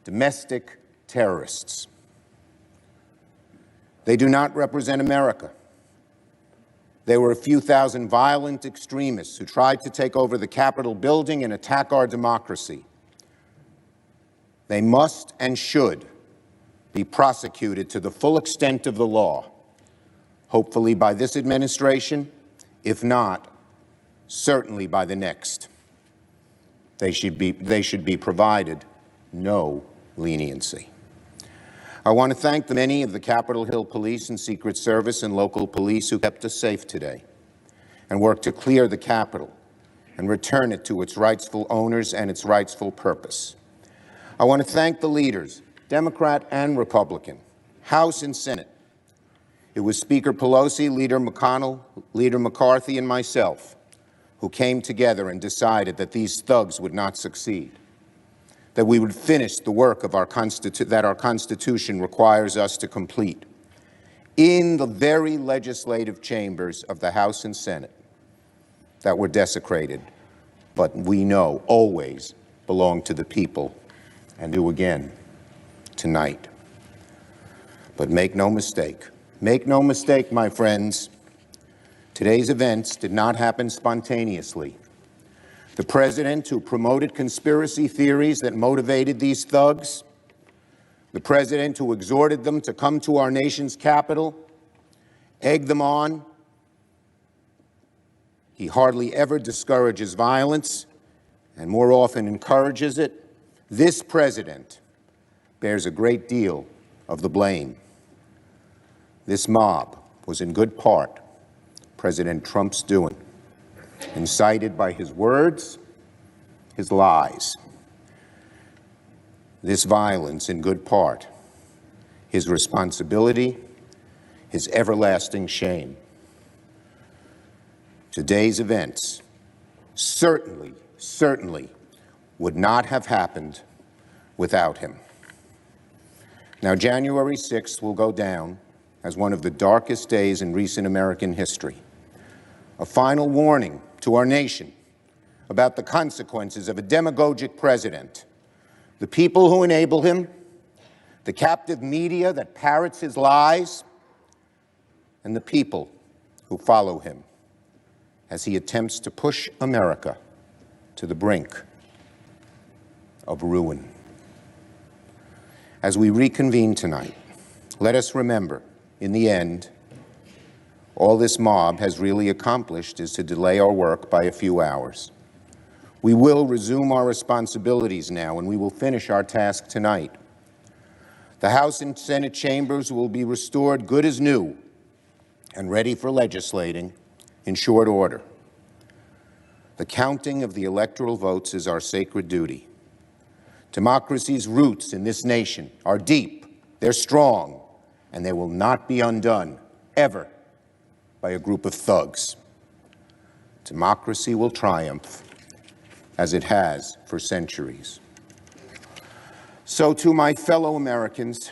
domestic terrorists. They do not represent America. They were a few thousand violent extremists who tried to take over the Capitol building and attack our democracy. They must and should be prosecuted to the full extent of the law, hopefully by this administration, if not, certainly by the next. They should be provided no leniency. I want to thank the many of the Capitol Hill Police and Secret Service and local police who kept us safe today and worked to clear the Capitol and return it to its rightful owners and its rightful purpose. I want to thank the leaders, Democrat and Republican, House and Senate. It was Speaker Pelosi, Leader McConnell, Leader McCarthy, and myself who came together and decided that these thugs would not succeed, that we would finish the work of that our Constitution requires us to complete in the very legislative chambers of the House and Senate that were desecrated, but we know always belong to the people and do again tonight. But make no mistake, my friends, today's events did not happen spontaneously. The president who promoted conspiracy theories that motivated these thugs, the president who exhorted them to come to our nation's capital, egged them on. He hardly ever discourages violence and more often encourages it. This president bears a great deal of the blame. This mob was in good part President Trump's doing, incited by his words, his lies. This violence, in good part, his responsibility, his everlasting shame. Today's events certainly would not have happened without him. Now, January 6th will go down as one of the darkest days in recent American history. A final warning to our nation about the consequences of a demagogic president, the people who enable him, the captive media that parrots his lies, and the people who follow him as he attempts to push America to the brink of ruin. As we reconvene tonight, let us remember, in the end, all this mob has really accomplished is to delay our work by a few hours. We will resume our responsibilities now, and we will finish our task tonight. The House and Senate chambers will be restored good as new and ready for legislating in short order. The counting of the electoral votes is our sacred duty. Democracy's roots in this nation are deep, they're strong, and they will not be undone, ever by a group of thugs. Democracy will triumph, as it has for centuries. So to my fellow Americans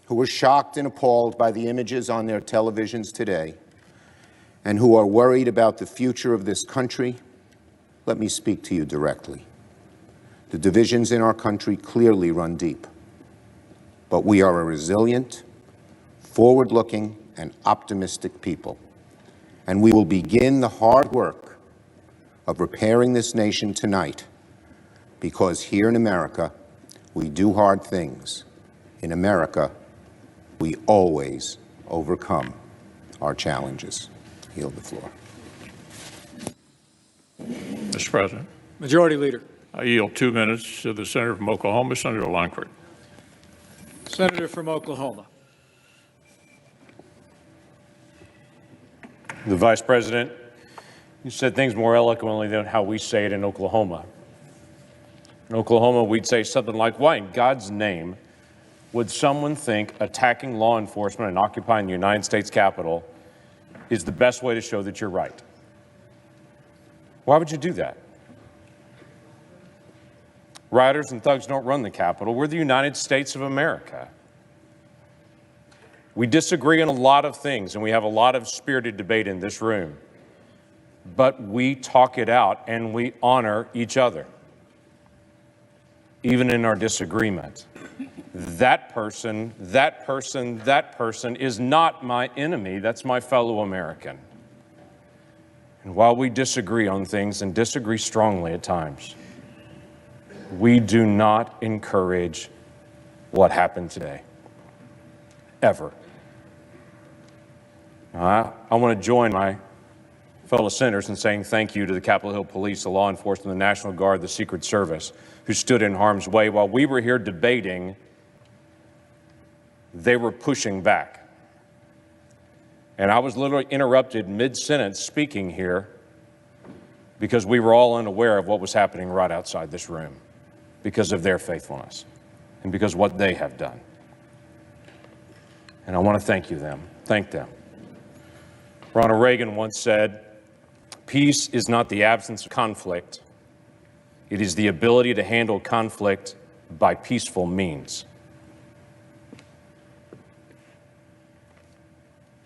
who were shocked and appalled by the images on their televisions today and who are worried about the future of this country, let me speak to you directly. The divisions in our country clearly run deep, but we are a resilient, forward-looking, and optimistic people, and we will begin the hard work of repairing this nation tonight, because here in America, we do hard things. In America, we always overcome our challenges. I yield the floor. Mr. President. Majority Leader. I yield 2 minutes to the Senator from Oklahoma, Senator Langford. Senator from Oklahoma. The Vice President, you said things more eloquently than how we say it in Oklahoma. In Oklahoma, we'd say something like, why in God's name would someone think attacking law enforcement and occupying the United States Capitol is the best way to show that you're right? Why would you do that? Rioters and thugs don't run the Capitol. We're the United States of America. We disagree on a lot of things, and we have a lot of spirited debate in this room. But we talk it out, and we honor each other, even in our disagreement. That person is not my enemy. That's my fellow American. And while we disagree on things and disagree strongly at times, we do not encourage what happened today, ever. I want to join my fellow senators in saying thank you to the Capitol Hill Police, the law enforcement, the National Guard, the Secret Service, who stood in harm's way. While we were here debating, they were pushing back. And I was literally interrupted mid-sentence speaking here because we were all unaware of what was happening right outside this room because of their faithfulness and because of what they have done. And I want to thank them. Ronald Reagan once said, peace is not the absence of conflict. It is the ability to handle conflict by peaceful means.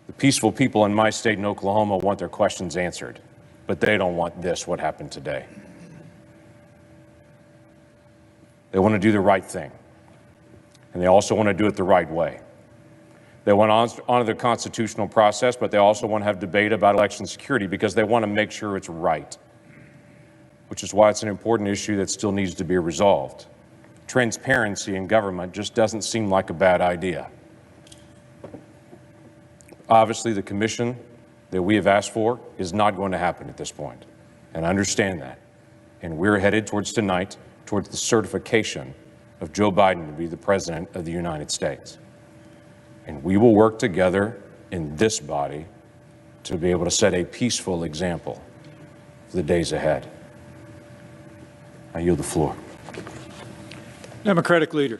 The peaceful people in my state in Oklahoma want their questions answered, but they don't want what happened today. They want to do the right thing, and they also want to do it the right way. They want to honor the constitutional process, but they also want to have debate about election security because they want to make sure it's right, which is why it's an important issue that still needs to be resolved. Transparency in government just doesn't seem like a bad idea. Obviously, the commission that we have asked for is not going to happen at this point, and I understand that. And we're headed towards tonight, towards the certification of Joe Biden to be the President of the United States. And we will work together in this body to be able to set a peaceful example for the days ahead. I yield the floor. Democratic Leader.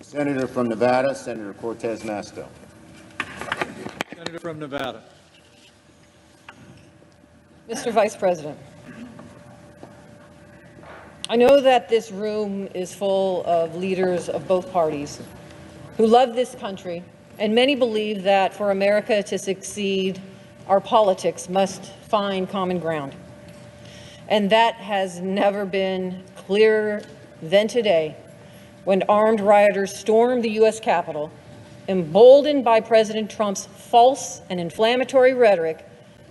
Senator from Nevada, Senator Cortez Masto. Senator from Nevada. Mr. Vice President, I know that this room is full of leaders of both parties who love this country, and many believe that for America to succeed, our politics must find common ground. And that has never been clearer than today, when armed rioters stormed the U.S. Capitol, emboldened by President Trump's false and inflammatory rhetoric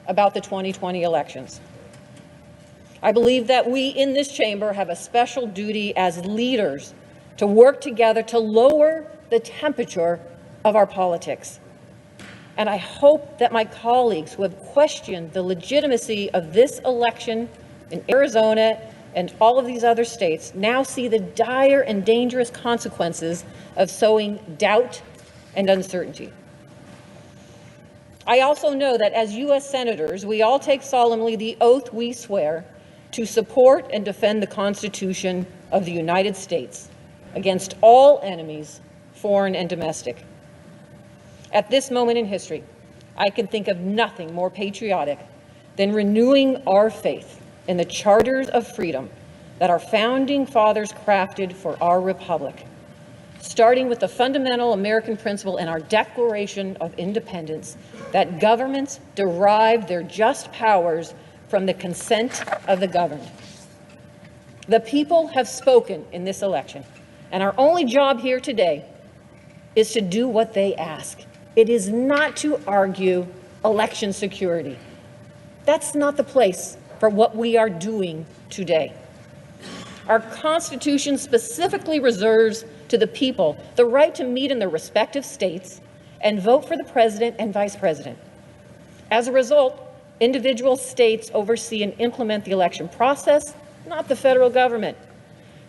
about the 2020 elections. I believe that we in this chamber have a special duty as leaders to work together to lower the temperature of our politics. And I hope that my colleagues who have questioned the legitimacy of this election in Arizona and all of these other states now see the dire and dangerous consequences of sowing doubt and uncertainty. I also know that as U.S. Senators, we all take solemnly the oath we swear to support and defend the Constitution of the United States against all enemies, foreign and domestic. At this moment in history, I can think of nothing more patriotic than renewing our faith in the charters of freedom that our founding fathers crafted for our republic, starting with the fundamental American principle in our Declaration of Independence that governments derive their just powers from the consent of the governed. The people have spoken in this election, and our only job here today is to do what they ask. It is not to argue election security. That's not the place for what we are doing today. Our Constitution specifically reserves to the people the right to meet in their respective states and vote for the president and vice president. As a result, individual states oversee and implement the election process, not the federal government.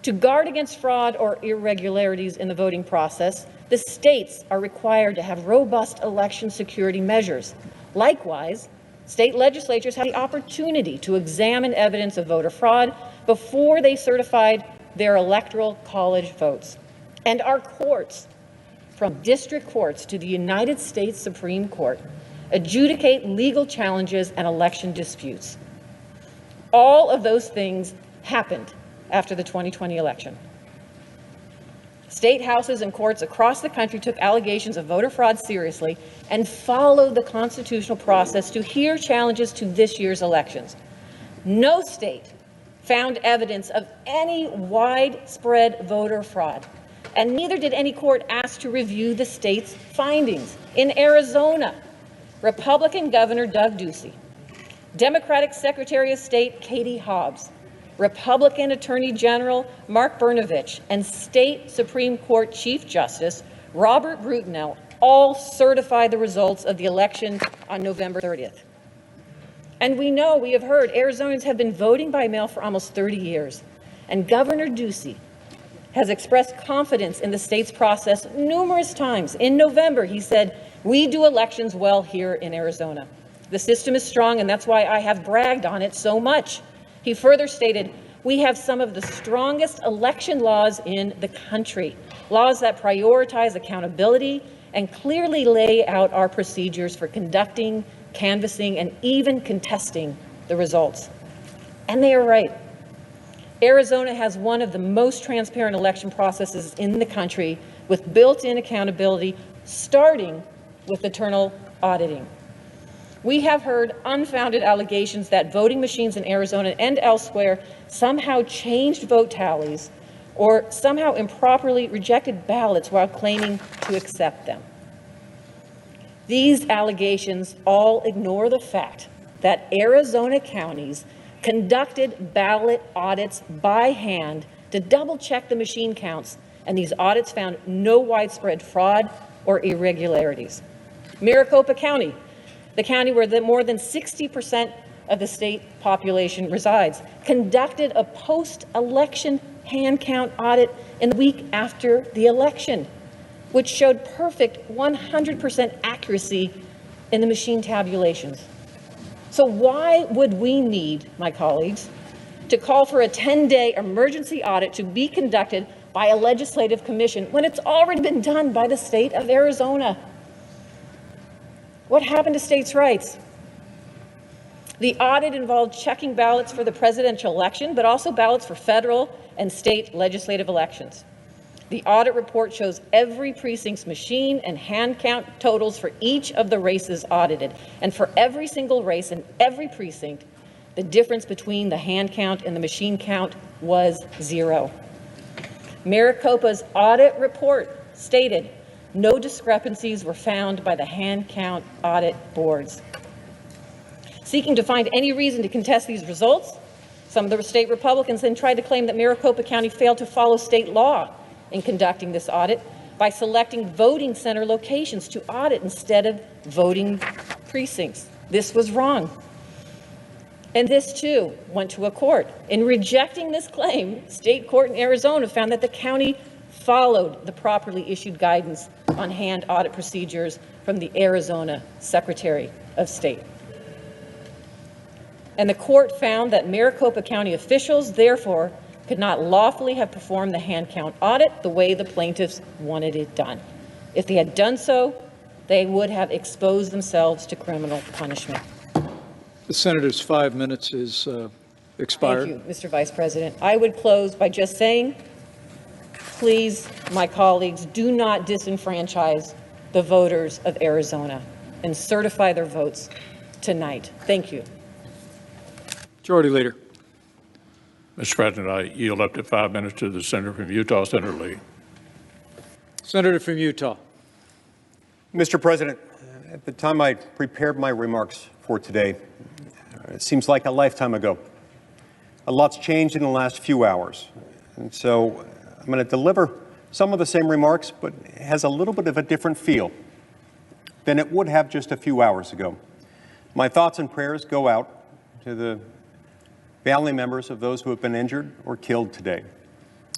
To guard against fraud or irregularities in the voting process, the states are required to have robust election security measures. Likewise, state legislatures have the opportunity to examine evidence of voter fraud before they certified their electoral college votes. And our courts, from district courts to the United States Supreme Court, adjudicate legal challenges and election disputes. All of those things happened after the 2020 election. State houses and courts across the country took allegations of voter fraud seriously and followed the constitutional process to hear challenges to this year's elections. No state found evidence of any widespread voter fraud, and neither did any court ask to review the state's findings. In Arizona, Republican Governor Doug Ducey, Democratic Secretary of State Katie Hobbs, Republican Attorney General Mark Brnovich, and State Supreme Court Chief Justice Robert Brutinel all certified the results of the election on November 30th. And we have heard, Arizonans have been voting by mail for almost 30 years. And Governor Ducey has expressed confidence in the state's process numerous times. In November, he said, "We do elections well here in Arizona. The system is strong, and that's why I have bragged on it so much." He further stated, "We have some of the strongest election laws in the country, laws that prioritize accountability and clearly lay out our procedures for conducting, canvassing, and even contesting the results." And they are right. Arizona has one of the most transparent election processes in the country, with built-in accountability, starting with internal auditing. We have heard unfounded allegations that voting machines in Arizona and elsewhere somehow changed vote tallies or somehow improperly rejected ballots while claiming to accept them. These allegations all ignore the fact that Arizona counties conducted ballot audits by hand to double-check the machine counts, and these audits found no widespread fraud or irregularities. Maricopa County, the county where more than 60% of the state population resides, conducted a post-election hand count audit in the week after the election, which showed perfect 100% accuracy in the machine tabulations. So why would we need, my colleagues, to call for a 10-day emergency audit to be conducted by a legislative commission when it's already been done by the state of Arizona? What happened to states' rights? The audit involved checking ballots for the presidential election, but also ballots for federal and state legislative elections. The audit report shows every precinct's machine and hand count totals for each of the races audited. And for every single race in every precinct, the difference between the hand count and the machine count was 0. Maricopa's audit report stated no discrepancies were found by the hand count audit boards. Seeking to find any reason to contest these results, some of the state Republicans then tried to claim that Maricopa County failed to follow state law in conducting this audit by selecting voting center locations to audit instead of voting precincts. This was wrong. And this, too, went to a court. In rejecting this claim, state court in Arizona found that the county followed the properly issued guidance on hand audit procedures from the Arizona Secretary of State. And the court found that Maricopa County officials, therefore, could not lawfully have performed the hand count audit the way the plaintiffs wanted it done. If they had done so, they would have exposed themselves to criminal punishment. The senator's 5 minutes is expired. Thank you, Mr. Vice President. I would close by just saying, please, my colleagues, do not disenfranchise the voters of Arizona and certify their votes tonight. Thank you. Majority Leader. Mr. President, I yield up to 5 minutes to the senator from Utah, Senator Lee. Senator from Utah. Mr. President, at the time I prepared my remarks for today, it seems like a lifetime ago. A lot's changed in the last few hours. And so I'm going to deliver some of the same remarks, but it has a little bit of a different feel than it would have just a few hours ago. My thoughts and prayers go out to the family members of those who have been injured or killed today.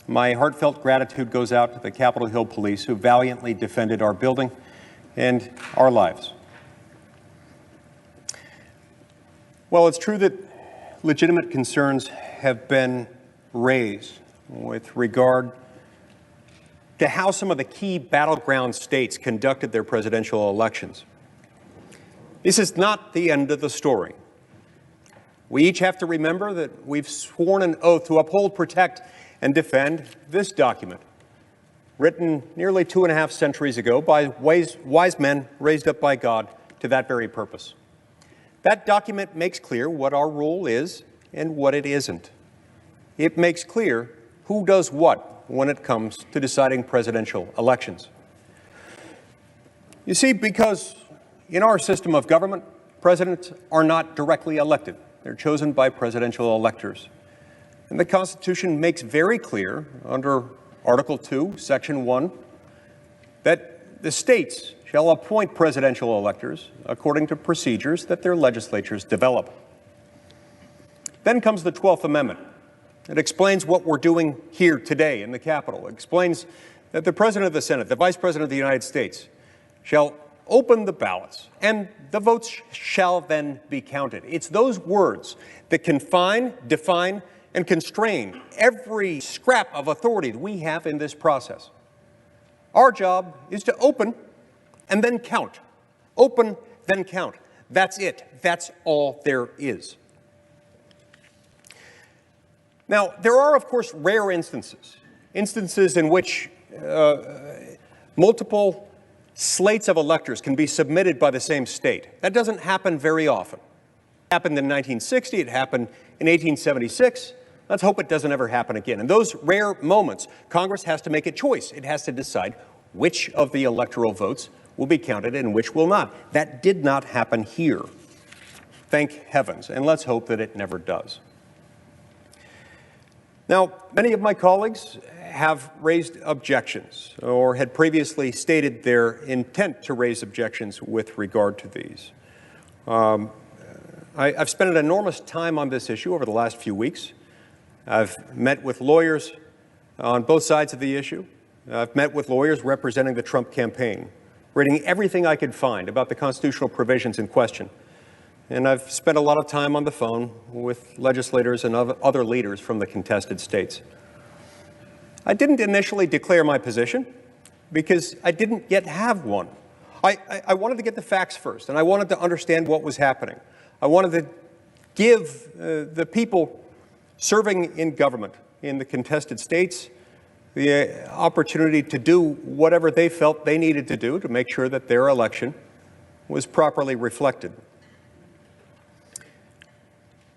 My heartfelt gratitude goes out to the Capitol Hill Police who valiantly defended our building and our lives. Well, it's true that legitimate concerns have been raised with regard to how some of the key battleground states conducted their presidential elections. This is not the end of the story. We each have to remember that we've sworn an oath to uphold, protect, and defend this document, written nearly 2.5 centuries ago by wise men raised up by God to that very purpose. That document makes clear what our role is and what it isn't. It makes clear who does what when it comes to deciding presidential elections. You see, because in our system of government, presidents are not directly elected. They're chosen by presidential electors. And the Constitution makes very clear under Article 2, Section 1, that the states shall appoint presidential electors according to procedures that their legislatures develop. Then comes the 12th Amendment. It explains what we're doing here today in the Capitol. It explains that the President of the Senate, the Vice President of the United States, shall open the ballots, and the votes shall then be counted. It's those words that confine, define, and constrain every scrap of authority that we have in this process. Our job is to open and then count. Open, then count. That's it. That's all there is. Now, there are, of course, rare instances in which multiple slates of electors can be submitted by the same state. That doesn't happen very often. It happened in 1960. It happened in 1876. Let's hope it doesn't ever happen again. In those rare moments, Congress has to make a choice. It has to decide which of the electoral votes will be counted and which will not. That did not happen here. Thank heavens, and let's hope that it never does. Now, many of my colleagues have raised objections or had previously stated their intent to raise objections with regard to these. I've spent an enormous time on this issue over the last few weeks. I've met with lawyers on both sides of the issue. I've met with lawyers representing the Trump campaign, reading everything I could find about the constitutional provisions in question. And I've spent a lot of time on the phone with legislators and other leaders from the contested states. I didn't initially declare my position because I didn't yet have one. I wanted to get the facts first, and I wanted to understand what was happening. I wanted to give the people serving in government in the contested states the opportunity to do whatever they felt they needed to do to make sure that their election was properly reflected.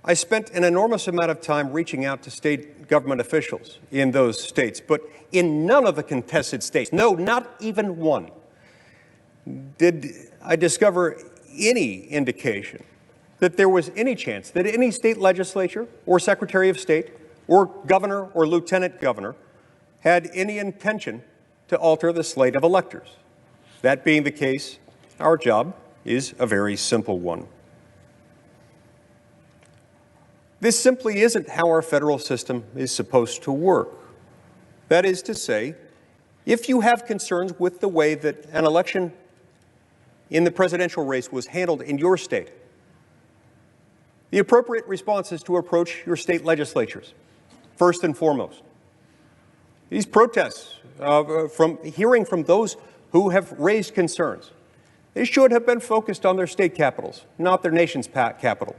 I spent an enormous amount of time reaching out to state government officials in those states, but in none of the contested states, no, not even one, did I discover any indication that there was any chance that any state legislature or secretary of state or governor or lieutenant governor had any intention to alter the slate of electors. That being the case, our job is a very simple one. This simply isn't how our federal system is supposed to work. That is to say, if you have concerns with the way that an election in the presidential race was handled in your state, the appropriate response is to approach your state legislatures, first and foremost. These protests, hearing from those who have raised concerns, They should have been focused on their state capitals, not their nation's capital,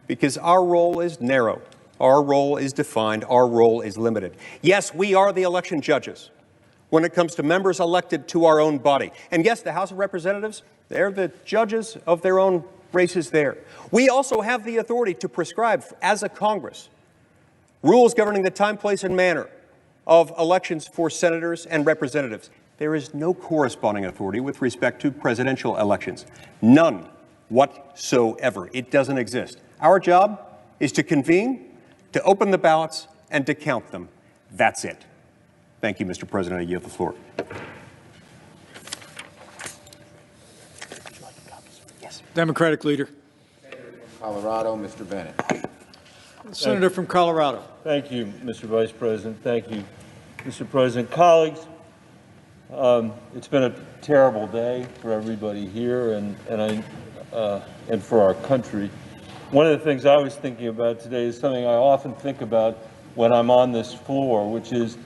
because our role is narrow. Our role is defined. Our role is limited. Yes, we are the election judges when it comes to members elected to our own body. And yes, the House of Representatives, they're the judges of their own races there. We also have the authority to prescribe, as a Congress, rules governing the time, place, and manner of elections for senators and representatives. There is no corresponding authority with respect to presidential elections. None whatsoever. It doesn't exist. Our job is to convene, to open the ballots, and to count them. That's it. Thank you, Mr. President. I yield the floor. Yes. Democratic leader. Colorado, Mr. Bennett. Senator from Colorado. Thank you, Mr. Vice President. Thank you, Mr. President. Colleagues, it's been a terrible day for everybody here and for our country. One of the things I was thinking about today is something I often think about when I'm on this floor, which is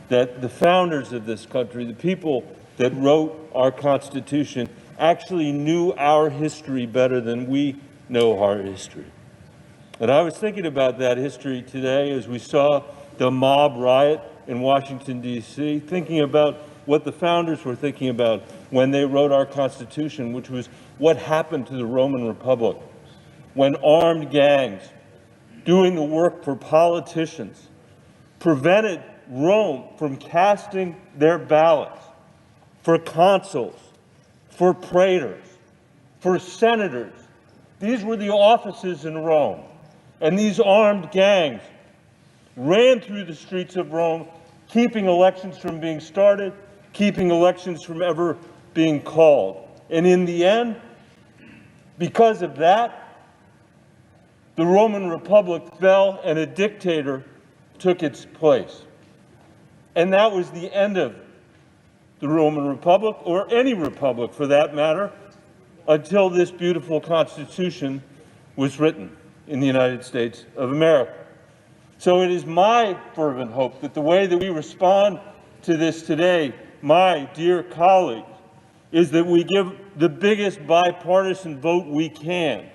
that the founders of this country, the people that wrote our Constitution, actually knew our history better than we know our history. And I was thinking about that history today as we saw the mob riot in Washington, D.C., thinking about what the founders were thinking about when they wrote our Constitution, which was what happened to the Roman Republic, when armed gangs doing the work for politicians prevented Rome from casting their ballots for consuls, for praetors, for senators. These were the offices in Rome. And these armed gangs ran through the streets of Rome, keeping elections from being started, keeping elections from ever being called. And in the end, because of that, the Roman Republic fell and a dictator took its place. And that was the end of the Roman Republic, or any republic for that matter, until this beautiful Constitution was written in the United States of America. So it is my fervent hope that the way that we respond to this today, my dear colleagues, is that we give the biggest bipartisan vote we can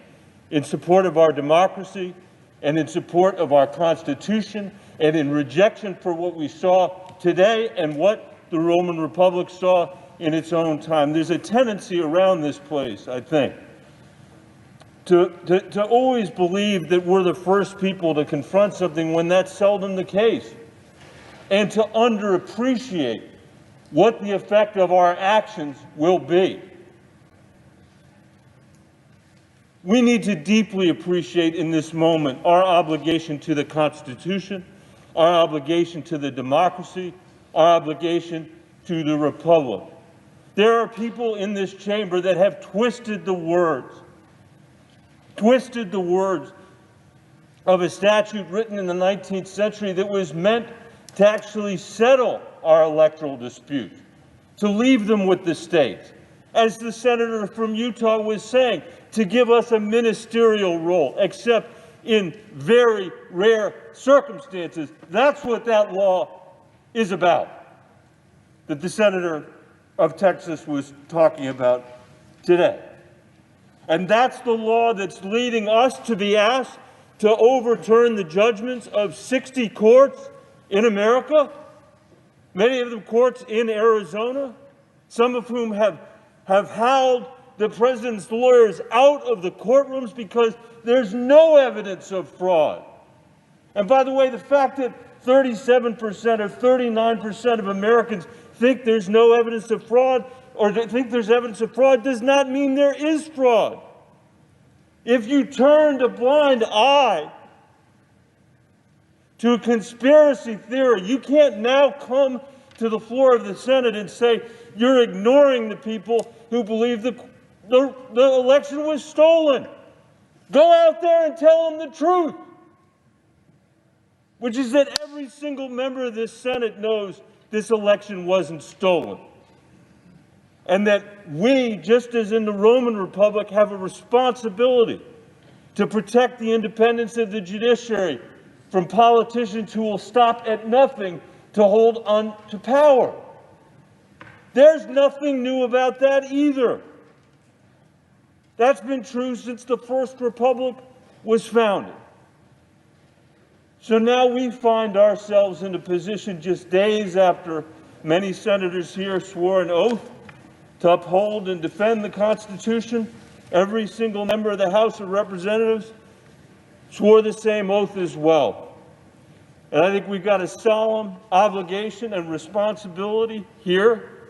in support of our democracy and in support of our Constitution and in rejection for what we saw today and what the Roman Republic saw in its own time. There's a tendency around this place, I think, to always believe that we're the first people to confront something when that's seldom the case, and to underappreciate what the effect of our actions will be. We need to deeply appreciate in this moment our obligation to the Constitution, our obligation to the democracy, our obligation to the Republic. There are people in this chamber that have twisted the words of a statute written in the 19th century that was meant to actually settle our electoral disputes, to leave them with the states. As the senator from Utah was saying, to give us a ministerial role, except in very rare circumstances. That's what that law is about, that the senator of Texas was talking about today. And that's the law that's leading us to be asked to overturn the judgments of 60 courts in America, many of them courts in Arizona, some of whom have howled the president's lawyers out of the courtrooms because there's no evidence of fraud. And by the way, the fact that 37% or 39% of Americans think there's no evidence of fraud or think there's evidence of fraud does not mean there is fraud. If you turned a blind eye to a conspiracy theory, you can't now come to the floor of the Senate and say you're ignoring the people who believe the election was stolen. Go out there and tell them the truth, which is that every single member of this Senate knows this election wasn't stolen. And that we, just as in the Roman Republic, have a responsibility to protect the independence of the judiciary from politicians who will stop at nothing to hold on to power. There's nothing new about that either. That's been true since the first republic was founded. So now we find ourselves in a position just days after many senators here swore an oath to uphold and defend the Constitution. Every single member of the House of Representatives swore the same oath as well. And I think we've got a solemn obligation and responsibility here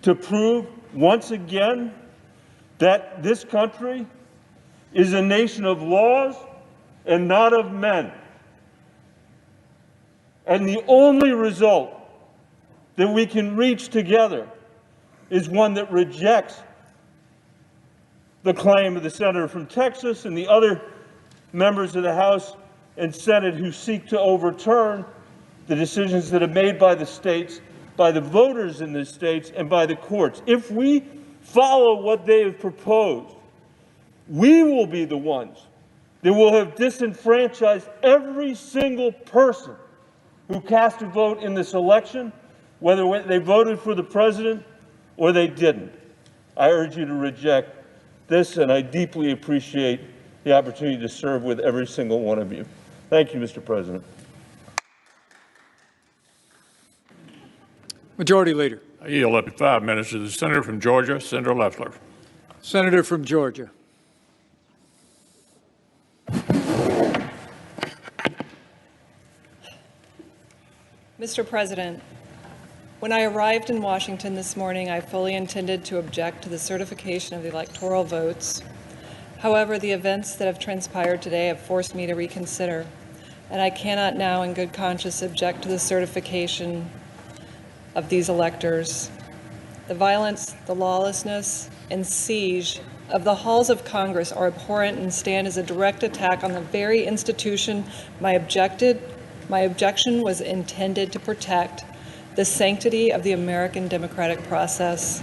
to prove once again that this country is a nation of laws and not of men. And the only result that we can reach together is one that rejects the claim of the senator from Texas and the other members of the House and Senate who seek to overturn the decisions that are made by the states, by the voters in the states, and by the courts. If we follow what they have proposed, we will be the ones that will have disenfranchised every single person who cast a vote in this election, whether they voted for the president or they didn't. I urge you to reject this, and I deeply appreciate the opportunity to serve with every single one of you. Thank you, Mr. President. Majority Leader. I yield up to 5 minutes to the senator from Georgia, Senator Loeffler. Senator from Georgia. Mr. President, when I arrived in Washington this morning, I fully intended to object to the certification of the electoral votes. However, the events that have transpired today have forced me to reconsider, and I cannot now in good conscience object to the certification of these electors. The violence, the lawlessness, and siege of the halls of Congress are abhorrent and stand as a direct attack on the very institution my objection was intended to protect, the sanctity of the American democratic process.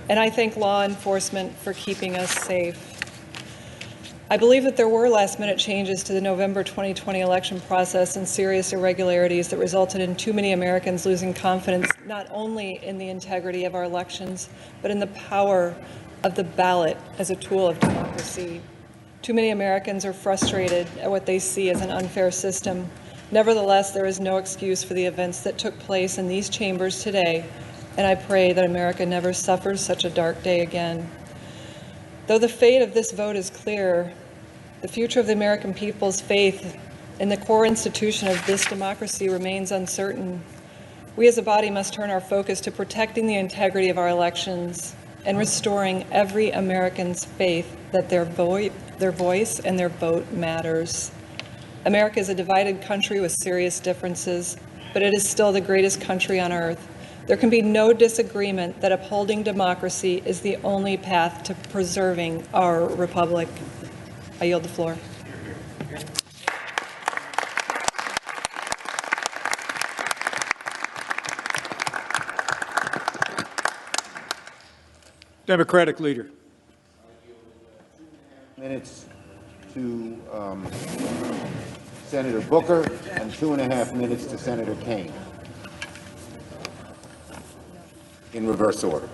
And I thank law enforcement for keeping us safe. I believe that there were last-minute changes to the November 2020 election process and serious irregularities that resulted in too many Americans losing confidence not only in the integrity of our elections, but in the power of the ballot as a tool of democracy. Too many Americans are frustrated at what they see as an unfair system. Nevertheless, there is no excuse for the events that took place in these chambers today, and I pray that America never suffers such a dark day again. Though the fate of this vote is clear, the future of the American people's faith in the core institution of this democracy remains uncertain. We as a body must turn our focus to protecting the integrity of our elections and restoring every American's faith that their voice and their vote matters. America is a divided country with serious differences, but it is still the greatest country on earth. There can be no disagreement that upholding democracy is the only path to preserving our republic. I yield the floor. Democratic Leader. Minutes to Senator Booker and 2.5 minutes to Senator Kaine. In reverse order.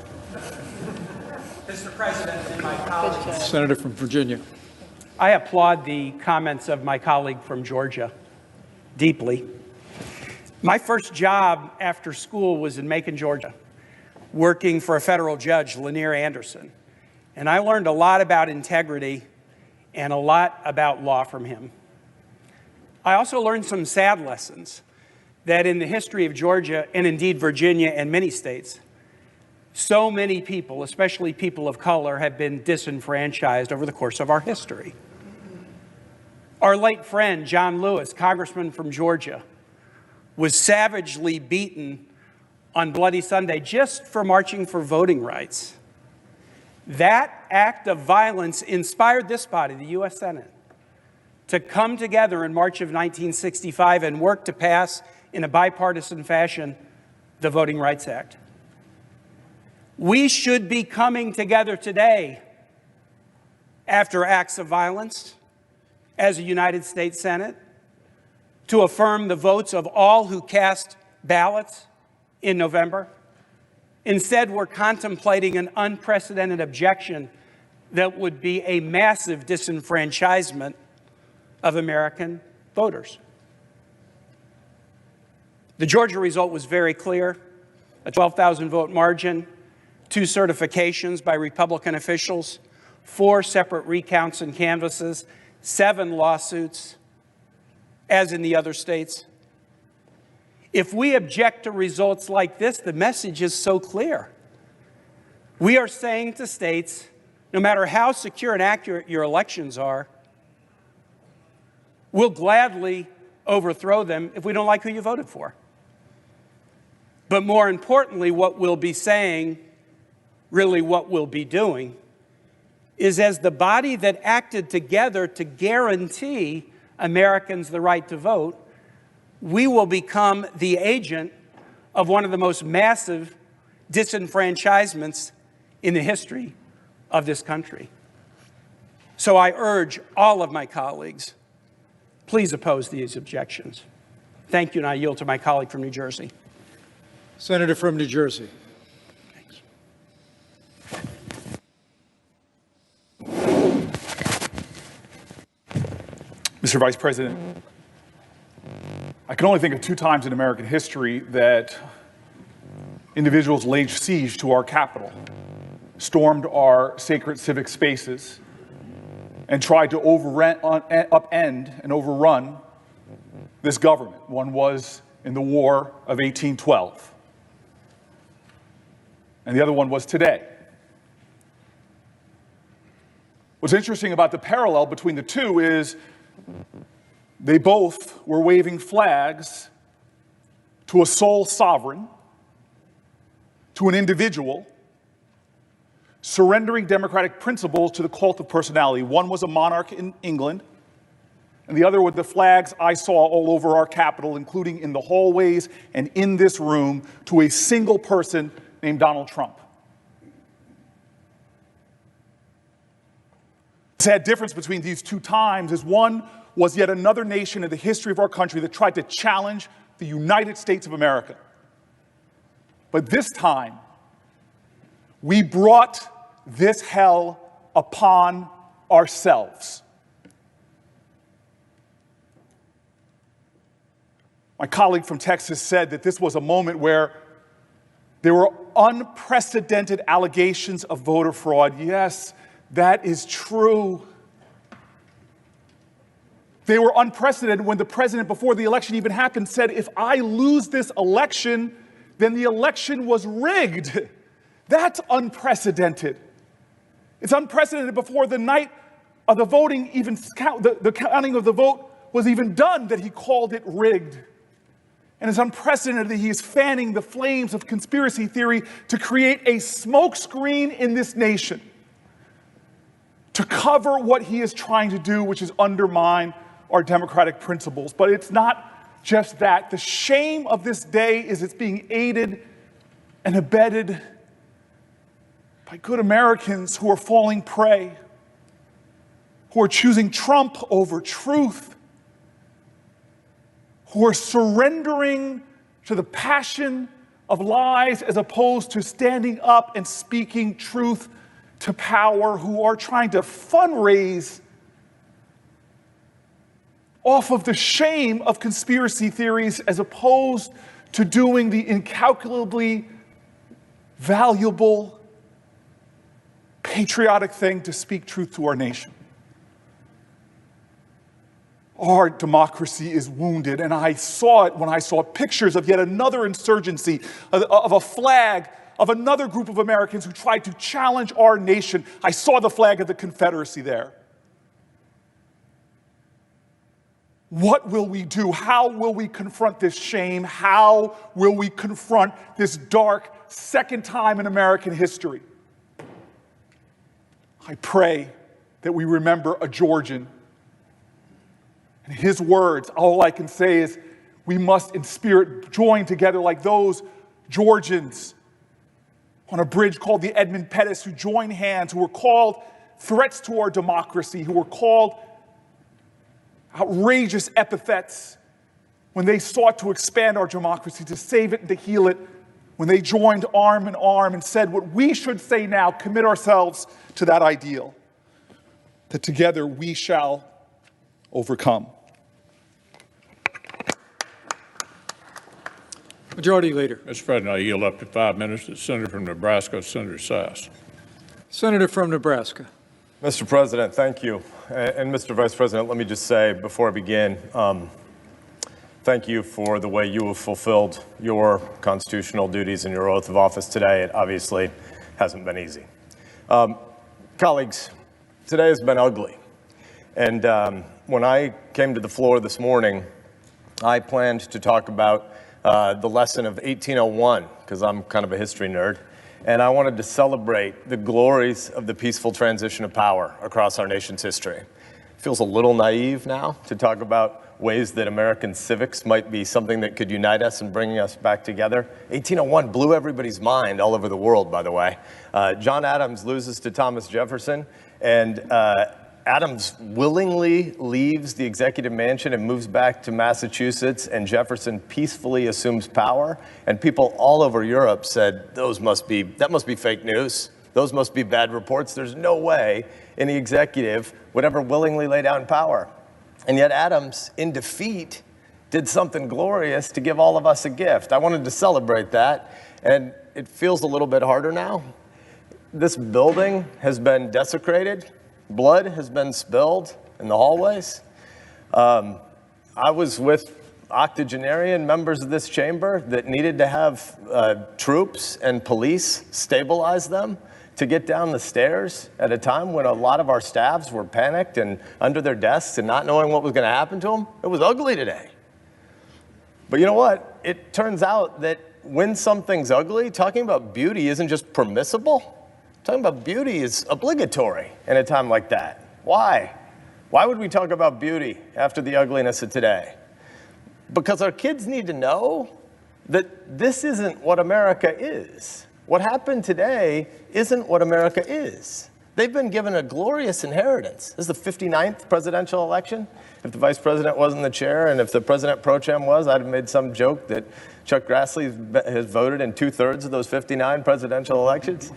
Mr. President and my colleagues. Senator from Virginia. I applaud the comments of my colleague from Georgia deeply. My first job after school was in Macon, Georgia, working for a federal judge, Lanier Anderson. And I learned a lot about integrity and a lot about law from him. I also learned some sad lessons that in the history of Georgia, and indeed Virginia and many states, so many people, especially people of color, have been disenfranchised over the course of our history. Our late friend, John Lewis, congressman from Georgia, was savagely beaten on Bloody Sunday just for marching for voting rights. That act of violence inspired this body, the U.S. Senate, to come together in March of 1965 and work to pass, in a bipartisan fashion, the Voting Rights Act. We should be coming together today after acts of violence as a United States Senate to affirm the votes of all who cast ballots in November. Instead, we're contemplating an unprecedented objection that would be a massive disenfranchisement of American voters. The Georgia result was very clear, a 12,000 vote margin, 2 certifications by Republican officials, 4 separate recounts and canvasses, 7 lawsuits, as in the other states. If we object to results like this, the message is so clear. We are saying to states, no matter how secure and accurate your elections are, we'll gladly overthrow them if we don't like who you voted for. But more importantly, what we'll be saying, really what we'll be doing, is as the body that acted together to guarantee Americans the right to vote, we will become the agent of one of the most massive disenfranchisements in the history of this country. So I urge all of my colleagues, please oppose these objections. Thank you, and I yield to my colleague from New Jersey. Senator from New Jersey. Mr. Vice President, I can only think of 2 times in American history that individuals laid siege to our Capitol, stormed our sacred civic spaces, and tried to upend and overrun this government. One was in the War of 1812, and the other one was today. What's interesting about the parallel between the two is they both were waving flags to a sole sovereign, to an individual, surrendering democratic principles to the cult of personality. One was a monarch in England, and the other were the flags I saw all over our Capitol, including in the hallways and in this room, to a single person named Donald Trump. The sad difference between these 2 times is one was yet another nation in the history of our country that tried to challenge the United States of America. But this time, we brought this hell upon ourselves. My colleague from Texas said that this was a moment where there were unprecedented allegations of voter fraud. Yes, that is true. They were unprecedented when the president, before the election even happened, said, if I lose this election, then the election was rigged. That's unprecedented. It's unprecedented before the night of the voting even the counting of the vote was even done that he called it rigged. And it's unprecedented that he is fanning the flames of conspiracy theory to create a smokescreen in this nation to cover what he is trying to do, which is undermine our democratic principles. But it's not just that. The shame of this day is it's being aided and abetted by good Americans who are falling prey, who are choosing Trump over truth, who are surrendering to the passion of lies as opposed to standing up and speaking truth to power, who are trying to fundraise off of the shame of conspiracy theories as opposed to doing the incalculably valuable, patriotic thing to speak truth to our nation. Our democracy is wounded, and I saw it when I saw pictures of yet another insurgency, of a flag of another group of Americans who tried to challenge our nation. I saw the flag of the Confederacy there. What will we do? How will we confront this shame? How will we confront this dark second time in American history? I pray that we remember a Georgian. And his words, all I can say is we must in spirit join together like those Georgians on a bridge called the Edmund Pettus who joined hands, who were called threats to our democracy, who were called outrageous epithets when they sought to expand our democracy, to save it and to heal it, when they joined arm in arm and said what we should say now, commit ourselves to that ideal. that together we shall overcome. Majority Leader. Mr. President, I yield up to 5 minutes to the Senator from Nebraska, Senator Sass. Senator from Nebraska. Mr. President, thank you. And Mr. Vice President, let me just say before I begin, thank you for the way you have fulfilled your constitutional duties and your oath of office today. It obviously hasn't been easy. Colleagues, today has been ugly. And when I came to the floor this morning, I planned to talk about the lesson of 1801, because I'm kind of a history nerd, and I wanted to celebrate the glories of the peaceful transition of power across our nation's history. It feels a little naive now to talk about ways that American civics might be something that could unite us and bring us back together. 1801 blew everybody's mind all over the world, by the way. John Adams loses to Thomas Jefferson, and Adams willingly leaves the executive mansion and moves back to Massachusetts, and Jefferson peacefully assumes power. And people all over Europe said, that must be fake news. Those must be bad reports. There's no way any executive would ever willingly lay down power. And yet Adams, in defeat, did something glorious to give all of us a gift. I wanted to celebrate that, and it feels a little bit harder now. This building has been desecrated. Blood has been spilled in the hallways. I was with octogenarian members of this chamber that needed to have troops and police stabilize them to get down the stairs at a time when a lot of our staffs were panicked and under their desks and not knowing what was going to happen to them. It was ugly today. But you know what? It turns out that when something's ugly, talking about beauty isn't just permissible. Talking about beauty is obligatory in a time like that. Why? Why would we talk about beauty after the ugliness of today? Because our kids need to know that this isn't what America is. What happened today isn't what America is. They've been given a glorious inheritance. This is the 59th presidential election. If the vice president wasn't the chair and if the president pro tem was, I'd have made some joke that Chuck Grassley has voted in 2/3 of those 59 presidential elections.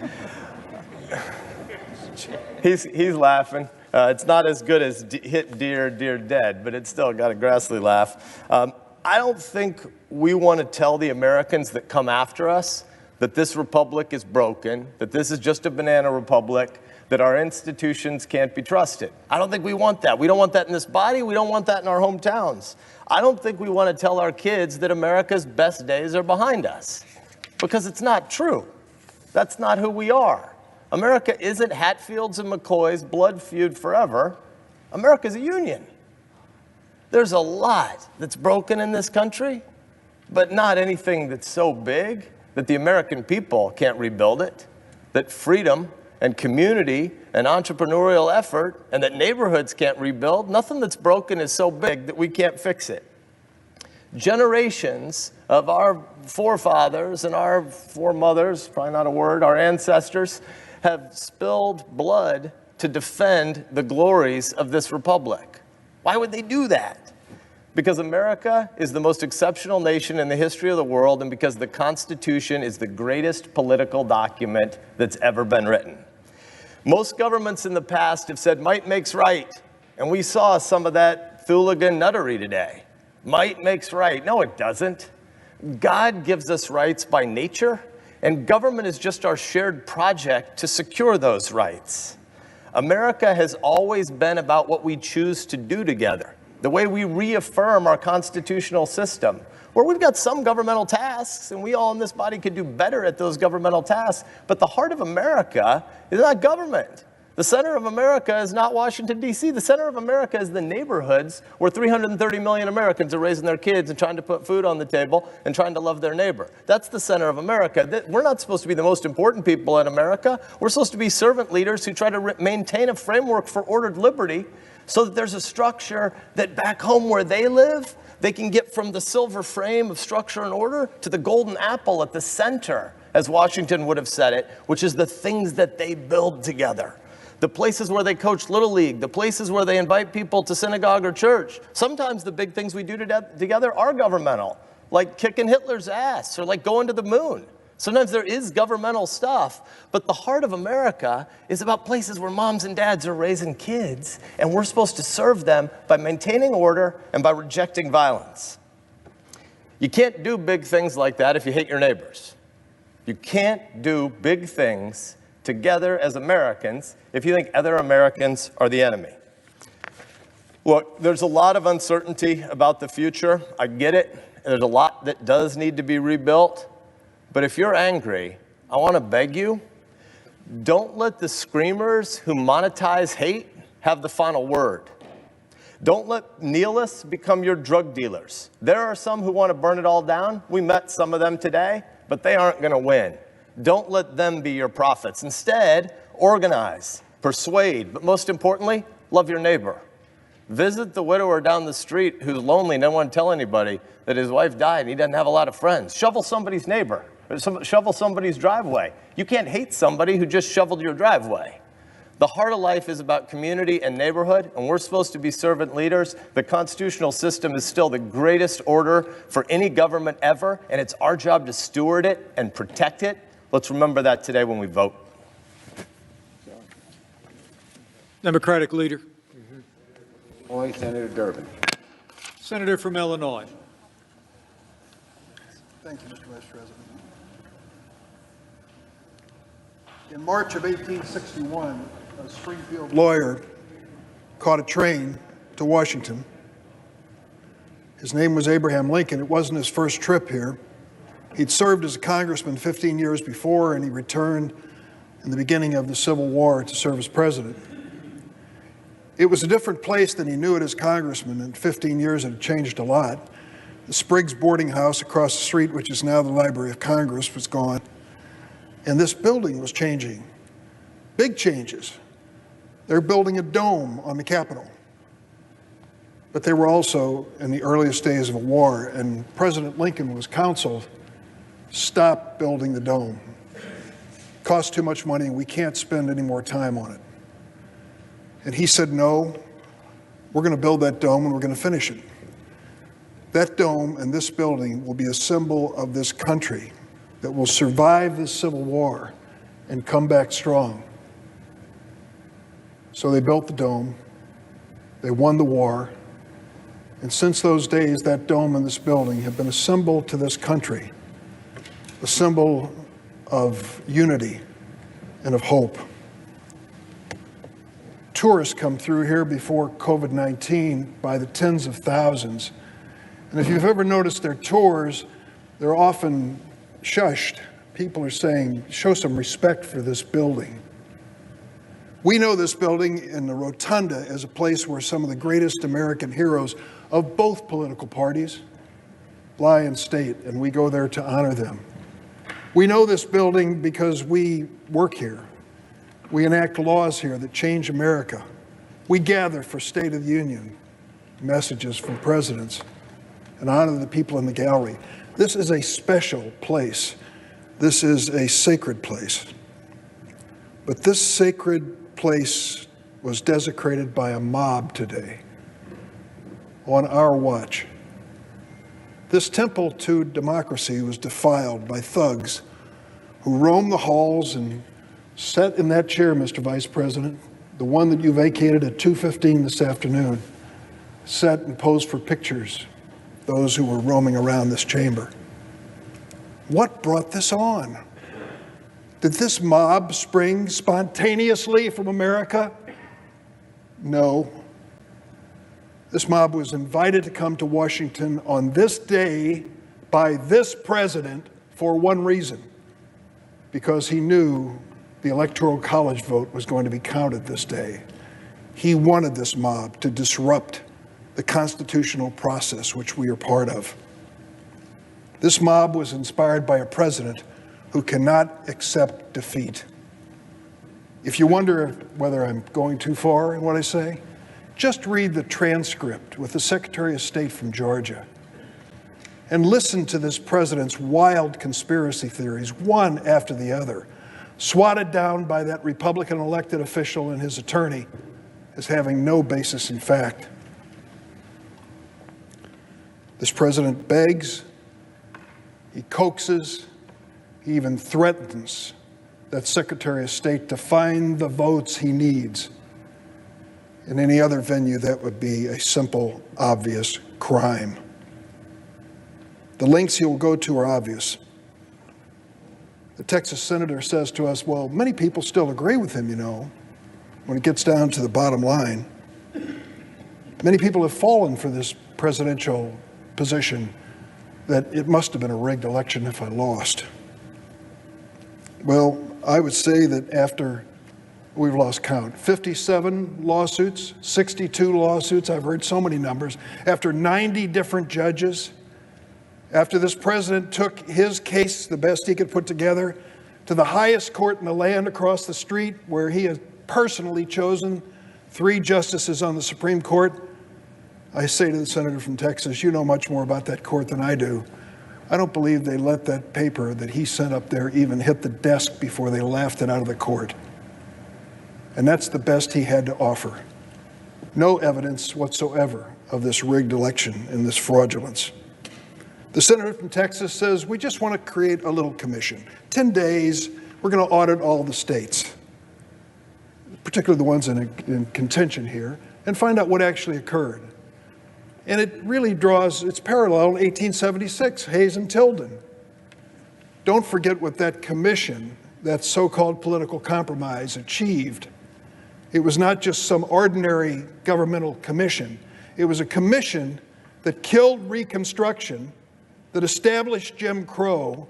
He's laughing. It's not as good as Hit Dear, Dear Dead, but it's still got a Grassley laugh. I don't think we want to tell the Americans that come after us that this republic is broken, that this is just a banana republic, that our institutions can't be trusted. I don't think we want that. We don't want that in this body. We don't want that in our hometowns. I don't think we want to tell our kids that America's best days are behind us, because it's not true. That's not who we are. America isn't Hatfield's and McCoy's blood feud forever. America's a union. There's a lot that's broken in this country, but not anything that's so big that the American people can't rebuild it, that freedom and community and entrepreneurial effort and that neighborhoods can't rebuild. Nothing that's broken is so big that we can't fix it. Generations of our forefathers and our foremothers, probably not a word, our ancestors, have spilled blood to defend the glories of this republic. Why would they do that? Because America is the most exceptional nation in the history of the world, and because the Constitution is the greatest political document that's ever been written. Most governments in the past have said might makes right, and we saw some of that hooligan nuttery today. Might makes right. No, it doesn't. God gives us rights by nature, and government is just our shared project to secure those rights. America has always been about what we choose to do together, the way we reaffirm our constitutional system, where we've got some governmental tasks, and we all in this body could do better at those governmental tasks, but the heart of America is not government. The center of America is not Washington, D.C. The center of America is the neighborhoods where 330 million Americans are raising their kids and trying to put food on the table and trying to love their neighbor. That's the center of America. We're not supposed to be the most important people in America. We're supposed to be servant leaders who try to maintain a framework for ordered liberty so that there's a structure that back home where they live, they can get from the silver frame of structure and order to the golden apple at the center, as Washington would have said it, which is the things that they build together. The places where they coach Little League, the places where they invite people to synagogue or church. Sometimes the big things we do together are governmental, like kicking Hitler's ass or like going to the moon. Sometimes there is governmental stuff, but the heart of America is about places where moms and dads are raising kids, and we're supposed to serve them by maintaining order and by rejecting violence. You can't do big things like that if you hate your neighbors. You can't do big things together as Americans if you think other Americans are the enemy. Look, there's a lot of uncertainty about the future. I get it. There's a lot that does need to be rebuilt. But if you're angry, I want to beg you, don't let the screamers who monetize hate have the final word. Don't let nihilists become your drug dealers. There are some who want to burn it all down. We met some of them today, but they aren't going to win. Don't let them be your prophets. Instead, organize, persuade, but most importantly, love your neighbor. Visit the widower down the street who's lonely and doesn't want to tell anybody that his wife died and he doesn't have a lot of friends. Shovel somebody's neighbor, or shovel somebody's driveway. You can't hate somebody who just shoveled your driveway. The heart of life is about community and neighborhood, and we're supposed to be servant leaders. The constitutional system is still the greatest order for any government ever, and it's our job to steward it and protect it. Let's remember that today when we vote. Democratic leader. Senator Durbin. Senator from Illinois. Thank you, Mr. Vice President. In March of 1861, a Springfield lawyer caught a train to Washington. His name was Abraham Lincoln. It wasn't his first trip here. He'd served as a congressman 15 years before, and he returned in the beginning of the Civil War to serve as president. It was a different place than he knew it as congressman. In 15 years, it had changed a lot. The Spriggs boarding house across the street, which is now the Library of Congress, was gone. And this building was changing. Big changes. They're building a dome on the Capitol. But they were also in the earliest days of a war, and President Lincoln was counseled, stop building the dome. It costs too much money, and we can't spend any more time on it. And he said, no, we're going to build that dome and we're going to finish it. That dome and this building will be a symbol of this country that will survive this Civil War and come back strong. So they built the dome, they won the war, and since those days, that dome and this building have been a symbol to this country, a symbol of unity and of hope. Tourists come through here before COVID-19 by the tens of thousands. And if you've ever noticed their tours, they're often shushed. People are saying, show some respect for this building. We know this building in the Rotunda as a place where some of the greatest American heroes of both political parties lie in state, and we go there to honor them. We know this building because we work here. We enact laws here that change America. We gather for State of the Union messages from presidents and honor the people in the gallery. This is a special place. This is a sacred place. But this sacred place was desecrated by a mob today on our watch. This temple to democracy was defiled by thugs who roamed the halls and sat in that chair, Mr. Vice President, the one that you vacated at 2:15 this afternoon, sat and posed for pictures, those who were roaming around this chamber. What brought this on? Did this mob spring spontaneously from America? No. This mob was invited to come to Washington on this day by this president for one reason, because he knew the Electoral College vote was going to be counted this day. He wanted this mob to disrupt the constitutional process which we are part of. This mob was inspired by a president who cannot accept defeat. If you wonder whether I'm going too far in what I say, just read the transcript with the Secretary of State from Georgia and listen to this president's wild conspiracy theories, one after the other, swatted down by that Republican elected official and his attorney as having no basis in fact. This president begs, he coaxes, He even threatens that Secretary of State to find the votes he needs. In any other venue, that would be a simple, obvious crime. The lengths he will go to are obvious. The Texas senator says to us, well, many people still agree with him, you know, when it gets down to the bottom line. Many people have fallen for this presidential position that it must have been a rigged election if I lost. Well, I would say that after we've lost count, 57 lawsuits, 62 lawsuits, I've heard so many numbers, after 90 different judges, after this president took his case, the best he could put together, to the highest court in the land across the street, where he has personally chosen 3 justices on the Supreme Court, I say to the senator from Texas, you know much more about that court than I do. I don't believe they let that paper that he sent up there even hit the desk before they laughed it out of the court. And that's the best he had to offer. No evidence whatsoever of this rigged election and this fraudulence. The senator from Texas says, we just want to create a little commission. 10 days, we're going to audit all the states, particularly the ones in contention here, and find out what actually occurred. And it really draws its parallel in 1876, Hayes and Tilden. Don't forget what that commission, that so-called political compromise, achieved. It was not just some ordinary governmental commission. It was a commission that killed Reconstruction, that established Jim Crow,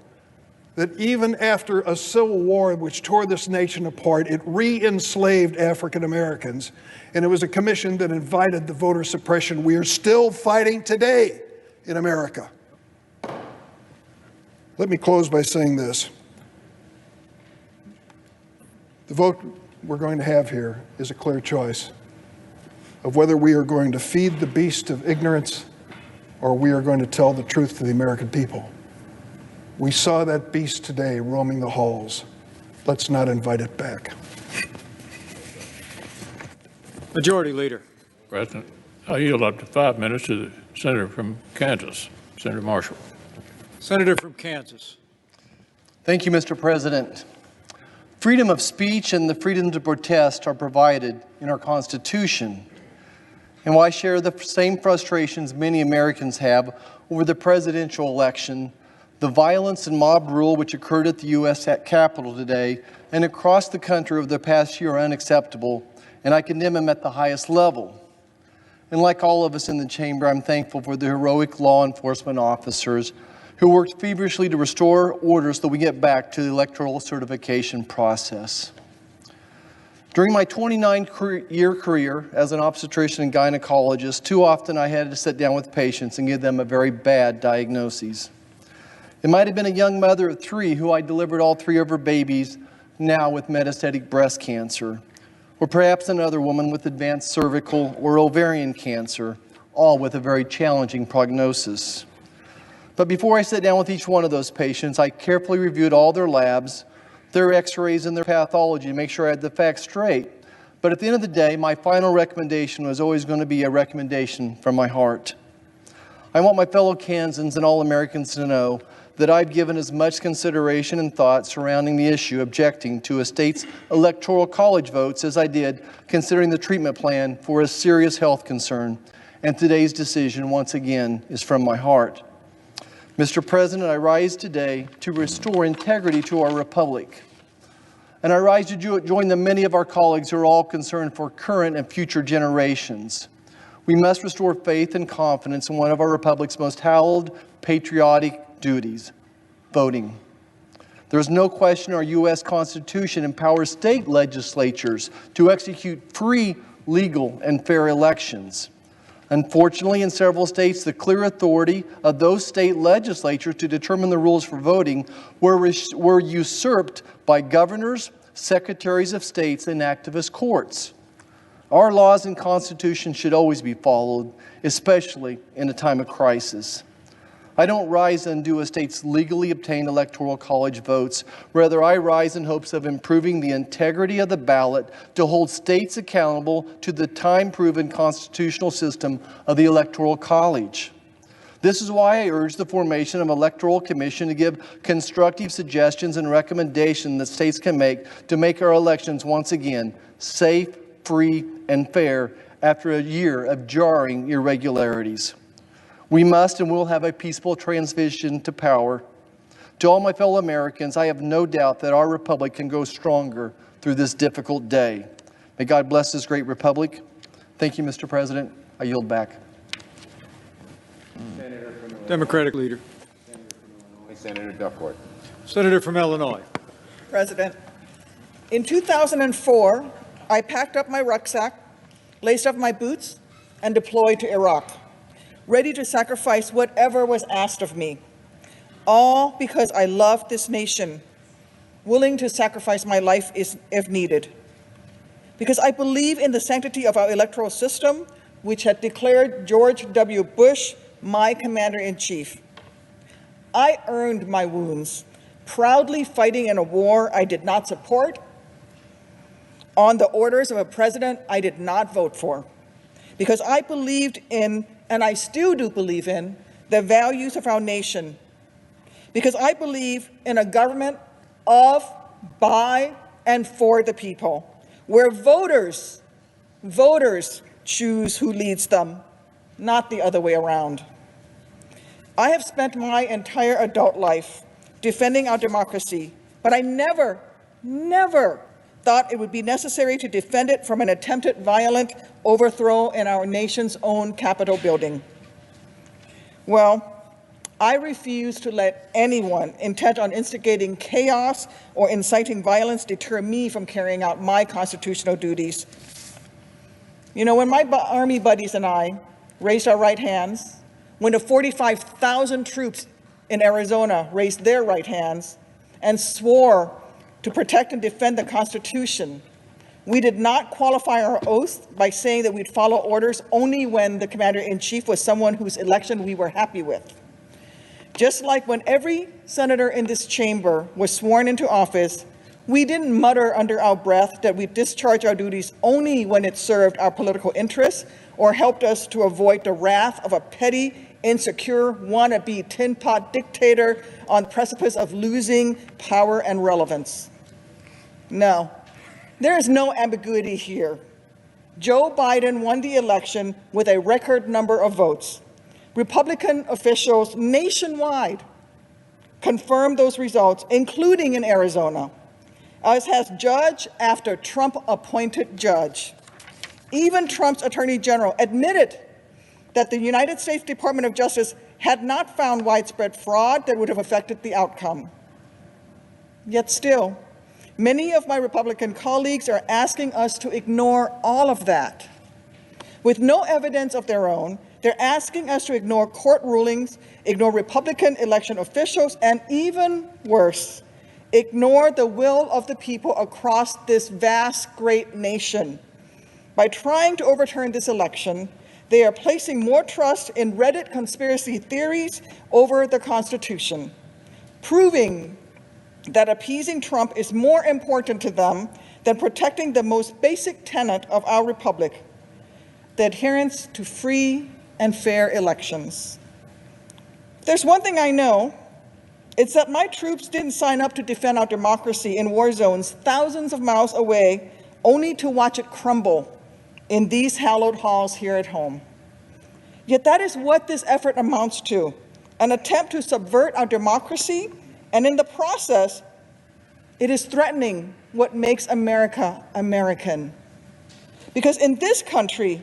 that even after a civil war which tore this nation apart, it re-enslaved African Americans. And it was a commission that invited the voter suppression we are still fighting today in America. Let me close by saying this. The vote we're going to have here is a clear choice of whether we are going to feed the beast of ignorance or we are going to tell the truth to the American people. We saw that beast today roaming the halls. Let's not invite it back. Majority Leader. President, I yield up to 5 minutes to the senator from Kansas, Senator Marshall. Senator from Kansas. Thank you, Mr. President. Freedom of speech and the freedom to protest are provided in our Constitution. And while I share the same frustrations many Americans have over the presidential election, the violence and mob rule which occurred at the U.S. Capitol today and across the country over the past year are unacceptable, and I condemn them at the highest level. And like all of us in the chamber, I'm thankful for the heroic law enforcement officers who worked feverishly to restore order so that we get back to the electoral certification process. During my 29-year career as an obstetrician and gynecologist, too often I had to sit down with patients and give them a very bad diagnosis. It might have been a young mother of 3 who I delivered all 3 of her babies, now with metastatic breast cancer, or perhaps another woman with advanced cervical or ovarian cancer, all with a very challenging prognosis. But before I sat down with each one of those patients, I carefully reviewed all their labs, their x-rays, and their pathology to make sure I had the facts straight. But at the end of the day, my final recommendation was always going to be a recommendation from my heart. I want my fellow Kansans and all Americans to know that I've given as much consideration and thought surrounding the issue objecting to a state's electoral college votes as I did considering the treatment plan for a serious health concern. And today's decision, once again, is from my heart. Mr. President, I rise today to restore integrity to our republic. And I rise to join the many of our colleagues who are all concerned for current and future generations. We must restore faith and confidence in one of our republic's most hallowed patriotic duties, voting. There is no question our U.S. Constitution empowers state legislatures to execute free, legal, and fair elections. Unfortunately, in several states, the clear authority of those state legislatures to determine the rules for voting were usurped by governors, secretaries of states, and activist courts. Our laws and Constitution should always be followed, especially in a time of crisis. I don't rise to undo a state's legally obtained electoral college votes. Rather, I rise in hopes of improving the integrity of the ballot to hold states accountable to the time-proven constitutional system of the electoral college. This is why I urge the formation of an electoral commission to give constructive suggestions and recommendations that states can make to make our elections once again safe, free, and fair after a year of jarring irregularities. We must and will have a peaceful transition to power. To all my fellow Americans, I have no doubt that our republic can go stronger through this difficult day. May God bless this great republic. Thank you, Mr. President. I yield back. Democratic leader. Senator Duckworth. Senator from Illinois. President, in 2004, I packed up my rucksack, laced up my boots, and deployed to Iraq, ready to sacrifice whatever was asked of me, all because I loved this nation, willing to sacrifice my life if needed. Because I believe in the sanctity of our electoral system, which had declared George W. Bush my commander-in-chief. I earned my wounds, proudly fighting in a war I did not support, on the orders of a president I did not vote for, because I believed in, and I still do believe in, the values of our nation, because I believe in a government of, by, and for the people, where voters choose who leads them, not the other way around. I have spent my entire adult life defending our democracy, but I never thought it would be necessary to defend it from an attempted violent overthrow in our nation's own Capitol building. Well, I refuse to let anyone intent on instigating chaos or inciting violence deter me from carrying out my constitutional duties. You know, when my Army buddies and I raised our right hands, when the 45,000 troops in Arizona raised their right hands and swore to protect and defend the Constitution, we did not qualify our oath by saying that we'd follow orders only when the commander-in-chief was someone whose election we were happy with. Just like when every senator in this chamber was sworn into office, we didn't mutter under our breath that we discharge our duties only when it served our political interests or helped us to avoid the wrath of a petty, insecure, wannabe tin pot dictator on the precipice of losing power and relevance. No, there is no ambiguity here. Joe Biden won the election with a record number of votes. Republican officials nationwide confirmed those results, including in Arizona, as has judge after Trump-appointed judge. Even Trump's Attorney General admitted that the United States Department of Justice had not found widespread fraud that would have affected the outcome. Yet still, many of my Republican colleagues are asking us to ignore all of that. With no evidence of their own, they're asking us to ignore court rulings, ignore Republican election officials, and even worse, ignore the will of the people across this vast, great nation. By trying to overturn this election, they are placing more trust in Reddit conspiracy theories over the Constitution, proving that appeasing Trump is more important to them than protecting the most basic tenet of our republic, the adherence to free and fair elections. There's one thing I know, it's that my troops didn't sign up to defend our democracy in war zones thousands of miles away, only to watch it crumble in these hallowed halls here at home. Yet that is what this effort amounts to, an attempt to subvert our democracy, and in the process, it is threatening what makes America American. Because in this country,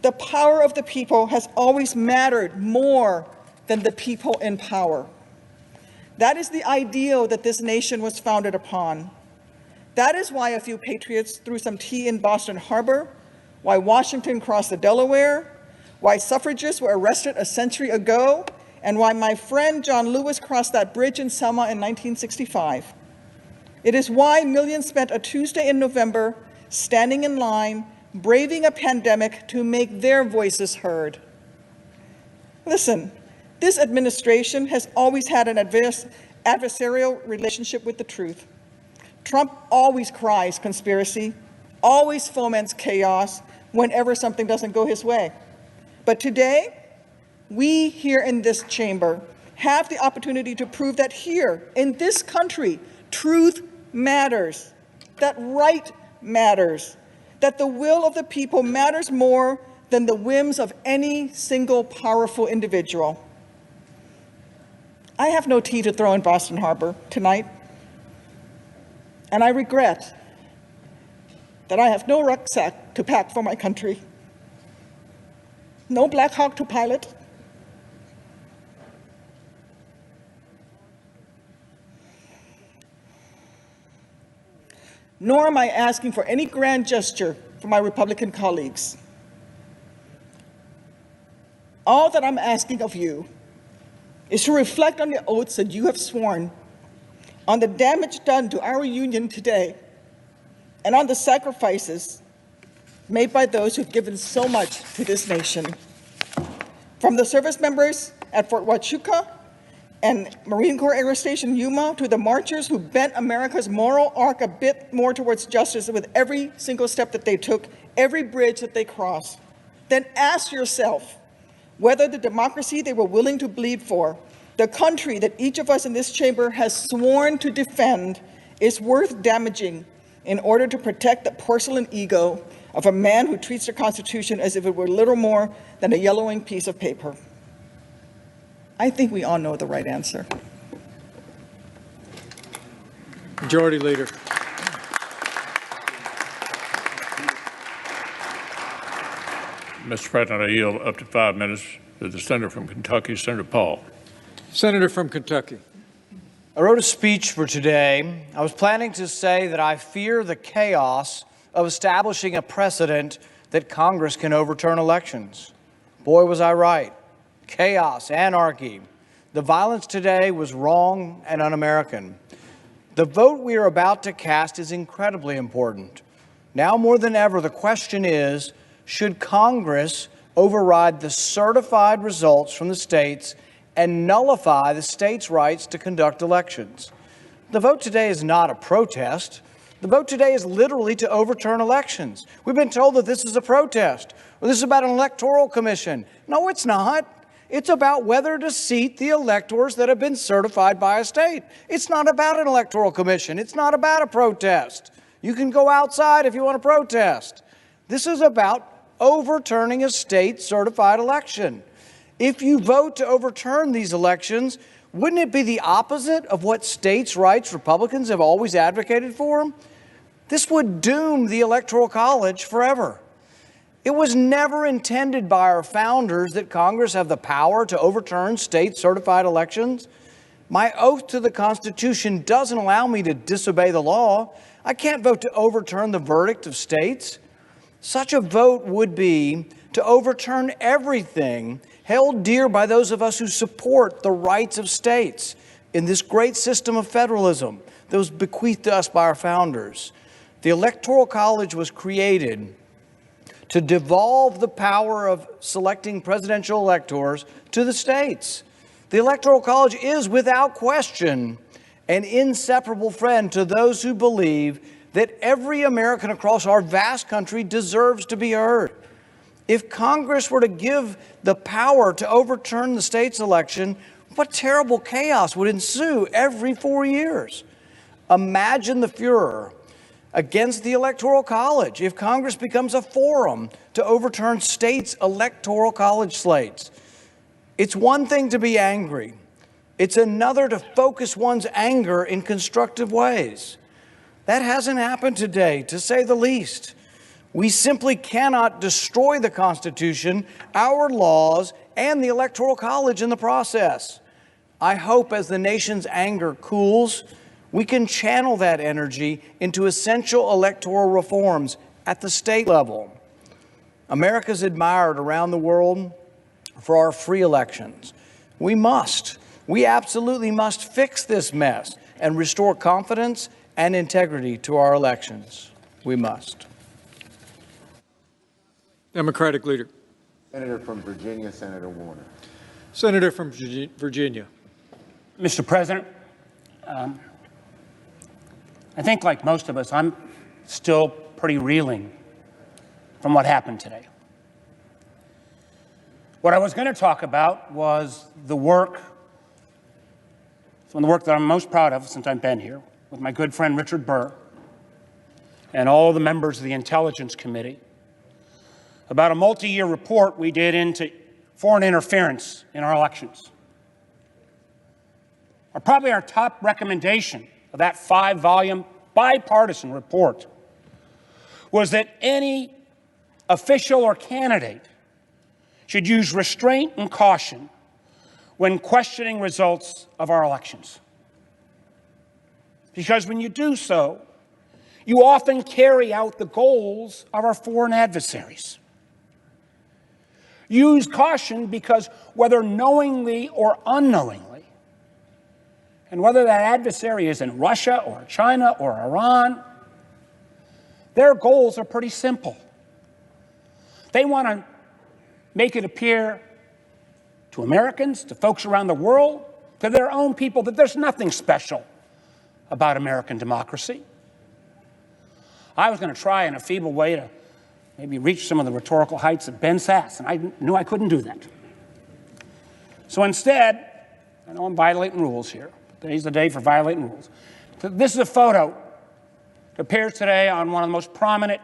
the power of the people has always mattered more than the people in power. That is the ideal that this nation was founded upon. That is why a few patriots threw some tea in Boston Harbor, why Washington crossed the Delaware, why suffragists were arrested a century ago, and why my friend John Lewis crossed that bridge in Selma in 1965. It is why millions spent a Tuesday in November standing in line, braving a pandemic to make their voices heard. Listen, this administration has always had an adversarial relationship with the truth. Trump always cries conspiracy, always foments chaos whenever something doesn't go his way. But today, we here in this chamber have the opportunity to prove that here in this country, truth matters, that right matters, that the will of the people matters more than the whims of any single powerful individual. I have no tea to throw in Boston Harbor tonight, and I regret that I have no rucksack to pack for my country, no Black Hawk to pilot, nor am I asking for any grand gesture from my Republican colleagues. All that I'm asking of you is to reflect on the oaths that you have sworn, on the damage done to our union today, and on the sacrifices made by those who've given so much to this nation. From the service members at Fort Huachuca and Marine Corps Air Station Yuma to the marchers who bent America's moral arc a bit more towards justice with every single step that they took, every bridge that they crossed, then ask yourself whether the democracy they were willing to bleed for, the country that each of us in this chamber has sworn to defend, is worth damaging in order to protect the porcelain ego of a man who treats the Constitution as if it were little more than a yellowing piece of paper. I think we all know the right answer. Majority Leader. Mr. President, I yield up to 5 minutes to the senator from Kentucky, Senator Paul. Senator from Kentucky. I wrote a speech for today. I was planning to say that I fear the chaos of establishing a precedent that Congress can overturn elections. Boy, was I right. Chaos, anarchy. The violence today was wrong and un-American. The vote we are about to cast is incredibly important. Now more than ever, the question is, should Congress override the certified results from the states and nullify the states' rights to conduct elections? The vote today is not a protest. The vote today is literally to overturn elections. We've been told that this is a protest, or this is about an electoral commission. No, it's not. It's about whether to seat the electors that have been certified by a state. It's not about an electoral commission. It's not about a protest. You can go outside if you want to protest. This is about overturning a state-certified election. If you vote to overturn these elections, wouldn't it be the opposite of what states' rights Republicans have always advocated for? This would doom the Electoral College forever. It was never intended by our founders that Congress have the power to overturn state-certified elections. My oath to the Constitution doesn't allow me to disobey the law. I can't vote to overturn the verdict of states. Such a vote would be to overturn everything held dear by those of us who support the rights of states in this great system of federalism that was bequeathed to us by our founders. The Electoral College was created to devolve the power of selecting presidential electors to the states. The Electoral College is, without question, an inseparable friend to those who believe that every American across our vast country deserves to be heard. If Congress were to give the power to overturn the state's election, what terrible chaos would ensue every 4 years? Imagine the furor against the Electoral College if Congress becomes a forum to overturn states' Electoral College slates. It's one thing to be angry. It's another to focus one's anger in constructive ways. That hasn't happened today, to say the least. We simply cannot destroy the Constitution, our laws, and the Electoral College in the process. I hope as the nation's anger cools, we can channel that energy into essential electoral reforms at the state level. America's admired around the world for our free elections. We absolutely must fix this mess and restore confidence and integrity to our elections. We must. Democratic Leader. Senator from Virginia, Senator Warner. Senator from Virginia. Mr. President, I think like most of us, I'm still pretty reeling from what happened today. What I was going to talk about was the work, some of the work that I'm most proud of since I've been here, with my good friend Richard Burr and all the members of the Intelligence Committee, about a multi-year report we did into foreign interference in our elections. Probably our top recommendation of that 5-volume bipartisan report was that any official or candidate should use restraint and caution when questioning results of our elections. Because when you do so, you often carry out the goals of our foreign adversaries. Use caution because whether knowingly or unknowingly, and whether that adversary is in Russia or China or Iran, their goals are pretty simple. They want to make it appear to Americans, to folks around the world, to their own people, that there's nothing special about American democracy. I was going to try in a feeble way to maybe reach some of the rhetorical heights of Ben Sass, and I knew I couldn't do that. So instead, I know I'm violating rules here. Today's the day for violating rules. This is a photo that appears today on one of the most prominent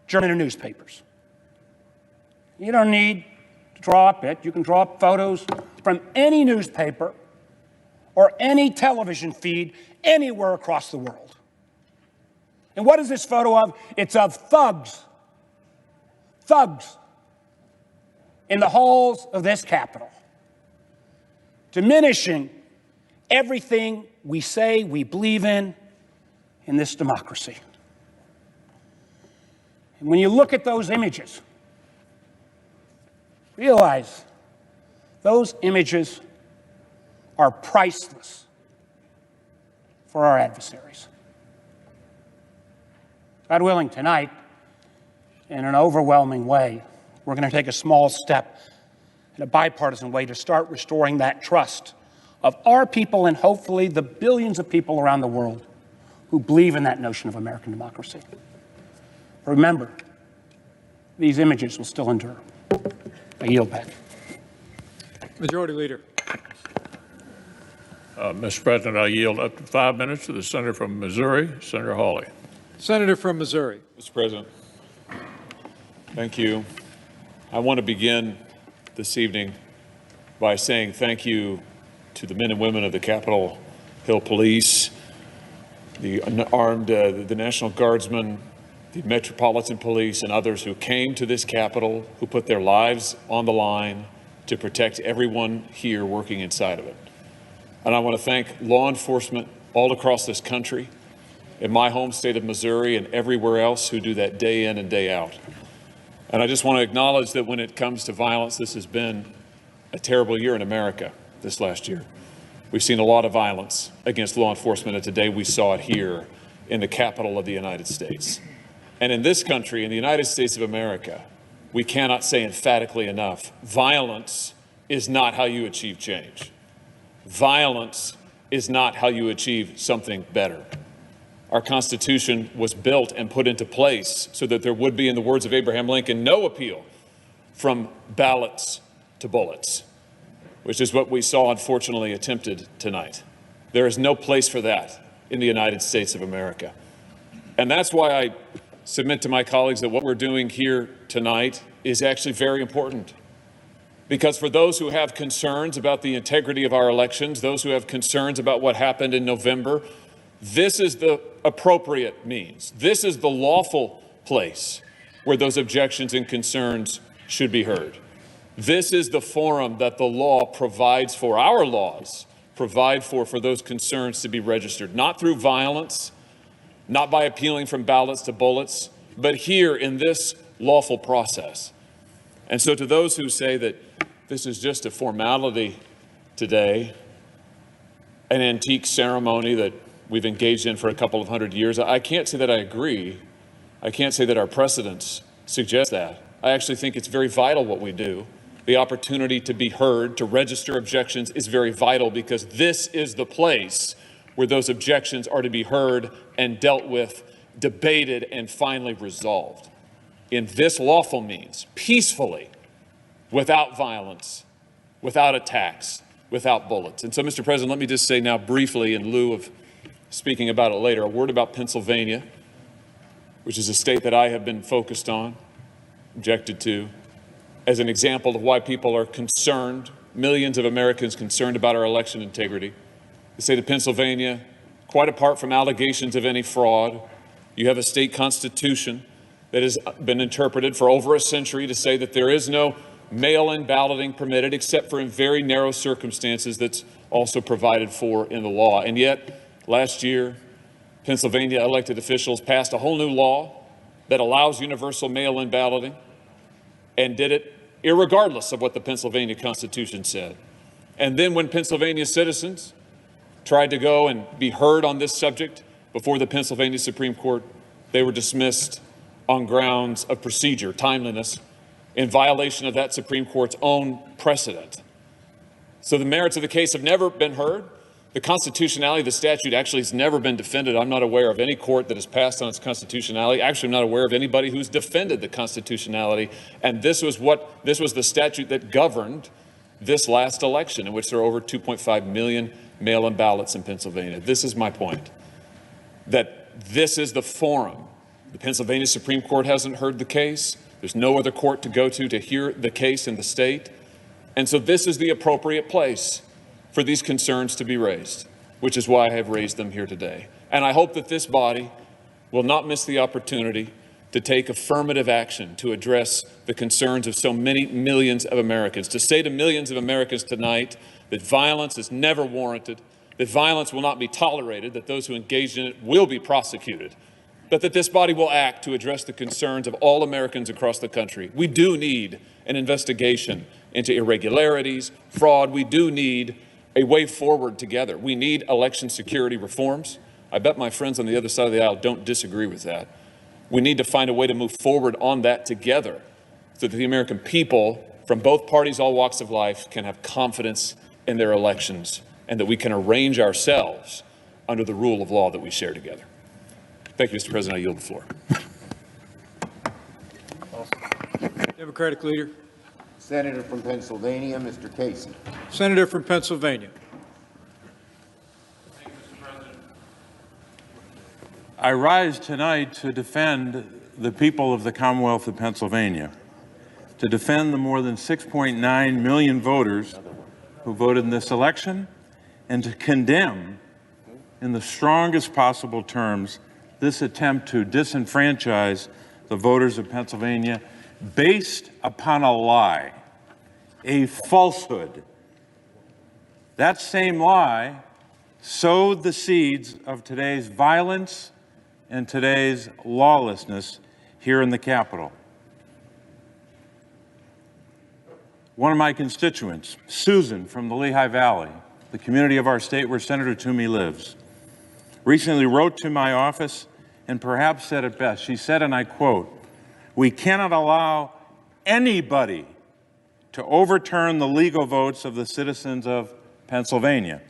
German newspapers. You don't need to draw up it. You can draw up photos from any newspaper or any television feed anywhere across the world. And what is this photo of? It's of thugs. Thugs in the halls of this Capitol, diminishing everything we say we believe in this democracy. And when you look at those images, realize those images are priceless for our adversaries. God willing, tonight, in an overwhelming way, we're going to take a small step in a bipartisan way to start restoring that trust of our people and hopefully the billions of people around the world who believe in that notion of American democracy. Remember, these images will still endure. I yield back. Majority Leader. Mr. President, I yield up to 5 minutes to the senator from Missouri, Senator Hawley. Senator from Missouri. Mr. President, thank you. I want to begin this evening by saying thank you to the men and women of the Capitol Hill Police, the the National Guardsmen, the Metropolitan Police, and others who came to this Capitol, who put their lives on the line to protect everyone here working inside of it. And I want to thank law enforcement all across this country, in my home state of Missouri and everywhere else, who do that day in and day out. And I just want to acknowledge that when it comes to violence, this has been a terrible year in America this last year. We've seen a lot of violence against law enforcement, and today we saw it here in the capital of the United States. And in this country, in the United States of America, we cannot say emphatically enough, violence is not how you achieve change. Violence is not how you achieve something better. Our Constitution was built and put into place so that there would be, in the words of Abraham Lincoln, no appeal from ballots to bullets, which is what we saw, unfortunately, attempted tonight. There is no place for that in the United States of America. And that's why I submit to my colleagues that what we're doing here tonight is actually very important. Because for those who have concerns about the integrity of our elections, those who have concerns about what happened in November, this is the appropriate means. This is the lawful place where those objections and concerns should be heard. This is the forum that the law provides for, our laws provide for those concerns to be registered, not through violence, not by appealing from ballots to bullets, but here in this lawful process. And so to those who say that this is just a formality today, an antique ceremony that we've engaged in for a couple of hundred years, I can't say that I agree. I can't say that our precedents suggest that. I actually think it's very vital what we do. The opportunity to be heard, to register objections is very vital, because this is the place where those objections are to be heard and dealt with, debated, and finally resolved in this lawful means, peacefully, without violence, without attacks, without bullets. And so, Mr. President, let me just say now briefly, in lieu of speaking about it later, a word about Pennsylvania, which is a state that I have been focused on, objected to, as an example of why people are concerned, millions of Americans concerned about our election integrity. The state of Pennsylvania, quite apart from allegations of any fraud, you have a state constitution that has been interpreted for over a century to say that there is no mail-in balloting permitted except for in very narrow circumstances that's also provided for in the law. And yet, last year, Pennsylvania elected officials passed a whole new law that allows universal mail-in balloting and did it irregardless of what the Pennsylvania Constitution said. And then when Pennsylvania citizens tried to go and be heard on this subject before the Pennsylvania Supreme Court, they were dismissed on grounds of procedure, timeliness, in violation of that Supreme Court's own precedent. So the merits of the case have never been heard. The constitutionality of the statute actually has never been defended. I'm not aware of any court that has passed on its constitutionality. Actually, I'm not aware of anybody who's defended the constitutionality. And this was the statute that governed this last election, in which there are over 2.5 million mail-in ballots in Pennsylvania. This is my point, that this is the forum. The Pennsylvania Supreme Court hasn't heard the case. There's no other court to go to hear the case in the state. And so this is the appropriate place for these concerns to be raised, which is why I have raised them here today. And I hope that this body will not miss the opportunity to take affirmative action to address the concerns of so many millions of Americans, to say to millions of Americans tonight that violence is never warranted, that violence will not be tolerated, that those who engage in it will be prosecuted, but that this body will act to address the concerns of all Americans across the country. We do need an investigation into irregularities, fraud. We do need a way forward together. We need election security reforms. I bet my friends on the other side of the aisle don't disagree with that. We need to find a way to move forward on that together so that the American people from both parties, all walks of life, can have confidence in their elections and that we can arrange ourselves under the rule of law that we share together. Thank you, Mr. President. I yield the floor. Democratic leader. Senator from Pennsylvania, Mr. Casey. Senator from Pennsylvania. I rise tonight to defend the people of the Commonwealth of Pennsylvania, to defend the more than 6.9 million voters who voted in this election, and to condemn in the strongest possible terms this attempt to disenfranchise the voters of Pennsylvania based upon a lie, a falsehood. That same lie sowed the seeds of today's violence and today's lawlessness here in the Capitol. One of my constituents, Susan from the Lehigh Valley, the community of our state where Senator Toomey lives, recently wrote to my office and perhaps said it best. She said, and I quote, "We cannot allow anybody to overturn the legal votes of the citizens of Pennsylvania.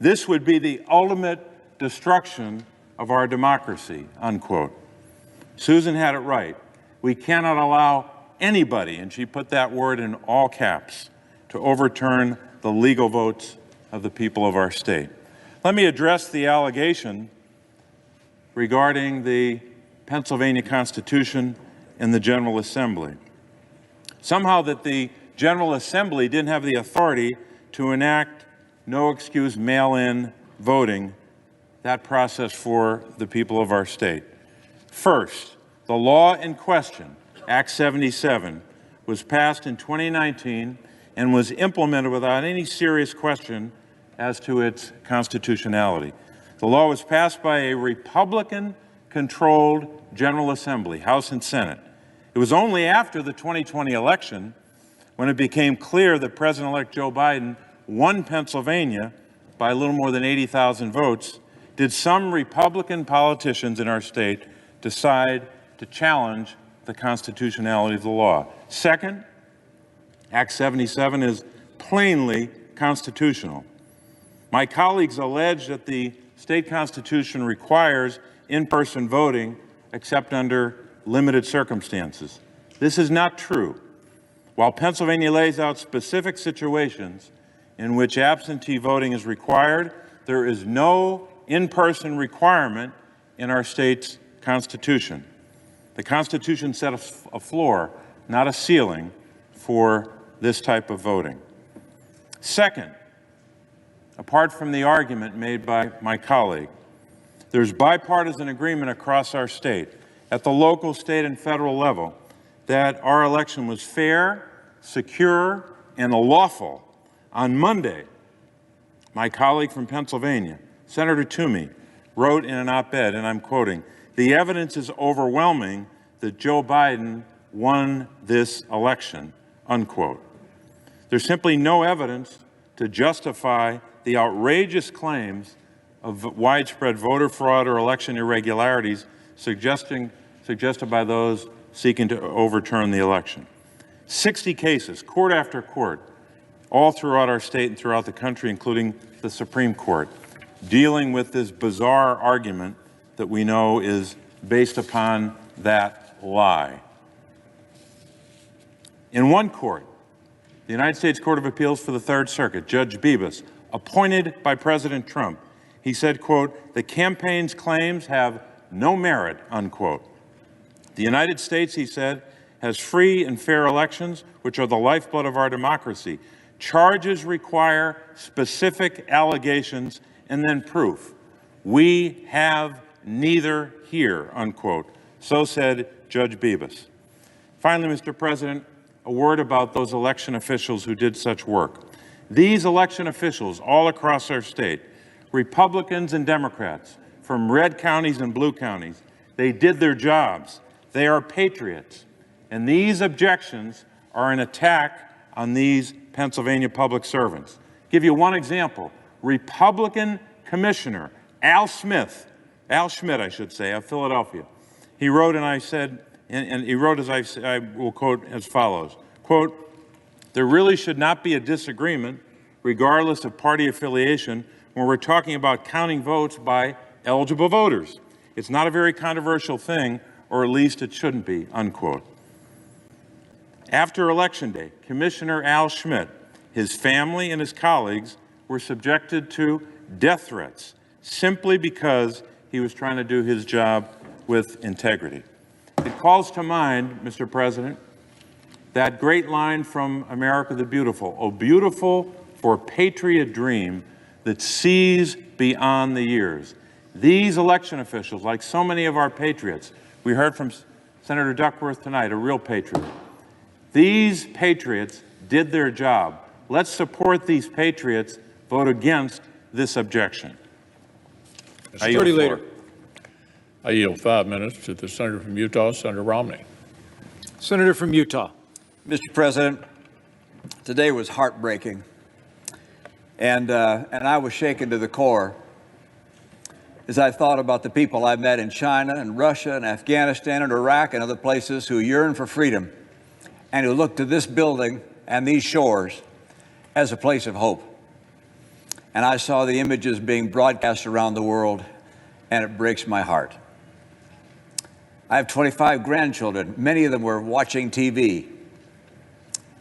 This would be the ultimate destruction of our democracy," unquote. Susan had it right. We cannot allow anybody, and she put that word in all caps, to overturn the legal votes of the people of our state. Let me address the allegation regarding the Pennsylvania Constitution and the General Assembly. Somehow that the General Assembly didn't have the authority to enact no-excuse mail-in voting, that process for the people of our state. First, the law in question, Act 77, was passed in 2019 and was implemented without any serious question as to its constitutionality. The law was passed by a Republican-controlled General Assembly, House and Senate. It was only after the 2020 election, when it became clear that President-elect Joe Biden won Pennsylvania by a little more than 80,000 votes, did some Republican politicians in our state decide to challenge the constitutionality of the law. Second, Act 77 is plainly constitutional. My colleagues allege that the state constitution requires in-person voting except under limited circumstances. This is not true. While Pennsylvania lays out specific situations in which absentee voting is required, there is no in-person requirement in our state's Constitution. The Constitution set a floor, not a ceiling, for this type of voting. Second, apart from the argument made by my colleague, there's bipartisan agreement across our state, at the local, state, and federal level, that our election was fair, secure, and lawful. On Monday, my colleague from Pennsylvania, Senator Toomey, wrote in an op-ed, and I'm quoting, "The evidence is overwhelming that Joe Biden won this election," unquote. There's simply no evidence to justify the outrageous claims of widespread voter fraud or election irregularities suggested by those seeking to overturn the election. 60 cases, court after court, all throughout our state and throughout the country, including the Supreme Court, dealing with this bizarre argument that we know is based upon that lie. In one court, the United States Court of Appeals for the Third Circuit, Judge Bibas, appointed by President Trump, he said, quote, "The campaign's claims have no merit," unquote. The United States, he said, has free and fair elections, which are the lifeblood of our democracy. Charges require specific allegations and then proof. We have neither here, unquote. So said Judge Bibas. Finally, Mr. President, a word about those election officials who did such work. These election officials all across our state, Republicans and Democrats, from red counties and blue counties, they did their jobs. They are patriots. And these objections are an attack on these Pennsylvania public servants. Give you one example. Republican Commissioner Al Schmidt, I should say, of Philadelphia. He wrote, and I said, and he wrote, as I will quote as follows, quote, "There really should not be a disagreement, regardless of party affiliation, when we're talking about counting votes by eligible voters. It's not a very controversial thing, or at least it shouldn't be," unquote. After Election Day, Commissioner Al Schmidt, his family, and his colleagues were subjected to death threats simply because he was trying to do his job with integrity. It calls to mind, Mr. President, that great line from America the Beautiful, "O beautiful for patriot dream that sees beyond the years." These election officials, like so many of our patriots, we heard from Senator Duckworth tonight, a real patriot. These patriots did their job. Let's support these patriots. Vote against this objection. Majority Leader. I yield 5 minutes to the Senator from Utah, Senator Romney. Senator from Utah. Mr. President, today was heartbreaking, and I was shaken to the core as I thought about the people I met in China and Russia and Afghanistan and Iraq and other places who yearn for freedom and who look to this building and these shores as a place of hope. And I saw the images being broadcast around the world, and it breaks my heart. I have 25 grandchildren. Many of them were watching TV,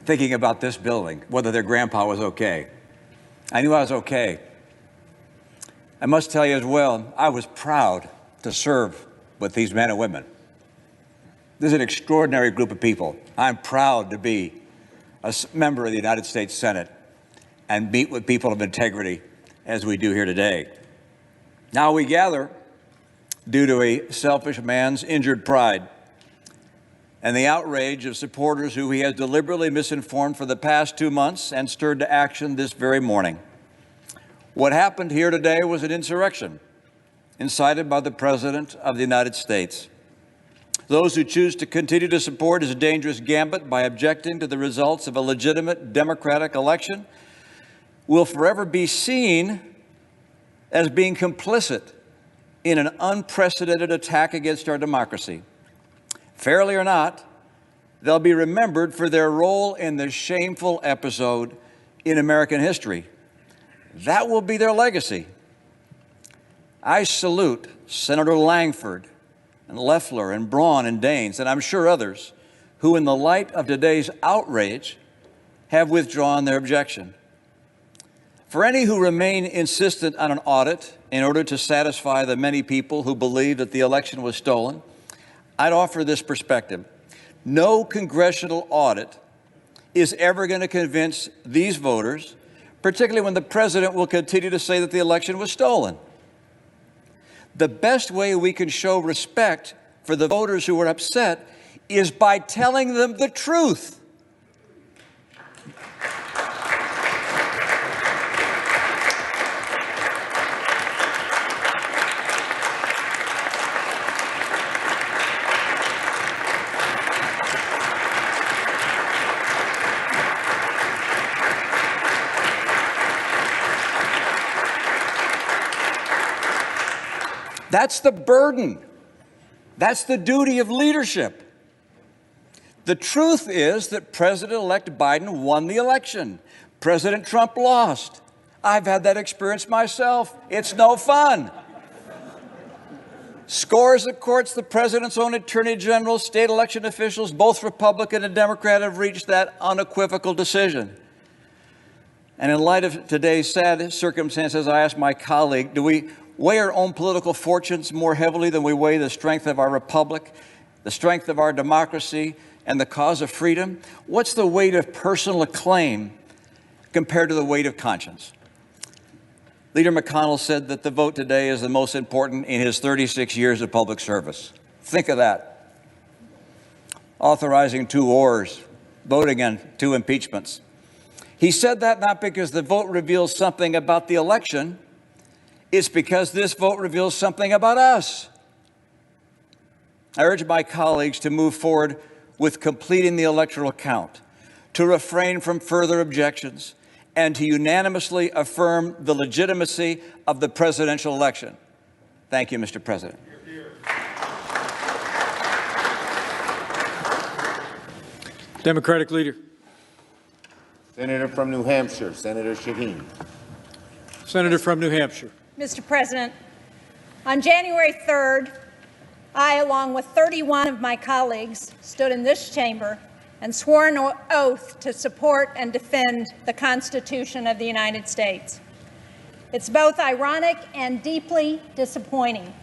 thinking about this building, whether their grandpa was okay. I knew I was okay. I must tell you as well, I was proud to serve with these men and women. This is an extraordinary group of people. I'm proud to be a member of the United States Senate and meet with people of integrity as we do here today. Now we gather due to a selfish man's injured pride and the outrage of supporters who he has deliberately misinformed for the past 2 months and stirred to action this very morning. What happened here today was an insurrection incited by the President of the United States. Those who choose to continue to support his dangerous gambit by objecting to the results of a legitimate democratic election will forever be seen as being complicit in an unprecedented attack against our democracy. Fairly or not, they'll be remembered for their role in this shameful episode in American history. That will be their legacy. I salute Senator Langford and Loeffler and Braun and Daines, and I'm sure others, who, in the light of today's outrage, have withdrawn their objection. For any who remain insistent on an audit in order to satisfy the many people who believe that the election was stolen, I'd offer this perspective. No congressional audit is ever going to convince these voters, particularly when the president will continue to say that the election was stolen. The best way we can show respect for the voters who are upset is by telling them the truth. That's the burden. That's the duty of leadership. The truth is that President-elect Biden won the election. President Trump lost. I've had that experience myself. It's no fun. Scores of courts, the president's own attorney general, state election officials, both Republican and Democrat, have reached that unequivocal decision. And in light of today's sad circumstances, I asked my colleague, do we weigh our own political fortunes more heavily than we weigh the strength of our republic, the strength of our democracy, and the cause of freedom? What's the weight of personal acclaim compared to the weight of conscience? Leader McConnell said that the vote today is the most important in his 36 years of public service. Think of that. Authorizing 2 wars, voting on 2 impeachments. He said that not because the vote reveals something about the election, it's because this vote reveals something about us. I urge my colleagues to move forward with completing the electoral count, to refrain from further objections, and to unanimously affirm the legitimacy of the presidential election. Thank you, Mr. President. Democratic leader. Senator from New Hampshire, Senator Shaheen. Senator from New Hampshire. Mr. President, on January 3rd, I, along with 31 of my colleagues, stood in this chamber and swore an oath to support and defend the Constitution of the United States. It's both ironic and deeply disappointing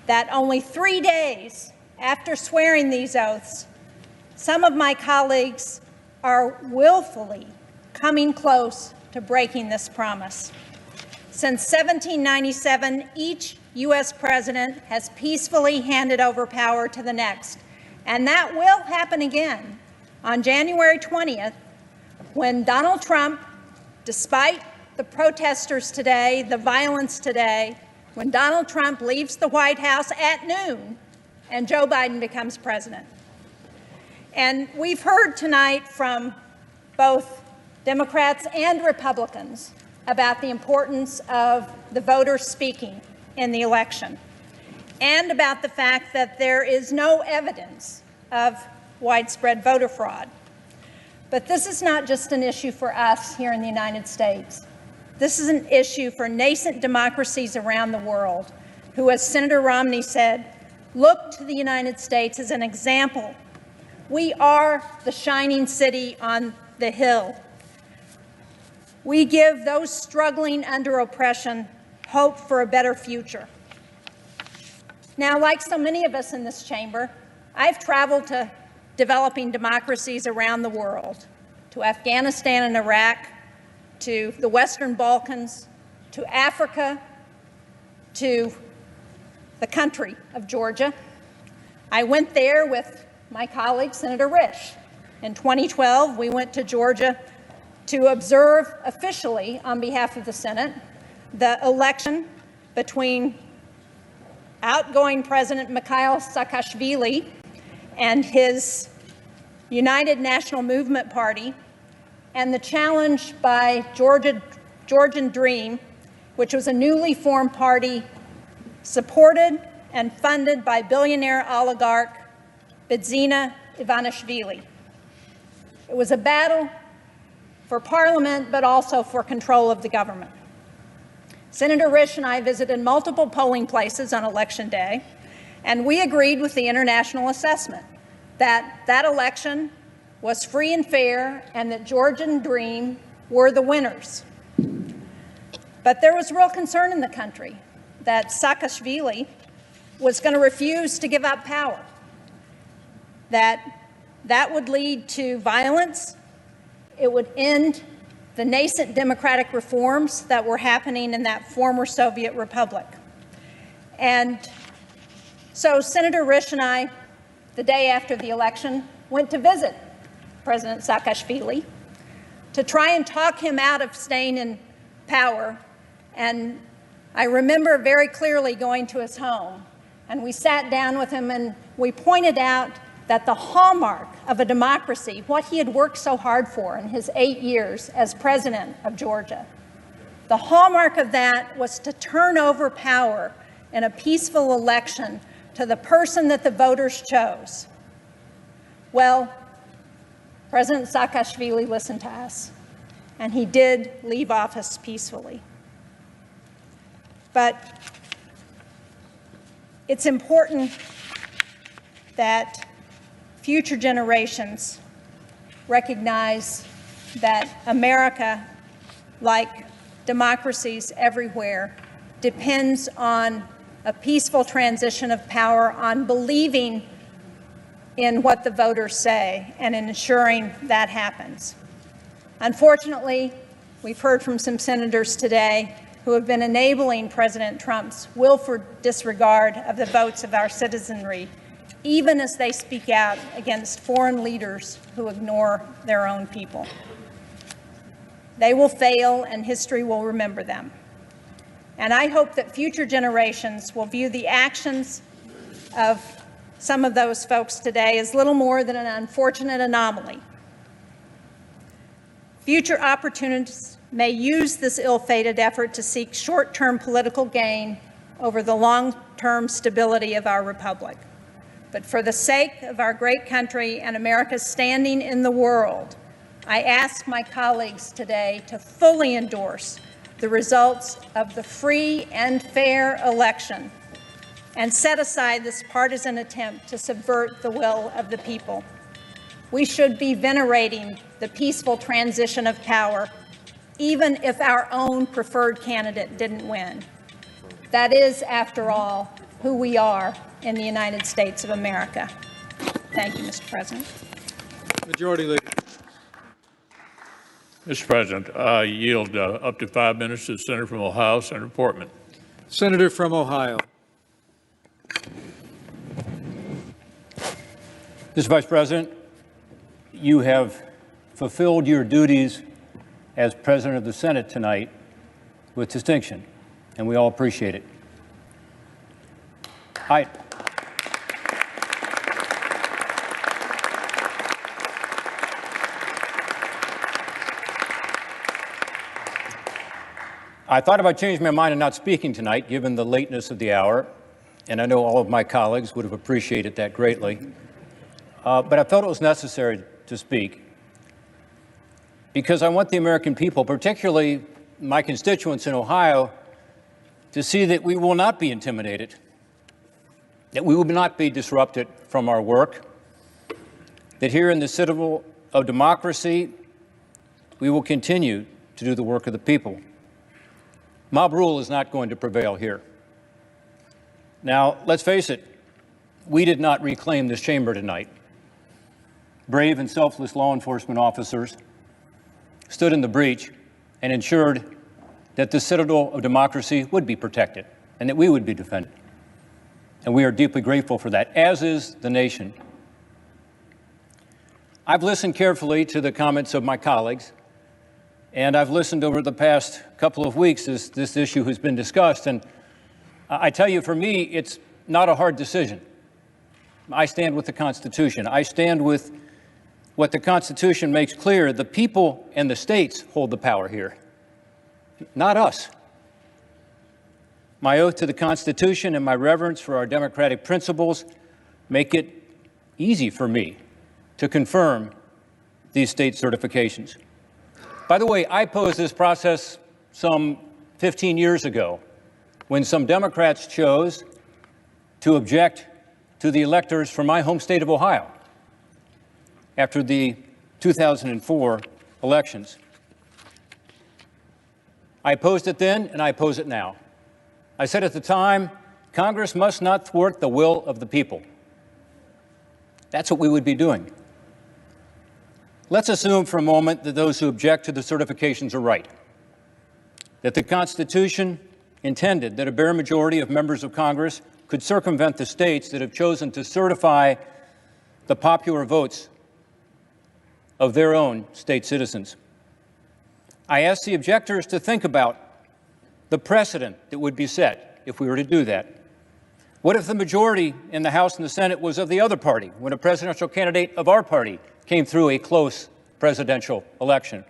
that only 3 days after swearing these oaths, some of my colleagues are willfully coming close to breaking this promise. Since 1797, each U.S. president has peacefully handed over power to the next. And that will happen again on January 20th, when Donald Trump, despite the protesters today, the violence today, when Donald Trump leaves the White House at noon and Joe Biden becomes president. And we've heard tonight from both Democrats and Republicans about the importance of the voters speaking in the election, and about the fact that there is no evidence of widespread voter fraud. But this is not just an issue for us here in the United States. This is an issue for nascent democracies around the world who, as Senator Romney said, look to the United States as an example. We are the shining city on the hill. We give those struggling under oppression hope for a better future. Now, like so many of us in this chamber, I've traveled to developing democracies around the world, to Afghanistan and Iraq, to the Western Balkans, to Africa, to the country of Georgia. I went there with my colleague, Senator Risch. In 2012, we went to Georgia to observe officially, on behalf of the Senate, the election between outgoing President Mikhail Saakashvili and his United National Movement Party, and the challenge by Georgian Dream, which was a newly formed party supported and funded by billionaire oligarch Bidzina Ivanishvili. It was a battle for parliament, but also for control of the government. Senator Risch and I visited multiple polling places on Election Day, and we agreed with the international assessment that that election was free and fair and that Georgian Dream were the winners. But there was real concern in the country that Saakashvili was going to refuse to give up power, that would lead to violence. It would end the nascent democratic reforms that were happening in that former Soviet republic. And so Senator Risch and I, the day after the election, went to visit President Saakashvili to try and talk him out of staying in power. And I remember very clearly going to his home, and we sat down with him and we pointed out that the hallmark of a democracy, what he had worked so hard for in his 8 years as president of Georgia, the hallmark of that was to turn over power in a peaceful election to the person that the voters chose. Well, President Saakashvili listened to us, and he did leave office peacefully. But it's important that future generations recognize that America, like democracies everywhere, depends on a peaceful transition of power, on believing in what the voters say and in ensuring that happens. Unfortunately, we've heard from some senators today who have been enabling President Trump's willful disregard of the votes of our citizenry, even as they speak out against foreign leaders who ignore their own people. They will fail, and history will remember them. And I hope that future generations will view the actions of some of those folks today as little more than an unfortunate anomaly. Future opportunists may use this ill-fated effort to seek short-term political gain over the long-term stability of our republic. But for the sake of our great country and America's standing in the world, I ask my colleagues today to fully endorse the results of the free and fair election and set aside this partisan attempt to subvert the will of the people. We should be venerating the peaceful transition of power, even if our own preferred candidate didn't win. That is, after all, who we are in the United States of America. Thank you, Mr. President. Majority Leader. Mr. President, I yield up to 5 minutes to the Senator from Ohio, Senator Portman. Senator from Ohio. Mr. Vice President, you have fulfilled your duties as President of the Senate tonight with distinction, and we all appreciate it. I thought about changing my mind and not speaking tonight, given the lateness of the hour, and I know all of my colleagues would have appreciated that greatly. But I felt it was necessary to speak because I want the American people, particularly my constituents in Ohio, to see that we will not be intimidated, that we will not be disrupted from our work, that here in the citadel of democracy, we will continue to do the work of the people. Mob rule is not going to prevail here. Now, let's face it, we did not reclaim this chamber tonight. Brave and selfless law enforcement officers stood in the breach and ensured that the citadel of democracy would be protected and that we would be defended. And we are deeply grateful for that, as is the nation. I've listened carefully to the comments of my colleagues, and I've listened over the past couple of weeks as this issue has been discussed. And I tell you, for me, it's not a hard decision. I stand with the Constitution. I stand with what the Constitution makes clear. The people and the states hold the power here, not us. My oath to the Constitution and my reverence for our democratic principles make it easy for me to confirm these state certifications. By the way, I posed this process some 15 years ago when some Democrats chose to object to the electors from my home state of Ohio. after the 2004 elections. I opposed it then, and I oppose it now. I said at the time, Congress must not thwart the will of the people. That's what we would be doing. Let's assume for a moment that those who object to the certifications are right, that the Constitution intended that a bare majority of members of Congress could circumvent the states that have chosen to certify the popular votes of their own state citizens. I ask the objectors to think about the precedent that would be set if we were to do that. What if the majority in the House and the Senate was of the other party when a presidential candidate of our party came through a close presidential election?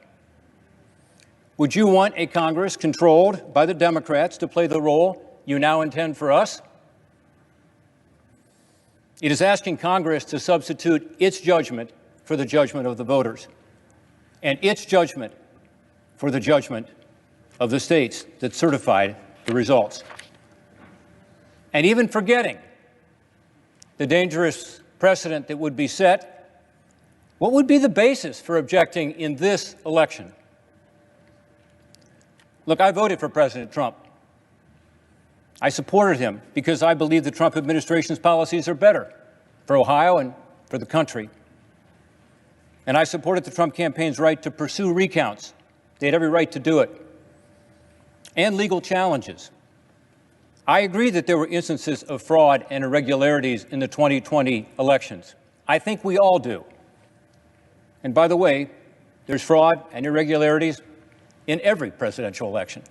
Would you want a Congress controlled by the Democrats to play the role you now intend for us? It is asking Congress to substitute its judgment for the judgment of the voters, and its judgment for the judgment of the states that certified the results. And even forgetting the dangerous precedent that would be set, what would be the basis for objecting in this election? Look, I voted for President Trump. I supported him because I believe the Trump administration's policies are better for Ohio and for the country. And I supported the Trump campaign's right to pursue recounts. They had every right to do it. And legal challenges. I agree that there were instances of fraud and irregularities in the 2020 elections. I think we all do. And by the way, there's fraud and irregularities in every presidential election.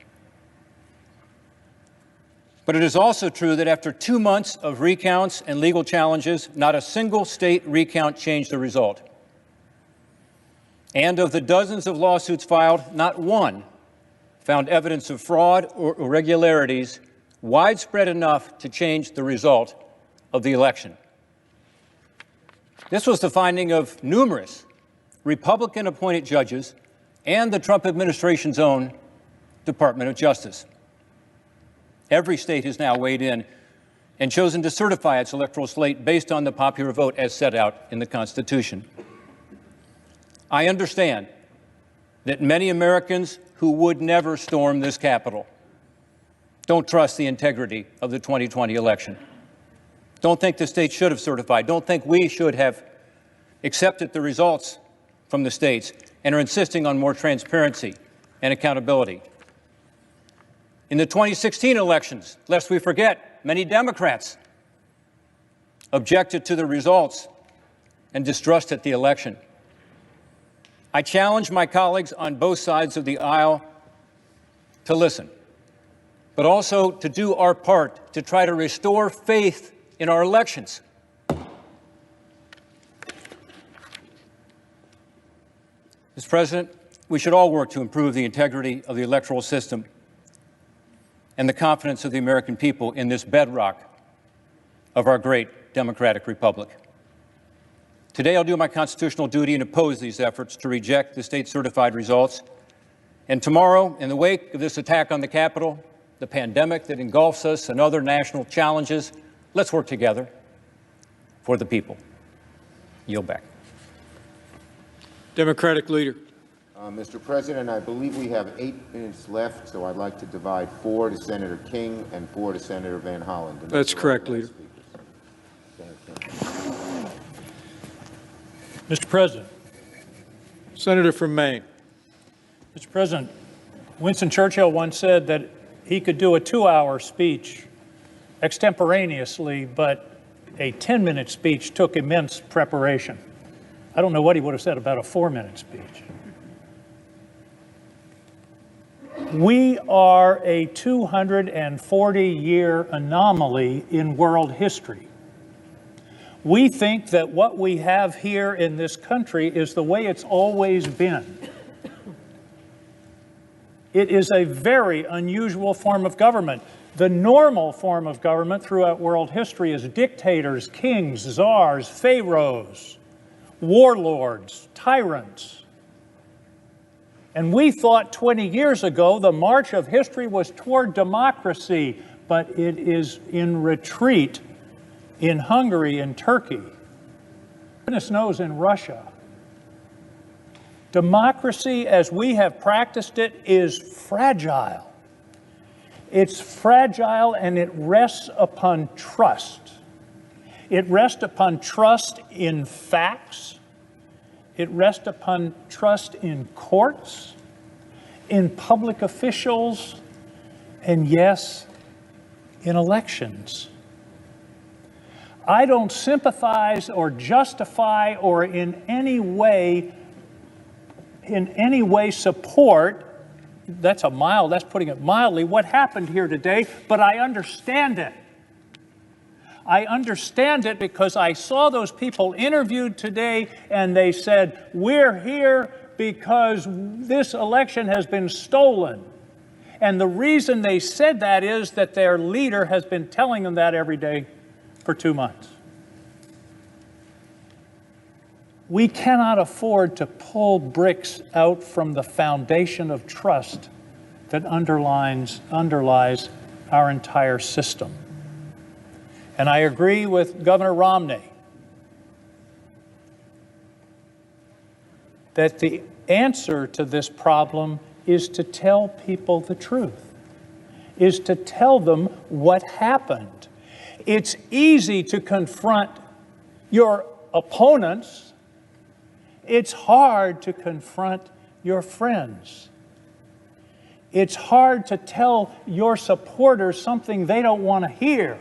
But it is also true that after 2 months of recounts and legal challenges, not a single state recount changed the result. And of the dozens of lawsuits filed, not one found evidence of fraud or irregularities widespread enough to change the result of the election. This was the finding of numerous Republican-appointed judges and the Trump administration's own Department of Justice. Every state has now weighed in and chosen to certify its electoral slate based on the popular vote as set out in the Constitution. I understand that many Americans who would never storm this Capitol don't trust the integrity of the 2020 election, don't think the states should have certified, don't think we should have accepted the results from the states, and are insisting on more transparency and accountability. In the 2016 elections, lest we forget, many Democrats objected to the results and distrusted the election. I challenge my colleagues on both sides of the aisle to listen, but also to do our part to try to restore faith in our elections. Mr. President, we should all work to improve the integrity of the electoral system and the confidence of the American people in this bedrock of our great democratic republic. Today, I'll do my constitutional duty and oppose these efforts to reject the state-certified results. And tomorrow, in the wake of this attack on the Capitol, the pandemic that engulfs us, and other national challenges, let's work together for the people. Yield back. Democratic leader. Mr. President, I believe we have 8 minutes left, so I'd like to divide 4 to Senator King and 4 to Senator Van Hollen. That's correct, Leader. Mr. President. Senator from Maine. Mr. President, Winston Churchill once said that he could do a 2-hour speech extemporaneously, but a 10-minute speech took immense preparation. I don't know what he would have said about a 4-minute speech. We are a 240-year anomaly in world history. We think that what we have here in this country is the way it's always been. It is a very unusual form of government. The normal form of government throughout world history is dictators, kings, czars, pharaohs, warlords, tyrants. And we thought 20 years ago the march of history was toward democracy, but it is in retreat in Hungary and Turkey. Goodness knows in Russia. Democracy, as we have practiced it, is fragile. It's fragile and it rests upon trust. It rests upon trust in facts. It rests upon trust in courts, in public officials, and yes, in elections. I don't sympathize or justify or in any way support, that's putting it mildly, what happened here today, but I understand it. I understand it because I saw those people interviewed today and they said, we're here because this election has been stolen. And the reason they said that is that their leader has been telling them that every day for 2 months. We cannot afford to pull bricks out from the foundation of trust that underlies our entire system. And I agree with Governor Romney that the answer to this problem is to tell people the truth, is to tell them what happened. It's easy to confront your opponents. It's hard to confront your friends. It's hard to tell your supporters something they don't want to hear.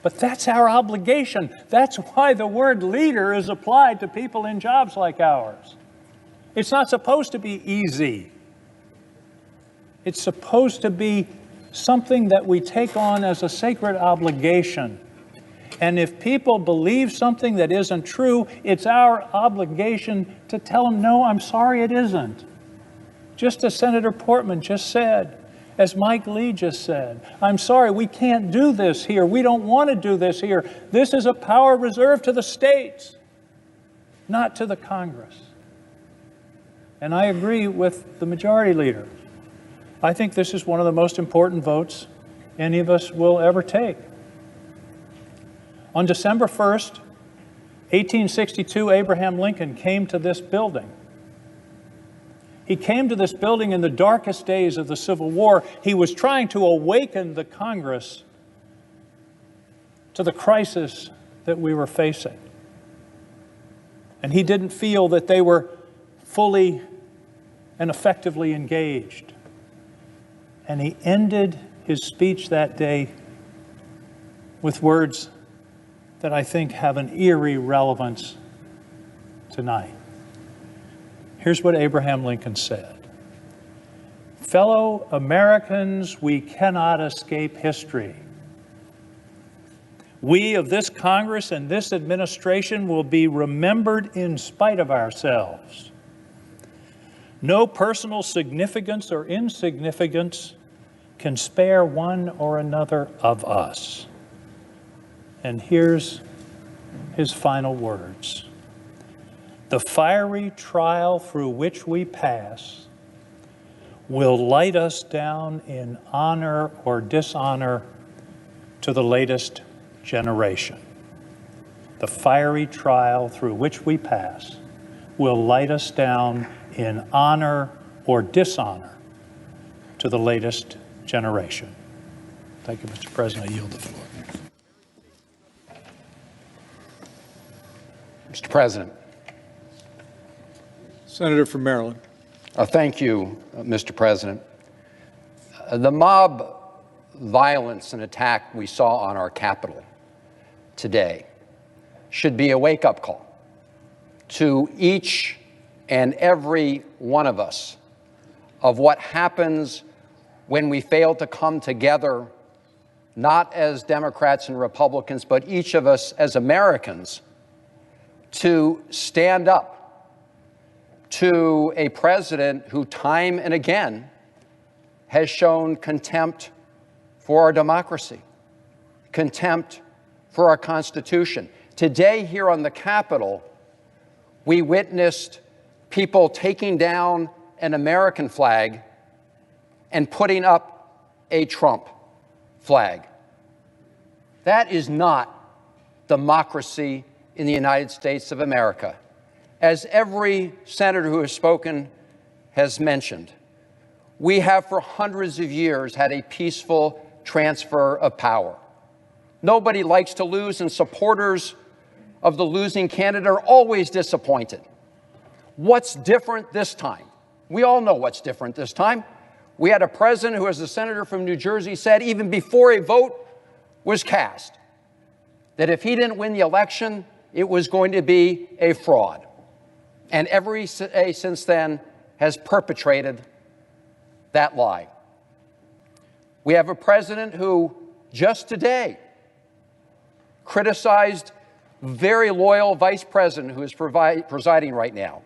But that's our obligation. That's why the word leader is applied to people in jobs like ours. It's not supposed to be easy. It's supposed to be something that we take on as a sacred obligation. And if people believe something that isn't true, it's our obligation to tell them, no, I'm sorry, it isn't. Just as Senator Portman just said, as Mike Lee just said, I'm sorry, we can't do this here. We don't want to do this here. This is a power reserved to the states, not to the Congress. And I agree with the majority leader. I think this is one of the most important votes any of us will ever take. On December 1st, 1862, Abraham Lincoln came to this building. He came to this building in the darkest days of the Civil War. He was trying to awaken the Congress to the crisis that we were facing. And he didn't feel that they were fully and effectively engaged. And he ended his speech that day with words that I think have an eerie relevance tonight. Here's what Abraham Lincoln said. Fellow Americans, we cannot escape history. We of this Congress and this administration will be remembered in spite of ourselves. No personal significance or insignificance can spare one or another of us. And here's his final words. The fiery trial through which we pass will light us down in honor or dishonor to the latest generation. The fiery trial through which we pass will light us down in honor or dishonor to the latest generation. Thank you, Mr. President. I yield the floor. Mr. President. Senator from Maryland. Thank you, Mr. President. The mob violence and attack we saw on our Capitol today should be a wake-up call to each and every one of us of what happens when we fail to come together, not as Democrats and Republicans, but each of us as Americans, to stand up to a president who time and again has shown contempt for our democracy, contempt for our Constitution. Today here on the Capitol, we witnessed people taking down an American flag and putting up a Trump flag. That is not democracy in the United States of America. as every senator who has spoken has mentioned, we have for hundreds of years had a peaceful transfer of power. Nobody likes to lose, and supporters of the losing candidate are always disappointed. What's different this time? We all know what's different this time. We had a president who, as the senator from New Jersey said, even before a vote was cast, that if he didn't win the election, it was going to be a fraud. And every day since then has perpetrated that lie. We have a president who just today criticized very loyal vice president who is presiding right now,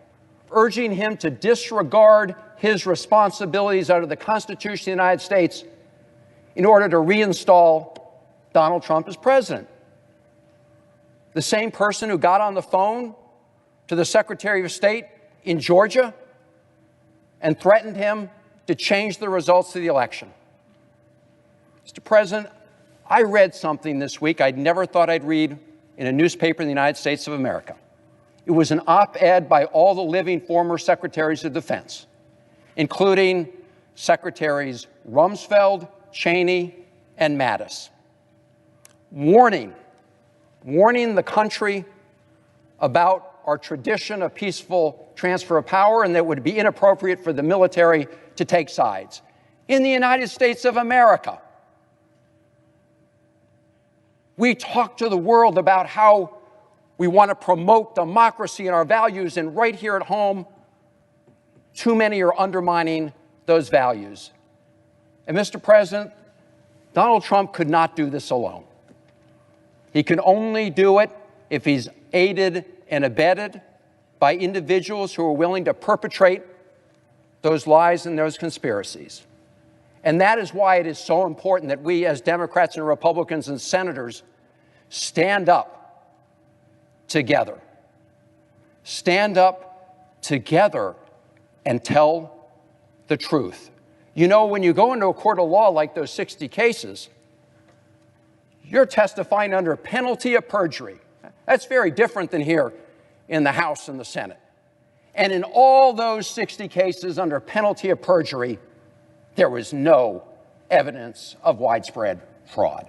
urging him to disregard his responsibilities under the Constitution of the United States in order to reinstall Donald Trump as president. The same person who got on the phone to the Secretary of State in Georgia and threatened him to change the results of the election. Mr. President, I read something this week I'd never thought I'd read in a newspaper in the United States of America. It was an op-ed by all the living former secretaries of defense, including Secretaries Rumsfeld, Cheney, and Mattis, warning the country about our tradition of peaceful transfer of power and that it would be inappropriate for the military to take sides. In the United States of America, we talk to the world about how we want to promote democracy and our values, and right here at home, too many are undermining those values. And Mr. President, Donald Trump could not do this alone. He can only do it if he's aided and abetted by individuals who are willing to perpetrate those lies and those conspiracies. And that is why it is so important that we as Democrats and Republicans and senators stand up together. Stand up together and tell the truth. You know, when you go into a court of law like those 60 cases, you're testifying under penalty of perjury. That's very different than here in the House and the Senate. And in all those 60 cases under penalty of perjury, there was no evidence of widespread fraud.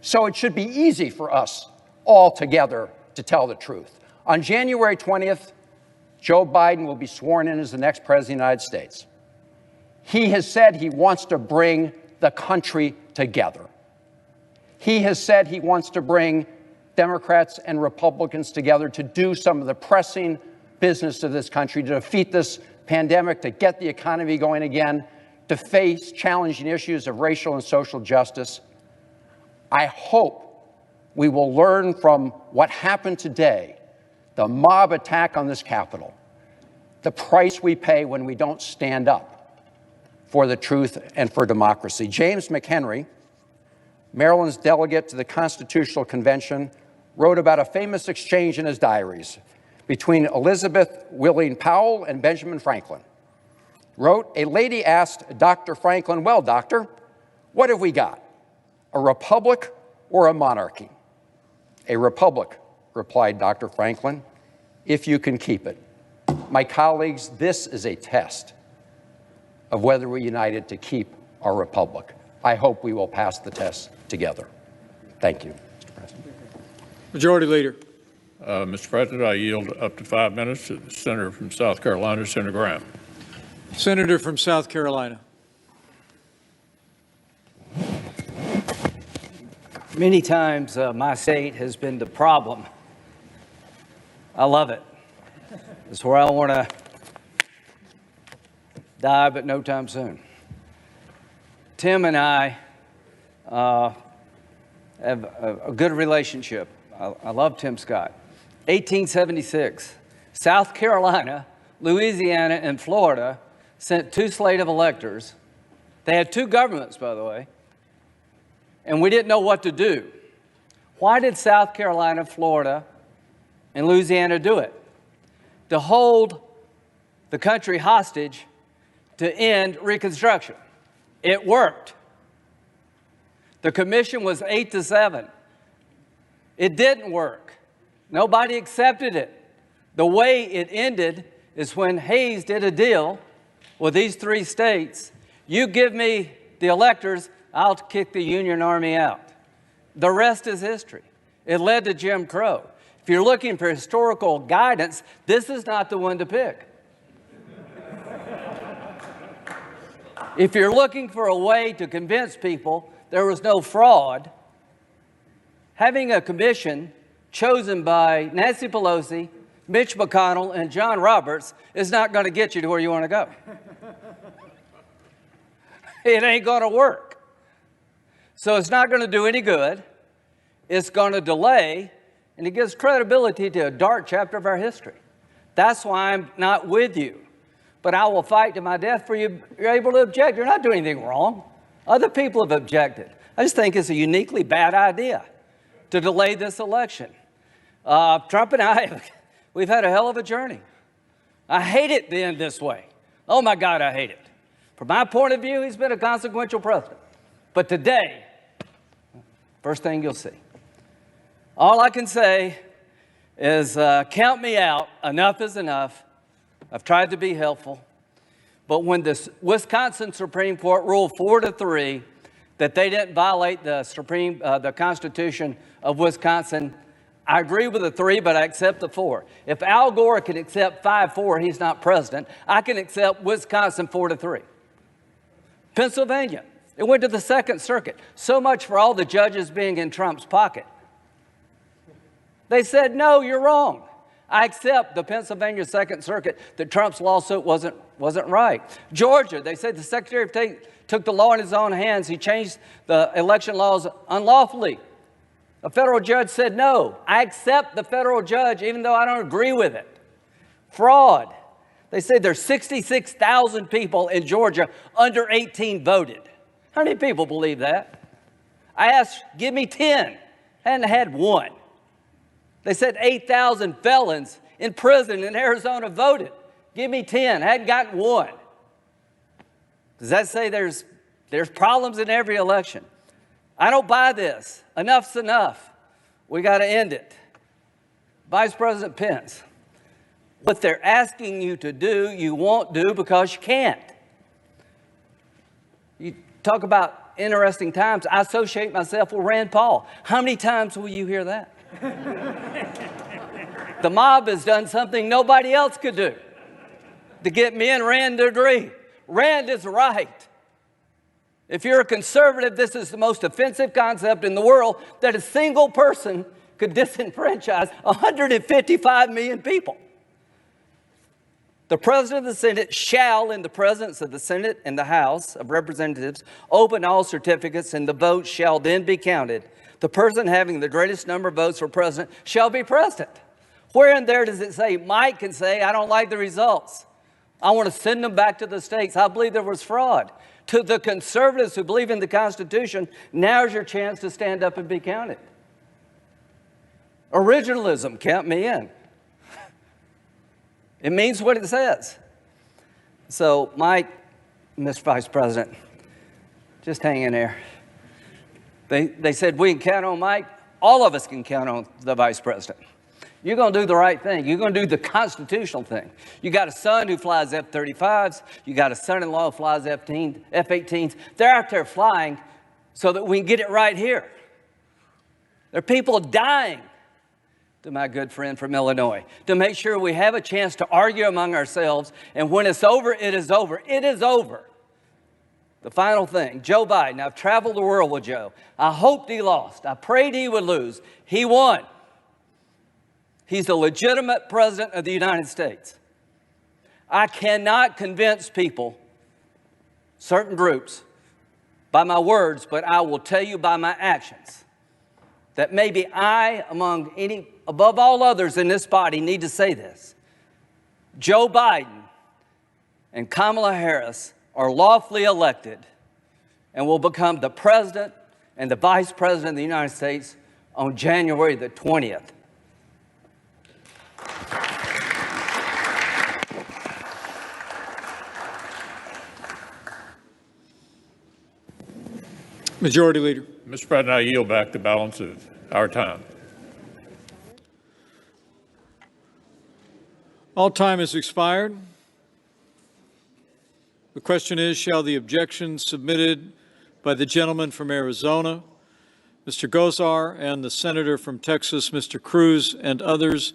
So it should be easy for us all together to tell the truth. On January 20th, Joe Biden will be sworn in as the next president of the United States. He has said he wants to bring the country together. He has said he wants to bring Democrats and Republicans together to do some of the pressing business of this country, to defeat this pandemic, to get the economy going again, to face challenging issues of racial and social justice. I hope we will learn from what happened today, the mob attack on this Capitol, the price we pay when we don't stand up for the truth and for democracy. James McHenry, Maryland's delegate to the Constitutional Convention, wrote about a famous exchange in his diaries between Elizabeth Willing Powell and Benjamin Franklin. Wrote, a lady asked Dr. Franklin, well, doctor, what have we got, a republic or a monarchy? A republic, replied Dr. Franklin, if you can keep it. My colleagues, this is a test of whether we're united to keep our republic. I hope we will pass the test together. Thank you, Mr. President. Majority Leader. Mr. President, I yield up to 5 minutes to the Senator from South Carolina, Senator Graham. Senator from South Carolina. Many times my state has been the problem. I love it. It's where I want to die, but no time soon. Tim and I have a good relationship. I love Tim Scott. 1876, South Carolina, Louisiana, and Florida sent two slate of electors. They had two governments, by the way, and we didn't know what to do. Why did South Carolina, Florida, and Louisiana do it? To hold the country hostage to end Reconstruction. It worked. The commission was 8-7. It didn't work. Nobody accepted it. The way it ended is when Hayes did a deal with these 3 states. You give me the electors, I'll kick the Union Army out. The rest is history. It led to Jim Crow. If you're looking for historical guidance, this is not the one to pick. If you're looking for a way to convince people there was no fraud, having a commission chosen by Nancy Pelosi, Mitch McConnell, and John Roberts is not going to get you to where you want to go. It ain't going to work. So it's not going to do any good. It's going to delay, and it gives credibility to a dark chapter of our history. That's why I'm not with you. But I will fight to my death for you. You're able to object. You're not doing anything wrong. Other people have objected. I just think it's a uniquely bad idea to delay this election. Trump and I, we've had a hell of a journey. I hate it being this way. Oh my God, I hate it. From my point of view, he's been a consequential president. But today, first thing you'll see. All I can say is count me out. Enough is enough. I've tried to be helpful. But when the Wisconsin Supreme Court ruled 4-3 that they didn't violate the Constitution of Wisconsin, I agree with the 3, but I accept the 4. If Al Gore can accept 5-4, he's not president. I can accept Wisconsin 4-3. Pennsylvania, it went to the Second Circuit. So much for all the judges being in Trump's pocket. They said, no, you're wrong. I accept the Pennsylvania Second Circuit that Trump's lawsuit wasn't right. Georgia, they said the Secretary of State took the law in his own hands. He changed the election laws unlawfully. A federal judge said, no, I accept the federal judge even though I don't agree with it. Fraud. They said there's 66,000 people in Georgia under 18 voted. How many people believe that? I asked, give me 10. Hadn't had one. They said 8,000 felons in prison in Arizona voted. Give me 10. Hadn't gotten one. Does that say there's problems in every election? I don't buy this. Enough's enough. We got to end it. Vice President Pence, what they're asking you to do, you won't do because you can't. You talk about interesting times. I associate myself with Rand Paul. How many times will you hear that? The mob has done something nobody else could do to get me and Rand to agree. Rand is right. If you're a conservative, this is the most offensive concept in the world, that a single person could disenfranchise 155 million people. The President of the Senate shall, in the presence of the Senate and the House of Representatives, open all certificates, and the votes shall then be counted. The person having the greatest number of votes for president shall be president. Where in there does it say Mike can say, I don't like the results? I want to send them back to the states. I believe there was fraud. To the conservatives who believe in the Constitution, now's your chance to stand up and be counted. Originalism, count me in. It means what it says. So, Mike, Mr. Vice President, just hang in there. They said we can count on Mike. All of us can count on the Vice President. You're going to do the right thing. You're going to do the constitutional thing. You got a son who flies F-35s. You got a son-in-law who flies F-18s. They're out there flying so that we can get it right here. There are people dying, to my good friend from Illinois, to make sure we have a chance to argue among ourselves. And when it's over, it is over. It is over. The final thing, Joe Biden. I've traveled the world with Joe. I hoped he lost. I prayed he would lose. He won. He's a legitimate president of the United States. I cannot convince people, certain groups, by my words, but I will tell you by my actions that maybe I, above all others in this body, need to say this. Joe Biden and Kamala Harris are lawfully elected and will become the president and the vice president of the United States on January the 20th. Majority Leader. Mr. President, I yield back the balance of our time. All time has expired. The question is, shall the objection submitted by the gentleman from Arizona, Mr. Gosar, and the senator from Texas, Mr. Cruz, and others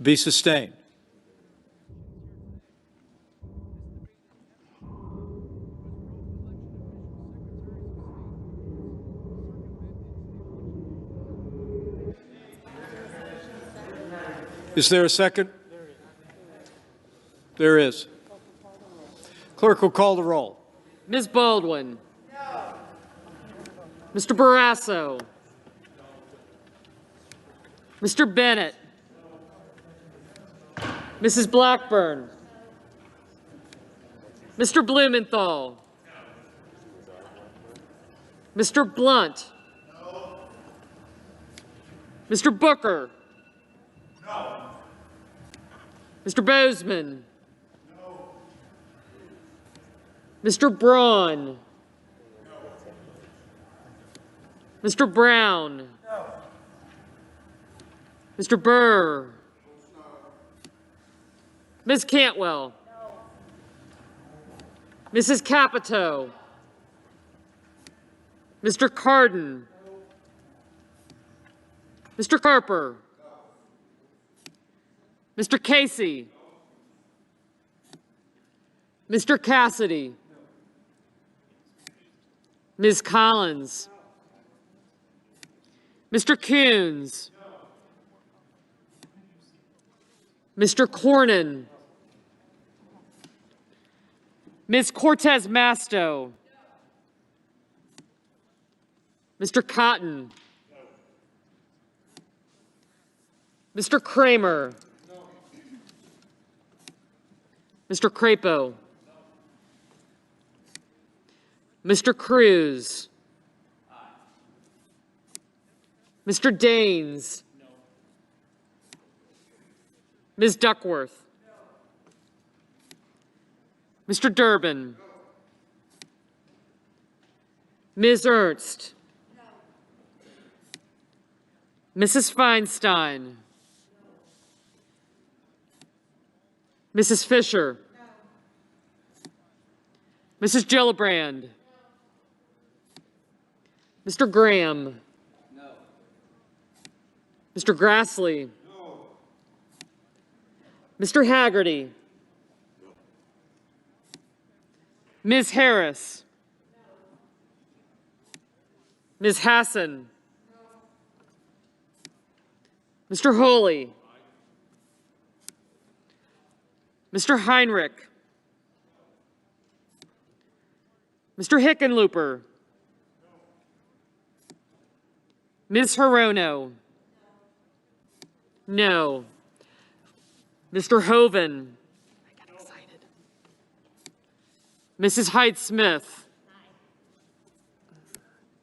be sustained? Is there a second? There is. Clerk will call the roll. Ms. Baldwin. No. Mr. Barrasso. Mr. Bennett. Mrs. Blackburn. Mr. Blumenthal. Mr. Blunt. Mr. Booker. Mr. Bozeman. Mr. Braun. Mr. Brown. Mr. Burr. Ms. Cantwell. Mrs. Capito. Mr. Cardin. Mr. Carper. Mr. Casey. Mr. Cassidy. Ms. Collins. Mr. Coons. Mr. Cornyn. Ms. Cortez Masto. Mr. Cotton. Mr. Kramer. Mr. Crapo. Mr. Cruz. Mr. Daines. Ms. Duckworth. Mr. Durbin. Ms. Ernst. Mrs. Feinstein. Mrs. Fisher. Mrs. Gillibrand. Mr. Graham. Mr. Grassley. Mr. Haggerty. Ms. Harris. Ms. Hassan. Mr. Holy. Mr. Heinrich. Mr. Hickenlooper. Ms. Hirono. No. Mr. Hoven. I got excited. Mrs. Hyde-Smith.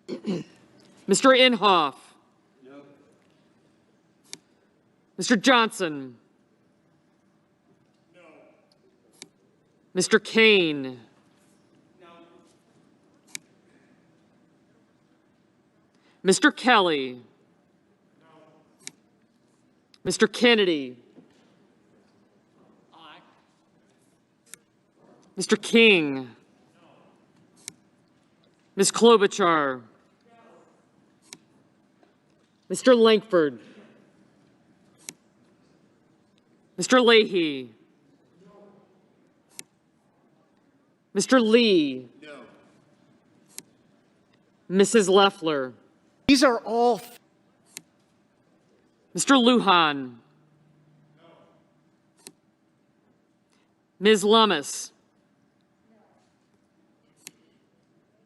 Mr. Inhofe. No. Mr. Johnson. No. Mr. Kane. No. Mr. Kelly. No. Mr. Kennedy. Aye. Mr. King. No. Ms. Klobuchar. No. Mr. Lankford. Mr. Leahy. No. Mr. Lee. No. Mrs. Loeffler. These are all. Mr. Lujan. No. Ms. Lummis. No.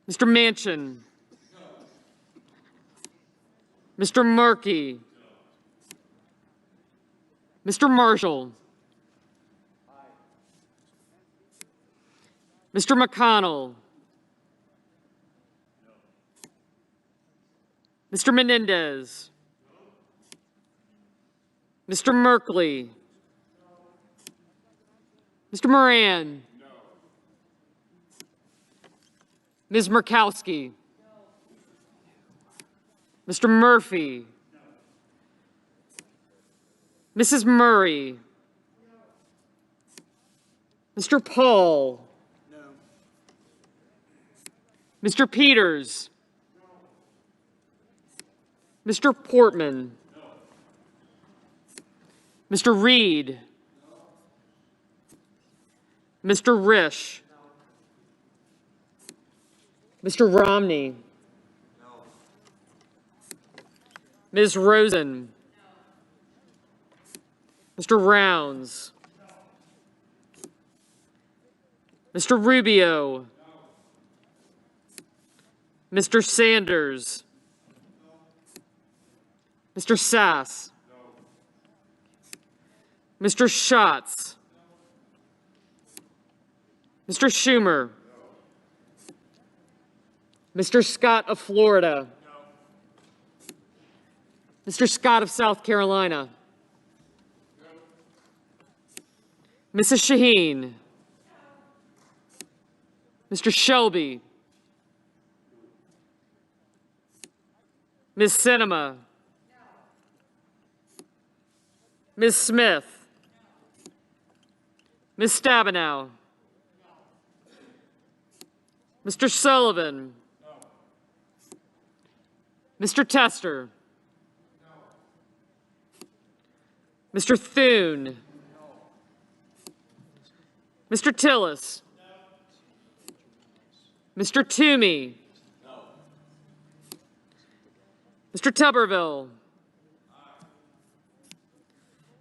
Mr. Manchin. No. Mr. Markey. No. Mr. Marshall. Aye. Mr. McConnell. No. Mr. Menendez. No. Mr. Merkley. No. Mr. Moran. No. Ms. Murkowski. No. Mr. Murphy. No. Mrs. Murray. No. Mr. Paul. No. Mr. Peters. No. Mr. Portman. No. Mr. Reed. No. Mr. Risch. No. Mr. Romney. No. Ms. Rosen. No. Mr. Rounds. Mr. Rubio. No. Mr. Sanders. No. Mr. Sass. No. Mr. Schatz. No. Mr. Schumer. No. Mr. Scott of Florida. No. Mr. Scott of South Carolina. No. Mrs. Shaheen. Mr. Shelby. Ms. Sinema. Ms. Smith. Ms. Stabenow. Mr. Sullivan. Mr. Tester. Mr. Thune. Mr. Tillis. Mr. Toomey. No. Mr. Tuberville.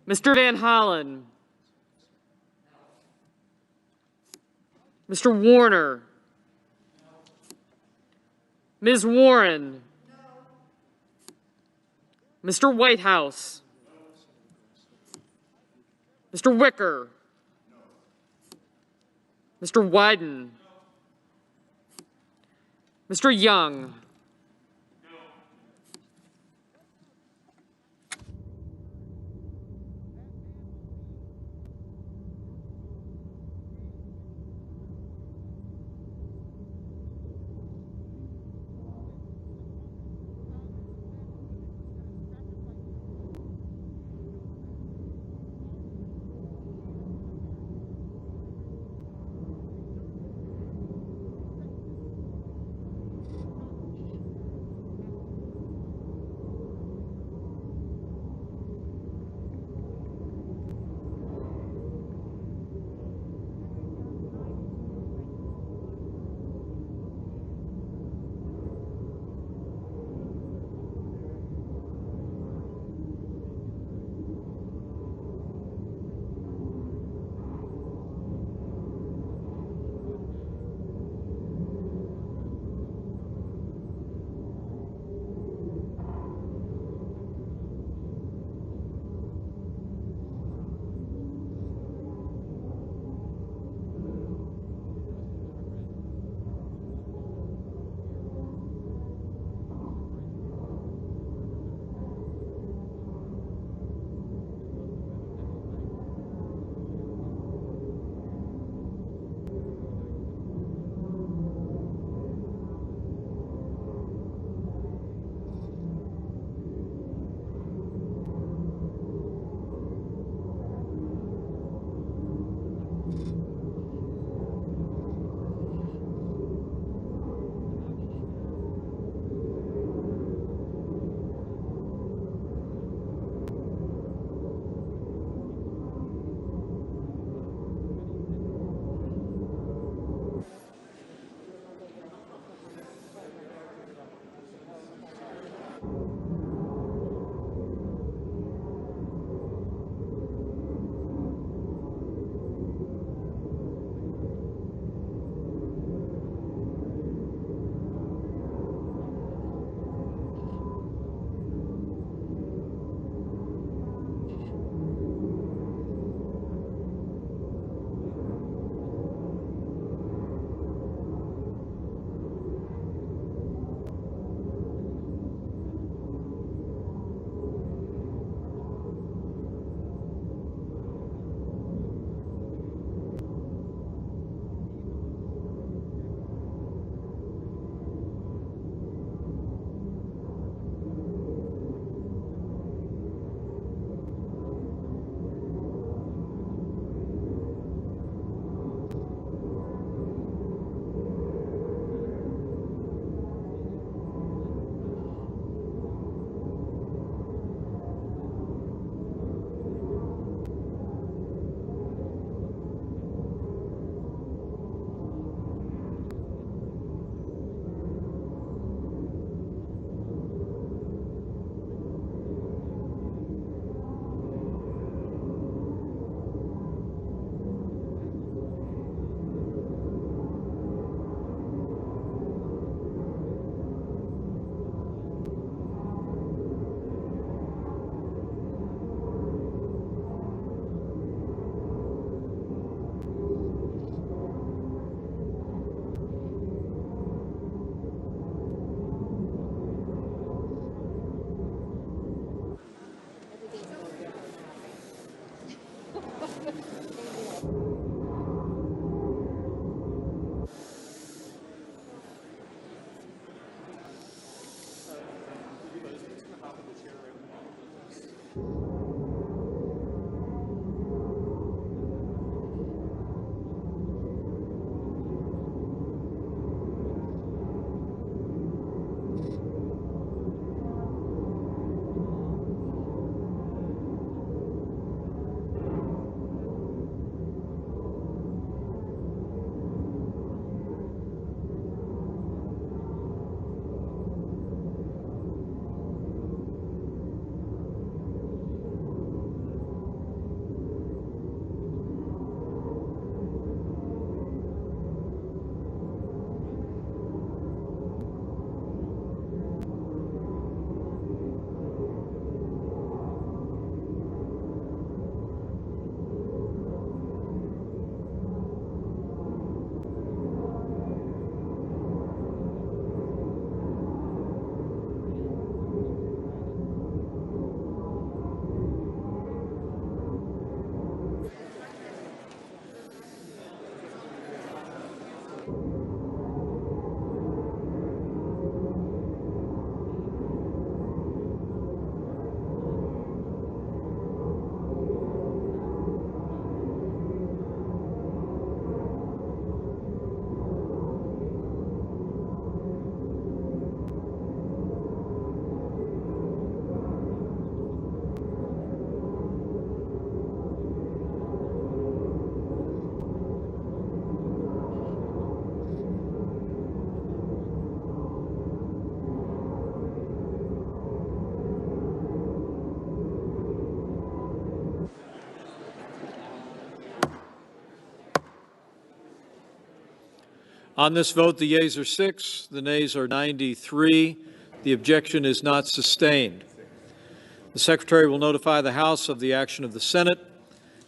Mr. Van Hollen. No. Mr. Warner. No. Ms. Warren. No. Mr. Whitehouse. No. Mr. Wicker. No. Mr. Wyden. Mr. Young. On this vote, the yeas are 6, the nays are 93. The objection is not sustained. The Secretary will notify the House of the action of the Senate,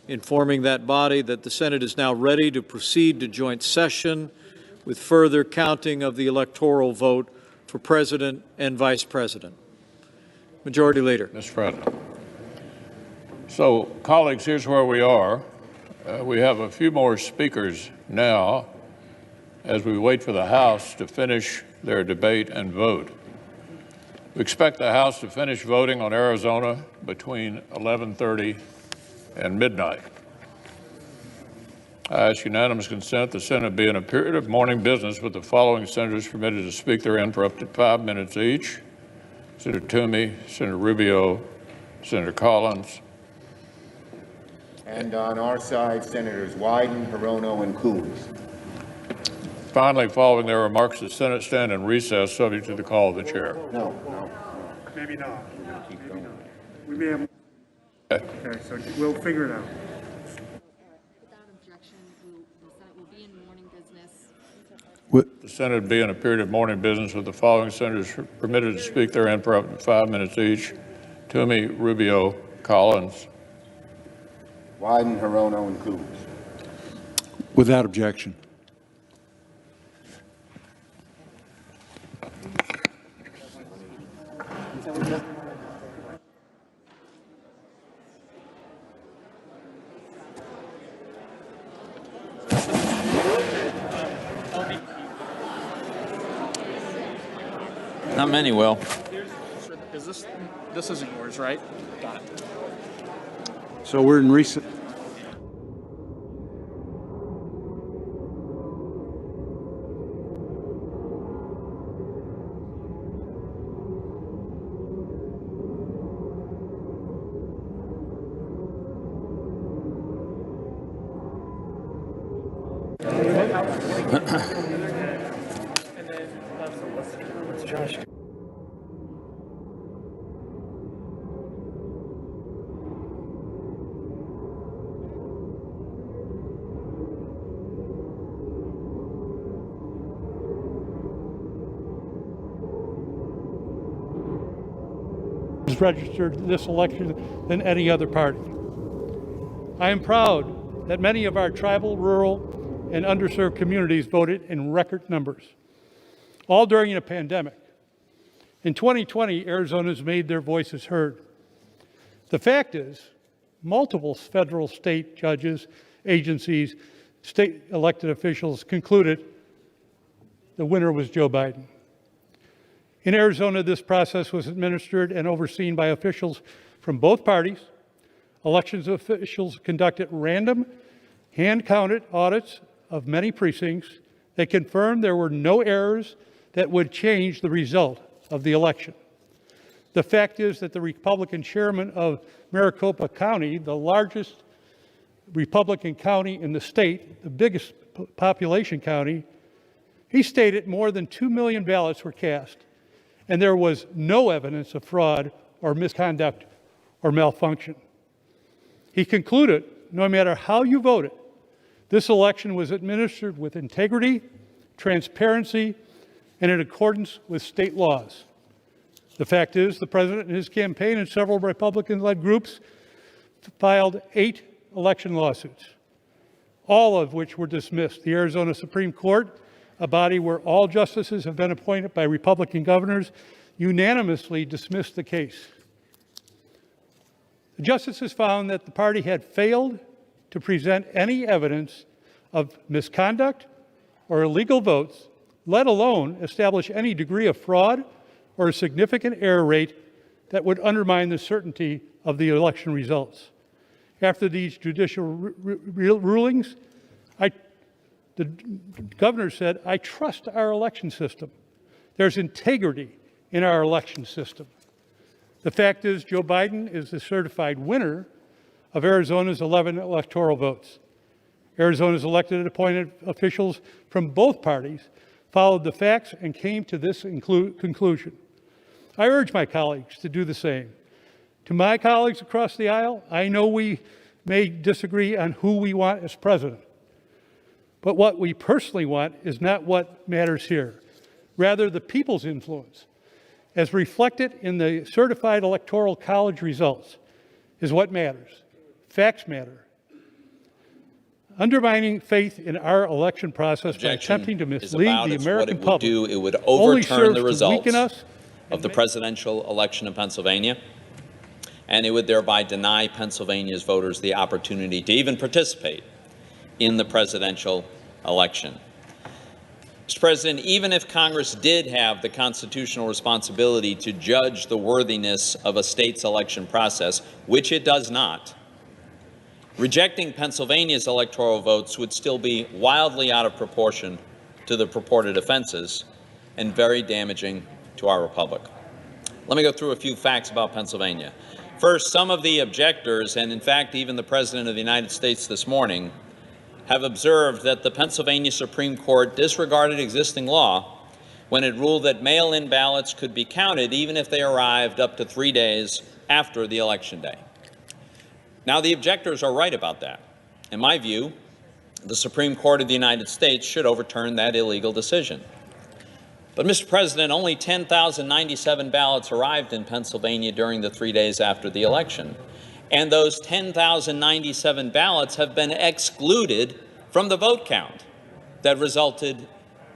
informing that body that the Senate is now ready to proceed to joint session with further counting of the electoral vote for President and Vice President. Majority Leader. Mr. President. So, colleagues, here's where we are. We have a few more speakers now as we wait for the House to finish their debate and vote. We expect the House to finish voting on Arizona between 11:30 and midnight. I ask unanimous consent the Senate be in a period of morning business with the following senators permitted to speak therein for up to 5 minutes each: Senator Toomey, Senator Rubio, Senator Collins. And on our side, Senators Wyden, Hirono, and Coons. Finally, following their remarks, the Senate stand in recess subject to the call of the chair. No. Maybe not. Maybe not. We may have. Okay, so we'll figure it out. The Senate be in a period of morning business with the following senators permitted to speak therein for up to 5 minutes each: Toomey, Rubio, Collins. Wyden, Hirono, and Coons. Without objection. Not many will. Is this isn't yours, right? Got it. So we're in recent. Registered this election than any other party. I am proud that many of our tribal, rural, and underserved communities voted in record numbers, all during a pandemic. In 2020, Arizona's made their voices heard. The fact is, multiple federal, state judges, agencies, state elected officials concluded the winner was Joe Biden. In Arizona, this process was administered and overseen by officials from both parties. Elections officials conducted random, hand-counted audits of many precincts. They confirmed there were no errors that would change the result of the election. The fact is that the Republican chairman of Maricopa County, the largest Republican county in the state, the biggest population county, he stated more than 2 million ballots were cast, and there was no evidence of fraud or misconduct or malfunction. He concluded, no matter how you voted, this election was administered with integrity, transparency, and in accordance with state laws. The fact is, the president and his campaign and several Republican-led groups filed 8 election lawsuits, all of which were dismissed. The Arizona Supreme Court, a body where all justices have been appointed by Republican governors, unanimously dismissed the case. The justices found that the party had failed to present any evidence of misconduct or illegal votes, let alone establish any degree of fraud or a significant error rate that would undermine the certainty of the election results. After these judicial rulings, the governor said, "I trust our election system. There's integrity in our election system." The fact is, Joe Biden is the certified winner of Arizona's 11 electoral votes. Arizona's elected and appointed officials from both parties followed the facts and came to this conclusion. I urge my colleagues to do the same. To my colleagues across the aisle, I know we may disagree on who we want as president. But what we personally want is not what matters here. Rather, the people's influence, as reflected in the certified electoral college results, is what matters. Facts matter. Undermining faith in our election process by attempting to mislead the American public it would only overturn serves the to results weaken us of the presidential election in Pennsylvania, and it would thereby deny Pennsylvania's voters the opportunity to even participate in the presidential election. Mr. President, even if Congress did have the constitutional responsibility to judge the worthiness of a state's election process, which it does not, rejecting Pennsylvania's electoral votes would still be wildly out of proportion to the purported offenses and very damaging to our republic. Let me go through a few facts about Pennsylvania. First, some of the objectors, and in fact even the President of the United States this morning, have observed that the Pennsylvania Supreme Court disregarded existing law when it ruled that mail-in ballots could be counted even if they arrived up to 3 days after the election day. Now, the objectors are right about that. In my view, the Supreme Court of the United States should overturn that illegal decision. But, Mr. President, only 10,097 ballots arrived in Pennsylvania during the 3 days after the election. And those 10,097 ballots have been excluded from the vote count that resulted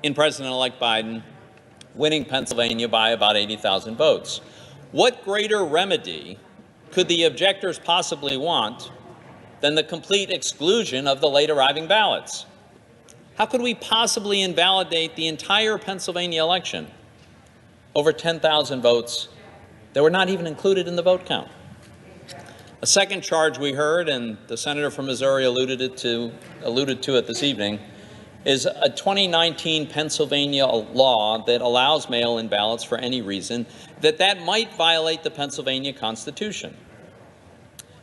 in President-elect Biden winning Pennsylvania by about 80,000 votes. What greater remedy could the objectors possibly want than the complete exclusion of the late arriving ballots? How could we possibly invalidate the entire Pennsylvania election over 10,000 votes that were not even included in the vote count? A second charge we heard, and the senator from Missouri alluded to it this evening, is a 2019 Pennsylvania law that allows mail-in ballots for any reason, that might violate the Pennsylvania Constitution.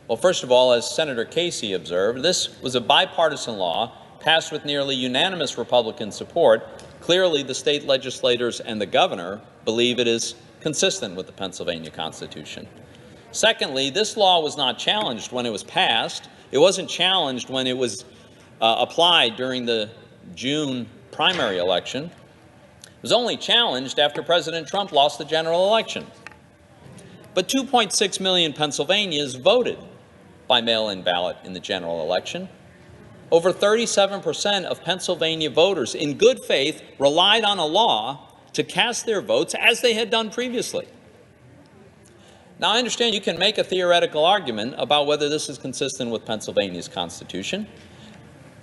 Well, first of all, as Senator Casey observed, this was a bipartisan law passed with nearly unanimous Republican support. Clearly, the state legislators and the governor believe it is consistent with the Pennsylvania Constitution. Secondly, this law was not challenged when it was passed. It wasn't challenged when it was applied during the June primary election. It was only challenged after President Trump lost the general election. But 2.6 million Pennsylvanians voted by mail-in ballot in the general election. Over 37% of Pennsylvania voters in good faith relied on a law to cast their votes as they had done previously. Now, I understand you can make a theoretical argument about whether this is consistent with Pennsylvania's Constitution,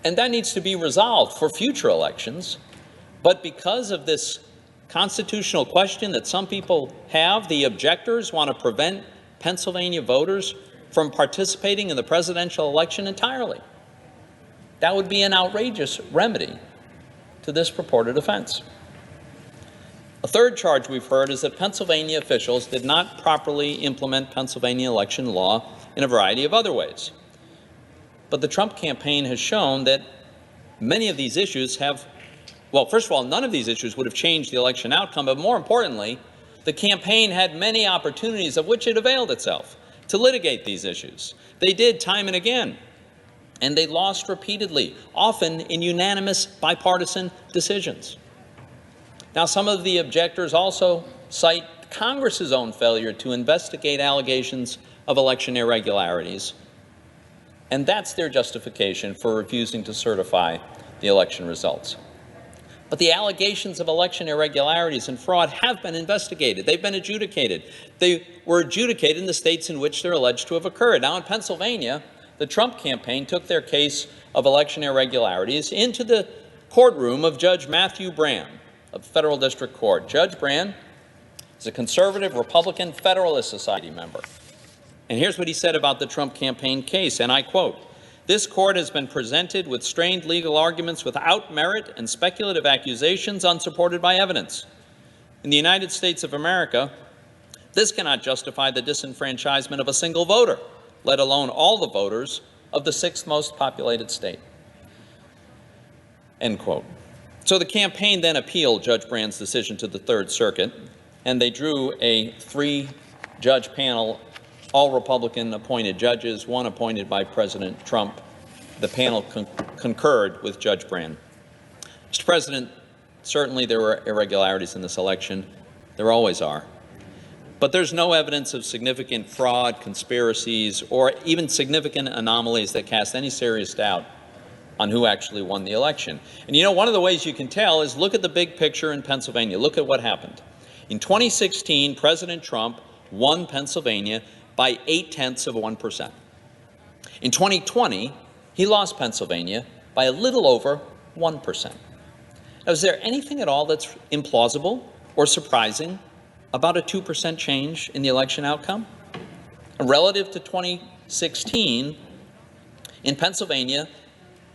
and that needs to be resolved for future elections. But because of this constitutional question that some people have, the objectors want to prevent Pennsylvania voters from participating in the presidential election entirely. That would be an outrageous remedy to this purported offense. A third charge we've heard is that Pennsylvania officials did not properly implement Pennsylvania election law in a variety of other ways. But the Trump campaign has shown that many of these issues have, well, first of all, none of these issues would have changed the election outcome, but more importantly, the campaign had many opportunities of which it availed itself to litigate these issues. They did time and again, and they lost repeatedly, often in unanimous bipartisan decisions. Now, some of the objectors also cite Congress's own failure to investigate allegations of election irregularities, and that's their justification for refusing to certify the election results. But the allegations of election irregularities and fraud have been investigated. They've been adjudicated. They were adjudicated in the states in which they're alleged to have occurred. Now, in Pennsylvania, the Trump campaign took their case of election irregularities into the courtroom of Judge Matthew Brann of the Federal District Court. Judge Brann is a conservative Republican Federalist Society member. And here's what he said about the Trump campaign case, and I quote, "This court has been presented with strained legal arguments without merit and speculative accusations unsupported by evidence. In the United States of America, this cannot justify the disenfranchisement of a single voter, let alone all the voters of the sixth most populated state." End quote. So the campaign then appealed Judge Brann's decision to the Third Circuit, and they drew a 3-judge panel, all Republican appointed judges, one appointed by President Trump. The panel concurred with Judge Brann. Mr. President, certainly there were irregularities in this election. There always are. But there's no evidence of significant fraud, conspiracies, or even significant anomalies that cast any serious doubt on who actually won the election. And you know, one of the ways you can tell is look at the big picture in Pennsylvania. Look at what happened. In 2016, President Trump won Pennsylvania by 0.8%. In 2020, he lost Pennsylvania by a little over 1%. Now, is there anything at all that's implausible or surprising about a 2% change in the election outcome? Relative to 2016, in Pennsylvania,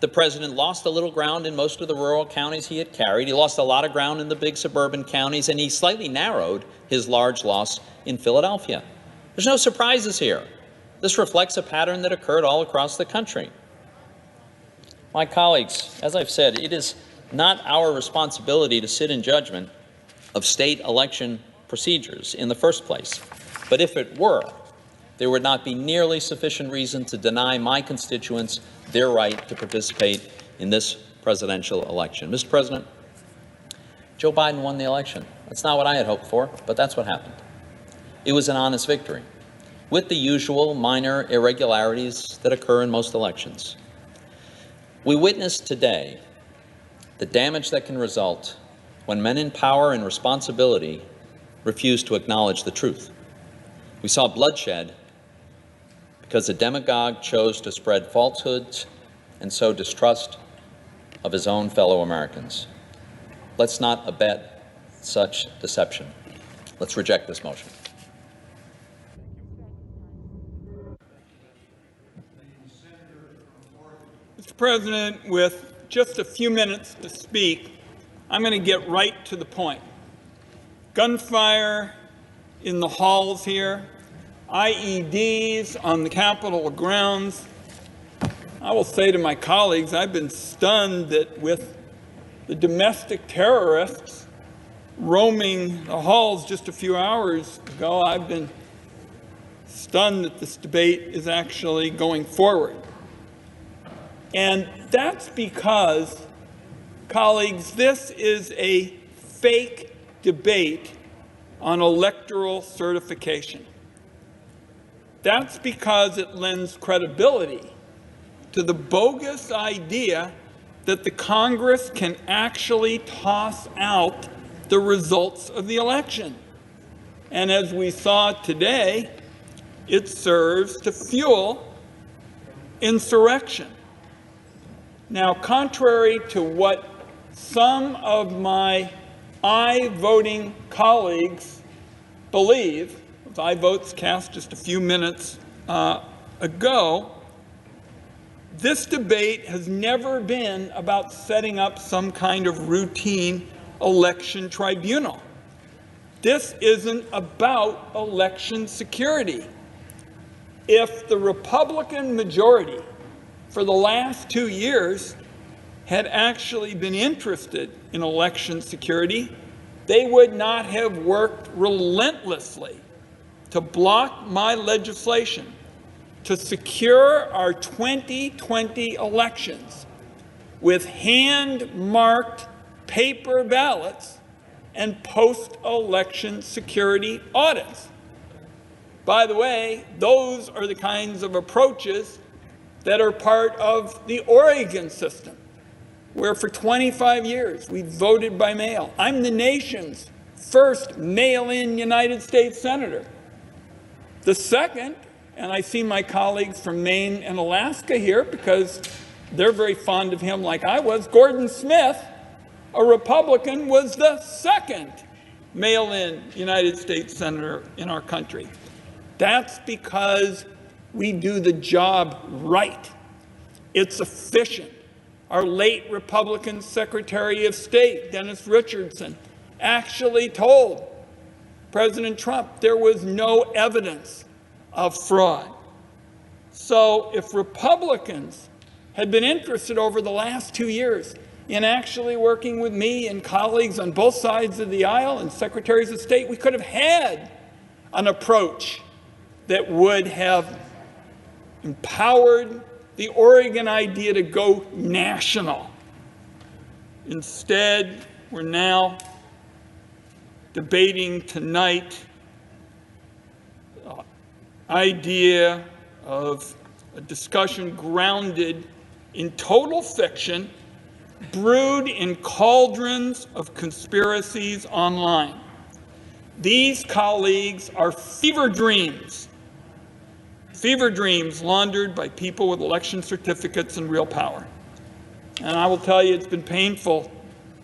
the president lost a little ground in most of the rural counties he had carried. He lost a lot of ground in the big suburban counties, and he slightly narrowed his large loss in Philadelphia. There's no surprises here. This reflects a pattern that occurred all across the country. My colleagues, as I've said, it is not our responsibility to sit in judgment of state election procedures in the first place. But if it were, there would not be nearly sufficient reason to deny my constituents their right to participate in this presidential election. Mr. President, Joe Biden won the election. That's not what I had hoped for, but that's what happened. It was an honest victory, with the usual minor irregularities that occur in most elections. We witnessed today the damage that can result when men in power and responsibility refuse to acknowledge the truth. We saw bloodshed because a demagogue chose to spread falsehoods and sow distrust of his own fellow Americans. Let's not abet such deception. Let's reject this motion. Mr. President, with just a few minutes to speak, I'm going to get right to the point. Gunfire in the halls here, IEDs on the Capitol grounds. I will say to my colleagues, I've been stunned that with the domestic terrorists roaming the halls just a few hours ago, I've been stunned that this debate is actually going forward. And that's because, colleagues, this is a fake debate on electoral certification. That's because it lends credibility to the bogus idea that the Congress can actually toss out the results of the election. And as we saw today, it serves to fuel insurrection. Now, contrary to what some of my aye-voting colleagues believe, aye votes cast just a few minutes ago, this debate has never been about setting up some kind of routine election tribunal. This isn't about election security. If the Republican majority for the last 2 years had actually been interested in election security, they would not have worked relentlessly to block my legislation to secure our 2020 elections with hand-marked paper ballots and post-election security audits. By the way, those are the kinds of approaches that are part of the Oregon system, where for 25 years we voted by mail. I'm the nation's first mail-in United States senator. The second, and I see my colleagues from Maine and Alaska here because they're very fond of him like I was, Gordon Smith, a Republican, was the second mail-in United States senator in our country. That's because we do the job right. It's efficient. Our late Republican Secretary of State, Dennis Richardson, actually told President Trump there was no evidence of fraud. So if Republicans had been interested over the last 2 years in actually working with me and colleagues on both sides of the aisle and secretaries of state, we could have had an approach that would have empowered the Oregon idea to go national. Instead, we're now debating tonight the idea of a discussion grounded in total fiction, brewed in cauldrons of conspiracies online. These, colleagues, are fever dreams laundered by people with election certificates and real power. And I will tell you, it's been painful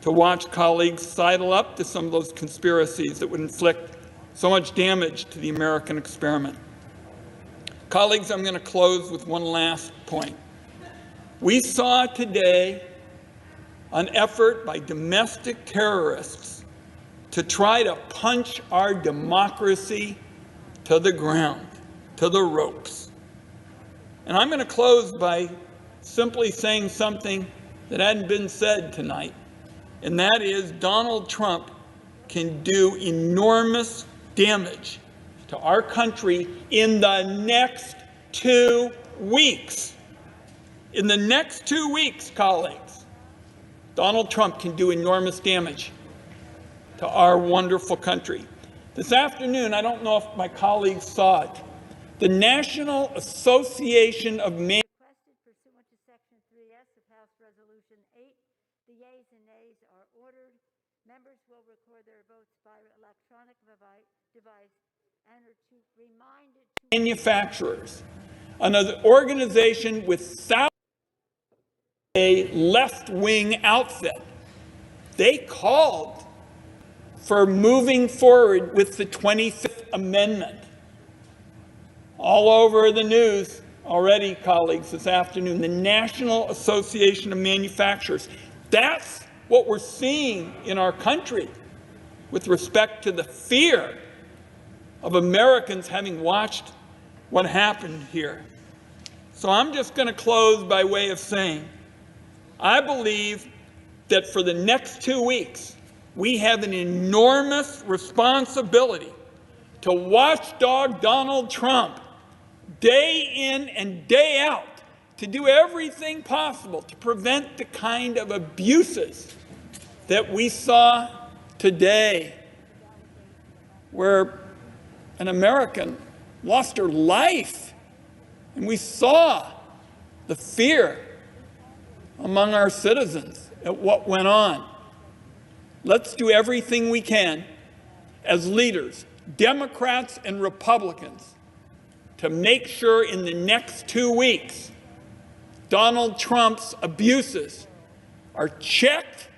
to watch colleagues sidle up to some of those conspiracies that would inflict so much damage to the American experiment. Colleagues, I'm going to close with one last point. We saw today an effort by domestic terrorists to try to punch our democracy to the ground, to the ropes. And I'm going to close by simply saying something that hadn't been said tonight, and that is Donald Trump can do enormous damage to our country in the next 2 weeks. In the next 2 weeks, colleagues, Donald Trump can do enormous damage to our wonderful country. This afternoon, I don't know if my colleagues saw it, the National Association of Manufacturers Pursuant to Section 3S of House Resolution 8, the yeas and nays are ordered. Members will record their votes by electronic device and are to remind manufacturers, another organization with thousands, a left-wing outfit. They called for moving forward with the 25th Amendment. All over the news already, colleagues, this afternoon, the National Association of Manufacturers. That's what we're seeing in our country with respect to the fear of Americans having watched what happened here. So I'm just going to close by way of saying, I believe that for the next 2 weeks, we have an enormous responsibility to watchdog Donald Trump day in and day out, to do everything possible to prevent the kind of abuses that we saw today, where an American lost her life. And we saw the fear among our citizens at what went on. Let's do everything we can as leaders, Democrats and Republicans, to make sure in the next 2 weeks Donald Trump's abuses are checked.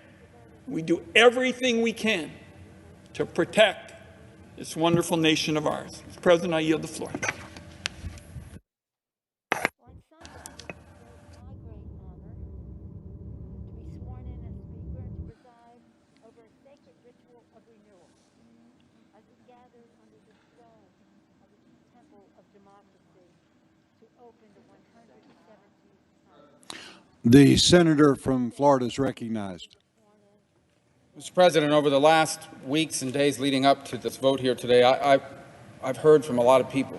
We do everything we can to protect this wonderful nation of ours. Mr. President, I yield the floor. The senator from Florida is recognized. Mr. President, over the last weeks and days leading up to this vote here today, I've heard from a lot of people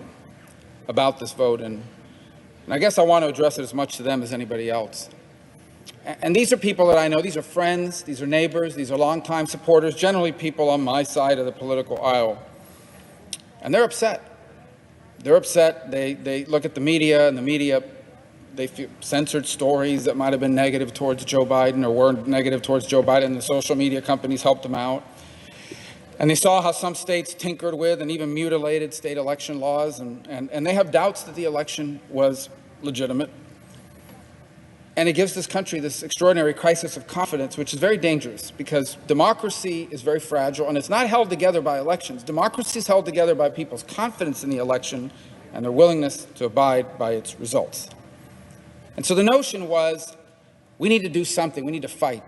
about this vote, and I guess I want to address it as much to them as anybody else. And these are people that I know. These are friends. These are neighbors. These are longtime supporters, generally people on my side of the political aisle. And they're upset. They're upset. They look at the media, and the media, they feel censored stories that might have been negative towards Joe Biden or were negative towards Joe Biden, and the social media companies helped them out. And they saw how some states tinkered with and even mutilated state election laws, and they have doubts that the election was legitimate. And it gives this country this extraordinary crisis of confidence, which is very dangerous because democracy is very fragile, and it's not held together by elections. Democracy is held together by people's confidence in the election and their willingness to abide by its results. And so the notion was, we need to do something, we need to fight.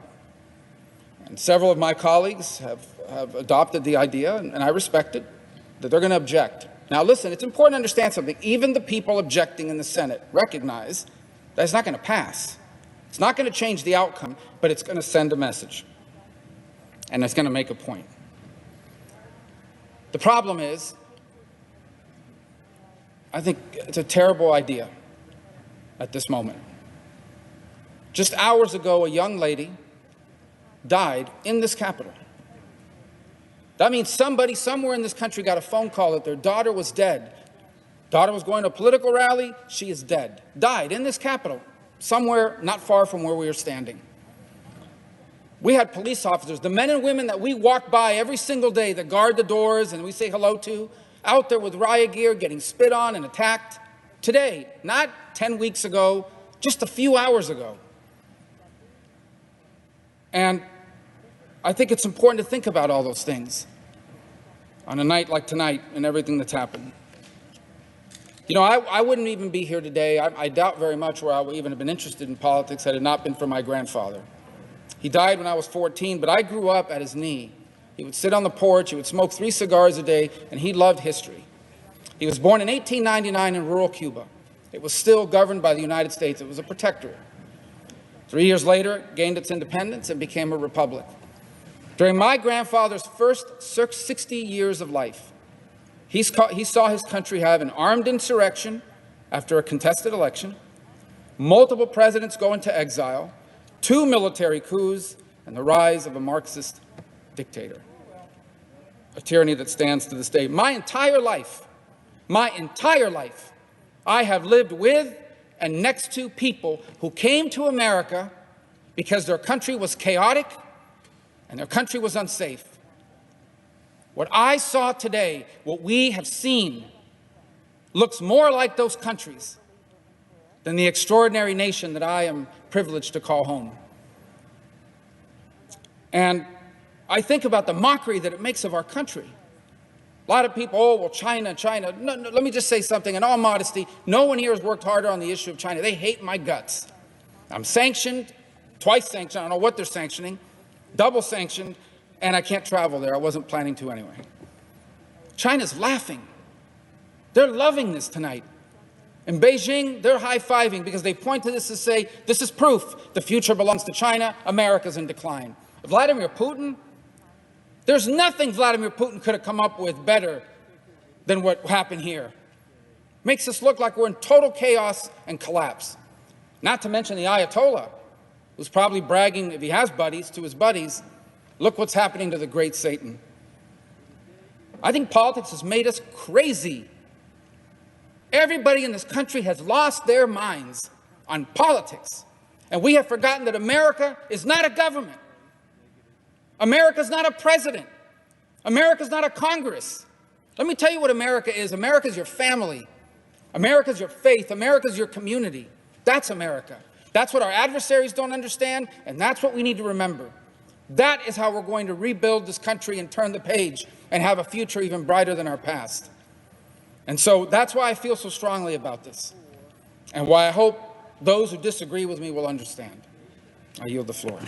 And several of my colleagues have adopted the idea, and I respect it, that they're going to object. Now listen, it's important to understand something. Even the people objecting in the Senate recognize that it's not going to pass. It's not going to change the outcome, but it's going to send a message. And it's going to make a point. The problem is, I think it's a terrible idea at this moment. Just hours ago, a young lady died in this Capitol. That means somebody somewhere in this country got a phone call that their daughter was dead. Daughter was going to a political rally. She is dead. Died in this Capitol, somewhere not far from where we are standing. We had police officers, the men and women that we walk by every single day that guard the doors and we say hello to, out there with riot gear, getting spit on and attacked. Today, not 10 weeks ago, just a few hours ago. And I think it's important to think about all those things on a night like tonight and everything that's happened. You know, I wouldn't even be here today. I doubt very much where I would even have been interested in politics had it not been for my grandfather. He died when I was 14, but I grew up at his knee. He would sit on the porch, he would smoke 3 cigars a day, and he loved history. He was born in 1899 in rural Cuba. It was still governed by the United States. It was a protectorate. 3 years later, it gained its independence and became a republic. During my grandfather's first 60 years of life, he saw his country have an armed insurrection after a contested election, multiple presidents go into exile, 2 military coups, and the rise of a Marxist dictator, a tyranny that stands to this day. My entire life, I have lived with and next to people who came to America because their country was chaotic and their country was unsafe. What I saw today, what we have seen, looks more like those countries than the extraordinary nation that I am privileged to call home. And I think about the mockery that it makes of our country. A lot of people, oh, well, China. No, let me just say something. In all modesty, no one here has worked harder on the issue of China. They hate my guts. I'm sanctioned, twice sanctioned. I don't know what they're sanctioning, double sanctioned, and I can't travel there. I wasn't planning to anyway. China's laughing. They're loving this tonight. In Beijing, they're high-fiving because they point to this to say, this is proof the future belongs to China, America's in decline. Vladimir Putin, there's nothing Vladimir Putin could have come up with better than what happened here. Makes us look like we're in total chaos and collapse. Not to mention the Ayatollah, who's probably bragging, if he has buddies, to his buddies, look what's happening to the great Satan. I think politics has made us crazy. Everybody in this country has lost their minds on politics. And we have forgotten that America is not a government. America's not a president. America's not a Congress. Let me tell you what America is. America's your family. America's your faith. America's your community. That's America. That's what our adversaries don't understand, and that's what we need to remember. That is how we're going to rebuild this country and turn the page and have a future even brighter than our past. And so that's why I feel so strongly about this, and why I hope those who disagree with me will understand. I yield the floor.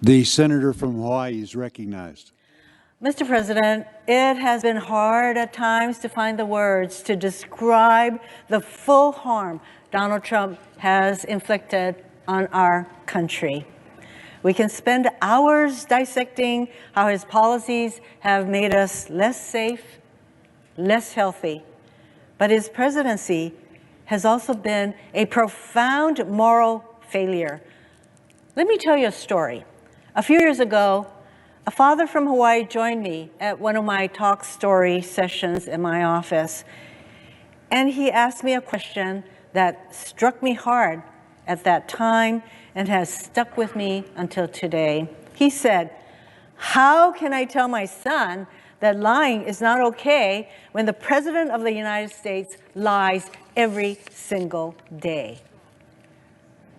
The senator from Hawaii is recognized. Mr. President, it has been hard at times to find the words to describe the full harm Donald Trump has inflicted on our country. We can spend hours dissecting how his policies have made us less safe, less healthy, but his presidency has also been a profound moral failure. Let me tell you a story. A few years ago, a father from Hawaii joined me at one of my talk story sessions in my office, and he asked me a question that struck me hard at that time and has stuck with me until today. He said, "How can I tell my son that lying is not okay when the President of the United States lies every single day?"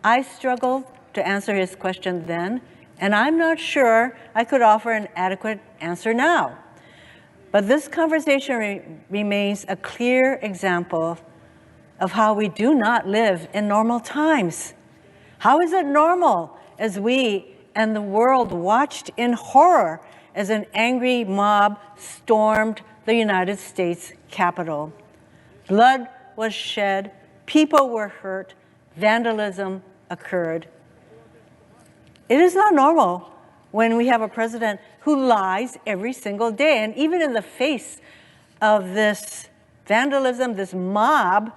I struggled to answer his question then, and I'm not sure I could offer an adequate answer now. But this conversation remains a clear example of how we do not live in normal times. How is it normal as we and the world watched in horror as an angry mob stormed the United States Capitol? Blood was shed, people were hurt, vandalism occurred. It is not normal when we have a president who lies every single day. And even in the face of this vandalism, this mob,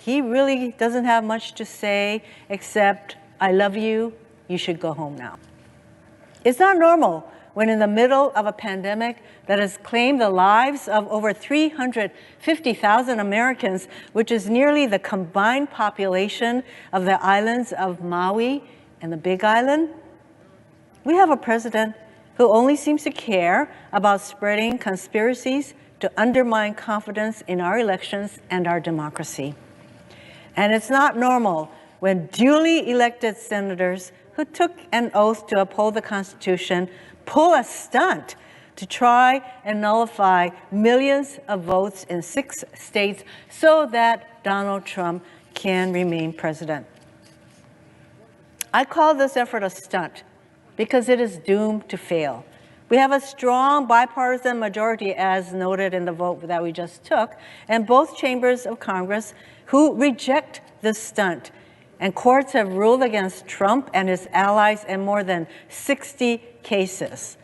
he really doesn't have much to say except, I love you, you should go home now. It's not normal when in the middle of a pandemic that has claimed the lives of over 350,000 Americans, which is nearly the combined population of the islands of Maui and the Big Island, we have a president who only seems to care about spreading conspiracies to undermine confidence in our elections and our democracy. And it's not normal when duly elected senators who took an oath to uphold the Constitution pull a stunt to try and nullify millions of votes in 6 states so that Donald Trump can remain president. I call this effort a stunt because it is doomed to fail. We have a strong bipartisan majority, as noted in the vote that we just took, and both chambers of Congress who reject this stunt. And courts have ruled against Trump and his allies in more than 60 cases.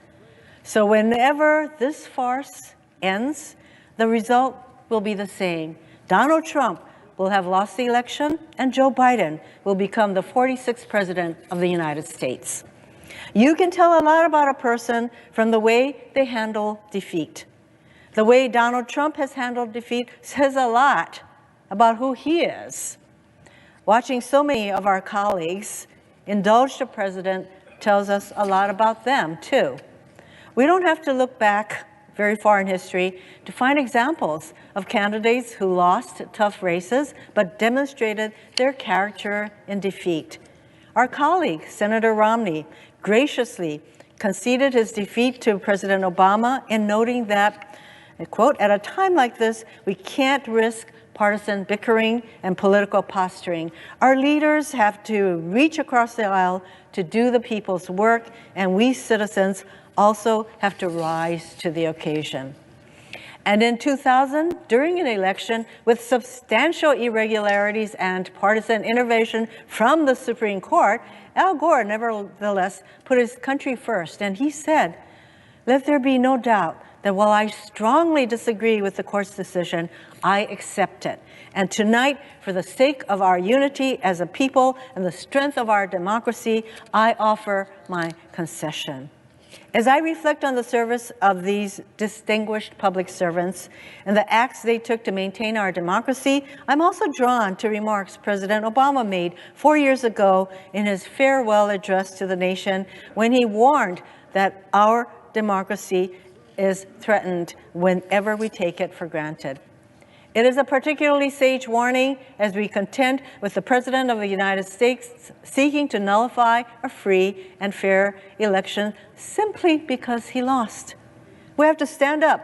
So whenever this farce ends, the result will be the same. Donald Trump will have lost the election, and Joe Biden will become the 46th president of the United States. You can tell a lot about a person from the way they handle defeat. The way Donald Trump has handled defeat says a lot about who he is. Watching so many of our colleagues indulge the president tells us a lot about them, too. We don't have to look back very far in history to find examples of candidates who lost tough races but demonstrated their character in defeat. Our colleague, Senator Romney, graciously conceded his defeat to President Obama in noting that, I quote, at a time like this, we can't risk partisan bickering and political posturing. Our leaders have to reach across the aisle to do the people's work, and we citizens also have to rise to the occasion. And in 2000, during an election with substantial irregularities and partisan intervention from the Supreme Court, Al Gore nevertheless put his country first, and he said, "Let there be no doubt that while I strongly disagree with the court's decision, I accept it. And tonight, for the sake of our unity as a people and the strength of our democracy, I offer my concession." As I reflect on the service of these distinguished public servants and the acts they took to maintain our democracy, I'm also drawn to remarks President Obama made 4 years ago in his farewell address to the nation when he warned that our democracy is threatened whenever we take it for granted. It is a particularly sage warning as we contend with the President of the United States seeking to nullify a free and fair election simply because he lost. We have to stand up,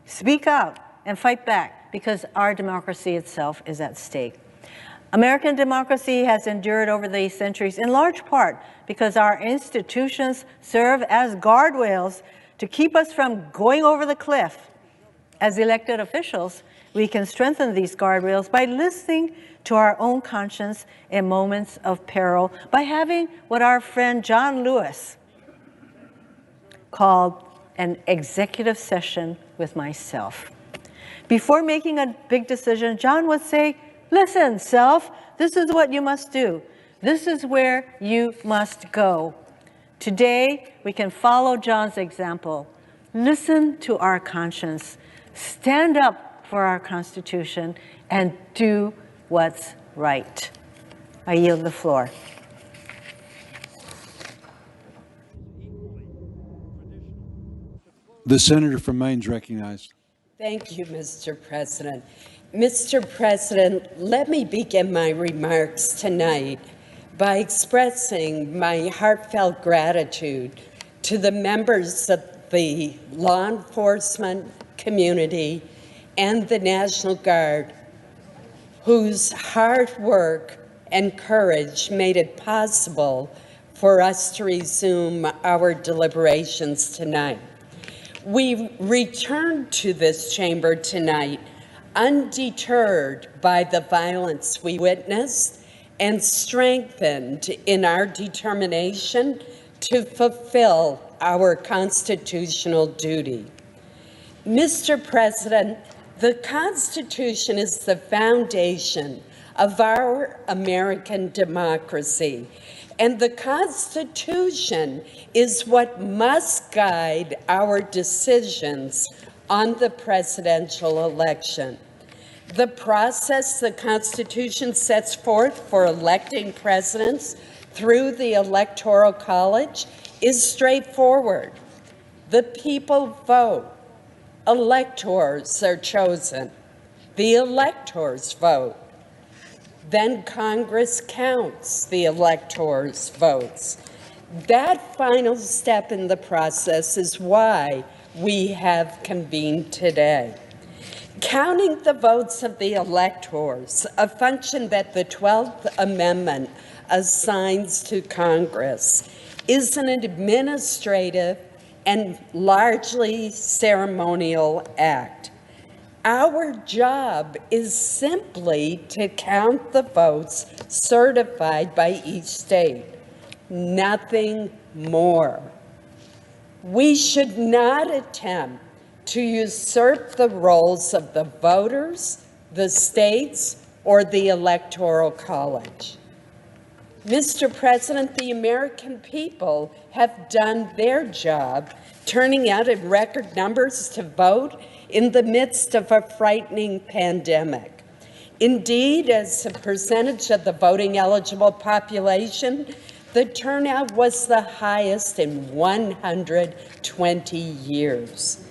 speak out, and fight back because our democracy itself is at stake. American democracy has endured over the centuries in large part because our institutions serve as guardrails to keep us from going over the cliff. As elected officials, we can strengthen these guardrails by listening to our own conscience in moments of peril, by having what our friend John Lewis called an executive session with myself. Before making a big decision, John would say, "Listen, self, this is what you must do. This is where you must go." Today, we can follow John's example. Listen to our conscience. Stand up for our Constitution and do what's right. I yield the floor. The senator from Maine is recognized. Thank you, Mr. President. Mr. President, let me begin my remarks tonight by expressing my heartfelt gratitude to the members of the law enforcement community and the National Guard, whose hard work and courage made it possible for us to resume our deliberations tonight. We return to this chamber tonight undeterred by the violence we witnessed and strengthened in our determination to fulfill our constitutional duty. Mr. President, the Constitution is the foundation of our American democracy, and the Constitution is what must guide our decisions on the presidential election. The process the Constitution sets forth for electing presidents through the Electoral College is straightforward. The people vote. Electors are chosen. The electors vote. Then Congress counts the electors' votes. That final step in the process is why we have convened today. Counting the votes of the electors, a function that the 12th Amendment assigns to Congress, is an administrative and largely ceremonial act. Our job is simply to count the votes certified by each state, nothing more. We should not attempt to usurp the roles of the voters, the states, or the Electoral College. Mr. President, the American people have done their job, turning out in record numbers to vote in the midst of a frightening pandemic. Indeed, as a percentage of the voting eligible population, the turnout was the highest in 120 years.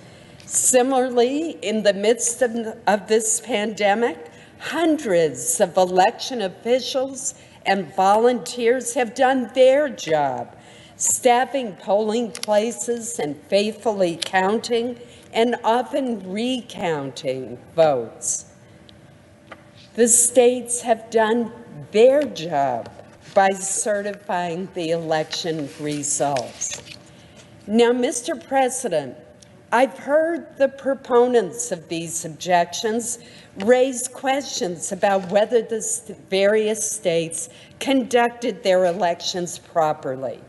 Similarly, in the midst of this pandemic, hundreds of election officials and volunteers have done their job, staffing polling places and faithfully counting and often recounting votes. The states have done their job by certifying the election results. Now, Mr. President, I've heard the proponents of these objections raise questions about whether the various states conducted their elections properly.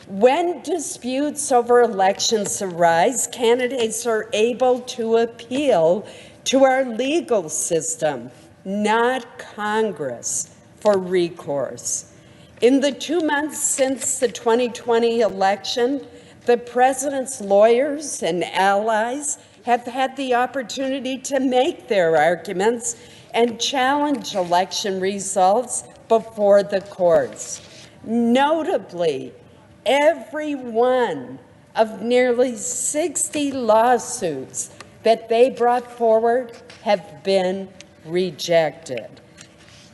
When disputes over elections arise, candidates are able to appeal to our legal system, not Congress, for recourse. In the 2 months since the 2020 election, the president's lawyers and allies have had the opportunity to make their arguments and challenge election results before the courts. Notably, every one of nearly 60 lawsuits that they brought forward have been rejected.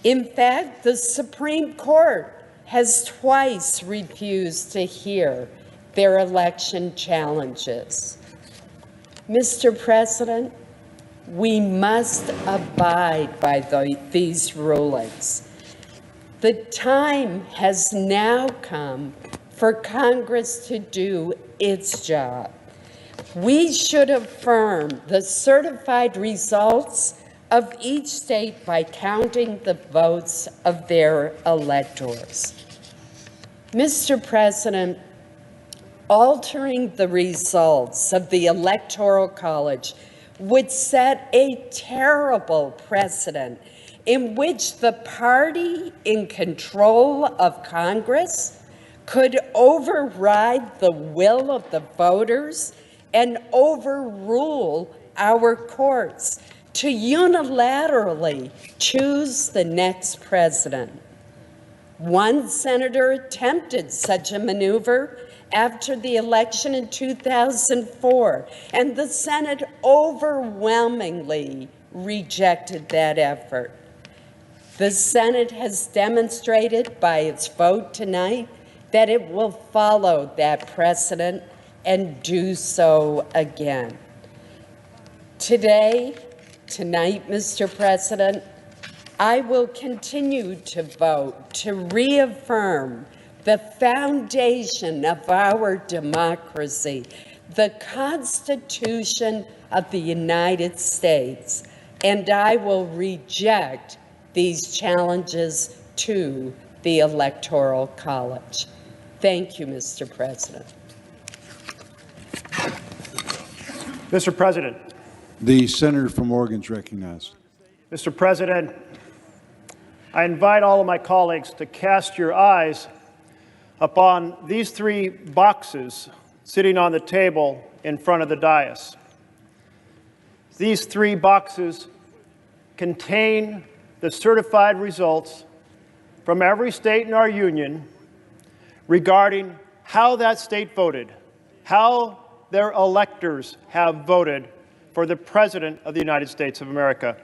In fact, the Supreme Court has twice refused to hear their election challenges. Mr. President, we must abide by these rulings. The time has now come for Congress to do its job. We should affirm the certified results of each state by counting the votes of their electors. Mr. President, altering the results of the Electoral College would set a terrible precedent in which the party in control of Congress could override the will of the voters and overrule our courts to unilaterally choose the next president. One senator attempted such a maneuver after the election in 2004, and the Senate overwhelmingly rejected that effort. The Senate has demonstrated by its vote tonight that it will follow that precedent and do so again. Tonight, Mr. President, I will continue to vote to reaffirm the foundation of our democracy, the Constitution of the United States, and I will reject these challenges to the Electoral College. Thank you, Mr. President. Mr. President. The senator from Oregon is recognized. Mr. President, I invite all of my colleagues to cast your eyes upon these three boxes sitting on the table in front of the dais. These three boxes contain the certified results from every state in our union regarding how that state voted, how their electors have voted for the President of the United States of America.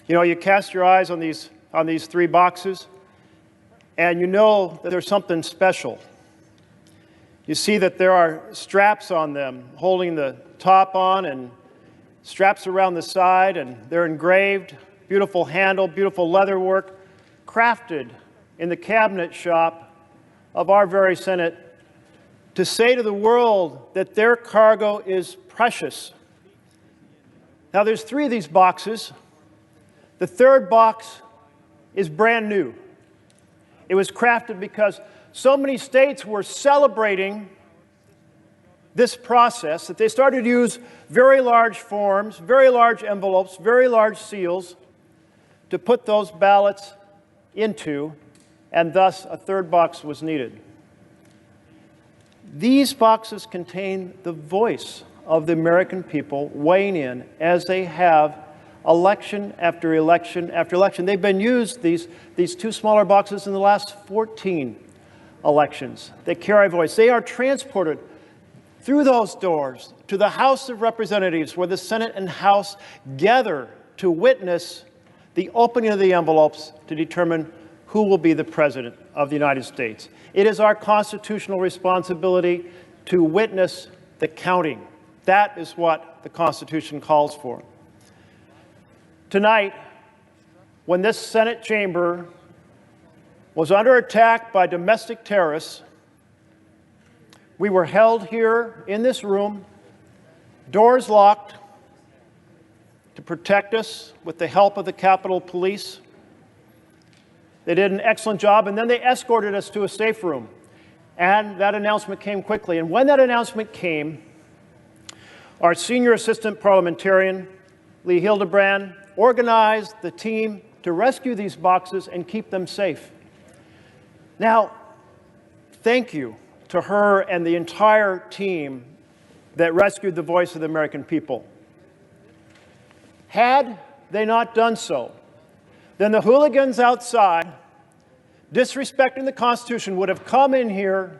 You know, you cast your eyes on these three boxes, and you know that there's something special. You see that there are straps on them holding the top on and straps around the side, and they're engraved, beautiful handle, beautiful leather work, crafted in the cabinet shop of our very Senate to say to the world that their cargo is precious. Now, there's three of these boxes. The third box is brand new. It was crafted because so many states were celebrating this process that they started to use very large forms, very large envelopes, very large seals to put those ballots into, and thus a third box was needed. These boxes contain the voice of the American people weighing in as they have election after election after election. They've been used, these two smaller boxes, in the last 14 elections. They carry voice. They are transported through those doors to the House of Representatives, where the Senate and House gather to witness the opening of the envelopes to determine who will be the President of the United States. It is our constitutional responsibility to witness the counting. That is what the Constitution calls for. Tonight, when this Senate chamber was under attack by domestic terrorists, we were held here in this room, doors locked, to protect us with the help of the Capitol Police. They did an excellent job, and then they escorted us to a safe room. And that announcement came quickly. And when that announcement came, our senior assistant parliamentarian, Lee Hildebrand, organized the team to rescue these boxes and keep them safe. Now, thank you to her and the entire team that rescued the voice of the American people. Had they not done so, then the hooligans outside, disrespecting the Constitution, would have come in here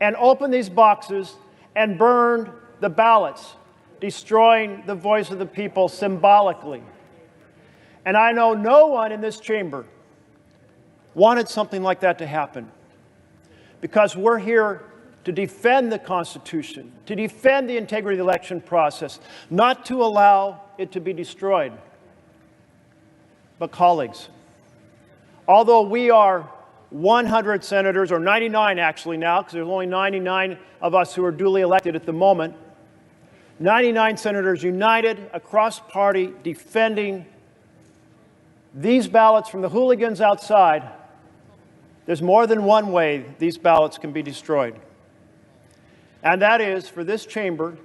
and opened these boxes and burned the ballots, destroying the voice of the people symbolically. And I know no one in this chamber wanted something like that to happen, because we're here to defend the Constitution, to defend the integrity of the election process, not to allow it to be destroyed. But colleagues, although we are 100 senators, or 99 actually now, because there's only 99 of us who are duly elected at the moment, 99 senators united across party defending these ballots from the hooligans outside, there's more than one way these ballots can be destroyed. And that is for this chamber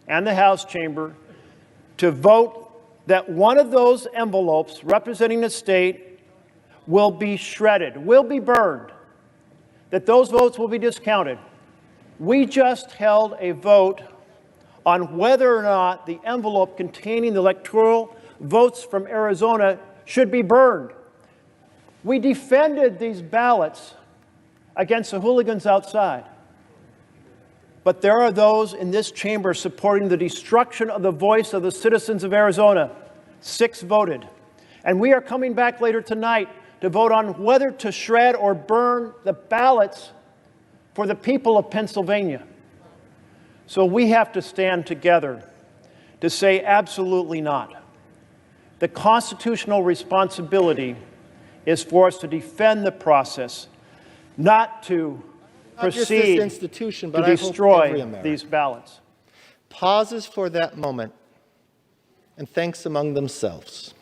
and the House chamber to vote that one of those envelopes representing the state will be shredded, will be burned, that those votes will be discounted. We just held a vote on whether or not the envelope containing the electoral votes from Arizona should be burned. We defended these ballots against the hooligans outside. But there are those in this chamber supporting the destruction of the voice of the citizens of Arizona. 6 voted. And we are coming back later tonight to vote on whether to shred or burn the ballots for the people of Pennsylvania. So we have to stand together to say absolutely not. The constitutional responsibility is for us to defend the process, not to proceed institution, but to destroy these ballots. Pauses for that moment and thanks among themselves.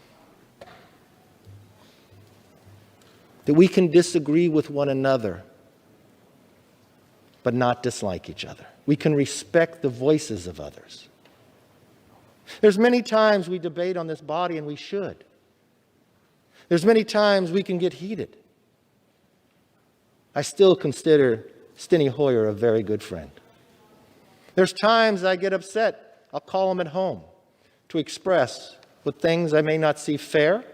that we can disagree with one another, but not dislike each other. We can respect the voices of others. There's many times we debate on this body, and we should. There's many times we can get heated. I still consider Steny Hoyer a very good friend. There's times I get upset. I'll call him at home to express what things I may not see fair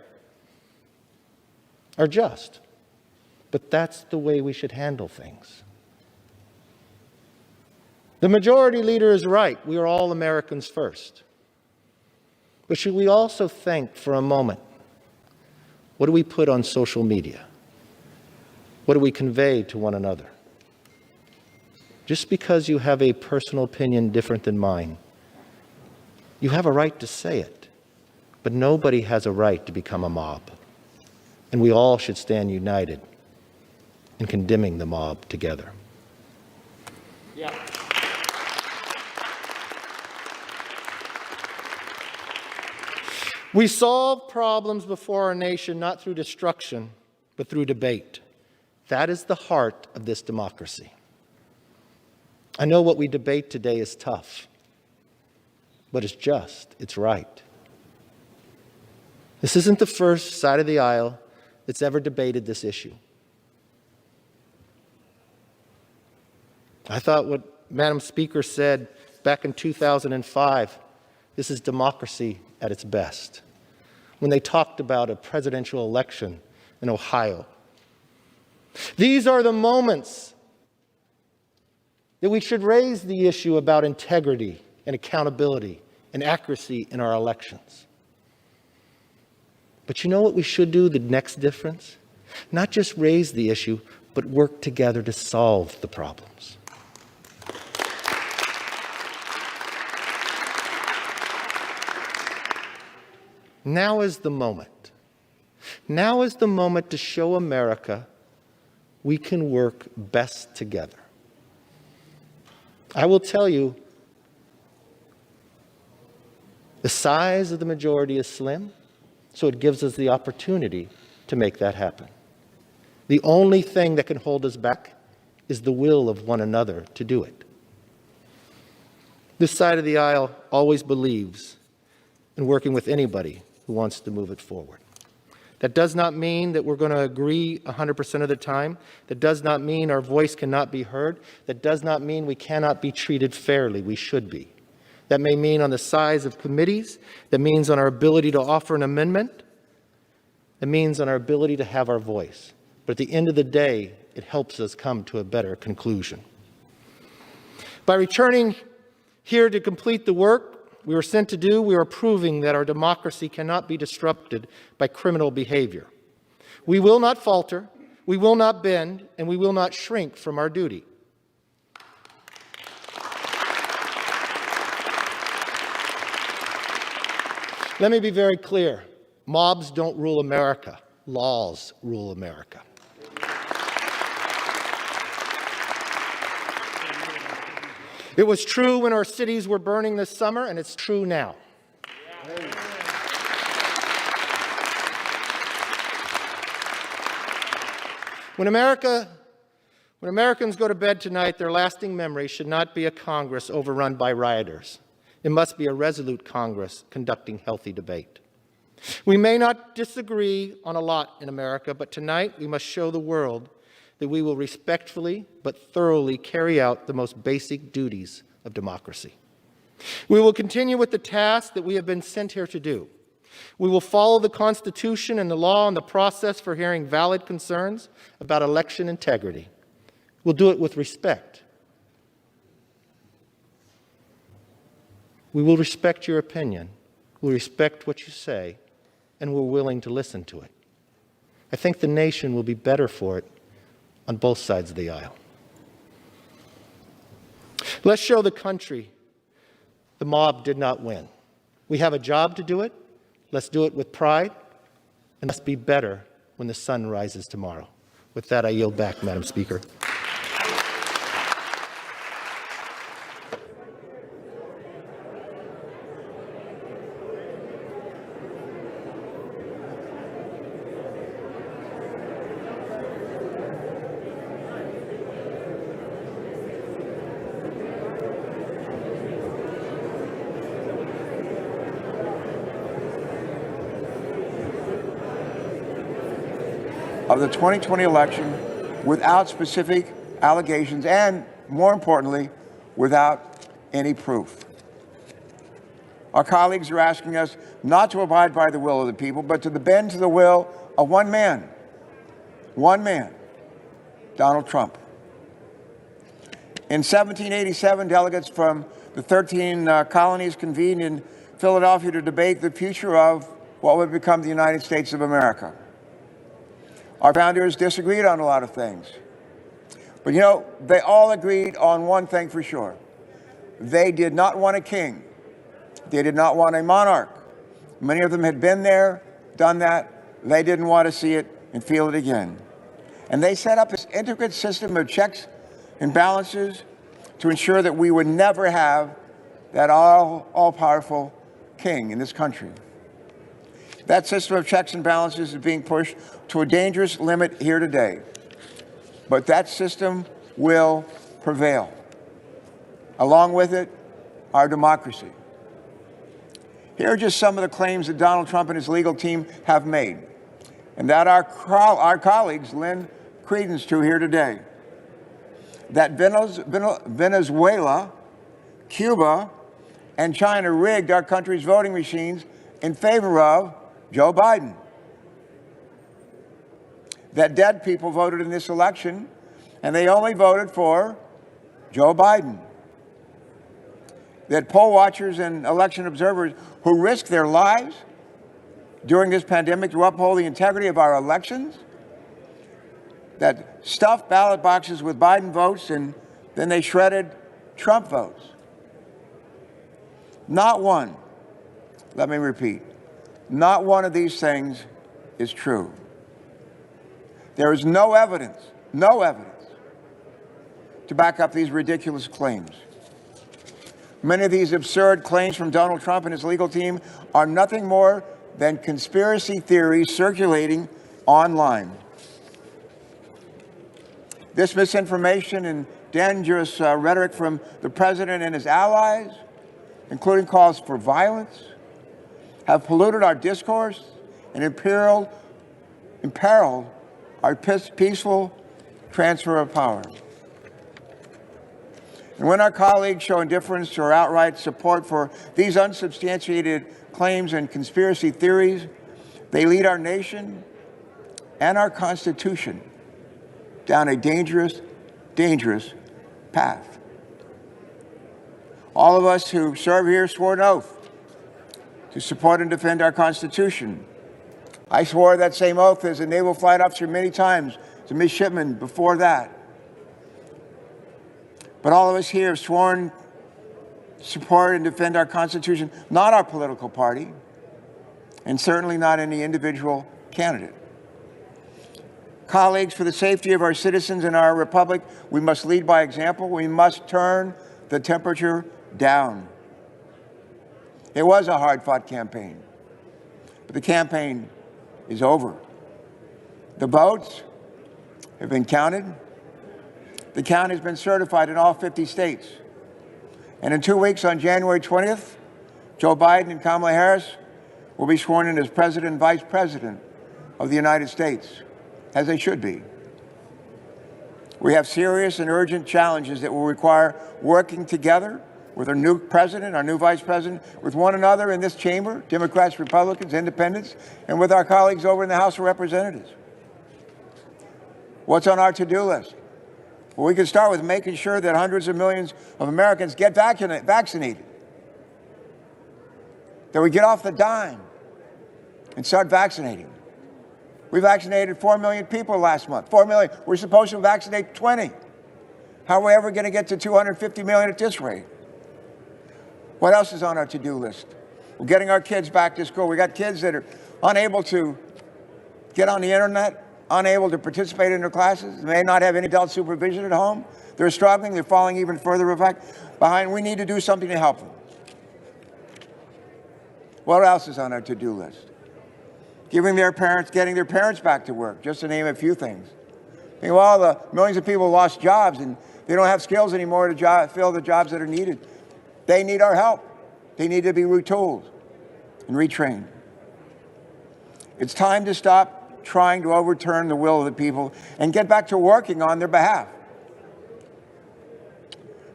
or just. But that's the way we should handle things. The majority leader is right. We are all Americans first. But should we also think for a moment, what do we put on social media? What do we convey to one another? Just because you have a personal opinion different than mine, you have a right to say it, but nobody has a right to become a mob. And we all should stand united in condemning the mob together. Yeah. We solve problems before our nation not through destruction, but through debate. That is the heart of this democracy. I know what we debate today is tough, but it's just, it's right. This isn't the first side of the aisle that's ever debated this issue. I thought what Madam Speaker said back in 2005, this is democracy at its best, when they talked about a presidential election in Ohio. These are the moments that we should raise the issue about integrity and accountability and accuracy in our elections. But you know what we should do, the next difference? Not just raise the issue, but work together to solve the problems. Now is the moment. Now is the moment to show America we can work best together. I will tell you, the size of the majority is slim, so it gives us the opportunity to make that happen. The only thing that can hold us back is the will of one another to do it. This side of the aisle always believes in working with anybody who wants to move it forward. That does not mean that we're going to agree 100% of the time. That does not mean our voice cannot be heard. That does not mean we cannot be treated fairly. We should be. That may mean on the size of committees. That means on our ability to offer an amendment. That means on our ability to have our voice. But at the end of the day, it helps us come to a better conclusion. By returning here to complete the work we were sent to do, we are proving that our democracy cannot be disrupted by criminal behavior. We will not falter, we will not bend, and we will not shrink from our duty. Let me be very clear. Mobs don't rule America. Laws rule America. It was true when our cities were burning this summer, and it's true now. When Americans go to bed tonight, their lasting memory should not be a Congress overrun by rioters. It must be a resolute Congress conducting healthy debate. We may not disagree on a lot in America, but tonight we must show the world that we will respectfully but thoroughly carry out the most basic duties of democracy. We will continue with the task that we have been sent here to do. We will follow the Constitution and the law and the process for hearing valid concerns about election integrity. We'll do it with respect. We will respect your opinion. We'll respect what you say, and we're willing to listen to it. I think the nation will be better for it on both sides of the aisle. Let's show the country the mob did not win. We have a job to do it. Let's do it with pride, and let's be better when the sun rises tomorrow. With that, I yield back, Madam Speaker. of the 2020 election without specific allegations and, more importantly, without any proof. Our colleagues are asking us not to abide by the will of the people, but to bend to the will of one man, Donald Trump. In 1787, delegates from the 13 colonies convened in Philadelphia to debate the future of what would become the United States of America. Our founders disagreed on a lot of things. But you know, they all agreed on one thing for sure. They did not want a king. They did not want a monarch. Many of them had been there, done that. They didn't want to see it and feel it again. And they set up this intricate system of checks and balances to ensure that we would never have that all-powerful king in this country. That system of checks and balances is being pushed to a dangerous limit here today. But that system will prevail. Along with it, our democracy. Here are just some of the claims that Donald Trump and his legal team have made, and that our colleagues lend credence to here today. That Venezuela, Cuba, and China rigged our country's voting machines in favor of Joe Biden. That dead people voted in this election, and they only voted for Joe Biden. That poll watchers and election observers who risked their lives during this pandemic to uphold the integrity of our elections, that stuffed ballot boxes with Biden votes and then they shredded Trump votes. Not one, let me repeat, not one of these things is true. There is no evidence to back up these ridiculous claims. Many of these absurd claims from Donald Trump and his legal team are nothing more than conspiracy theories circulating online. This misinformation and dangerous rhetoric from the president and his allies, including calls for violence, have polluted our discourse and imperiled our peaceful transfer of power. And when our colleagues show indifference or outright support for these unsubstantiated claims and conspiracy theories, they lead our nation and our Constitution down a dangerous, dangerous path. All of us who serve here swore an oath to support and defend our Constitution. I swore that same oath as a naval flight officer many times, as a midshipman before that. But all of us here have sworn to support and defend our Constitution, not our political party, and certainly not any individual candidate. Colleagues, for the safety of our citizens and our republic, we must lead by example. We must turn the temperature down. It was a hard-fought campaign, but the campaign is over. The votes have been counted. The count has been certified in all 50 states. And in 2 weeks, on January 20th, Joe Biden and Kamala Harris will be sworn in as President and Vice President of the United States, as they should be. We have serious and urgent challenges that will require working together with our new president, our new vice president, with one another in this chamber, Democrats, Republicans, Independents, and with our colleagues over in the House of Representatives. What's on our to-do list? Well, we can start with making sure that hundreds of millions of Americans get vaccinated, that we get off the dime and start vaccinating. We vaccinated 4 million people last month. 4 million. We're supposed to vaccinate 20. How are we ever going to get to 250 million at this rate? What else is on our to-do list? We're getting our kids back to school. We got kids that are unable to get on the internet, unable to participate in their classes, may not have any adult supervision at home. They're struggling. They're falling even further behind. We need to do something to help them. What else is on our to-do list? Getting their parents back to work, just to name a few things. Think of all the millions of people who lost jobs and they don't have skills anymore to fill the jobs that are needed. They need our help. They need to be retooled and retrained. It's time to stop trying to overturn the will of the people and get back to working on their behalf.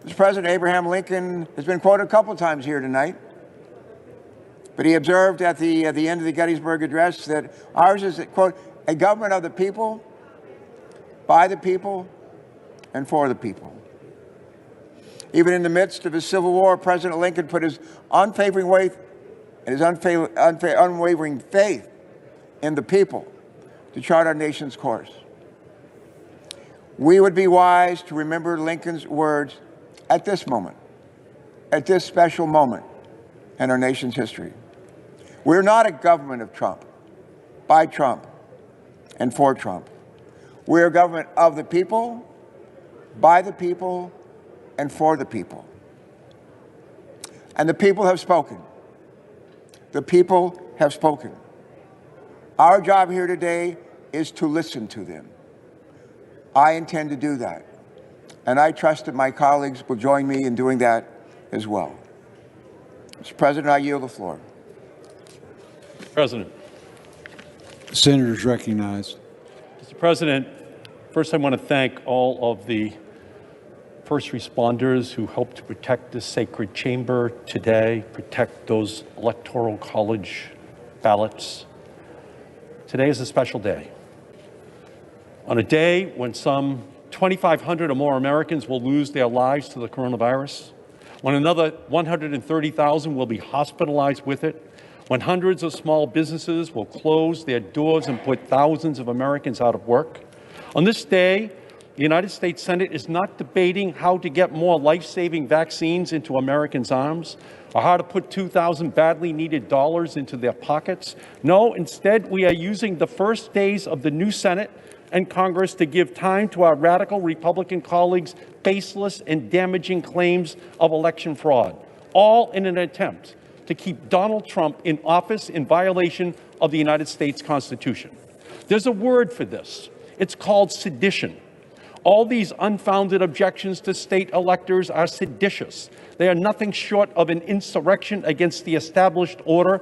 Mr. President, Abraham Lincoln has been quoted a couple of times here tonight, but he observed at the end of the Gettysburg Address that ours is, quote, a government of the people, by the people, and for the people. Even in the midst of his Civil War, President Lincoln put his unwavering faith in the people to chart our nation's course. We would be wise to remember Lincoln's words at this moment, at this special moment in our nation's history. We're not a government of Trump, by Trump, and for Trump. We're a government of the people, by the people, and for the people. And the people have spoken. The people have spoken. Our job here today is to listen to them. I intend to do that. And I trust that my colleagues will join me in doing that as well. Mr. President, I yield the floor. President. Senators recognized. Mr. President, first I want to thank all of the first responders who helped to protect this sacred chamber today, protect those electoral college ballots. Today is a special day. On a day when some 2,500 or more Americans will lose their lives to the coronavirus, when another 130,000 will be hospitalized with it, when hundreds of small businesses will close their doors and put thousands of Americans out of work. On this day, the United States Senate is not debating how to get more life-saving vaccines into Americans' arms or how to put 2,000 badly needed dollars into their pockets. No, instead, we are using the first days of the new Senate and Congress to give time to our radical Republican colleagues' baseless and damaging claims of election fraud, all in an attempt to keep Donald Trump in office in violation of the United States Constitution. There's a word for this. It's called sedition. All these unfounded objections to state electors are seditious. They are nothing short of an insurrection against the established order.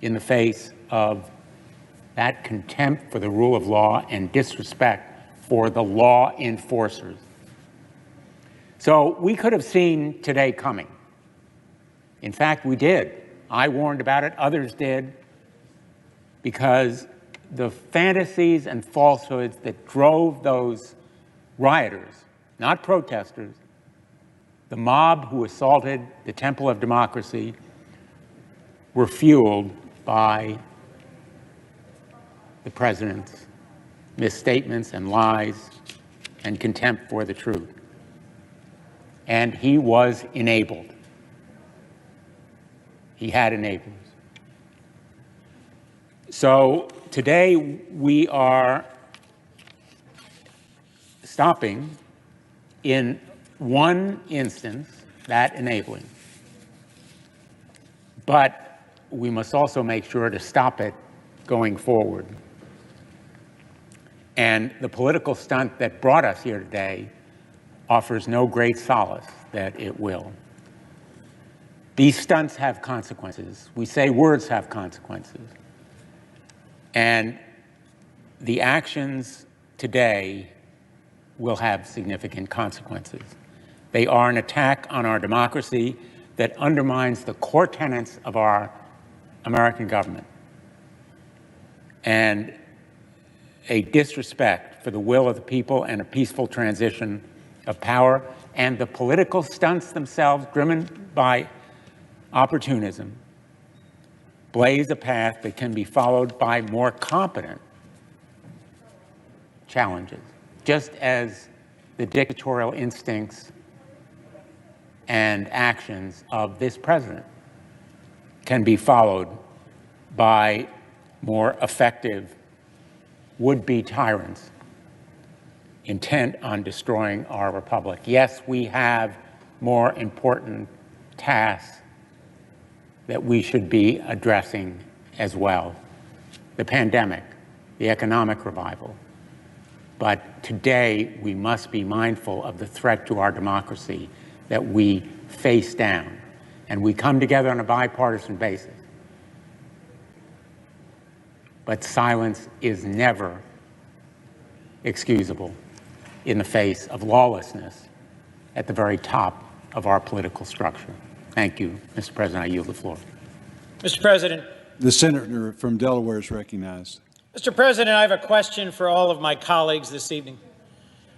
in the face of that contempt for the rule of law and disrespect for the law enforcers. So we could have seen today coming. In fact, we did. I warned about it, others did, because the fantasies and falsehoods that drove those rioters, not protesters, the mob who assaulted the temple of democracy, were fueled by the president's misstatements and lies and contempt for the truth. And he was enabled. He had enablers. So today we are stopping in one instance that enabling. But we must also make sure to stop it going forward. And the political stunt that brought us here today offers no great solace that it will. These stunts have consequences. We say words have consequences. And the actions today will have significant consequences. They are an attack on our democracy that undermines the core tenets of our American government and a disrespect for the will of the people and a peaceful transition of power, and the political stunts themselves, driven by opportunism, blaze a path that can be followed by more competent challenges, just as the dictatorial instincts and actions of this president can be followed by more effective would-be tyrants intent on destroying our republic. Yes, we have more important tasks that we should be addressing as well. The pandemic, the economic revival. But today we must be mindful of the threat to our democracy that we face down. And we come together on a bipartisan basis. But silence is never excusable in the face of lawlessness at the very top of our political structure. Thank you, Mr. President. I yield the floor. Mr. President. The senator from Delaware is recognized. Mr. President, I have a question for all of my colleagues this evening,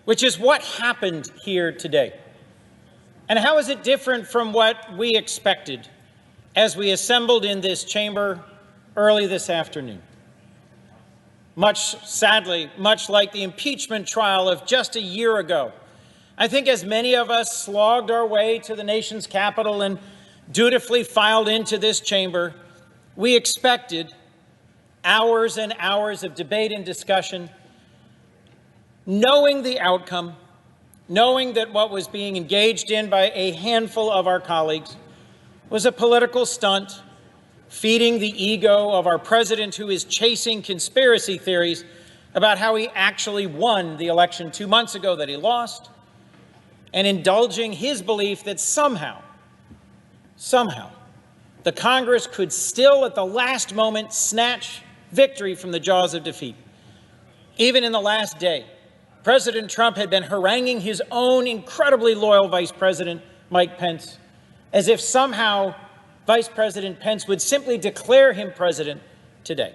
which is what happened here today? And how is it different from what we expected as we assembled in this chamber early this afternoon? Sadly, much like the impeachment trial of just a year ago, I think as many of us slogged our way to the nation's capital and dutifully filed into this chamber, we expected hours and hours of debate and discussion, knowing the outcome, knowing that what was being engaged in by a handful of our colleagues was a political stunt, feeding the ego of our president, who is chasing conspiracy theories about how he actually won the election 2 months ago that he lost, and indulging his belief that somehow, the Congress could still at the last moment snatch victory from the jaws of defeat. Even in the last day, President Trump had been haranguing his own incredibly loyal Vice President, Mike Pence, as if somehow Vice President Pence would simply declare him president today.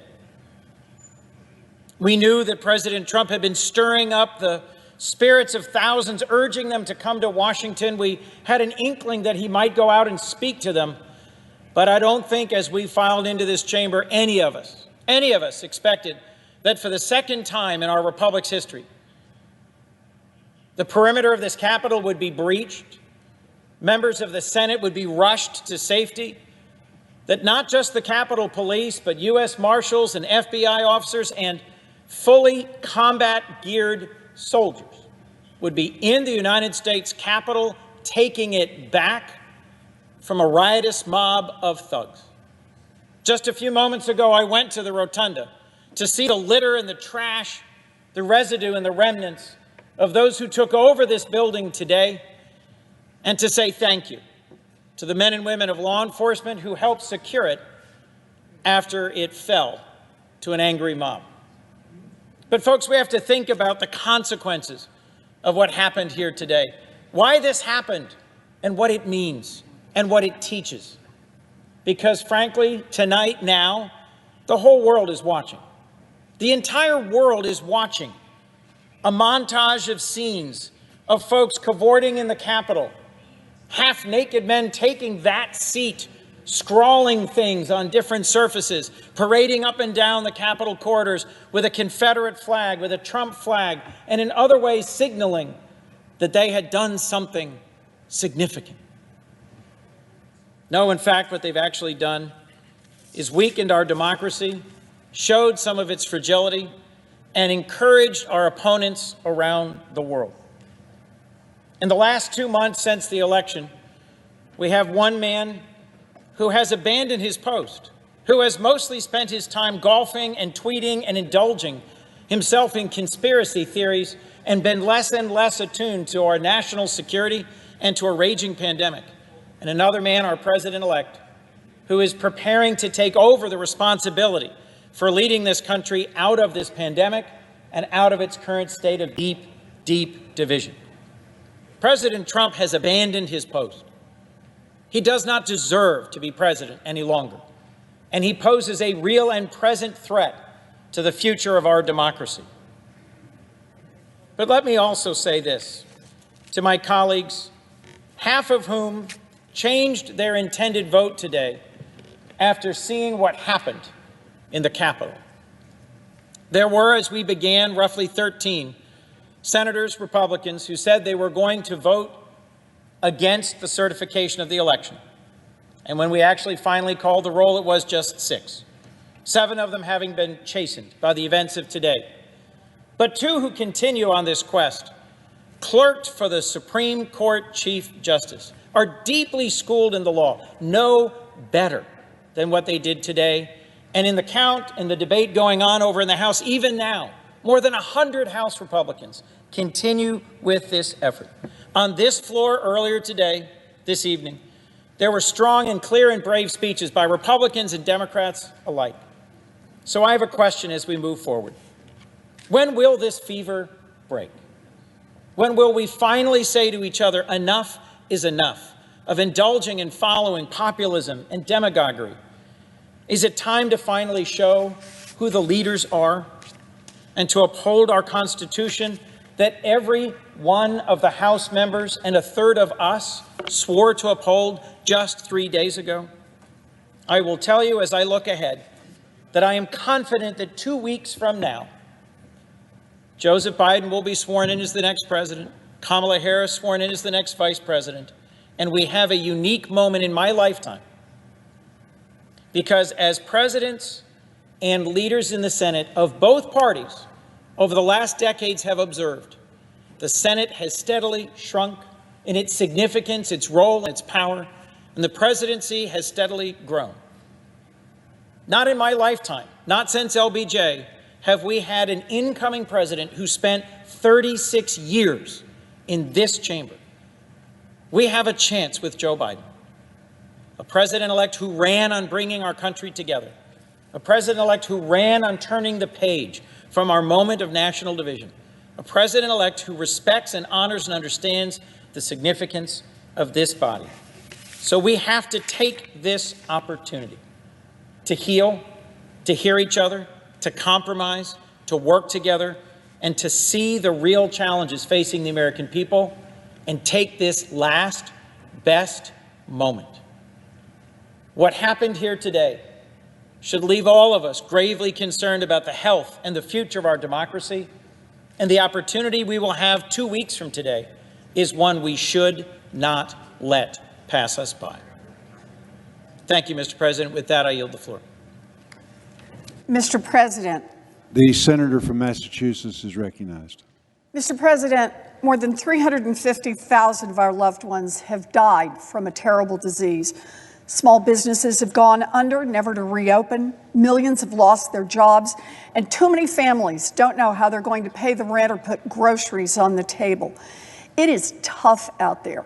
We knew that President Trump had been stirring up the spirits of thousands, urging them to come to Washington. We had an inkling that he might go out and speak to them. But I don't think as we filed into this chamber, any of us expected that for the second time in our republic's history, the perimeter of this Capitol would be breached, members of the Senate would be rushed to safety, that not just the Capitol Police, but U.S. Marshals and FBI officers and fully combat-geared soldiers would be in the United States Capitol, taking it back from a riotous mob of thugs. Just a few moments ago, I went to the rotunda to see the litter and the trash, the residue and the remnants of those who took over this building today, and to say thank you to the men and women of law enforcement who helped secure it, after it fell to an angry mob. But folks, we have to think about the consequences of what happened here today, why this happened and what it means and what it teaches. Because frankly, tonight, now, the whole world is watching. The entire world is watching a montage of scenes of folks cavorting in the Capitol, half-naked men taking that seat, scrawling things on different surfaces, parading up and down the Capitol corridors with a Confederate flag, with a Trump flag, and in other ways signaling that they had done something significant. No, in fact, what they've actually done is weakened our democracy, showed some of its fragility, and encouraged our opponents around the world. In the last 2 months since the election, we have one man who has abandoned his post, who has mostly spent his time golfing and tweeting and indulging himself in conspiracy theories and been less and less attuned to our national security and to a raging pandemic. And another man, our president-elect, who is preparing to take over the responsibility for leading this country out of this pandemic and out of its current state of deep, deep division. President Trump has abandoned his post. He does not deserve to be president any longer, and he poses a real and present threat to the future of our democracy. But let me also say this to my colleagues, half of whom changed their intended vote today after seeing what happened in the Capitol. There were, as we began, roughly 13 senators, Republicans, who said they were going to vote against the certification of the election. And when we actually finally called the roll, it was just 6. 7 of them having been chastened by the events of today. But 2 who continue on this quest, clerked for the Supreme Court Chief Justice, are deeply schooled in the law, know better than what they did today. And in the count and the debate going on over in the House, even now, more than 100 House Republicans continue with this effort. On this floor earlier today, this evening, there were strong and clear and brave speeches by Republicans and Democrats alike. So I have a question as we move forward. When will this fever break? When will we finally say to each other, enough is enough of indulging and following populism and demagoguery? Is it time to finally show who the leaders are and to uphold our Constitution that every one of the House members and a third of us swore to uphold just 3 days ago? I will tell you as I look ahead that I am confident that 2 weeks from now, Joseph Biden will be sworn in as the next president, Kamala Harris sworn in as the next vice president, and we have a unique moment in my lifetime. Because as presidents and leaders in the Senate of both parties over the last decades have observed, the Senate has steadily shrunk in its significance, its role, and its power, and the presidency has steadily grown. Not in my lifetime, not since LBJ, have we had an incoming president who spent 36 years in this chamber. We have a chance with Joe Biden, a president-elect who ran on bringing our country together, a president-elect who ran on turning the page from our moment of national division, a president-elect who respects and honors and understands the significance of this body. So we have to take this opportunity to heal, to hear each other, to compromise, to work together, and to see the real challenges facing the American people and take this last, best moment. What happened here today should leave all of us gravely concerned about the health and the future of our democracy, and the opportunity we will have 2 weeks from today is one we should not let pass us by. Thank you, Mr. President. With that, I yield the floor. Mr. President. The senator from Massachusetts is recognized. Mr. President, more than 350,000 of our loved ones have died from a terrible disease. Small businesses have gone under, never to reopen. Millions have lost their jobs, and too many families don't know how they're going to pay the rent or put groceries on the table. It is tough out there,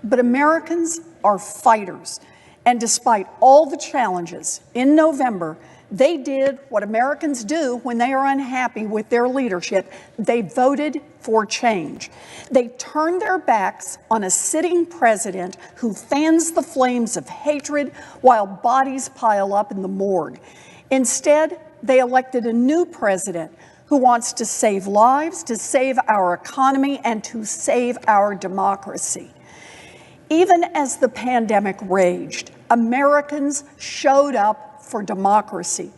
but Americans are fighters, And despite all the challenges, in November, they did what Americans do when they are unhappy with their leadership. They voted for change. They turned their backs on a sitting president who fans the flames of hatred while bodies pile up in the morgue. Instead, they elected a new president who wants to save lives, to save our economy, and to save our democracy. Even as the pandemic raged, Americans showed up for democracy.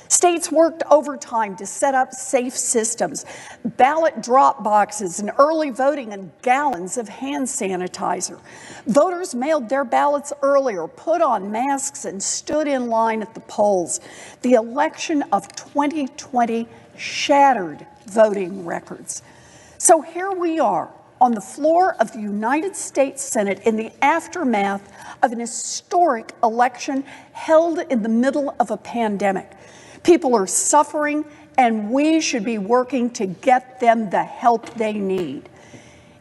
States worked overtime to set up safe systems, ballot drop boxes and early voting, and gallons of hand sanitizer. Voters mailed their ballots earlier, put on masks, and stood in line at the polls. The election of 2020 shattered voting records. So here we are on the floor of the United States Senate in the aftermath of an historic election held in the middle of a pandemic. People are suffering, and we should be working to get them the help they need.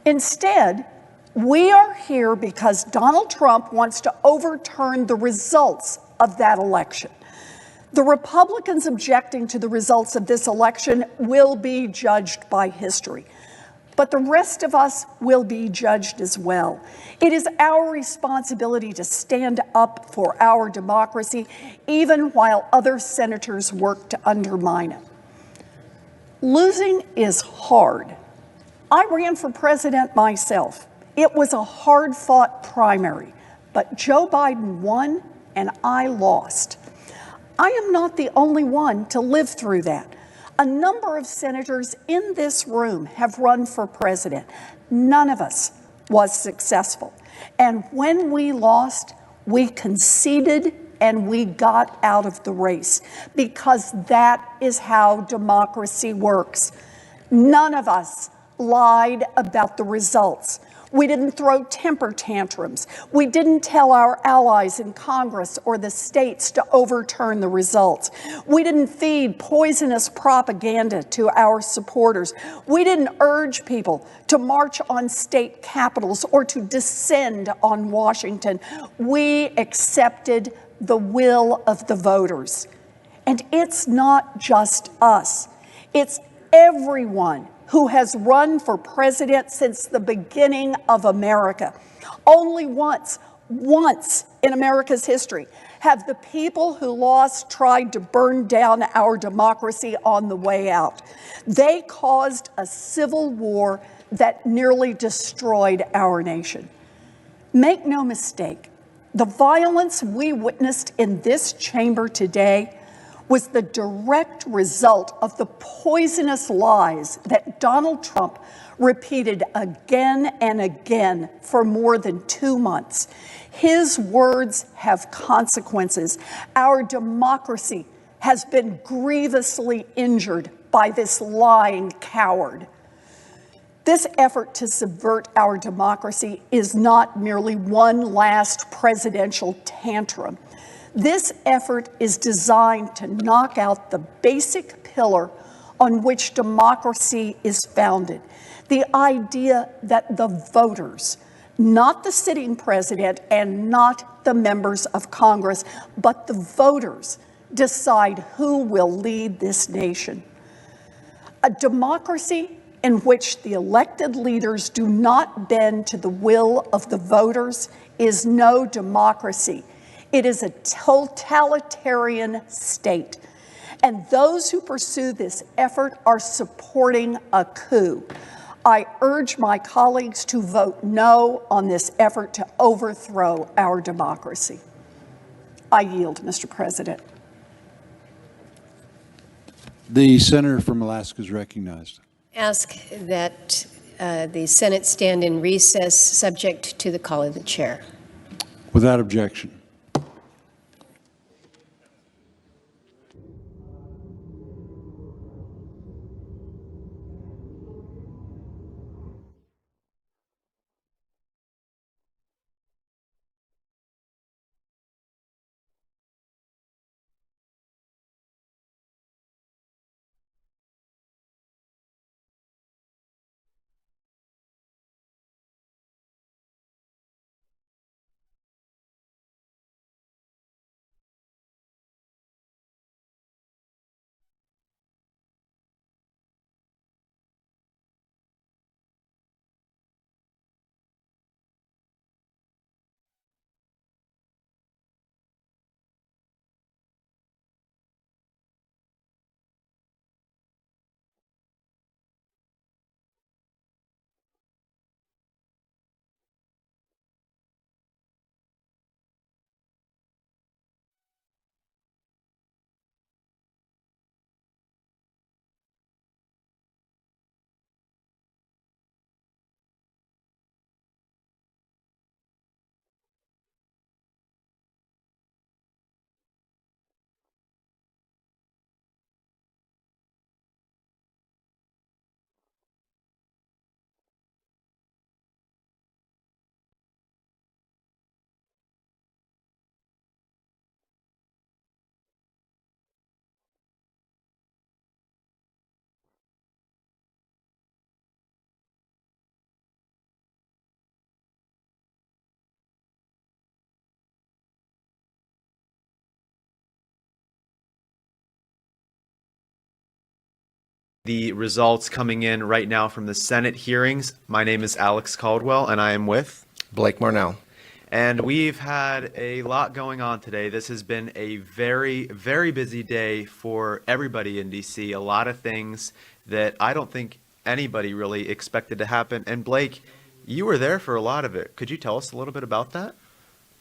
Instead, we are here because Donald Trump wants to overturn the results of that election. The Republicans objecting to the results of this election will be judged by history. But the rest of us will be judged as well. It is our responsibility to stand up for our democracy, even while other senators work to undermine it. Losing is hard. I ran for president myself. It was a hard-fought primary, but Joe Biden won and I lost. I am not the only one to live through that. A number of senators in this room have run for president. None of us was successful. And when we lost, we conceded and we got out of the race, because that is how democracy works. None of us lied about the results. We didn't throw temper tantrums. We didn't tell our allies in Congress or the states to overturn the results. We didn't feed poisonous propaganda to our supporters. We didn't urge people to march on state capitals or to descend on Washington. We accepted the will of the voters. And it's not just us. It's everyone who has run for president since the beginning of America. Only once in America's history have the people who lost tried to burn down our democracy on the way out. They caused a civil war that nearly destroyed our nation. Make no mistake, the violence we witnessed in this chamber today was the direct result of the poisonous lies that Donald Trump repeated again and again for more than 2 months. His words have consequences. Our democracy has been grievously injured by this lying coward. This effort to subvert our democracy is not merely one last presidential tantrum. This effort is designed to knock out the basic pillar on which democracy is founded, the idea that the voters, not the sitting president and not the members of Congress, but the voters decide who will lead this nation. A democracy in which the elected leaders do not bend to the will of the voters is no democracy. It is a totalitarian state. And those who pursue this effort are supporting a coup. I urge my colleagues to vote no on this effort to overthrow our democracy. I yield, Mr. President. The senator from Alaska is recognized. Ask that the Senate stand in recess, subject to the call of the chair. Without objection. the results coming in right now from the Senate hearings. My name is Alex Caldwell, and I am with Blake Marnell. And we've had a lot going on today. This has been a very, very busy day for everybody in DC. A lot of things that I don't think anybody really expected to happen. And Blake, you were there for a lot of it. Could you tell us a little bit about that?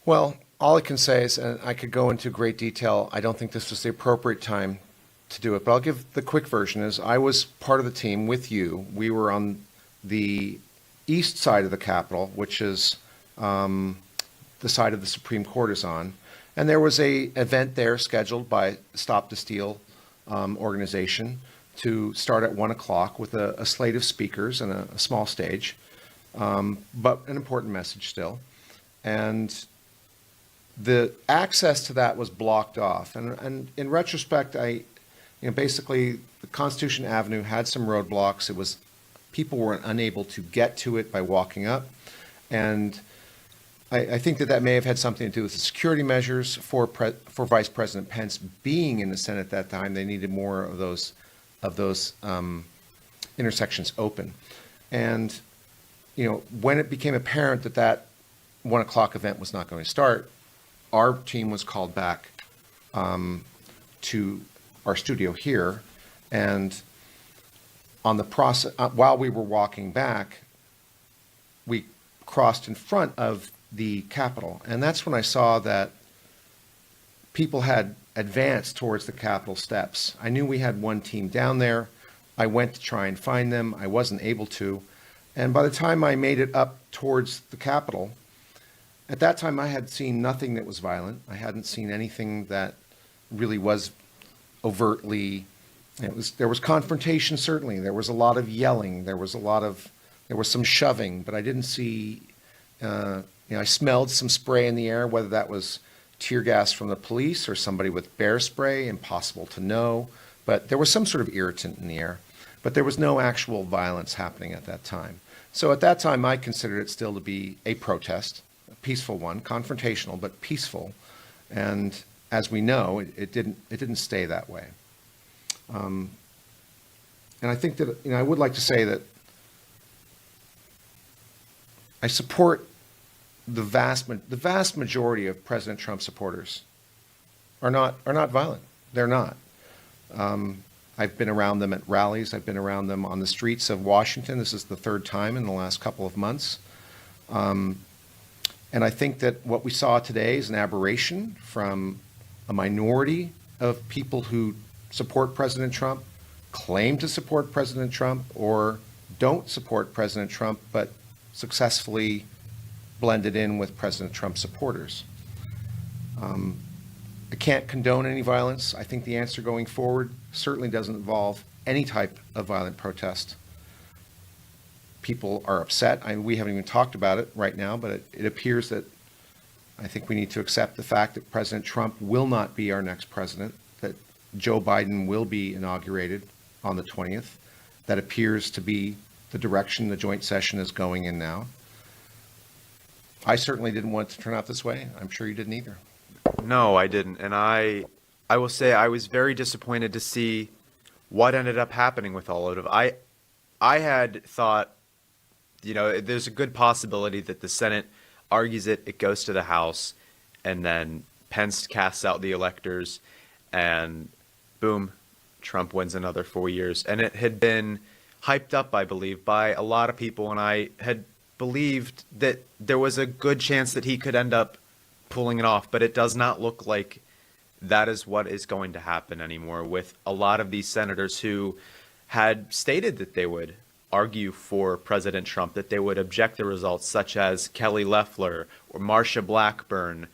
Well, all I can say is, and I could go into great detail, I don't think this was the appropriate time to do it, but I'll give the quick version. Is I was part of the team with you. We were on the east side of the Capitol, which is the side of the Supreme Court is on. And there was a event there scheduled by Stop the Steal organization to start at 1 o'clock with a slate of speakers and a small stage, but an important message still. And the access to that was blocked off. And in retrospect, basically the Constitution Avenue had some roadblocks. People were unable to get to it by walking up. And I think that may have had something to do with the security measures for Vice President Pence being in the Senate at that time. They needed more of those intersections open. And when it became apparent that 1 o'clock event was not going to start, our team was called back to our studio here, and on the process, while we were walking back, we crossed in front of the Capitol, and that's when I saw that people had advanced towards the Capitol steps. I knew we had one team down there. I went to try and find them. I wasn't able to, and by the time I made it up towards the Capitol, at that time I had seen nothing that was violent. I hadn't seen anything that really was overtly. There was confrontation, certainly. There was a lot of yelling. There was some shoving, but I didn't see. I smelled some spray in the air, whether that was tear gas from the police or somebody with bear spray, impossible to know. But there was some sort of irritant in the air. But there was no actual violence happening at that time. So at that time, I considered it still to be a protest, a peaceful one, confrontational, but peaceful. And as we know, it didn't stay that way. And I think that I would like to say that I support the vast majority of President Trump supporters are not violent. They're not. I've been around them at rallies. I've been around them on the streets of Washington. This is the third time in the last couple of months. And I think that what we saw today is an aberration from a minority of people who support President Trump, claim to support President Trump, or don't support President Trump, but successfully blended in with President Trump supporters. I can't condone any violence. I think the answer going forward certainly doesn't involve any type of violent protest. People are upset. We haven't even talked about it right now, but it appears that I think we need to accept the fact that President Trump will not be our next president, that Joe Biden will be inaugurated on the 20th. That appears to be the direction the joint session is going in now. I certainly didn't want it to turn out this way. I'm sure you didn't either. No, I didn't. And I will say I was very disappointed to see what ended up happening with all of it. I had thought, there's a good possibility that the Senate argues it goes to the House, and then Pence casts out the electors, and boom, Trump wins another 4 years. And it had been hyped up, I believe, by a lot of people, and I had believed that there was a good chance that he could end up pulling it off, but it does not look like that is what is going to happen anymore, with a lot of these senators who had stated that they would argue for President Trump, that they would object the results, such as Kelly Loeffler or Marsha Blackburn,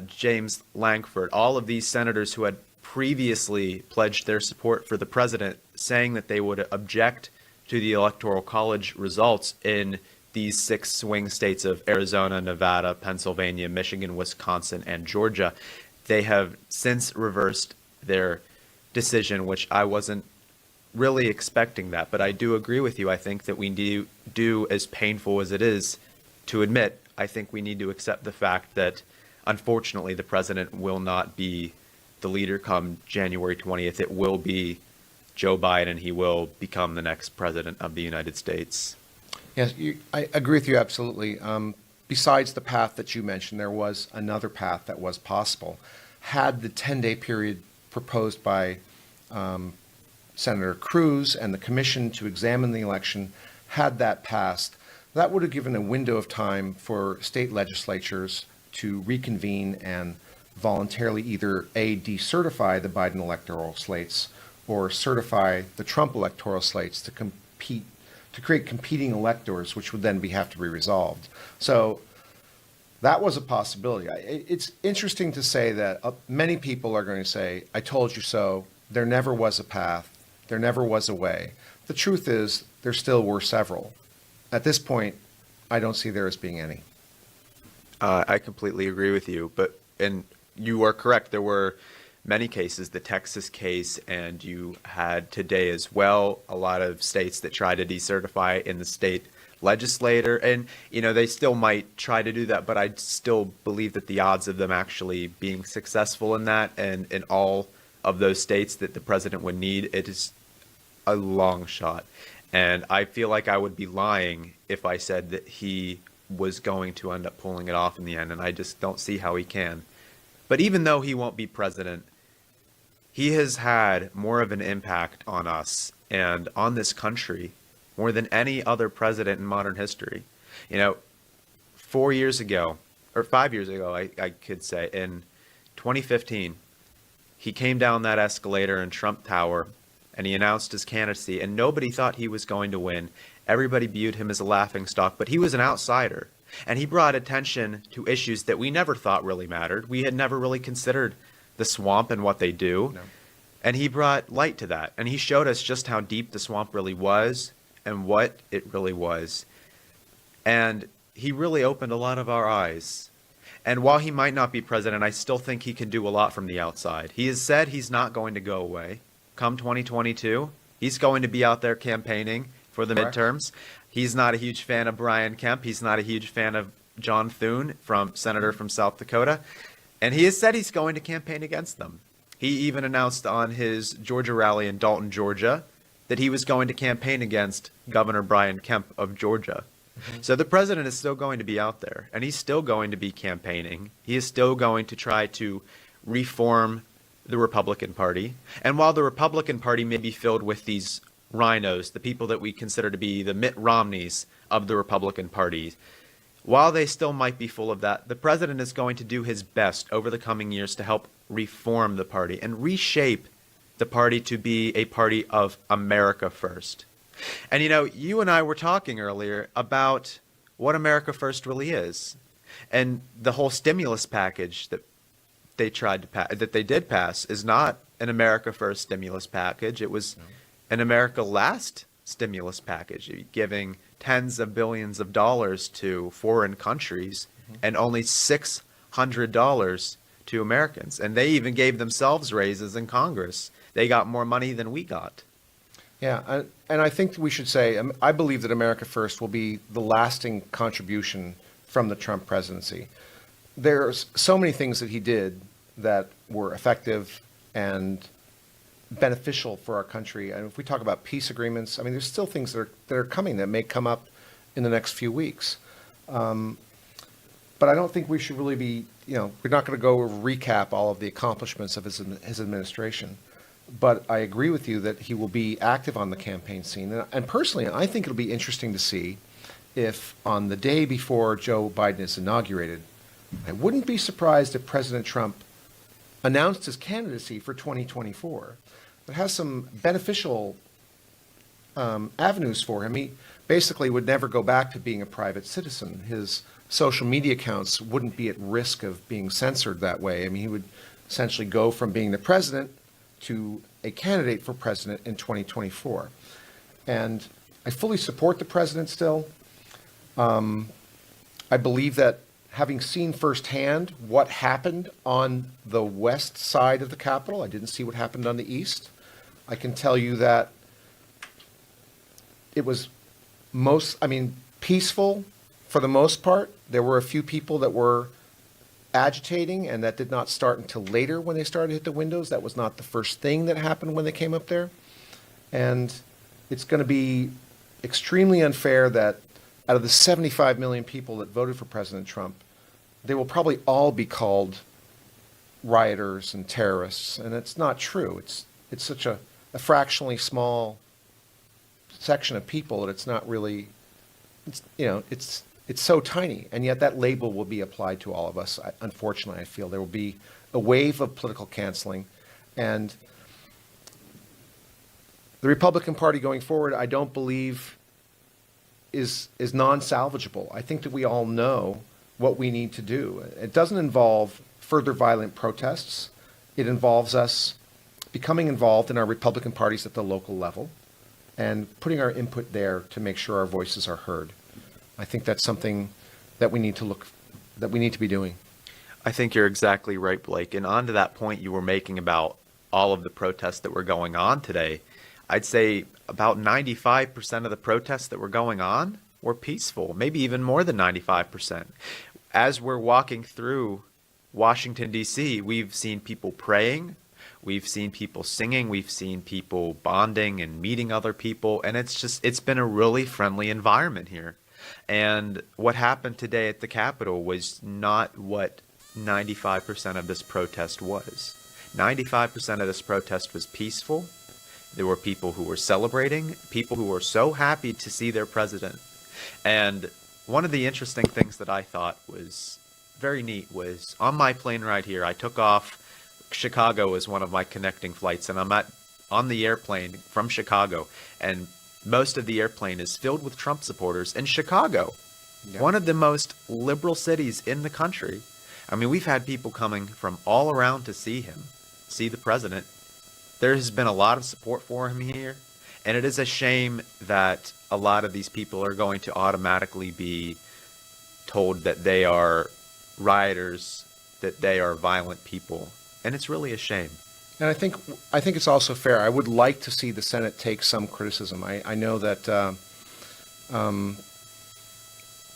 James Lankford, all of these senators who had previously pledged their support for the president, saying that they would object to the Electoral College results in these 6 swing states of Arizona, Nevada, Pennsylvania, Michigan, Wisconsin, and Georgia. They have since reversed their decision, which I wasn't really expecting that. But I do agree with you. I think that we do, as painful as it is to admit, I think we need to accept the fact that, unfortunately, the president will not be the leader come January 20th. It will be Joe Biden, he will become the next president of the United States. Yes, I agree with you absolutely. Besides the path that you mentioned, there was another path that was possible. Had the 10-day period proposed by Senator Cruz and the commission to examine the election, had that passed, that would have given a window of time for state legislatures to reconvene and voluntarily either A, decertify the Biden electoral slates or certify the Trump electoral slates to create competing electors, which would then have to be resolved. So that was a possibility. It's interesting to say that many people are going to say, I told you so, there never was a path, there never was a way. The truth is, there still were several. At this point, I don't see there as being any. I completely agree with you, and you are correct. There were many cases, the Texas case, and you had today as well, a lot of states that try to decertify in the state legislature, and they still might try to do that, but I still believe that the odds of them actually being successful in that, and in all of those states that the president would need, it is a long shot. And I feel like I would be lying if I said that he was going to end up pulling it off in the end, and I just don't see how he can. But even though he won't be president, he has had more of an impact on us and on this country more than any other president in modern history. 4 years ago, or 5 years ago, I could say, in 2015, he came down that escalator in Trump Tower and he announced his candidacy, and nobody thought he was going to win. Everybody viewed him as a laughingstock, but he was an outsider. And he brought attention to issues that we never thought really mattered. We had never really considered the swamp and what they do. No. And he brought light to that. And he showed us just how deep the swamp really was and what it really was. And he really opened a lot of our eyes. And while he might not be president, I still think he can do a lot from the outside. He has said he's not going to go away. Come 2022, he's going to be out there campaigning for the midterms. He's not a huge fan of Brian Kemp. He's not a huge fan of John Thune, senator from South Dakota. And he has said he's going to campaign against them. He even announced on his Georgia rally in Dalton, Georgia, that he was going to campaign against Governor Brian Kemp of Georgia. Mm-hmm. So the president is still going to be out there, and he's still going to be campaigning. He is still going to try to reform the Republican Party. And while the Republican Party may be filled with these rhinos, the people that we consider to be the Mitt Romneys of the Republican Party, while they still might be full of that, the president is going to do his best over the coming years to help reform the party and reshape the party to be a party of America first. And you and I were talking earlier about what America first really is. And the whole stimulus package that they did pass is not an America First stimulus package. It was an America Last stimulus package, giving tens of billions of dollars to foreign countries and only $600 to Americans. And they even gave themselves raises in Congress. They got more money than we got. Yeah, and I think we should say, I believe that America First will be the lasting contribution from the Trump presidency. There's so many things that he did that were effective and beneficial for our country. And if we talk about peace agreements, there's still things that are coming that may come up in the next few weeks. But I don't think we should really be, we're not going to go recap all of the accomplishments of his administration. But I agree with you that he will be active on the campaign scene. And personally, I think it'll be interesting to see if on the day before Joe Biden is inaugurated, I wouldn't be surprised if President Trump announced his candidacy for 2024. It has some beneficial avenues for him. He basically would never go back to being a private citizen. His social media accounts wouldn't be at risk of being censored that way. He would essentially go from being the president to a candidate for president in 2024. And I fully support the president still. I believe that having seen firsthand what happened on the west side of the Capitol, I didn't see what happened on the east. I can tell you that it was peaceful for the most part. There were a few people that were agitating, and that did not start until later when they started to hit the windows. That was not the first thing that happened when they came up there. And it's going to be extremely unfair that out of the 75 million people that voted for President Trump, they will probably all be called rioters and terrorists. And it's not true. It's such a fractionally small section of people that it's not really, it's so tiny. And yet that label will be applied to all of us. Unfortunately, I feel there will be a wave of political canceling. And the Republican Party going forward, I don't believe is non-salvageable. I think that we all know what we need to do. It doesn't involve further violent protests. It involves us becoming involved in our Republican parties at the local level and putting our input there to make sure our voices are heard. I think that's something that we need to be doing. I think you're exactly right, Blake. And on to that point you were making about all of the protests that were going on today, I'd say about 95% of the protests that were going on were peaceful, maybe even more than 95%. As we're walking through Washington, D.C., we've seen people praying, we've seen people singing, we've seen people bonding and meeting other people, and it's been a really friendly environment here. And what happened today at the Capitol was not what 95% of this protest was. 95% of this protest was peaceful. There were people who were celebrating, people who were so happy to see their president. And one of the interesting things that I thought was very neat was on my plane ride here, I took off. Chicago as one of my connecting flights, and I'm on the airplane from Chicago, and most of the airplane is filled with Trump supporters in Chicago, one of the most liberal cities in the country. I mean, we've had people coming from all around to see him, see the president. There has been a lot of support for him here, and it is a shame that a lot of these people are going to automatically be told that they are rioters, that they are violent people, and it's really a shame. And I think it's also fair. I would like to see the Senate take some criticism. I know that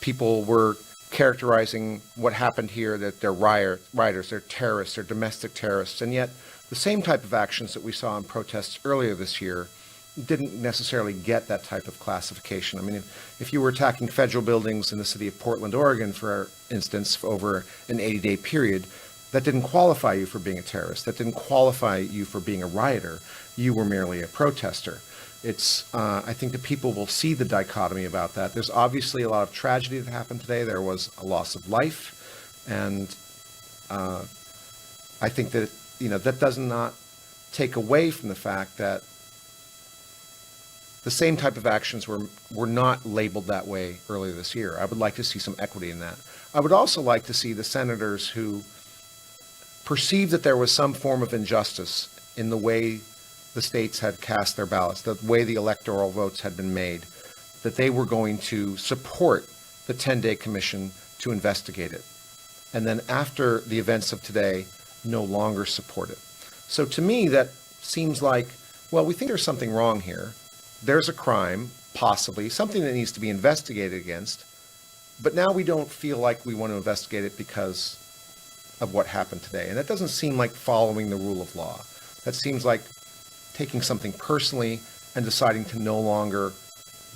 people were characterizing what happened here, that they're rioters, they're terrorists, they're domestic terrorists, and yet the same type of actions that we saw in protests earlier this year didn't necessarily get that type of classification. I mean, if you were attacking federal buildings in the city of Portland, Oregon, for instance, over an 80-day period, that didn't qualify you for being a terrorist. That didn't qualify you for being a rioter. You were merely a protester. I think that people will see the dichotomy about that. There's obviously a lot of tragedy that happened today. There was a loss of life, and I think that that does not take away from the fact that the same type of actions were not labeled that way earlier this year. I would like to see some equity in that. I would also like to see the senators who perceived that there was some form of injustice in the way the states had cast their ballots, the way the electoral votes had been made, that they were going to support the 10-day commission to investigate it. And then after the events of today, no longer support it. So to me, that seems like, well, we think there's something wrong here. There's a crime, possibly, something that needs to be investigated against, but now we don't feel like we want to investigate it because of what happened today. And that doesn't seem like following the rule of law. That seems like taking something personally and deciding to no longer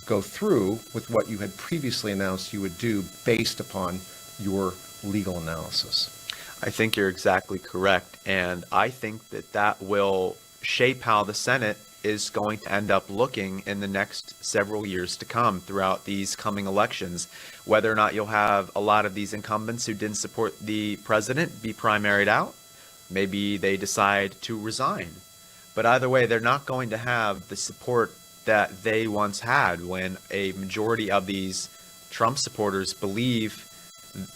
go through with what you had previously announced you would do based upon your legal analysis. I think you're exactly correct. And I think that that will shape how the Senate is going to end up looking in the next several years to come throughout these coming elections. Whether or not you'll have a lot of these incumbents who didn't support the president be primaried out, maybe they decide to resign. But either way, they're not going to have the support that they once had when a majority of these Trump supporters believe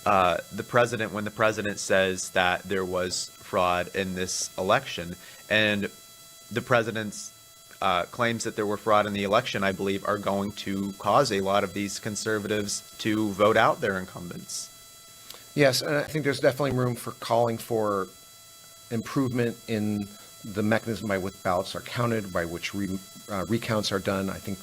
the president when the president says that there was fraud in this election. And the president's claims that there were fraud in the election, I believe, are going to cause a lot of these conservatives to vote out their incumbents. Yes, and I think there's definitely room for calling for improvement in the mechanism by which ballots are counted, by which recounts are done. I think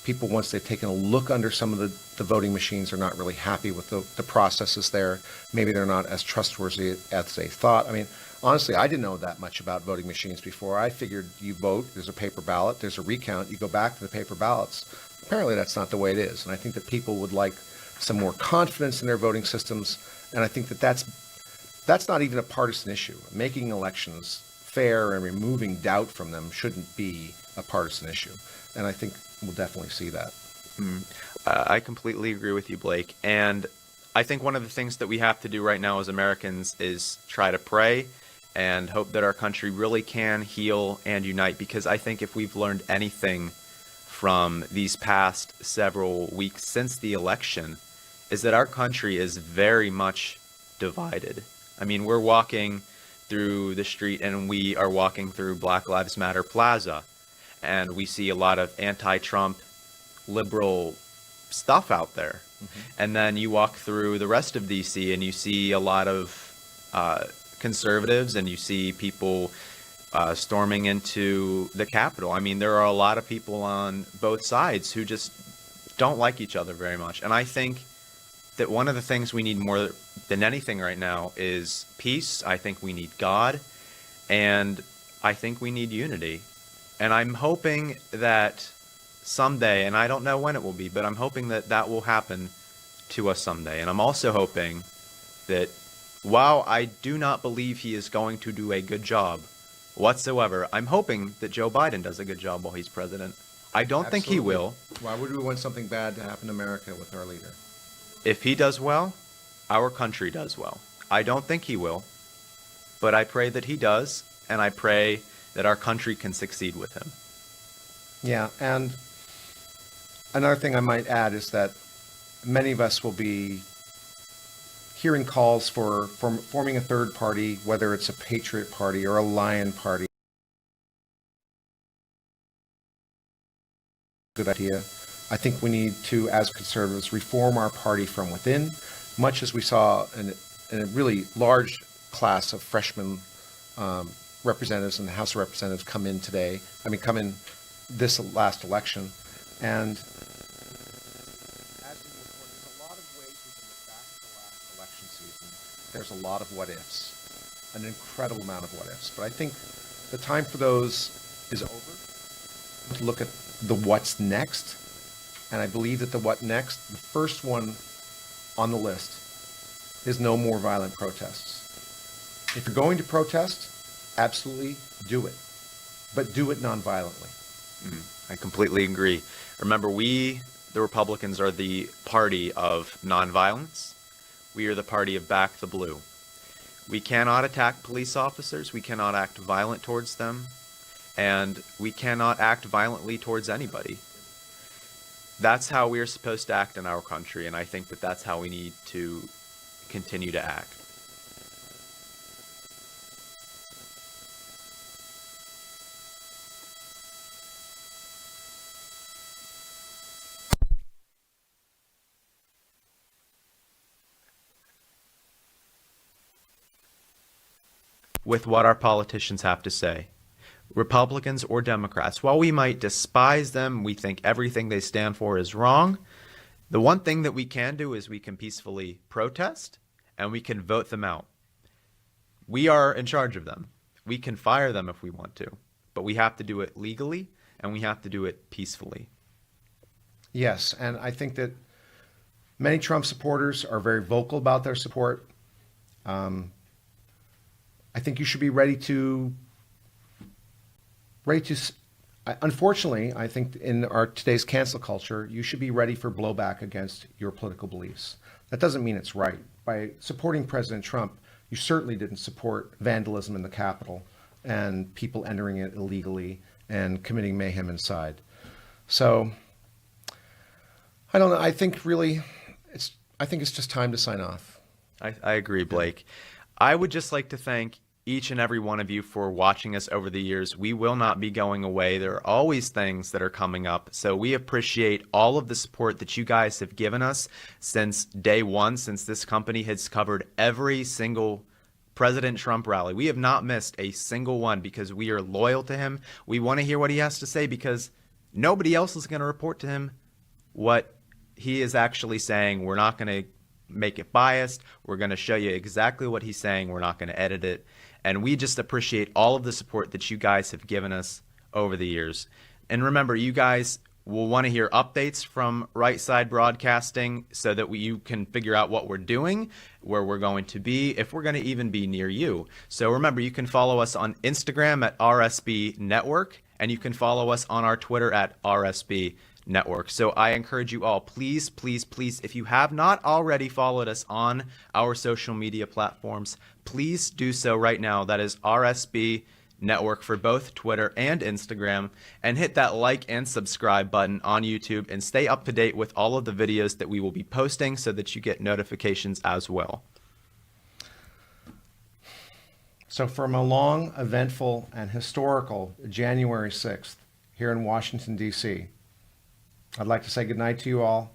people, once they've taken a look under some of the voting machines, are not really happy with the processes there. Maybe they're not as trustworthy as they thought. I mean, honestly, I didn't know that much about voting machines before. I figured you vote, there's a paper ballot, there's a recount, you go back to the paper ballots. Apparently that's not the way it is. And I think that people would like some more confidence in their voting systems. And I think that that's not even a partisan issue. Making elections fair and removing doubt from them shouldn't be a partisan issue. And I think we'll definitely see that. I completely agree with you, Blake. And I think one of the things that we have to do right now as Americans is try to pray and hope that our country really can heal and unite, because I think if we've learned anything from these past several weeks since the election, is that our country is very much divided. I mean, we're walking through the street and we are walking through Black Lives Matter Plaza, and we see a lot of anti-Trump liberal stuff out there. And then you walk through the rest of DC and you see a lot of conservatives, and you see people storming into the Capitol. I mean, there are a lot of people on both sides who just don't like each other very much. And I think that one of the things we need more than anything right now is peace. I think we need God, and I think we need unity. And I'm hoping that someday, and I don't know when it will be, but I'm hoping that that will happen to us someday. And I'm also hoping that while I do not believe he is going to do a good job whatsoever, I'm hoping that Joe Biden does a good job while he's president. I don't think he will. Why would we want something bad to happen to America with our leader? If he does well, our country does well. I don't think he will, but I pray that he does, and I pray that our country can succeed with him. Yeah, and another thing I might add is that many of us will be hearing calls for forming a third party, whether it's a Patriot Party or a Lion Party. Good idea. I think we need to, as conservatives, reform our party from within, much as we saw in a really large class of freshman representatives in the House of Representatives come in this last election. And there's a lot of what ifs, an incredible amount of what ifs. But I think the time for those is over. To look at the what's next. And I believe that the what next, the first one on the list, is no more violent protests. If you're going to protest, absolutely do it. But do it nonviolently. I completely agree. Remember, we, the Republicans, are the party of nonviolence. We are the party of back the blue. We cannot attack police officers. We cannot act violent towards them. And we cannot act violently towards anybody. That's how we are supposed to act in our country, and I think that that's how we need to continue to act. With what our politicians have to say. Republicans or Democrats, while we might despise them, we think everything they stand for is wrong, the one thing that we can do is we can peacefully protest and we can vote them out. We are in charge of them. We can fire them if we want to, but we have to do it legally and we have to do it peacefully. Yes, and I think that many Trump supporters are very vocal about their support. I think you should be ready to unfortunately, I think in our today's cancel culture, you should be ready for blowback against your political beliefs. That doesn't mean it's right. By supporting President Trump, you certainly didn't support vandalism in the Capitol and people entering it illegally and committing mayhem inside. So, I don't know. I think really, it's just time to sign off. I agree, Blake. I would just like to thank each and every one of you for watching us over the years. We will not be going away. There are always things that are coming up. So we appreciate all of the support that you guys have given us since day one, since this company has covered every single President Trump rally. We have not missed a single one because we are loyal to him. We want to hear what he has to say because nobody else is going to report to him what he is actually saying. We're not going to make it biased. We're going to show you exactly what he's saying. We're not going to edit it. And we just appreciate all of the support that you guys have given us over the years. And remember, you guys will want to hear updates from Right Side Broadcasting so that you can figure out what we're doing, where we're going to be, if we're going to even be near you. So remember, you can follow us on Instagram at RSB Network, and you can follow us on our Twitter at RSB Network. So I encourage you all, please, please, please, if you have not already followed us on our social media platforms, please do so right now. That is RSB Network for both Twitter and Instagram, and hit that like and subscribe button on YouTube and stay up to date with all of the videos that we will be posting so that you get notifications as well. So from a long, eventful, and historical January 6th here in Washington, D.C., I'd like to say goodnight to you all.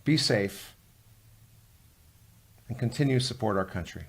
Be safe and continue to support our country.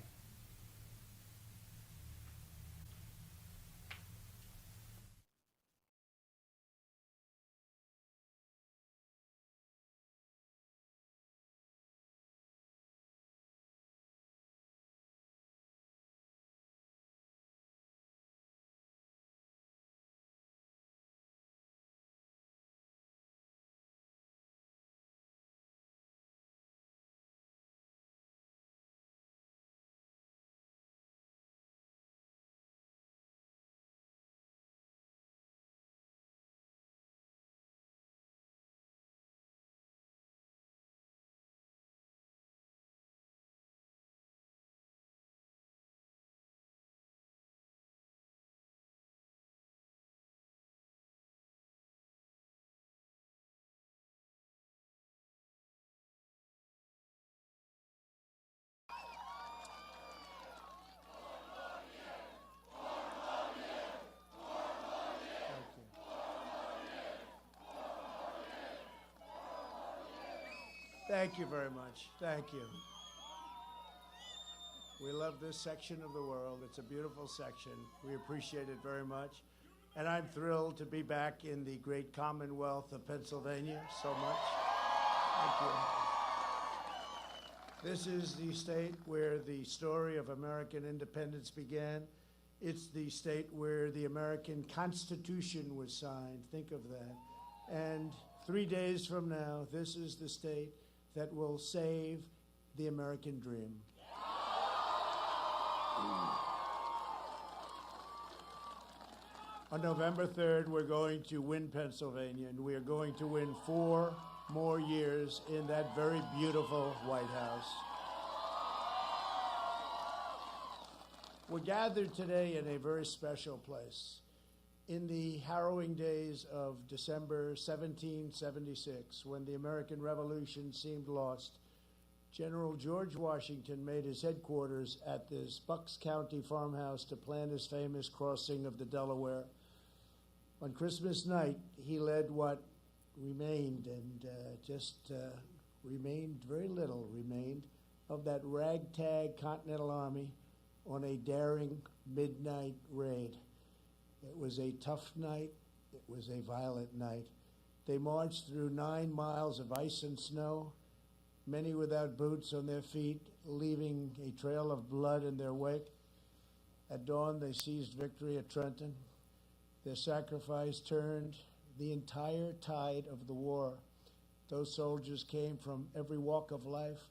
Thank you very much. Thank you. We love this section of the world. It's a beautiful section. We appreciate it very much. And I'm thrilled to be back in the great Commonwealth of Pennsylvania so much. Thank you. This is the state where the story of American independence began. It's the state where the American Constitution was signed. Think of that. And 3 days from now, this is the state that will save the American dream. On November 3rd, we're going to win Pennsylvania, and we are going to win 4 more years in that very beautiful White House. We're gathered today in a very special place. In the harrowing days of December 1776, when the American Revolution seemed lost, General George Washington made his headquarters at this Bucks County farmhouse to plan his famous crossing of the Delaware. On Christmas night, he led what remained, and remained, very little remained, of that ragtag Continental Army on a daring midnight raid. It was a tough night. It was a violent night. They marched through 9 miles of ice and snow, many without boots on their feet, leaving a trail of blood in their wake. At dawn, they seized victory at Trenton. Their sacrifice turned the entire tide of the war. Those soldiers came from every walk of life,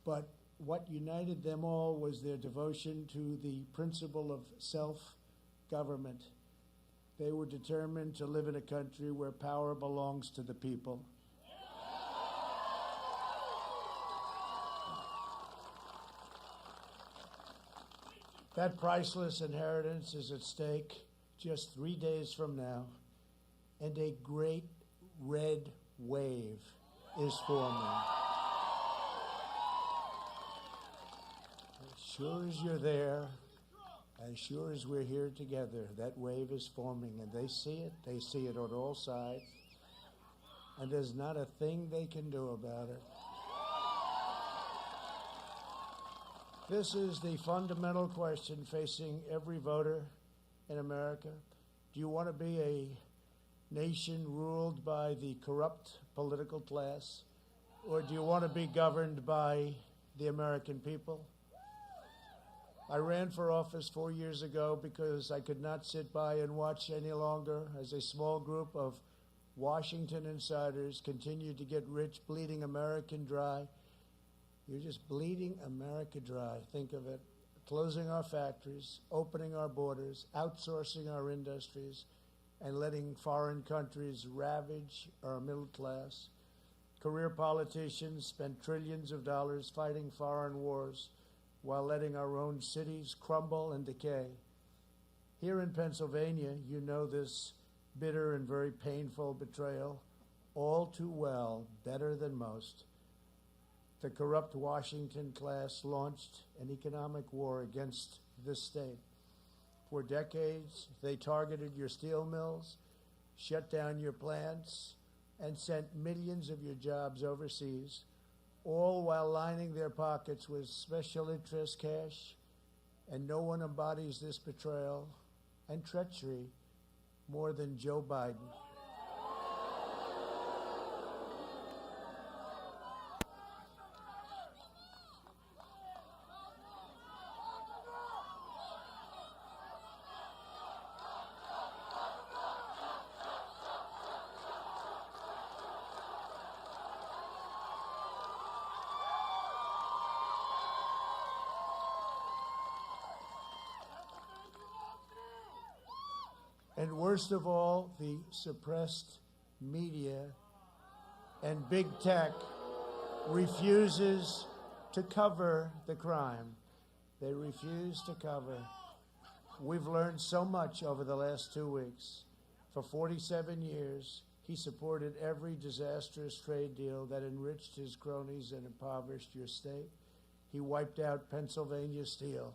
but what united them all was their devotion to the principle of self-government. They were determined to live in a country where power belongs to the people. That priceless inheritance is at stake just 3 days from now, and a great red wave is forming. As sure as you're there, as sure as we're here together, that wave is forming, and they see it on all sides, and there's not a thing they can do about it. This is the fundamental question facing every voter in America. Do you want to be a nation ruled by the corrupt political class, or do you want to be governed by the American people. I ran for office 4 years ago because I could not sit by and watch any longer as a small group of Washington insiders continued to get rich, bleeding America dry. You're just bleeding America dry. Think of it. Closing our factories, opening our borders, outsourcing our industries, and letting foreign countries ravage our middle class. Career politicians spend trillions of dollars fighting foreign wars while letting our own cities crumble and decay. Here in Pennsylvania, you know this bitter and very painful betrayal all too well, better than most. The corrupt Washington class launched an economic war against this state. For decades, they targeted your steel mills, shut down your plants, and sent millions of your jobs overseas, all while lining their pockets with special interest cash. And no one embodies this betrayal and treachery more than Joe Biden. And worst of all, the suppressed media and big tech refuses to cover the crime. They refuse to cover. We've learned so much over the last 2 weeks. For 47 years, he supported every disastrous trade deal that enriched his cronies and impoverished your state. He wiped out Pennsylvania Steel.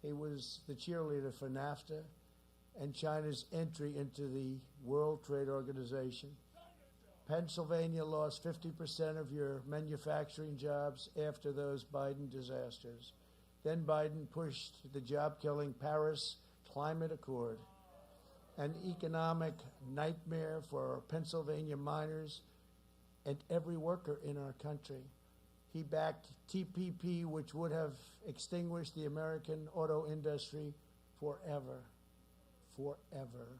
He was the cheerleader for NAFTA and China's entry into the World Trade Organization. Pennsylvania lost 50% of your manufacturing jobs after those Biden disasters. Then Biden pushed the job-killing Paris Climate Accord, an economic nightmare for Pennsylvania miners and every worker in our country. He backed TPP, which would have extinguished the American auto industry forever. Forever.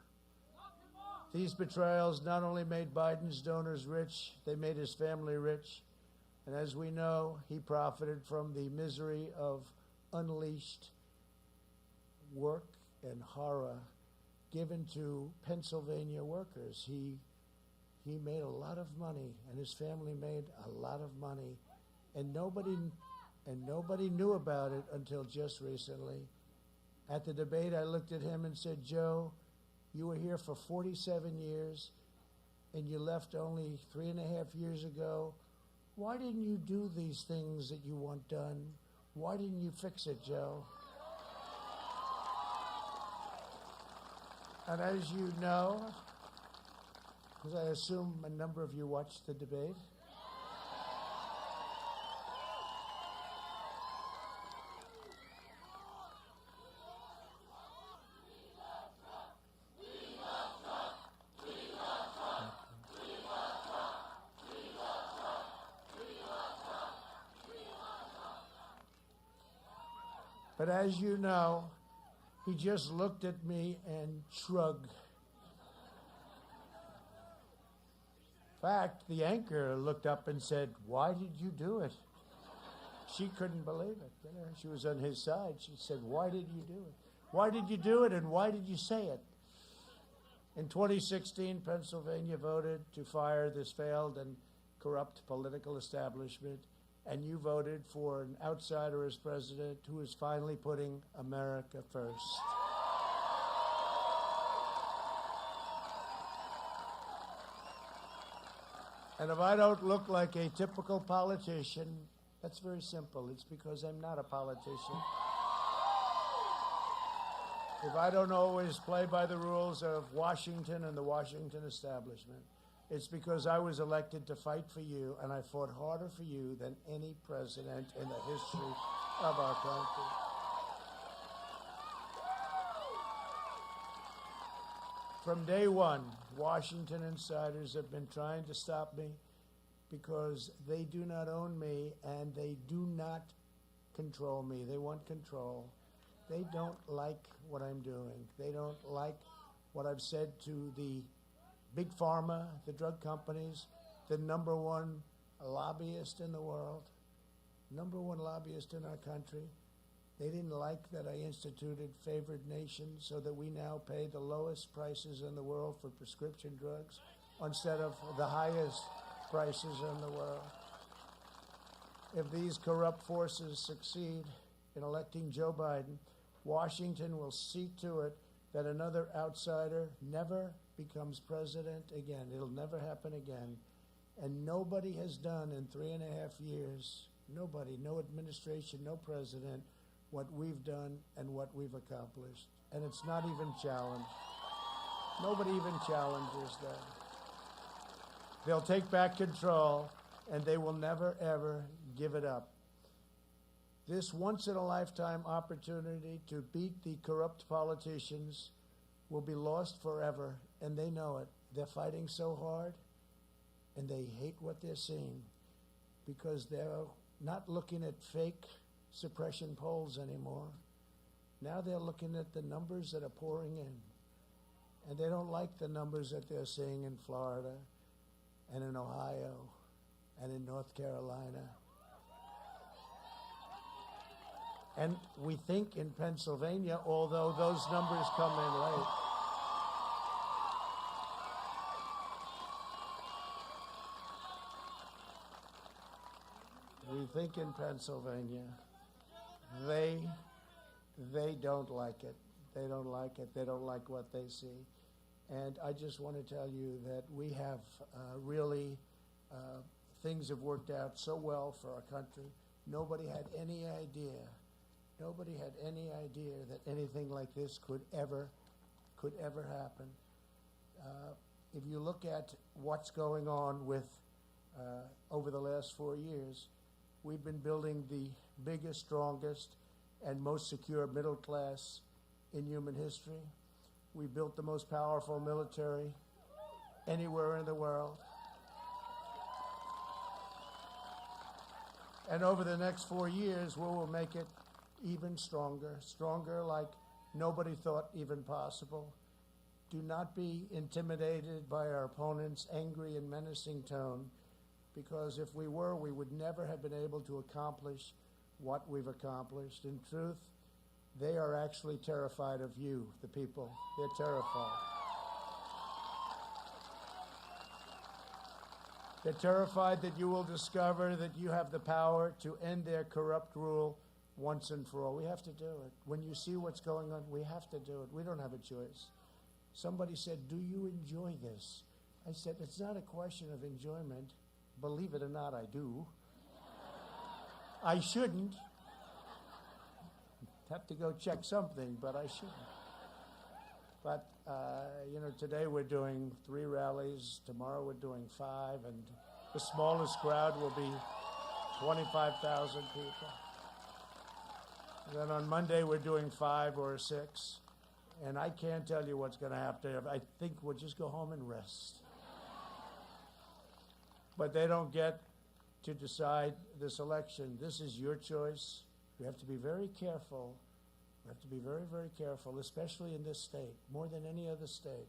These betrayals not only made Biden's donors rich, they made his family rich. And as we know, he profited from the misery of unleashed work and horror given to Pennsylvania workers. He made a lot of money, and his family made a lot of money, and nobody knew about it until just recently. At the debate, I looked at him and said, Joe, you were here for 47 years, and you left only 3.5 years ago. Why didn't you do these things that you want done? Why didn't you fix it, Joe? And as you know, because I assume a number of you watched the debate, but as you know, he just looked at me and shrugged. In fact, the anchor looked up and said, "Why did you do it?" She couldn't believe it. You know, she was on his side. She said, "Why did you do it? Why did you do it, and why did you say it?" In 2016, Pennsylvania voted to fire this failed and corrupt political establishment, and you voted for an outsider as president who is finally putting America first. And if I don't look like a typical politician, that's very simple. It's because I'm not a politician. If I don't always play by the rules of Washington and the Washington establishment, it's because I was elected to fight for you, and I fought harder for you than any president in the history of our country. From day one, Washington insiders have been trying to stop me because they do not own me and they do not control me. They want control. They don't like what I'm doing. They don't like what I've said to the big pharma, the drug companies, the number one lobbyist in the world, number one lobbyist in our country. They didn't like that I instituted favored nations so that we now pay the lowest prices in the world for prescription drugs instead of the highest prices in the world. If these corrupt forces succeed in electing Joe Biden, Washington will see to it that another outsider never becomes president again. It'll never happen again. And nobody has done in 3.5 years, nobody, no administration, no president, what we've done and what we've accomplished. And it's not even challenged. Nobody even challenges that. They'll take back control and they will never, ever give it up. This once-in-a-lifetime opportunity to beat the corrupt politicians will be lost forever, and they know it. They're fighting so hard, and they hate what they're seeing because they're not looking at fake suppression polls anymore. Now they're looking at the numbers that are pouring in, and they don't like the numbers that they're seeing in Florida and in Ohio and in North Carolina. And we think in Pennsylvania, although those numbers come in late. We think in Pennsylvania, they don't like it. They don't like it. They don't like what they see. And I just want to tell you that we have really, things have worked out so well for our country. Nobody had any idea that anything like this could ever happen. If you look at what's going on with, over the last 4 years, we've been building the biggest, strongest, and most secure middle class in human history. We built the most powerful military anywhere in the world. And over the next 4 years, we will make it even stronger, stronger like nobody thought even possible. Do not be intimidated by our opponents' angry and menacing tone, because if we were, we would never have been able to accomplish what we've accomplished. In truth, they are actually terrified of you, the people. They're terrified. They're terrified that you will discover that you have the power to end their corrupt rule once and for all. We have to do it. When you see what's going on, we have to do it. We don't have a choice. Somebody said, "Do you enjoy this?" I said, "It's not a question of enjoyment. Believe it or not, I do. I shouldn't. Have to go check something, but I shouldn't." But, today we're doing 3 rallies. Tomorrow we're doing 5, and the smallest crowd will be 25,000 people. And then on Monday we're doing 5 or 6. And I can't tell you what's going to happen. I think we'll just go home and rest. But they don't get to decide this election. This is your choice. You have to be very careful. You have to be very, very careful, especially in this state, more than any other state.